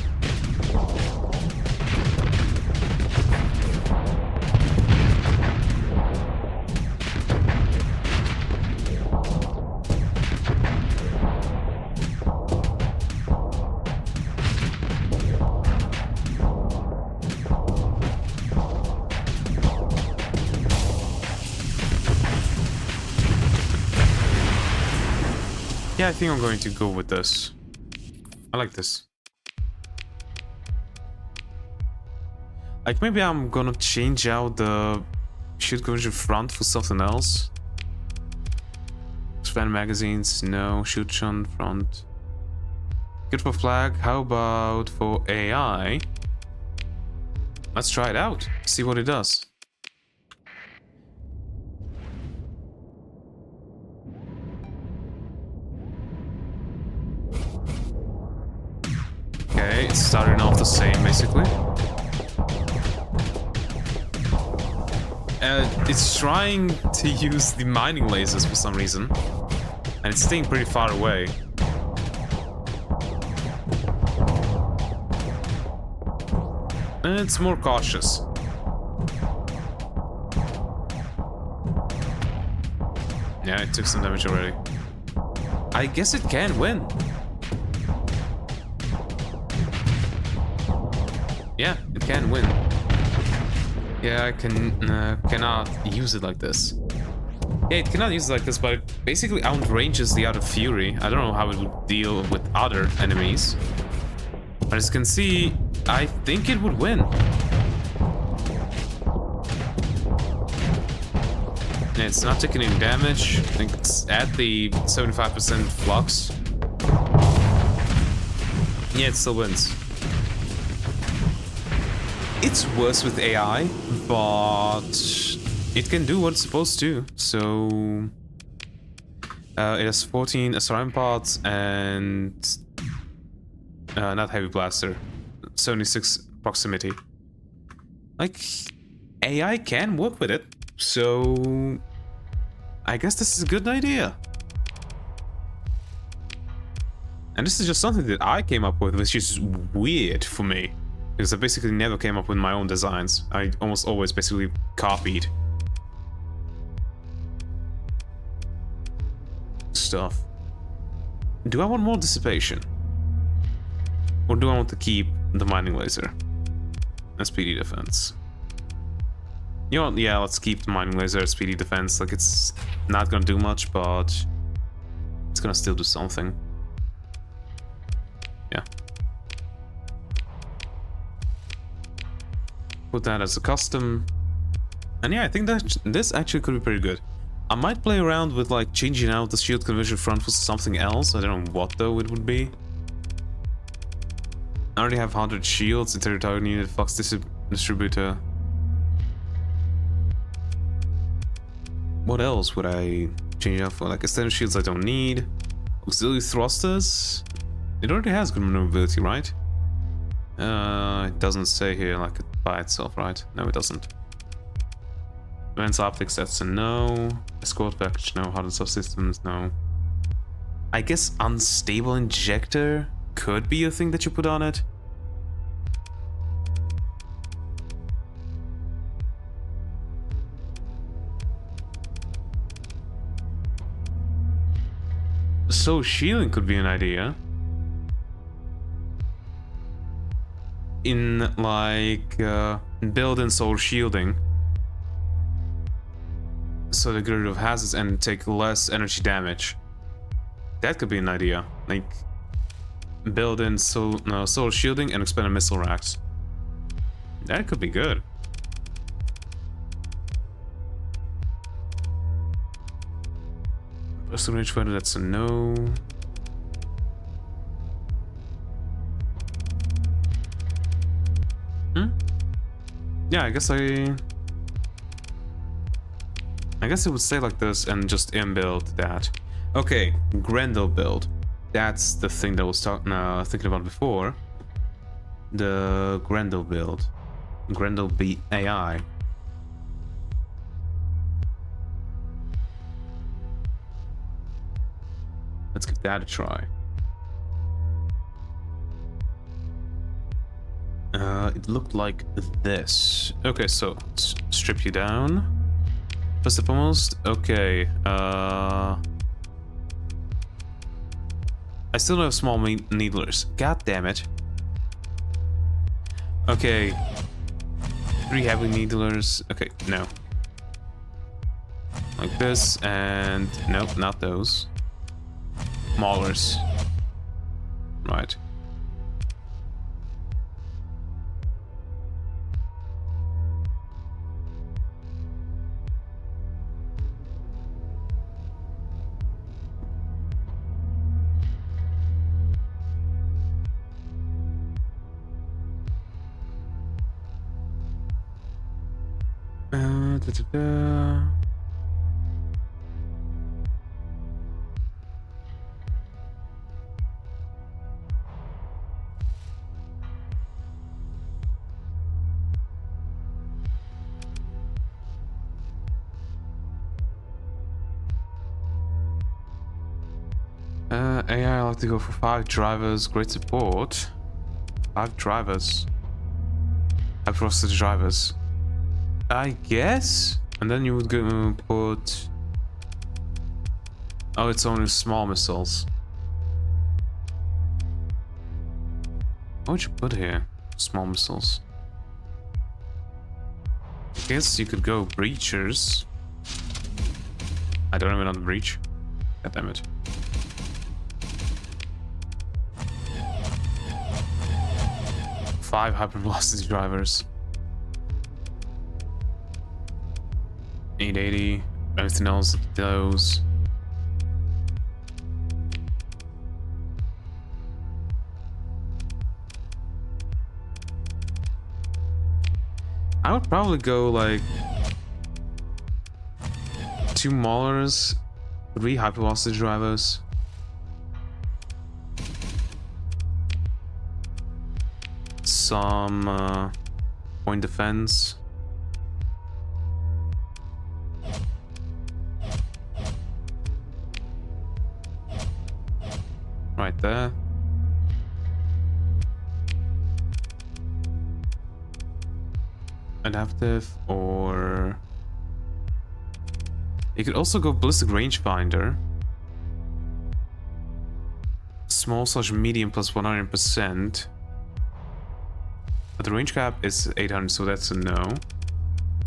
Yeah, I think I'm going to go with this. I like this. Like maybe I'm gonna change out the shield conversion front for something else. Expand magazines, no. Shoot shun front. Good for flag. How about for AI? Let's try it out. See what it does. the same, basically. It's trying to use the mining lasers for some reason. And it's staying pretty far away. And it's more cautious. Yeah, it took some damage already. I guess it can win. Yeah, it can win. Yeah, I cannot use it like this. Yeah, it cannot use it like this, but it basically outranges the other Fury. I don't know how it would deal with other enemies. But as you can see, I think it would win. Yeah, it's not taking any damage. I think it's at the 75% flux. Yeah, it still wins. It's worse with AI, but it can do what it's supposed to. So it has 14 SRM pods and not heavy blaster, 76 proximity. Like, AI can work with it, so I guess this is a good idea. And this is just something that I came up with, which is weird for me. Because I basically never came up with my own designs. I almost always basically copied stuff. Do I want more dissipation? Or do I want to keep the mining laser? SPD defense. You know what? Yeah, let's keep the mining laser SPD defense. Like, it's not gonna do much, but it's gonna still do something. Yeah. Put that as a custom. And yeah, I think that this actually could be pretty good. I might play around with like changing out the shield conversion front for something else. I don't know what though it would be. I already have 100 shields, territorial unit, flux distributor. What else would I change out for? Like extended shields I don't need. Auxiliary thrusters? It already has good maneuverability, right? It doesn't say here like by itself, right? No, it doesn't. Advanced optics, that's a no. Escort package, no. Hardened subsystems, no. I guess unstable injector could be a thing that you put on it. So shielding could be an idea. In like build-in soul shielding, so they get rid of hazards and take less energy damage. That could be an idea. Like build-in soul shielding and expanded missile racks. That could be good. Personal range fighter, that's a no. Yeah, I guess it would stay like this and just inbuild that. Okay, Grendel build. That's the thing that I was thinking about before. The Grendel build. Grendel beat AI. Let's give that a try. It looked like this. Okay, so let's strip you down. First and foremost, okay. I still don't have small needlers. God damn it. Okay. 3 heavy needlers. Okay, no. Like this, and nope, not those. Maulers. Right. Da-da-da. AI, I like to go for 5 drivers. Great support. 5 drivers. I trust the drivers. I guess? And then you would go put... Oh, it's only small missiles. What would you put here? Small missiles. I guess you could go breachers. I don't even know the breach. God damn it. Five hypervelocity drivers. 880. Everything else, those. I would probably go like 2 Maulers, 3 hypervelocity drivers. Some point defense. Right there. Adaptive, or you could also go ballistic rangefinder. Small/medium plus 100%. But the range cap is 800, so that's a no.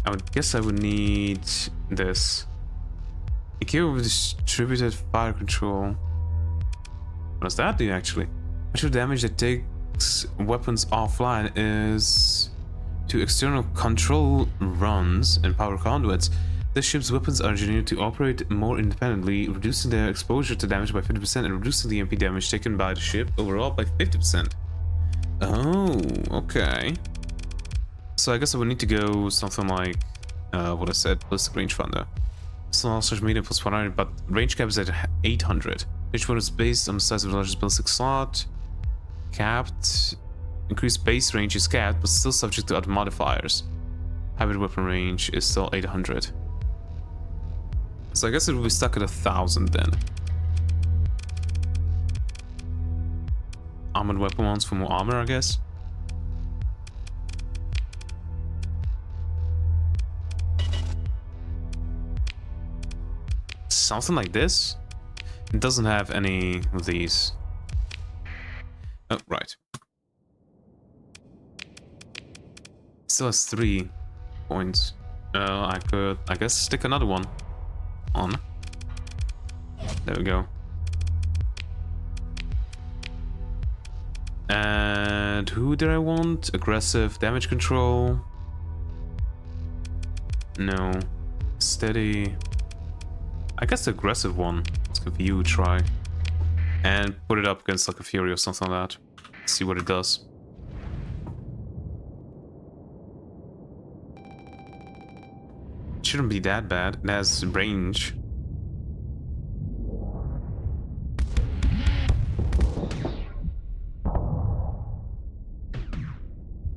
I would guess I would need this. EQ with distributed fire control. What does that do actually? Actual damage that takes weapons offline is to external control runs and power conduits. This ship's weapons are engineered to operate more independently, reducing their exposure to damage by 50% and reducing the MP damage taken by the ship overall by 50%. Oh, okay. So I guess I would need to go something like what I said, ballistic rangefinder. Small/medium plus 100, but range cap is at 800. Each one is based on the size of the largest ballistic slot. Capped. Increased base range is capped, but still subject to other modifiers. Hybrid weapon range is still 800. So I guess it will be stuck at 1000 then. Armored weapon ones for more armor, I guess. Something like this. It doesn't have any of these. Oh, right. Still has 3 points. I could, I guess, stick another one on. There we go. And who did I want? Aggressive damage control. No. Steady. I guess the aggressive one. Let's give you a try. And put it up against like a Fury or something like that. See what it does. It shouldn't be that bad. It has range.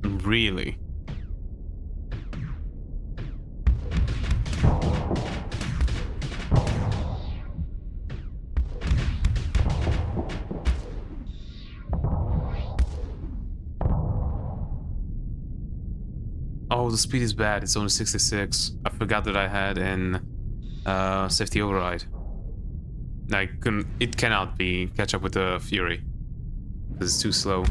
Really? Oh, the speed is bad. It's only 66. I forgot that I had in safety override. I couldn't. It cannot be catch up with the Fury because it's too slow.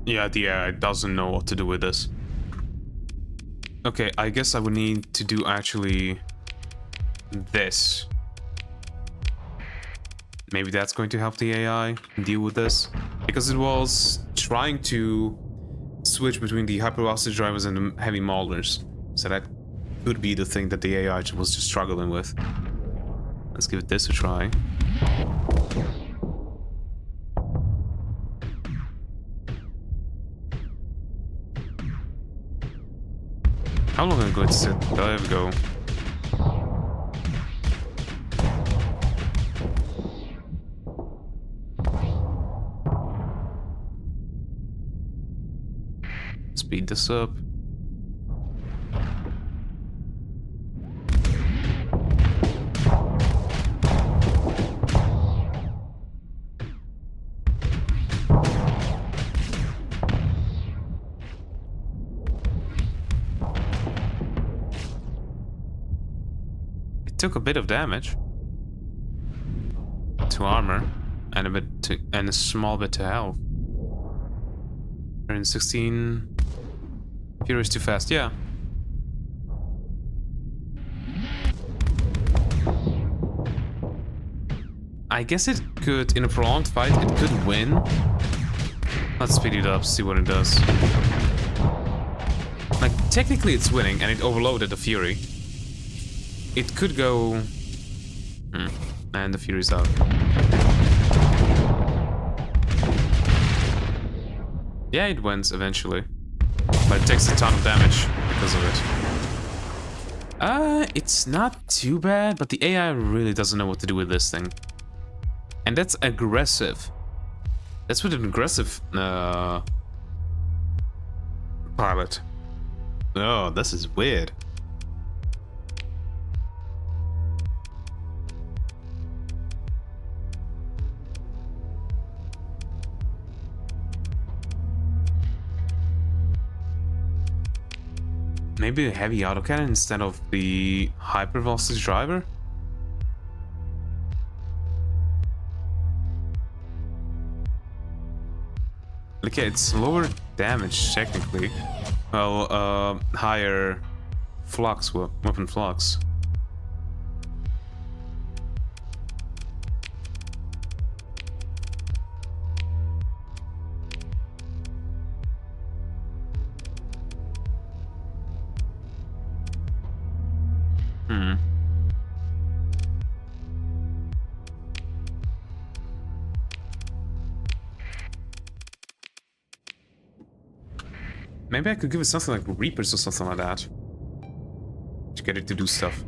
Yeah, the AI doesn't know what to do with this. Okay, I guess I would need to do actually this. Maybe that's going to help the AI deal with this. Because it was trying to switch between the hypervelocity drivers and the heavy maulers. So that could be the thing that the AI was just struggling with. Let's give it this a try. How long am I going to sit? There we go. speed this up. Took a bit of damage to armor and a small bit to health. 116. Fury is too fast, yeah. I guess it could, in a prolonged fight, it could win. Let's speed it up, see what it does. Like, technically it's winning, and it overloaded the Fury. It could go... and the Fury's out. Yeah, it wins eventually. But it takes a ton of damage because of it. It's not too bad, but the AI really doesn't know what to do with this thing. And that's aggressive. That's with an aggressive pilot. Oh, this is weird. Maybe a heavy autocannon instead of the hypervelocity driver? Okay, it's lower damage technically. Well, higher flux, weapon flux. Maybe I could give it something like Reapers or something like that. To get it to do stuff.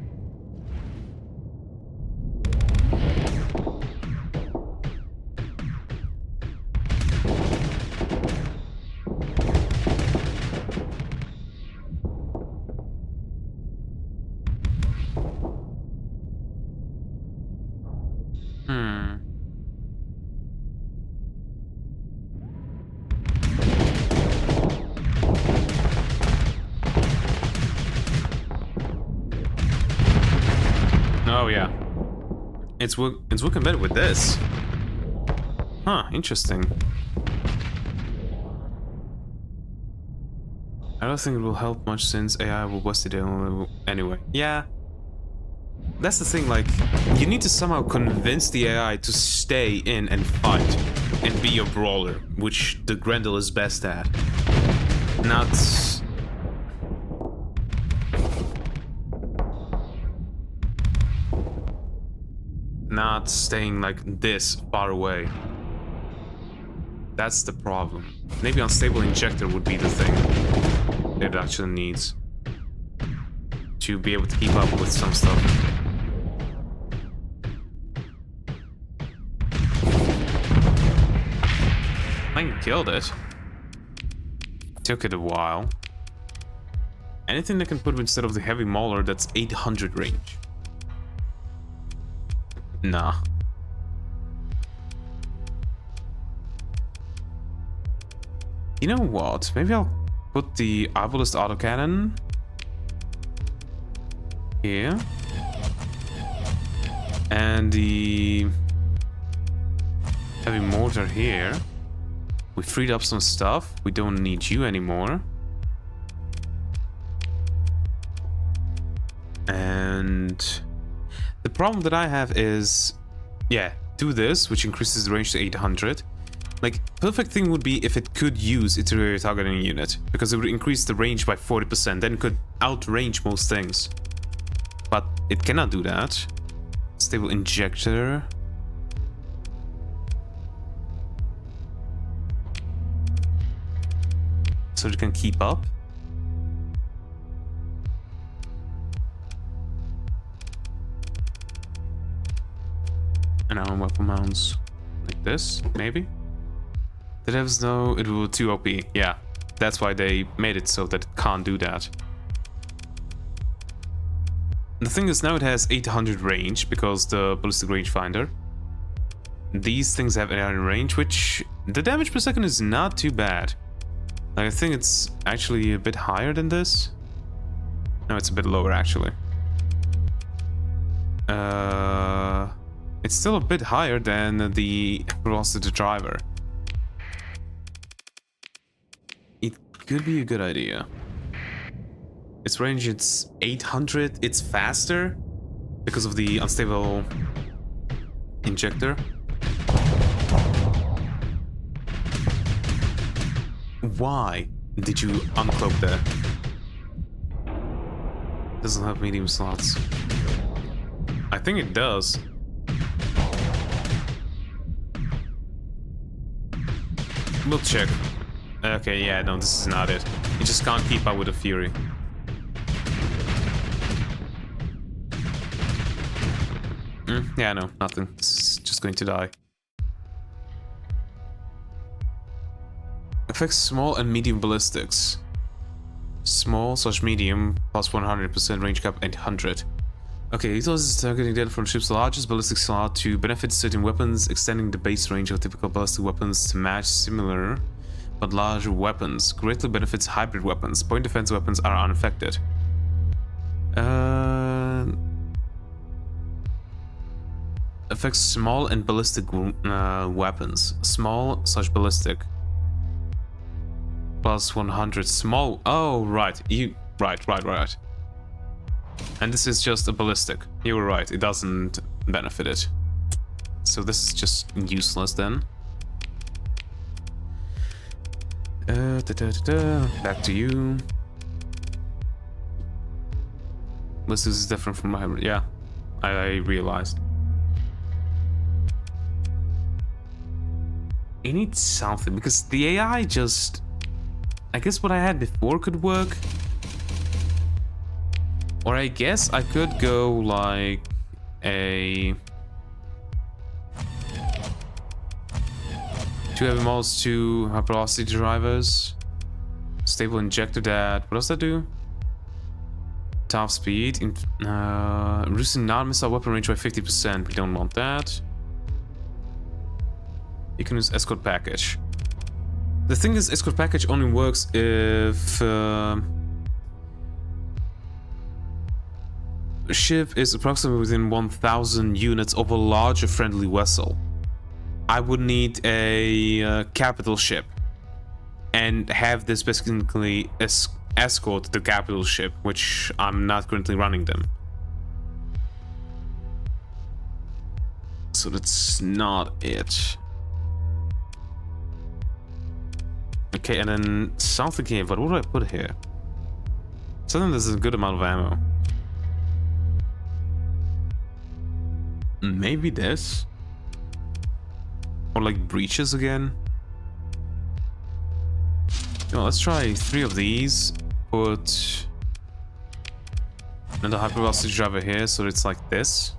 Oh yeah, it's working better with this. Huh? Interesting. I don't think it will help much since AI will bust it anyway. Yeah, that's the thing. Like, you need to somehow convince the AI to stay in and fight and be a brawler, which the Grendel is best at. Not staying like this far away. That's the problem. Maybe unstable injector would be the thing it actually needs to be able to keep up with some stuff. I killed it. Took it a while. Anything that can put instead of the heavy mauler that's 800 range. Nah. You know what? Maybe I'll put the Arbalist autocannon here. And the heavy mortar here. We freed up some stuff. We don't need you anymore. And the problem that I have is, yeah, do this, which increases the range to 800. Like, perfect thing would be if it could use its rear targeting unit, because it would increase the range by 40%, then it could outrange most things. But it cannot do that. Stable injector. So it can keep up. And now weapon mounts like this, maybe? The devs know it will be too OP. Yeah, That's why they made it so that it can't do that. The thing is, now it has 800 range because the ballistic rangefinder. These things have 800 range, which the damage per second is not too bad. I think it's actually a bit higher than this. No, it's a bit lower actually. It's still a bit higher than the velocity driver. It could be a good idea. Its range, it's 800. It's faster because of the unstable injector. Why did you uncloak that? Doesn't have medium slots. I think it does. We'll check. Okay, yeah, no, this is not it. You just can't keep up with the Fury. Yeah, no, nothing. It's just going to die. Affects small and medium ballistics. Small/medium plus 100% range cap 800. Okay, utilizes targeting data from ship's largest ballistic slot to benefit certain weapons, extending the base range of typical ballistic weapons to match similar but larger weapons. Greatly benefits hybrid weapons. Point defense weapons are unaffected. Affects small and ballistic weapons. Small/ballistic. Plus 100. Small. Oh, right. Right. And this is just a ballistic. You were right. It doesn't benefit it. So this is just useless then. Back to you. This is different from my... Yeah, I realized. You need something, because the AI just... I guess what I had before could work. Or I guess I could go like a... 2 heavy models, 2 hypervelocity drivers. Stable injector that... What does that do? Top speed. Reducing non-missile weapon range by 50%. We don't want that. You can use escort package. The thing is, escort package only works if ship is approximately within 1,000 units of a larger friendly vessel. I would need a capital ship and have this basically escort the capital ship, which I'm not currently running them. So that's not it. Okay, and then something here, but what do I put here? Something that's a good amount of ammo. Maybe this? Or like breaches again? Well, let's try 3 of these. Put another hypervelocity driver here, so it's like this.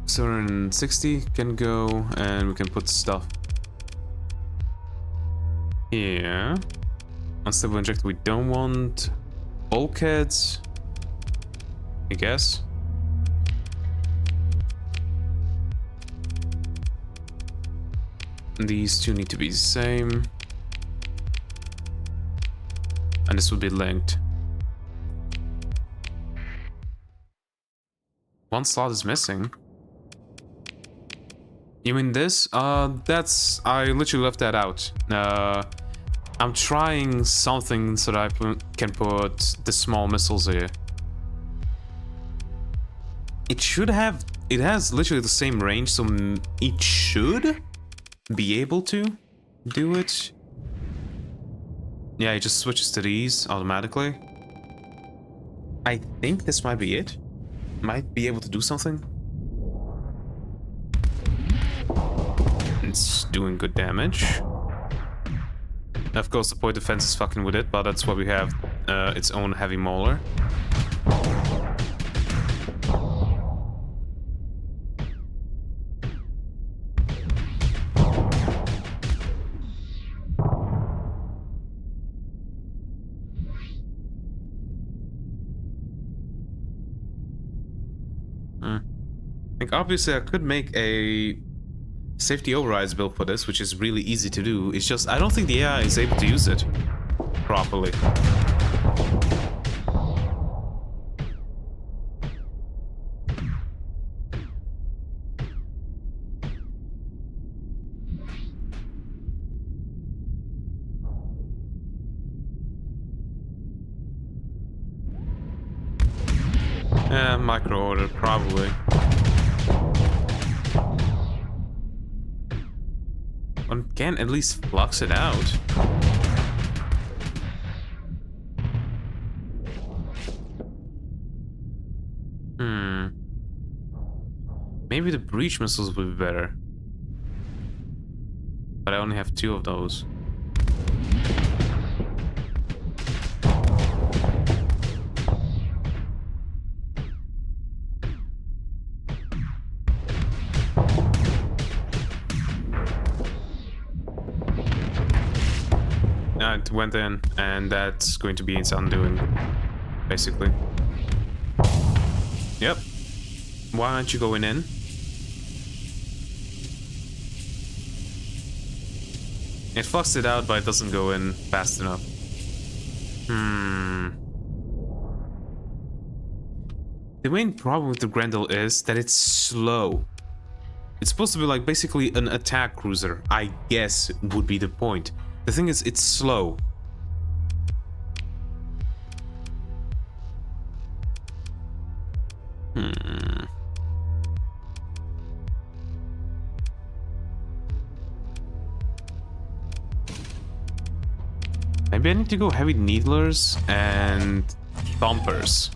760 can go, and we can put stuff here. Unstable injector we don't want. Bulkheads, I guess. These two need to be the same. And this will be linked. One slot is missing. You mean this? That's... I literally left that out. I'm trying something so that I can put the small missiles here. It should have... It has literally the same range, so it should be able to do it. Yeah, it just switches to these automatically. I think this might be it. Might be able to do something. It's doing good damage. Of course, the point defense is fucking with it, but that's why we have its own heavy mauler. Like, obviously, I could make a safety overrides build for this, which is really easy to do. It's just, I don't think the AI is able to use it properly. Micro order, probably. One can at least flux it out. Maybe the breach missiles would be better. But I only have 2 of those. It went in, and that's going to be its undoing, basically. Yep. Why aren't you going in? It fluxed it out, but it doesn't go in fast enough. The main problem with the Grendel is that it's slow. It's supposed to be like basically an attack cruiser, I guess would be the point. The thing is, it's slow. Maybe I need to go heavy needlers and thumpers.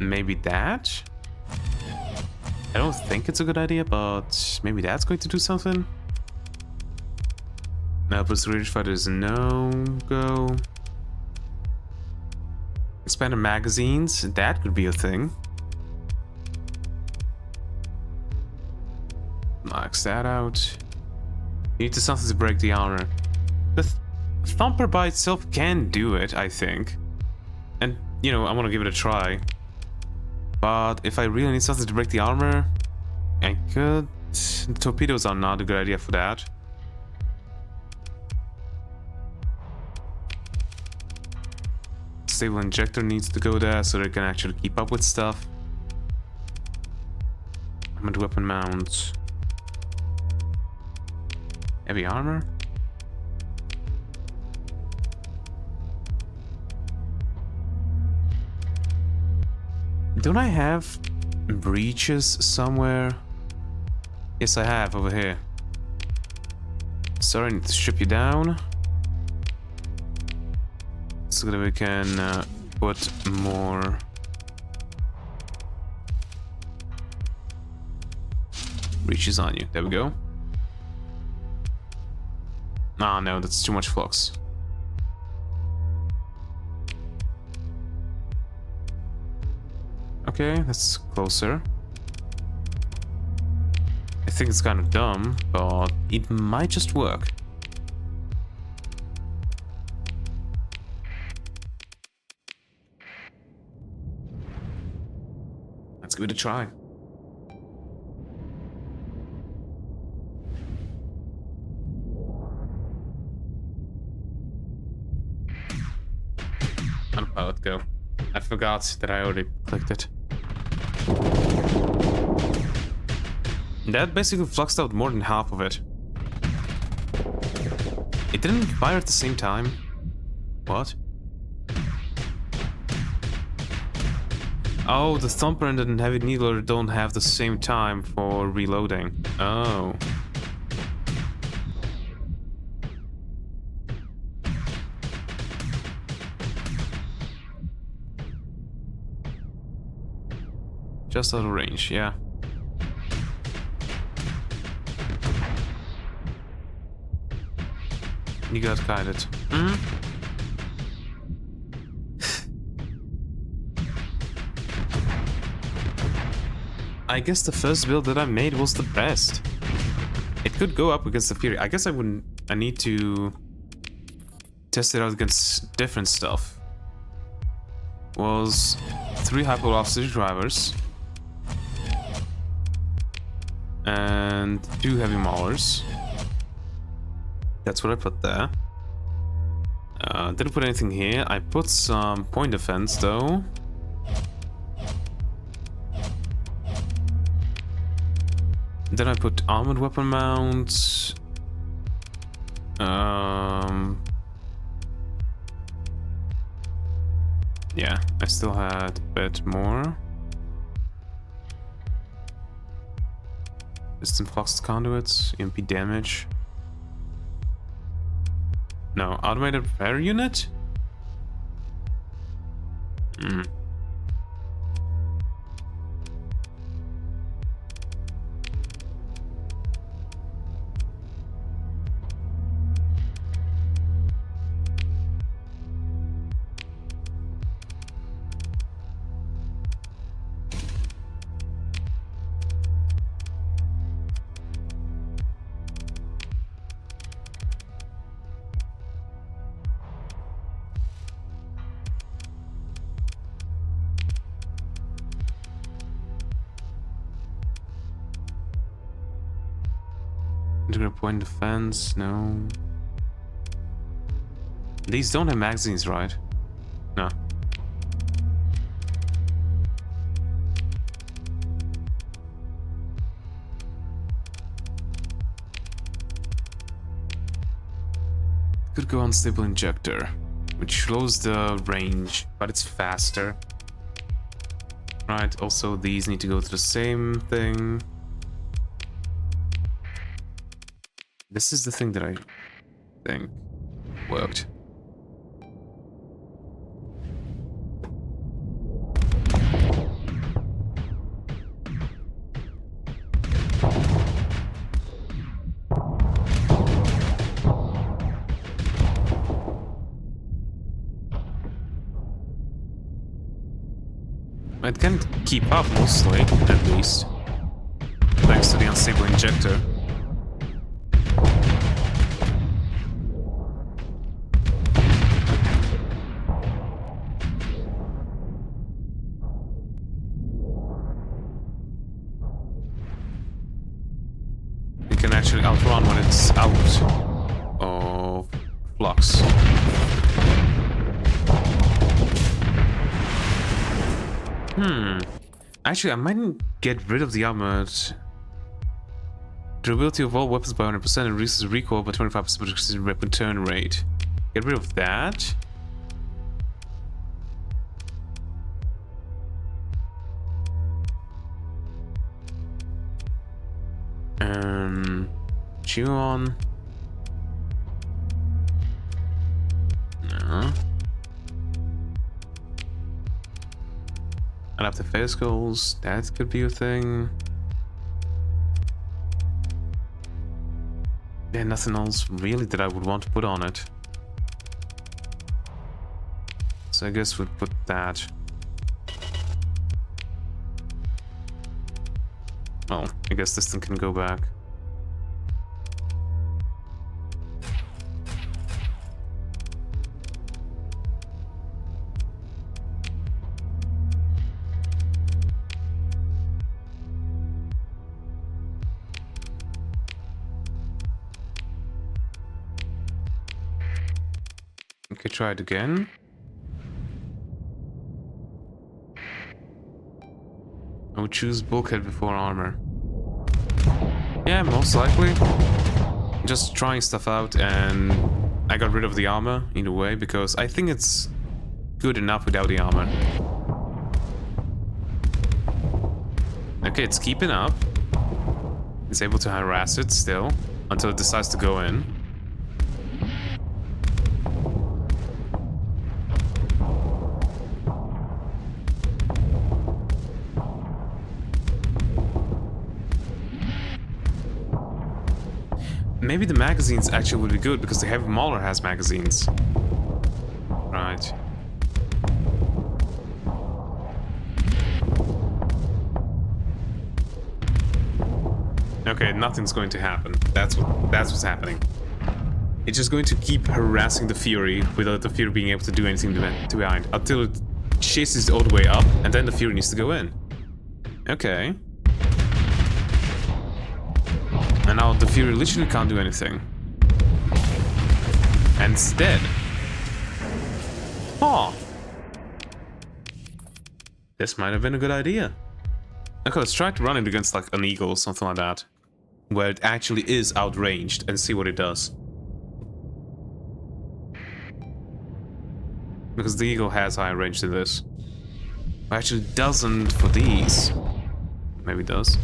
Maybe that? I don't think it's a good idea, but maybe that's going to do something. Now, plus British fighters, no go. Expanded magazines, that could be a thing. Max that out. You need to something to break the armor. The thumper by itself can do it, I think. And, you know, I want to give it a try. But if I really need something to break the armor, I could... Torpedoes are not a good idea for that. Stable injector needs to go there so they can actually keep up with stuff. Armored weapon mounts. Heavy armor? Don't I have breaches somewhere? Yes, I have over here. Sorry, I need to strip you down. So that we can put more breaches on you. There we go. Ah, no, that's too much flux. Okay, that's closer. I think it's kind of dumb, but it might just work. Let's give it a try. Unpilot go. I forgot that I already clicked it. That basically fluxed out more than half of it. It didn't fire at the same time. What? Oh, the thumper and the heavy needler don't have the same time for reloading. Oh. Just out of range, yeah. You got guided. I guess the first build that I made was the best. It could go up against the Fury. I guess I need to tested out against different stuff was 3 hypervelocity drivers and 2 heavy maulers. That's what I put there. Didn't put anything here. I put some point defense though. Then I put armored weapon mounts. Yeah, I still had a bit more. Distant flux conduits, EMP damage. No, automated repair unit? Integrated point defense, no. These don't have magazines, right? No. Could go unstable injector, which slows the range, but it's faster. Right, also these need to go to the same thing. This is the thing that I think worked. It can keep up mostly, at least, thanks to the unstable injector. It can actually outrun when it's out of flux. Actually, I might get rid of the armored. Durability of all weapons by 100% and reduces recoil by 25% but increases weapon turn rate. Get rid of that. Chew on. No. Adaptive phase goals, that could be a thing. Yeah, nothing else really that I would want to put on it. So I guess we'd put that. Well, I guess this thing can go back. Okay, try it again. I would choose bulkhead before armor. Yeah, most likely. Just trying stuff out, and I got rid of the armor in a way because I think it's good enough without the armor. Okay, it's keeping up. It's able to harass it still until it decides to go in. Maybe the magazines actually would be good because the heavy mauler has magazines. Right. Okay, nothing's going to happen. That's what's happening. It's just going to keep harassing the Fury without the Fury being able to do anything to behind until it chases all the way up, and then the Fury needs to go in. Okay. And now the Fury literally can't do anything. And it's dead. Huh. This might have been a good idea. Okay, let's try to run it against like an eagle or something like that. Where it actually is outranged and see what it does. Because the eagle has higher range than this. Actually doesn't for these. Maybe it does.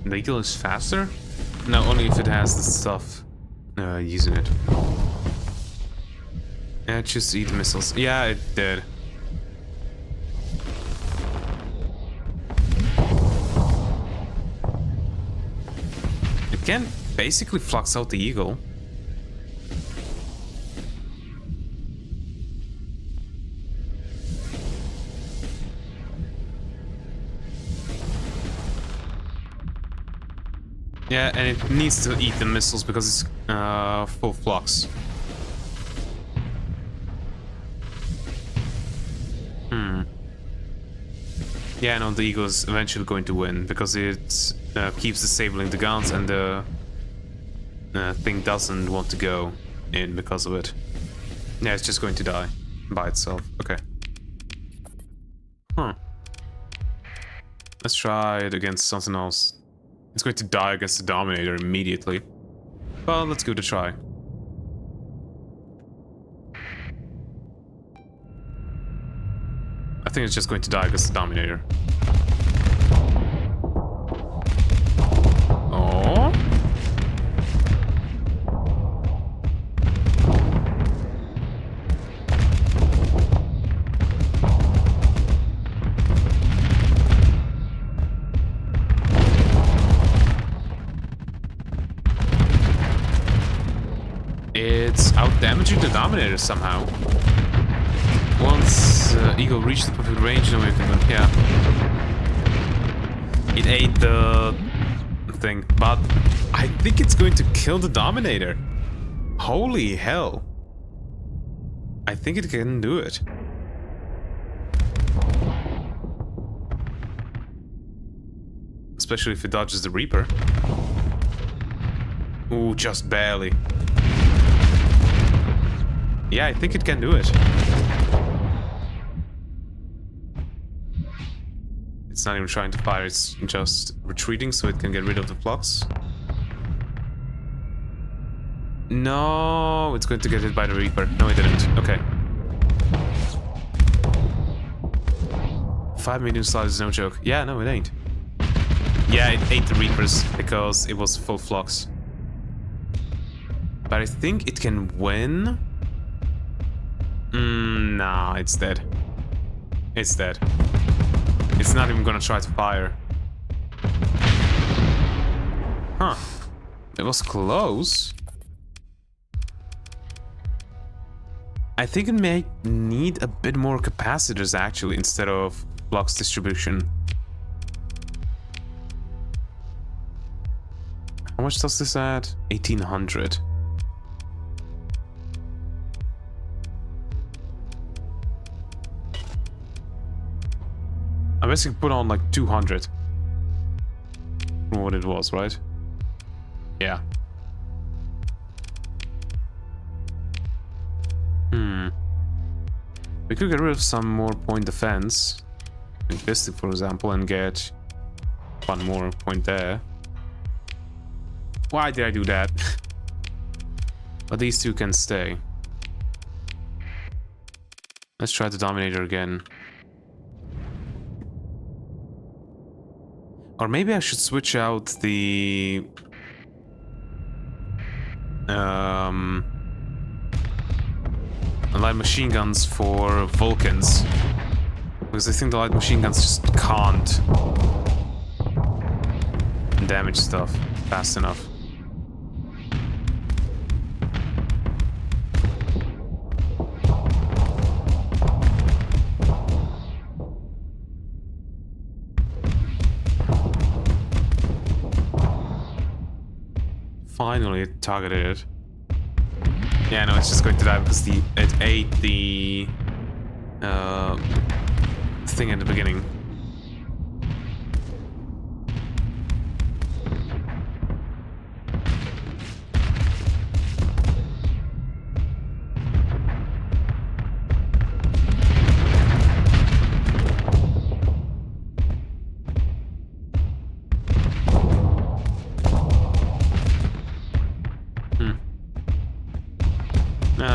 The eagle is faster? No, only if it has the stuff using it. Yeah, just eat missiles. Yeah, it did. It can basically flux out the eagle. Yeah, and it needs to eat the missiles because it's full flux. Yeah, no, the eagle is eventually going to win because it keeps disabling the guns and the thing doesn't want to go in because of it. Yeah, it's just going to die by itself. Okay. Huh. Let's try it against something else. It's going to die against the Dominator immediately. Well, let's give it a try. I think it's just going to die against the Dominator. Oh. It's out-damaging the Dominator somehow. Once Eagle reached the perfect range, no way can win. Yeah. It ate the thing, but I think it's going to kill the Dominator. Holy hell. I think it can do it. Especially if it dodges the Reaper. Ooh, just barely. Yeah, I think it can do it. It's not even trying to fire, it's just retreating so it can get rid of the flux. No, it's going to get hit by the Reaper. No, it didn't. Okay. 5 million slides is no joke. Yeah, no, it ain't. Yeah, it ate the Reapers because it was full flux. But I think it can win. Nah, it's dead. It's dead. It's not even gonna try to fire. Huh. It was close. I think it may need a bit more capacitors actually instead of flux distribution. How much does this add? 1800. I basically put on like 200 from what it was, right? Yeah. We could get rid of some more point defense, Linguistic for example, and get one more point there. Why did I do that? But these two can stay. Let's try the Dominator again. Or maybe I should switch out the light machine guns for Vulcans. Because I think the light machine guns just can't damage stuff fast enough. Finally, it targeted it. Yeah, no, it's just going to die because it ate the thing at the beginning.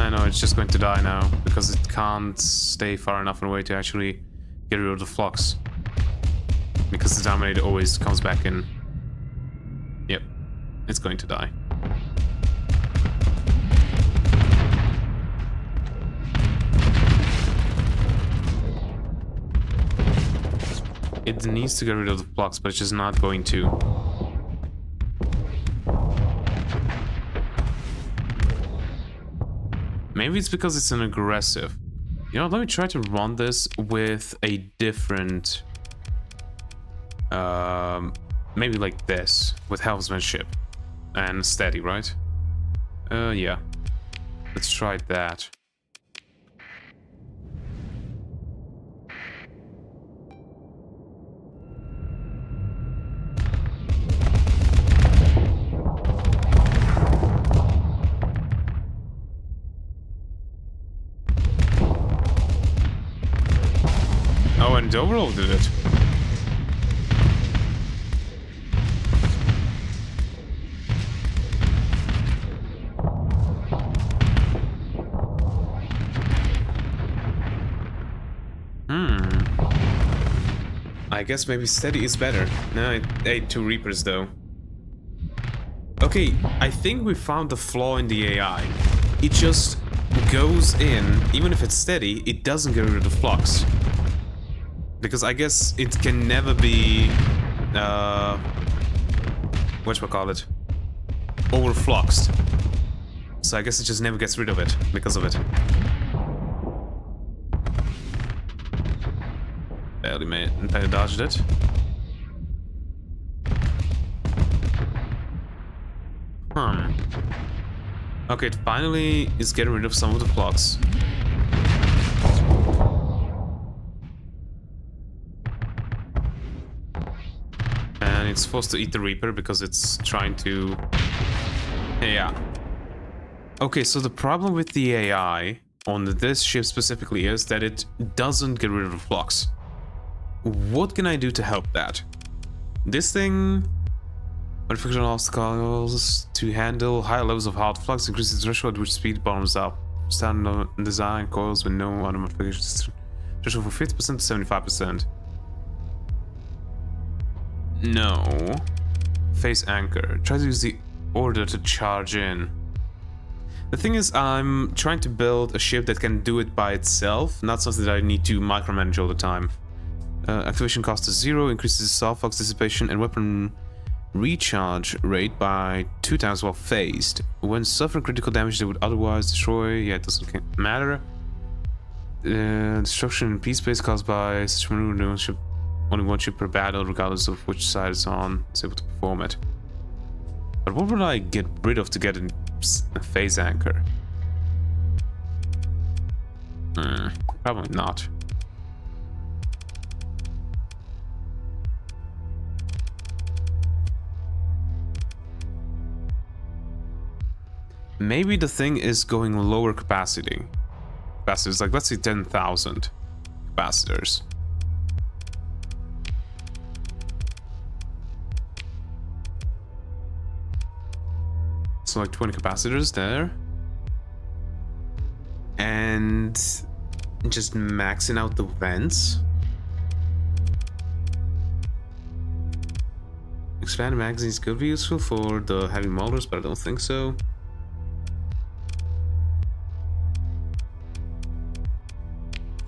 No, it's just going to die now because it can't stay far enough away to actually get rid of the flux. Because the Dominator always comes back in. Yep, it's going to die. It needs to get rid of the flux, but it's just not going to. Maybe it's because it's an aggressive. You know, let me try to run this with a different... maybe like this, with Helmsmanship. And steady, right? Yeah. Let's try that. Oh, and overall did it. I guess maybe steady is better. No, it ate 2 Reapers though. Okay, I think we found the flaw in the AI. It just goes in, even if it's steady, it doesn't get rid of the flux. Because I guess it can never be, whatchamacallit, overfluxed. So I guess it just never gets rid of it because of it. Barely dodged it. Okay, it finally is getting rid of some of the flux. And it's supposed to eat the Reaper because it's trying to... Yeah. Okay, so the problem with the AI on this ship specifically is that it doesn't get rid of the flux. What can I do to help that? This thing... Artificial obstacles to handle higher levels of hard flux, increases the threshold at which speed bottoms up. Standard design coils with no other modifications. Threshold from 50% to 75%. No. Face anchor. Try to use the order to charge in. The thing is, I'm trying to build a ship that can do it by itself, not something that I need to micromanage all the time. Activation cost is 0, increases soft flux dissipation and weapon recharge rate by 2 times while phased. When suffering critical damage that would otherwise destroy, yeah, it doesn't matter. Destruction in peace space caused by such maneuver, only one ship per battle, regardless of which side it's on, is able to perform it. But what would I get rid of to get a phase anchor? Probably not. Maybe the thing is going lower capacity. Capacitors, like let's say 10,000 capacitors. So like 20 capacitors there. And just maxing out the vents. Expanded magazines could be useful for the heavy molders, but I don't think so.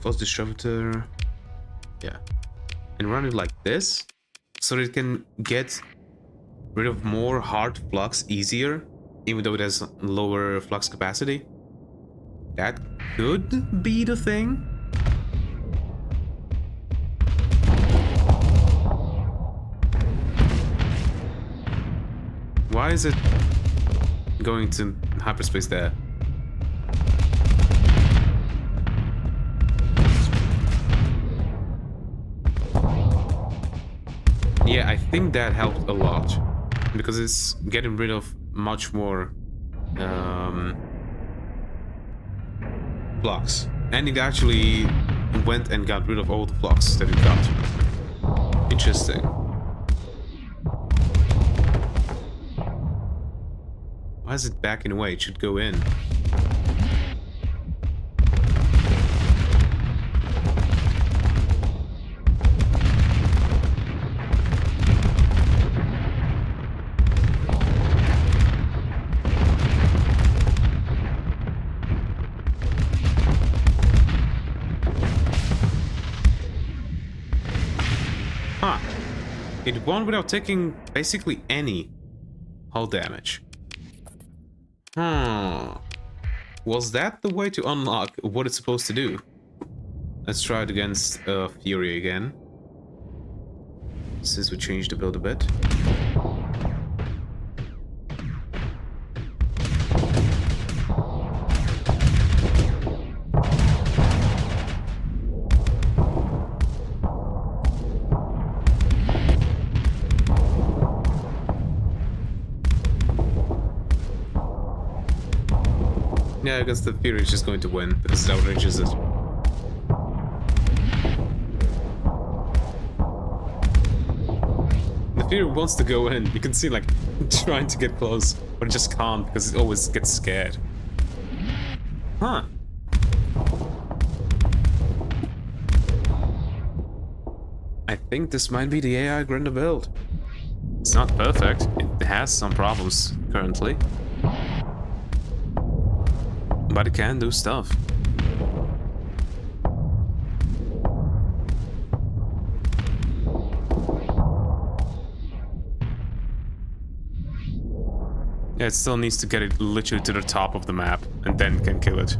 False distributor. Yeah. And run it like this, so that it can get rid of more hard flux easier, even though it has lower flux capacity. That could be the thing. Why is it going to hyperspace there? Yeah, I think that helped a lot, because it's getting rid of much more flux. And it actually went and got rid of all the flux that it got. Interesting. Why is it backing away? It should go in. Huh. It won without taking basically any hull damage. Was that the way to unlock what it's supposed to do? Let's try it against Fury again. Since we changed the build a bit. Yeah, I guess the Fury is just going to win, because it outranges it. The Fury wants to go in. You can see, like, trying to get close, but it just can't, because it always gets scared. Huh. I think this might be the AI Grinder build. It's not perfect. It has some problems currently. But it can do stuff. Yeah, it still needs to get it literally to the top of the map, and then can kill it.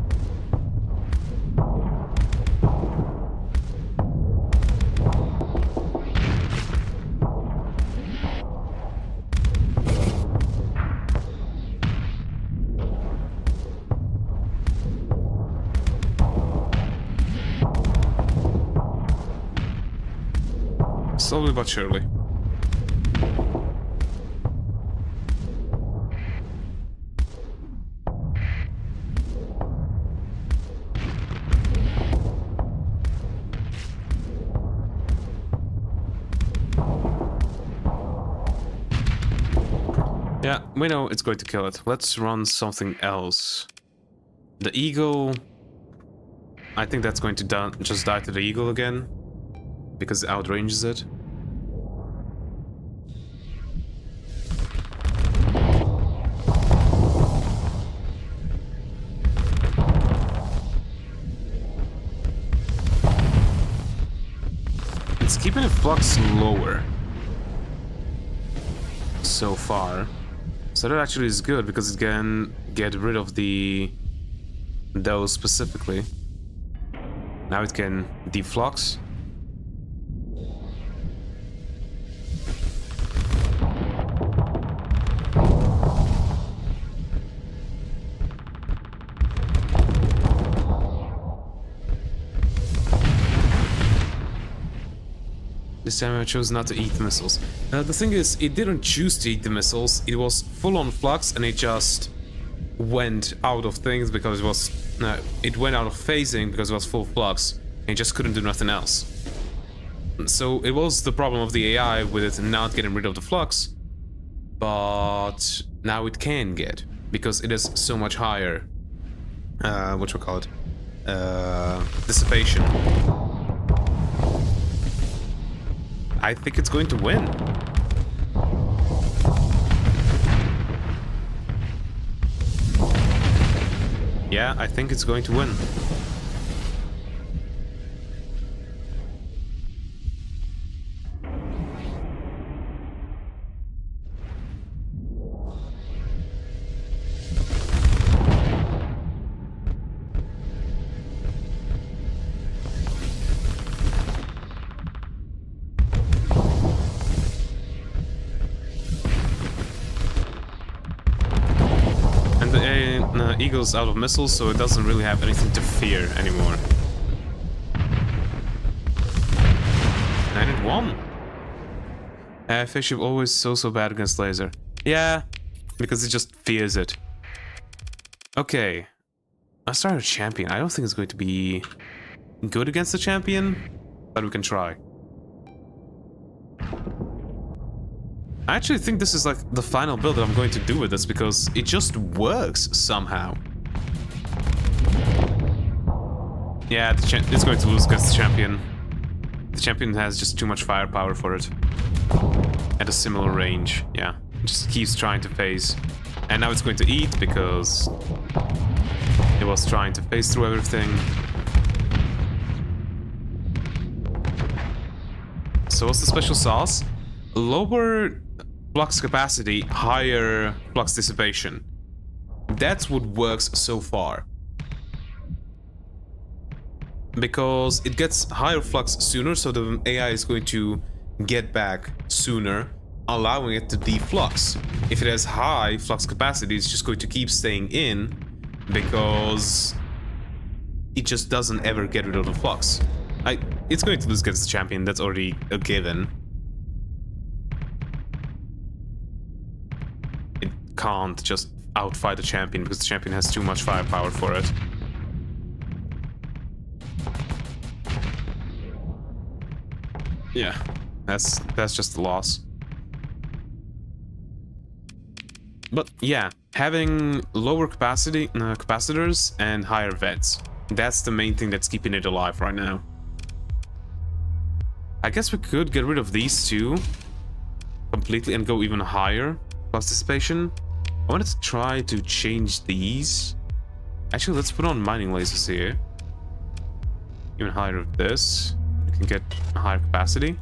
Slowly but surely. Yeah, we know it's going to kill it. Let's run something else. The Eagle... I think that's going to just die to the Eagle again, because it outranges it. It's keeping the flux lower so far, so that actually is good, because it can get rid of those specifically. Now it can deflux. This time I chose not to eat the missiles. The thing is, it didn't choose to eat the missiles. It was full on flux, and it just went out of things because it was... it went out of phasing because it was full flux, and it just couldn't do nothing else. So it was the problem of the AI with it not getting rid of the flux, but now it can get, because it is so much higher, dissipation. I think it's going to win. Yeah, I think it's going to win. Eagle's out of missiles, so it doesn't really have anything to fear anymore. And it won. Spaceship always so bad against laser. Yeah, because it just fears it. Okay. Let's start a champion. I don't think it's going to be good against the champion, but we can try. I actually think this is like the final build that I'm going to do with this because it just works somehow. Yeah, it's going to lose against the champion. The champion has just too much firepower for it. At a similar range, yeah. It just keeps trying to phase. And now it's going to eat because it was trying to phase through everything. So what's the special sauce? Lower flux capacity, higher flux dissipation. That's what works so far. Because it gets higher flux sooner, so the AI is going to get back sooner, allowing it to deflux. If it has high flux capacity, it's just going to keep staying in because it just doesn't ever get rid of the flux. It's going to lose against the champion, that's already a given. It can't just outfight the champion because the champion has too much firepower for it. Yeah, that's just a loss. But yeah, having lower capacity capacitors and higher vents, that's the main thing that's keeping it alive right now. I guess we could get rid of these two completely and go even higher flux dissipation. I wanted to try to change these. Actually, let's put on mining lasers here. Even higher of this. We can get a higher capacity.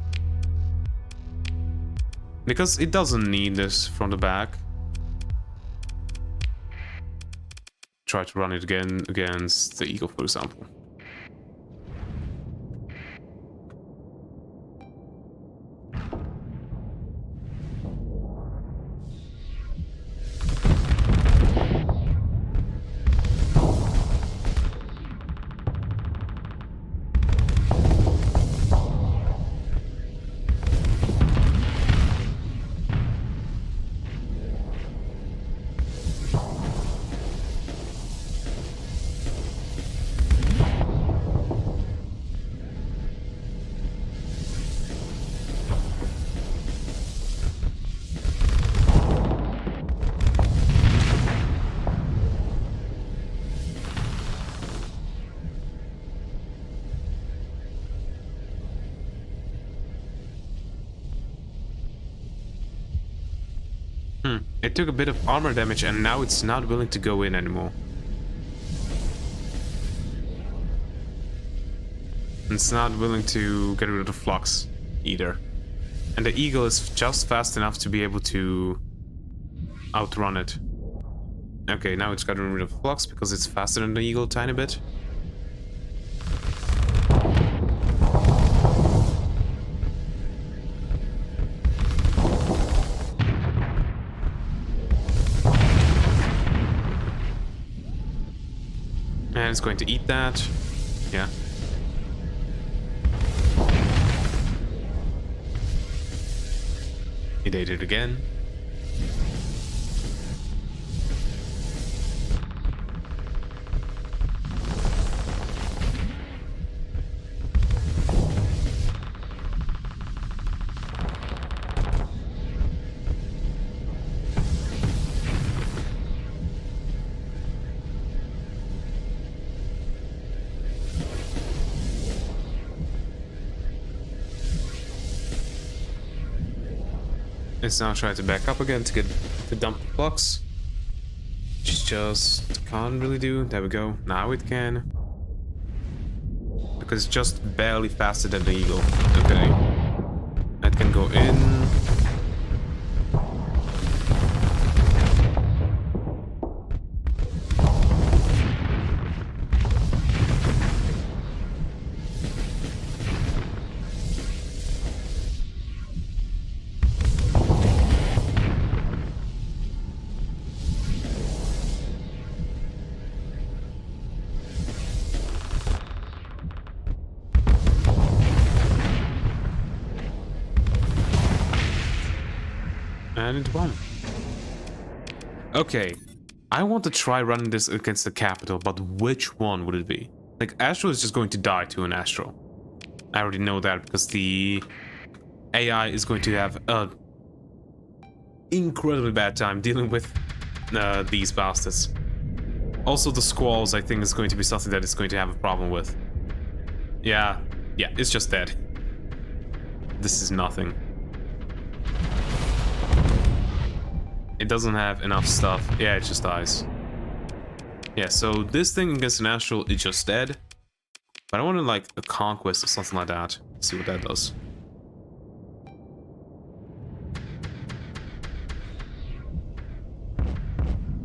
Because it doesn't need this from the back. Try to run it again against the Eagle, for example. It took a bit of armor damage and now it's not willing to go in anymore. It's not willing to get rid of the flux either. And the Eagle is just fast enough to be able to outrun it. Okay, now it's gotten rid of flux because it's faster than the Eagle a tiny bit. And it's going to eat that. Yeah. It ate it again. It's now trying to back up again to get to dump the flux. Which just can't really do. There we go. Now it can. Because it's just barely faster than the Eagle. Okay. That can go in. And it won. Okay. I want to try running this against the capital, but which one would it be? Like, Astro is just going to die to an Astro. I already know that because the AI is going to have a incredibly bad time dealing with these bastards. Also, the squalls, I think, is going to be something that it's going to have a problem with. Yeah, it's just dead. This is nothing. It doesn't have enough stuff. Yeah, it just dies. Yeah, so this thing against an Astral is just dead. But I wanted like a Conquest or something like that. Let's see what that does.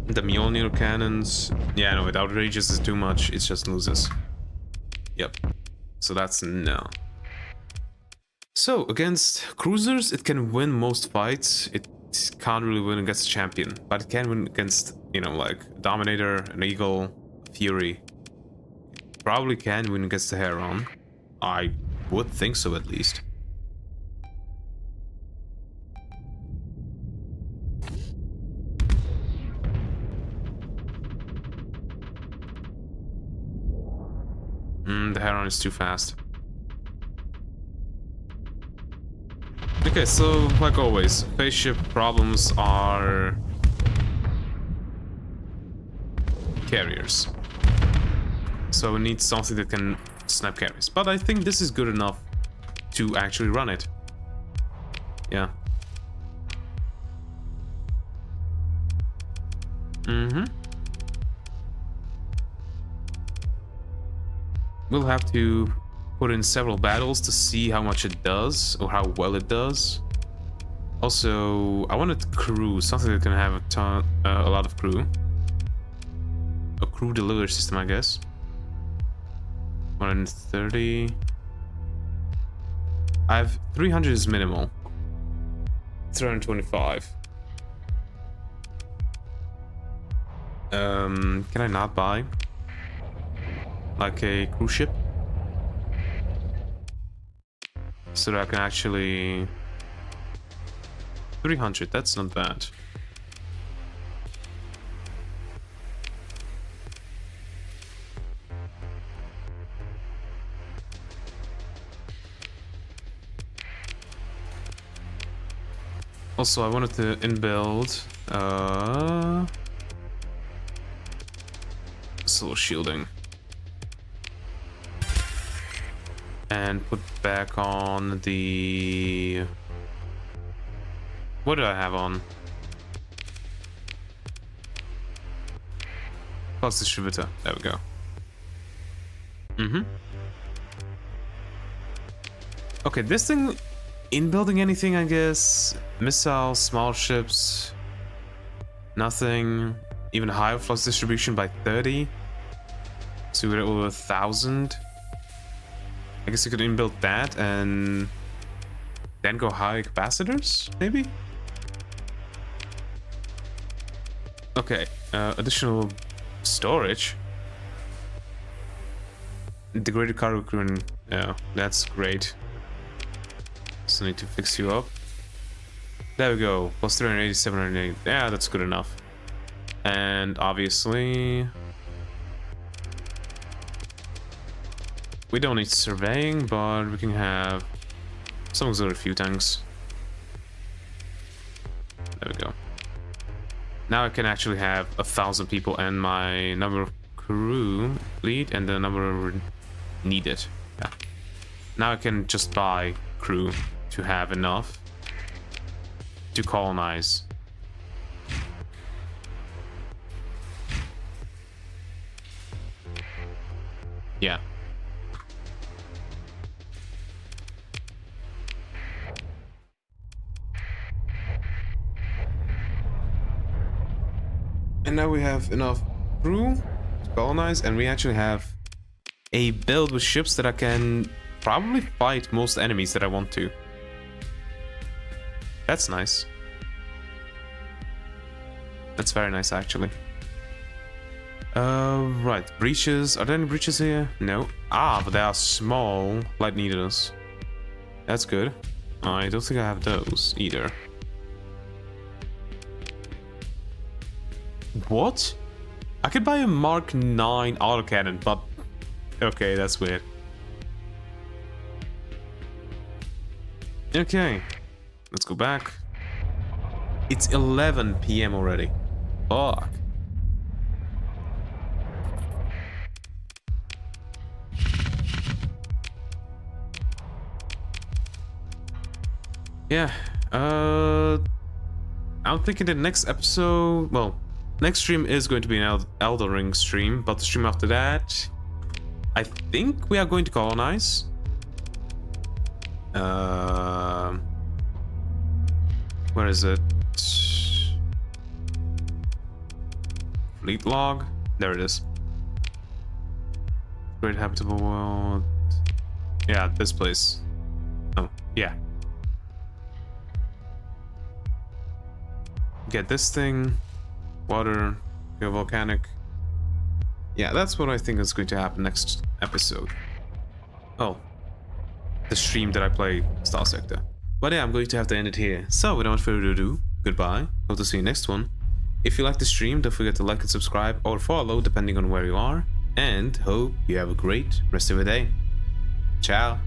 The Mjolnir cannons. Yeah, no, it outrages is too much. It just loses. Yep. So that's no. So, against cruisers, it can win most fights. It can't really win against a champion. But it can win against, you know, like Dominator, an Eagle, Fury. It probably can win against the Heron. I would think so, at least. The Heron is too fast. Okay, so like always, spaceship problems are carriers. So we need something that can snap carriers. But I think this is good enough to actually run it. Yeah. We'll have to put in several battles to see how much it does, or how well it does. Also, I wanted crew, something that can have a lot of crew. A crew delivery system, I guess. 130. I have 300 is minimal. 325. Can I not buy like a cruise ship? So that I can actually... 300, that's not bad. Also, I wanted to inbuild solar shielding. And put back on the... What do I have on? Plus distributor. There we go. Okay, this thing... In building anything, I guess. Missiles, small ships. Nothing. Even higher flux distribution by 30. So we're over 1,000. I guess you could inbuild that and then go high capacitors, maybe? Okay, additional storage. Degraded cargo crew, yeah, that's great. So I need to fix you up. There we go, plus 380, 780, yeah, that's good enough. And obviously... We don't need surveying, but we can have some auxiliary tanks. There we go. Now I can actually have 1,000 people and my number of crew fleet and the number needed. Yeah. Now I can just buy crew to have enough to colonize. Yeah. And now we have enough crew to colonize, and we actually have a build with ships that I can probably fight most enemies that I want to. That's nice. That's very nice, actually. Right, breaches. Are there any breaches here? No. Ah, but they are small light needles. That's good. I don't think I have those either. What? I could buy a Mark 9 autocannon, but... Okay, that's weird. Okay, let's go back. It's 11 PM already. Fuck. Yeah, I'm thinking the next episode, well, next stream is going to be an Elden Ring stream, but the stream after that, I think we are going to colonize. Where is it? Fleet log? There it is. Great habitable world. Yeah, this place. Oh, yeah. Get this thing. Water. Go volcanic. Yeah, that's what I think is going to happen next episode. Oh. The stream that I play Star Sector. But yeah, I'm going to have to end it here. So without further ado, goodbye. Hope to see you next one. If you like the stream, don't forget to like and subscribe or follow depending on where you are. And hope you have a great rest of your day. Ciao.